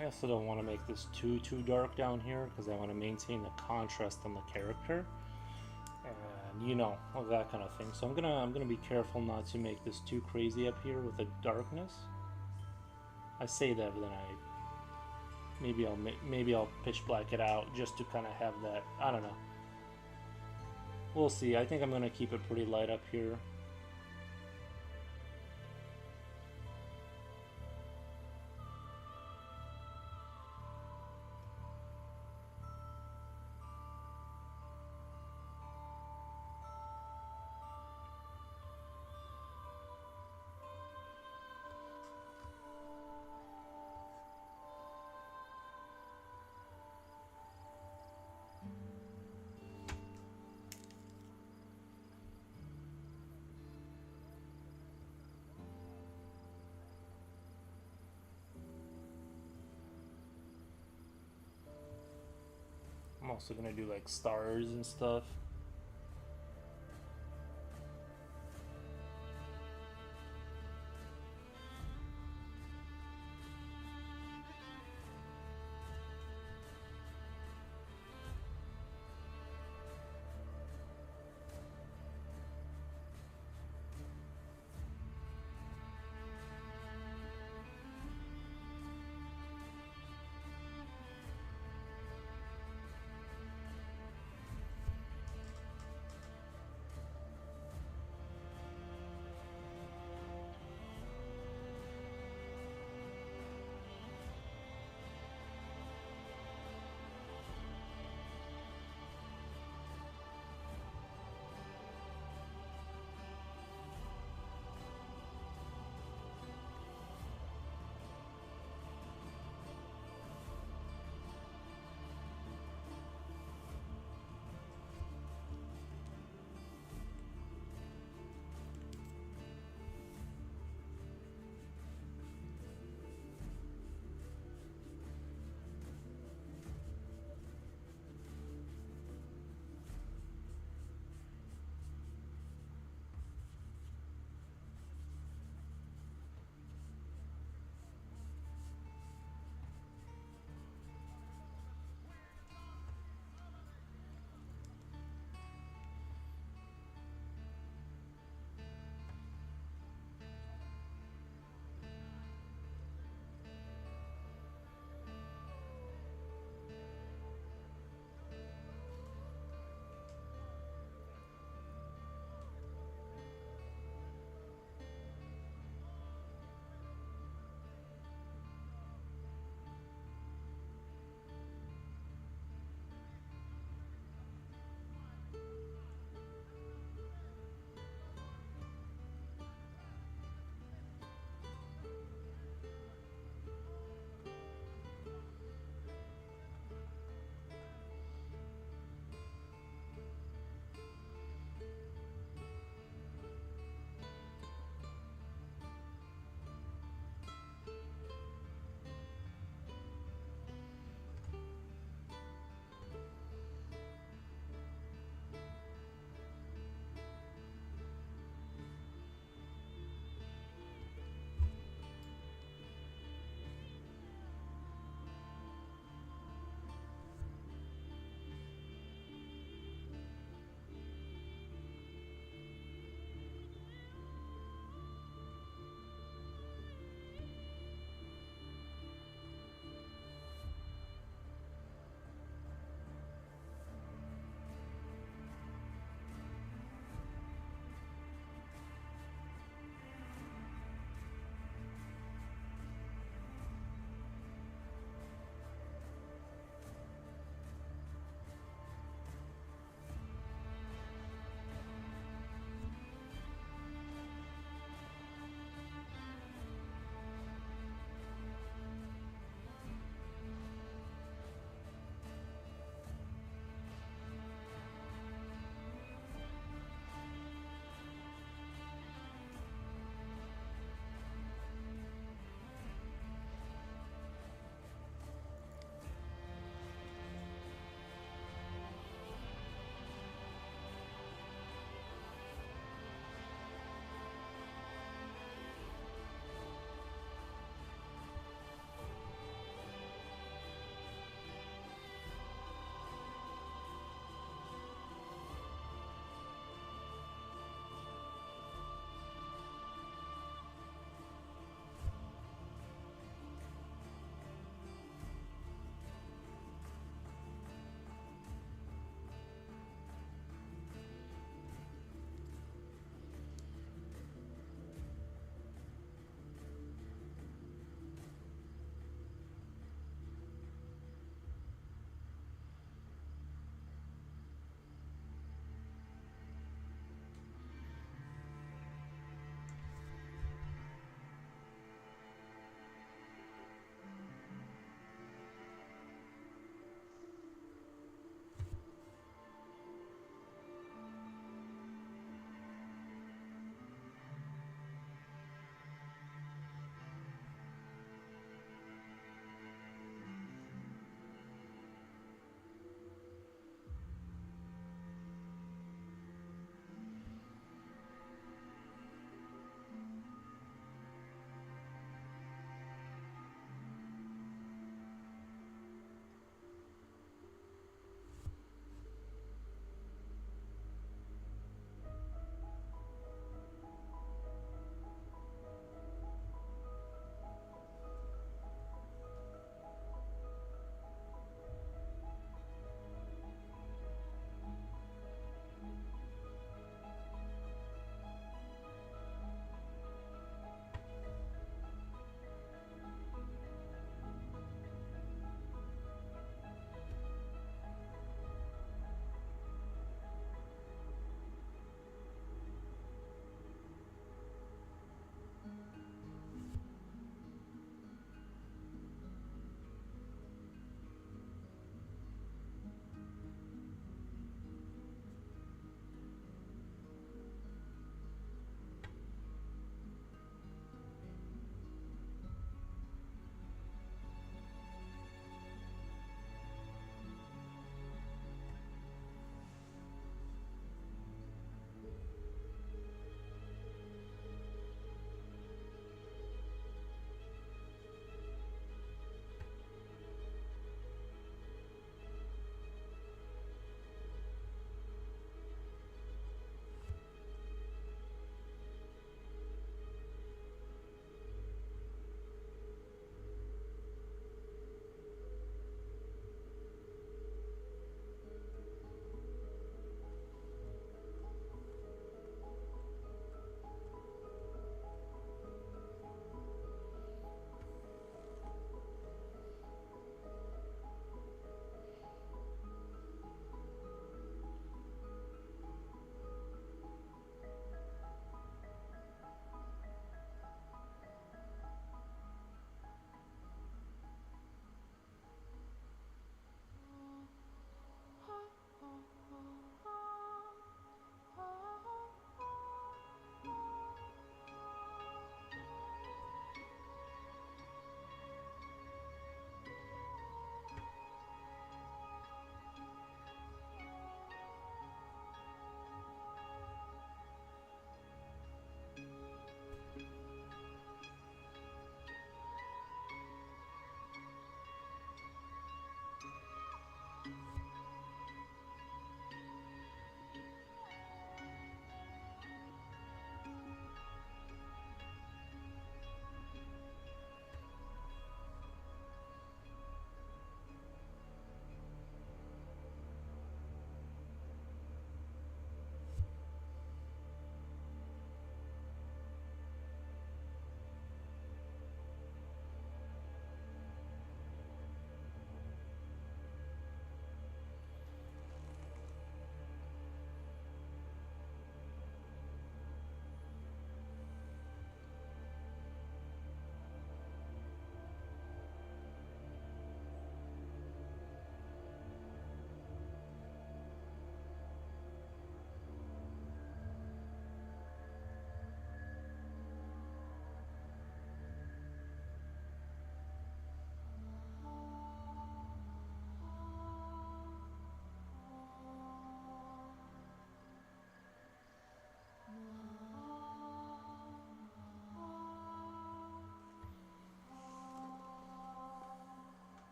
I also don't want to make this too dark down here because I want to maintain the contrast on the character, and you know, all that kind of thing. So I'm gonna be careful not to make this too crazy up here with the darkness. I say that, but then maybe I'll pitch black it out just to kind of have that. I don't know. We'll see. I think I'm gonna keep it pretty light up here. I'm also gonna do like stars and stuff.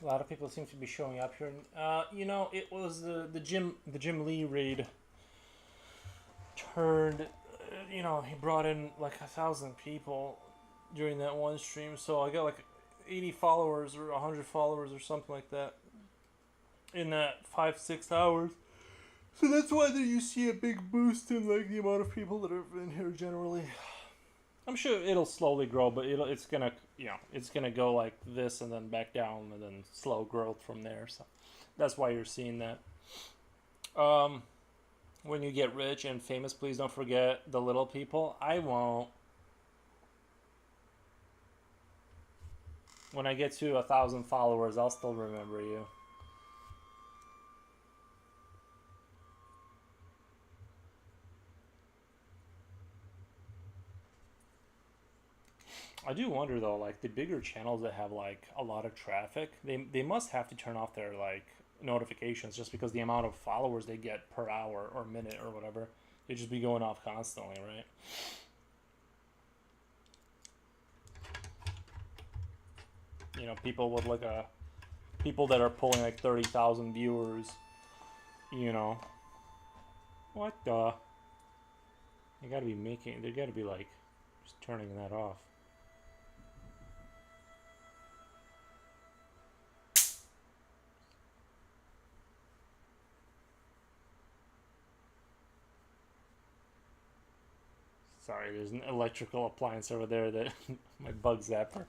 A lot of people seem to be showing up here. You know, it was the Jim Lee raid turned. You know, he brought in like 1,000 people during that one stream, so I got like 80 followers or 100 followers or something like that in that 5-6 hours. So that's why you see a big boost in like the amount of people that are in here generally. I'm sure it'll slowly grow, but it's gonna it's gonna go like this and then back down and then slow growth from there. So that's why you're seeing that. When you get rich and famous, please don't forget the little people. I won't. When I get to 1,000 followers, I'll still remember you. I do wonder though, like the bigger channels that have like a lot of traffic, they must have to turn off their like notifications just because the amount of followers they get per hour or minute or whatever, they just be going off constantly, right? You know, people with like people that are pulling like 30,000 viewers, you know. What the? They gotta be like just turning that off. Sorry, there's an electrical appliance over there that my bug zapper.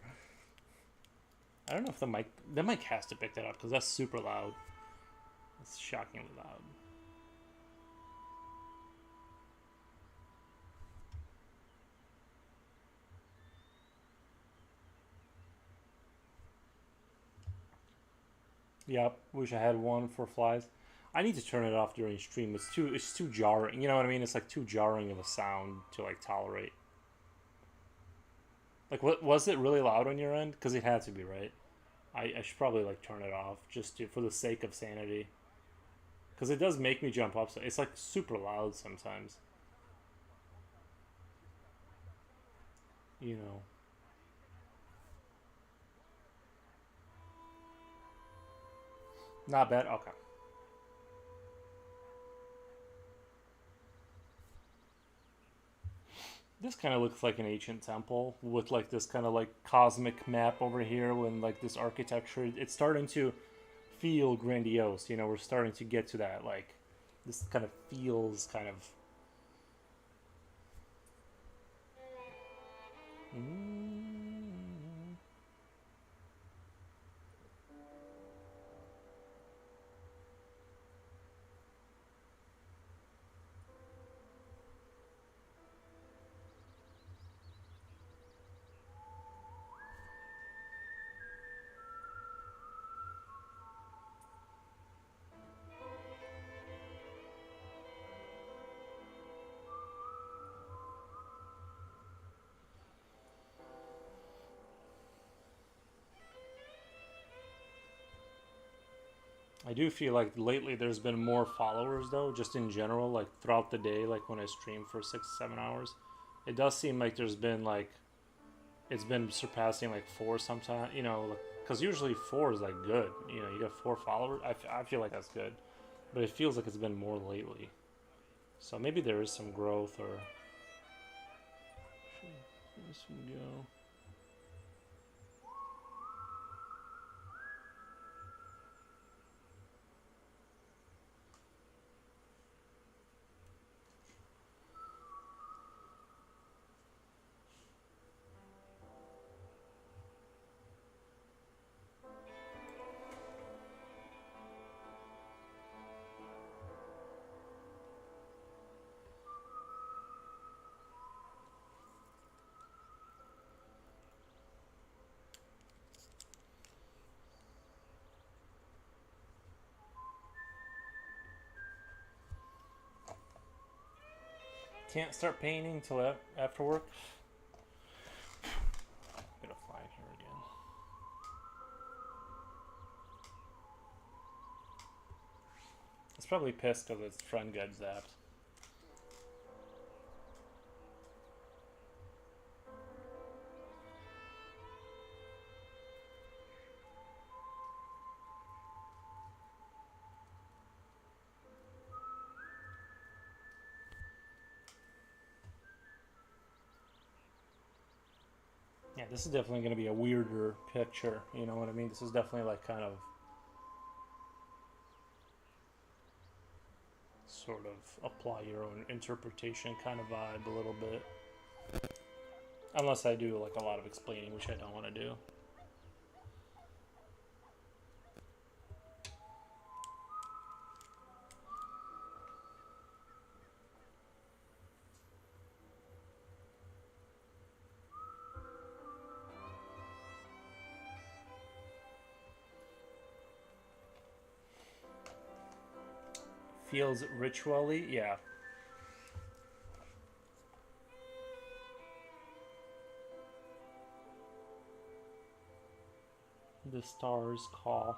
I don't know if the mic has to pick that up because that's super loud. It's shockingly loud. Yep, wish I had one for flies. I need to turn it off during stream. It's too jarring. You know what I mean? It's like too jarring of a sound to like tolerate. Like, what was it really loud on your end? Because it had to be, right? I should probably like turn it off just for the sake of sanity. Because it does make me jump up. So it's like super loud sometimes. You know. Not bad. Okay. This kind of looks like an ancient temple with like this kind of like cosmic map over here when like this architecture. It's starting to feel grandiose. You know, we're starting to get to that like this kind of feels kind of. I do feel like lately there's been more followers though, just in general, like throughout the day, like when I stream for 6-7 hours. It does seem like there's been like it's been surpassing like four sometimes, you know, because usually four is like good. You know, you got 4 followers. I feel like that's good, but it feels like it's been more lately. So maybe there is some growth or. This would go. Can't start painting till after work. I'm gonna fly here again. It's probably pissed because its friend got zapped. this is definitely going to be a weirder picture. You know what I mean? This is definitely like kind of sort of apply your own interpretation kind of vibe a little bit. Unless I do like a lot of explaining, which I don't want to do. Feels ritually, yeah. The stars call.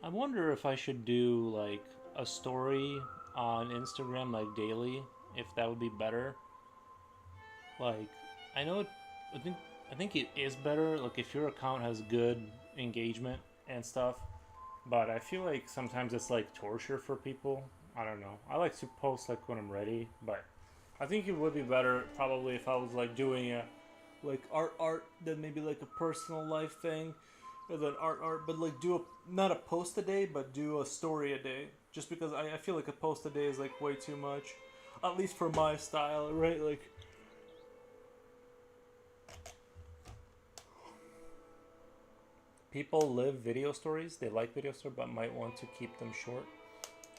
I wonder if I should do like a story on Instagram like daily, if that would be better. Like, I know, I think, I think it is better. Like, if your account has good engagement and stuff, but I feel like sometimes it's like torture for people. I don't know. I like to post like when I'm ready, but I think it would be better probably if I was like doing a like art then maybe like a personal life thing, and then art, but like do a not a post a day, but do a story a day. Just because I feel like a post a day is like way too much, at least for my style, right? Like people live video stories. They like video stories, but might want to keep them short.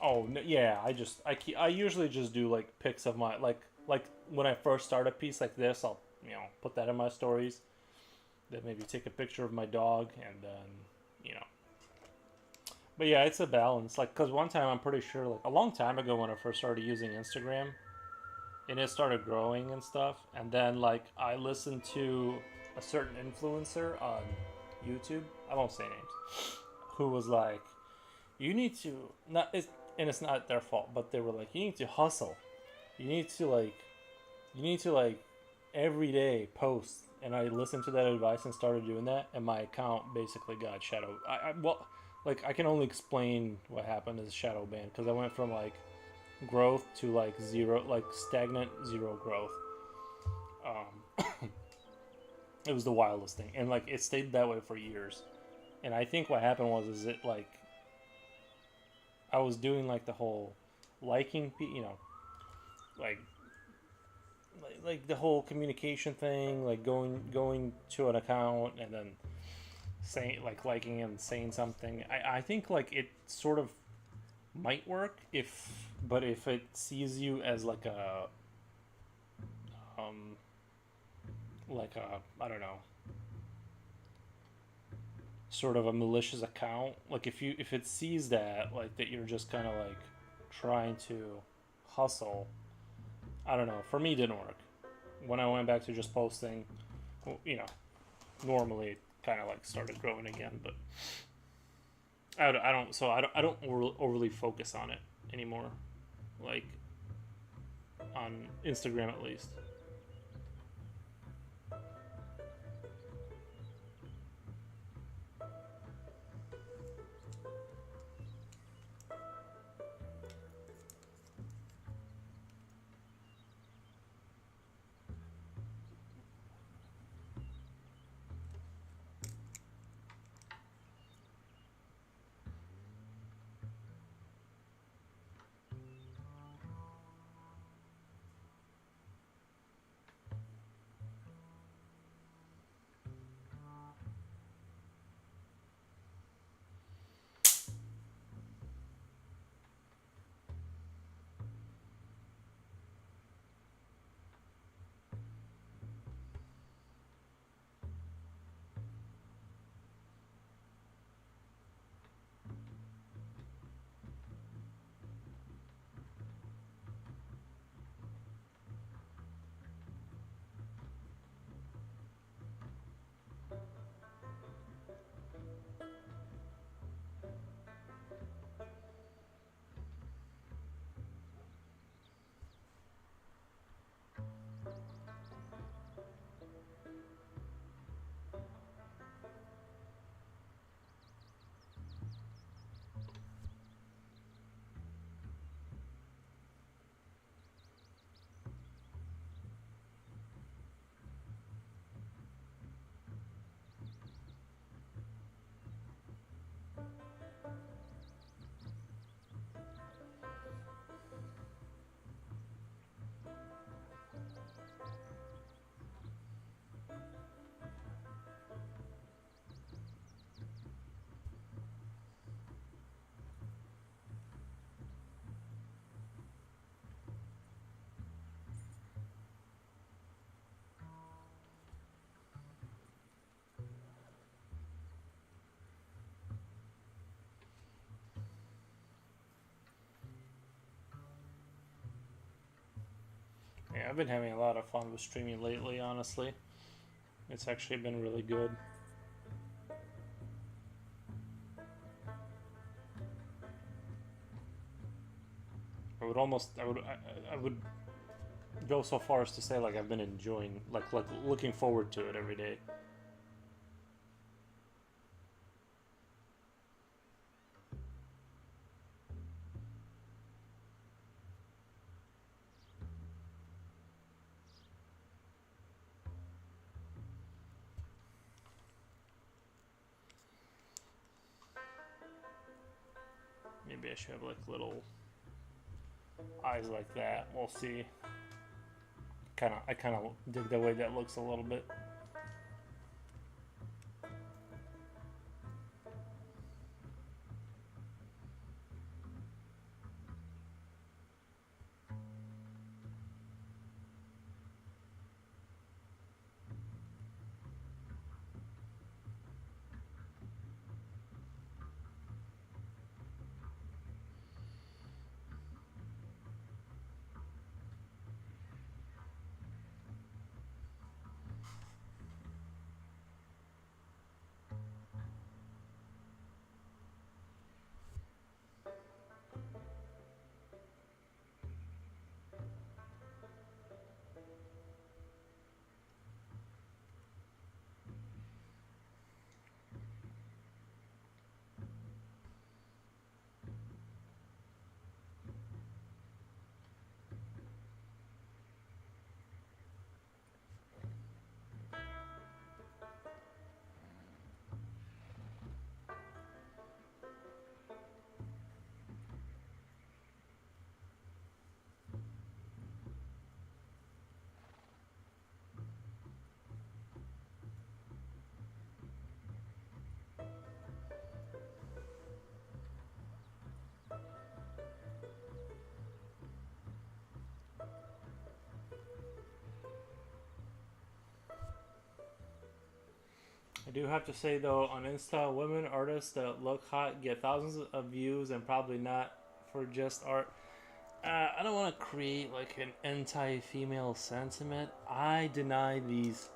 Oh yeah, I usually just do like pics of my like when I first start a piece like this, I'll put that in my stories. Then maybe take a picture of my dog, and then you know. But yeah, it's a balance. Like, cause one time I'm pretty sure, like a long time ago when I first started using Instagram, and it started growing and stuff, and then like I listened to a certain influencer on YouTube. I won't say names. Who was like, you need to not it's, and it's not their fault, but they were like, you need to hustle. You need to like you need to like every day post. And I listened to that advice and started doing that, and my account basically got shadow. Well, like I can only explain what happened as shadow ban because I went from like growth to like zero, like stagnant zero growth. Um, it was the wildest thing, and like it stayed that way for years. And I think what happened was is it like I was doing like the whole liking, like like the whole communication thing, like going to an account and then saying like liking and saying something. I think like it sort of might work but if it sees you as um like a I don't know, sort of a malicious account, like if it sees that like that you're just kind of like trying to hustle. I don't know, for me it didn't work. When I went back to just posting, you know, normally it kind of like started growing again, but I don't overly focus on it anymore, like on Instagram at least. I've been having a lot of fun with streaming lately, honestly. It's actually been really good. I would go so far as to say like I've been enjoying, like looking forward to it every day. Maybe I should have like little eyes like that. We'll see. I kind of dig the way that looks a little bit. I do have to say though, on Insta, women artists that look hot get thousands of views and probably not for just art. I don't want to create like an anti-female sentiment. I deny these.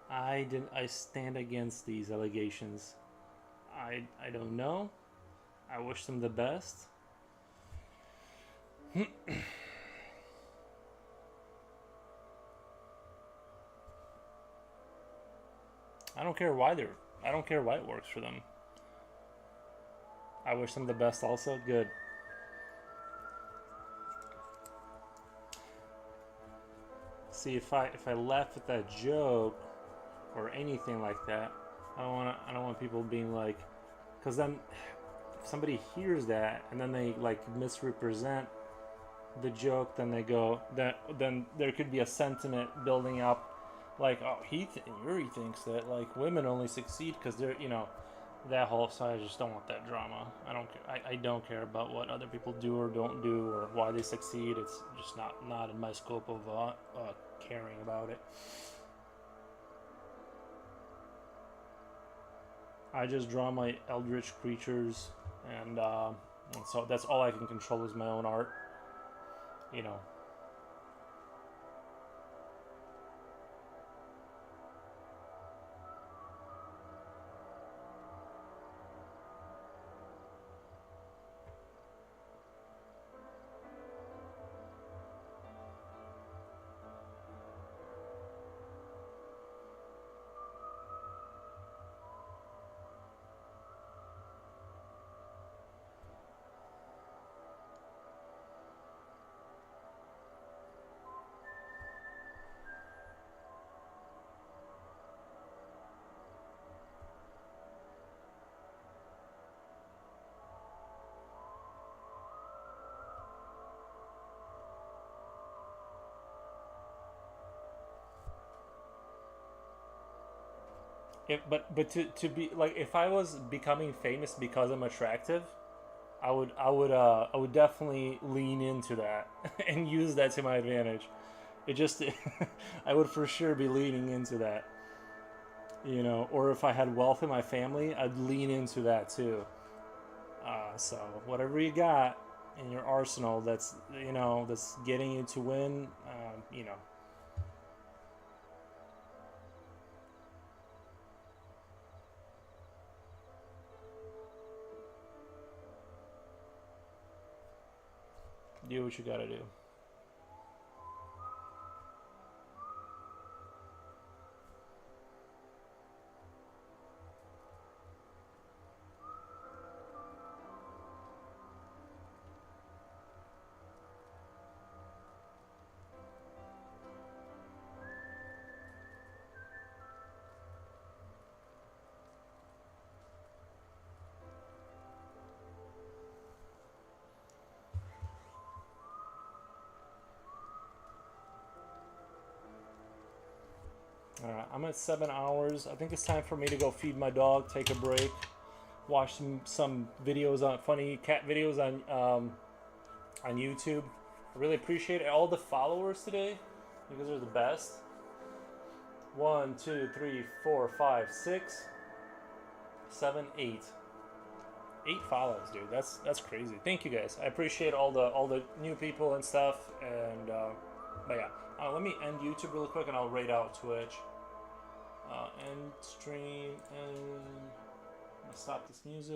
I stand against these allegations. I don't know. I wish them the best. I don't care why they're. I don't care why it works for them. I wish them the best. Also, good. See, if I left with that joke or anything like that, I don't want people being like, because then if somebody hears that and then they like misrepresent the joke, then they go that then there could be a sentiment building up, like, oh, Yuri thinks that like women only succeed because they're, that whole side. I just don't want that drama. I don't care about what other people do or don't do or why they succeed. It's just not in my scope of caring about it. I just draw my eldritch creatures, and so that's all I can control is my own art. You know, to be like, if I was becoming famous because I'm attractive, I would definitely lean into that and use that to my advantage. It just I would for sure be leaning into that. Or if I had wealth in my family, I'd lean into that too. So whatever you got in your arsenal, that's getting you to win. Do what you gotta do. Alright, I'm at 7 hours. I think it's time for me to go feed my dog, take a break, watch some videos on funny cat videos on YouTube. I really appreciate all the followers today. You guys are the best. 1, 2, 3, 4, 5, 6, 7, 8. 8 follows, dude. That's crazy. Thank you guys. I appreciate all the new people and stuff. And but yeah, let me end YouTube really quick, and I'll raid out Twitch. End stream, and stop this music.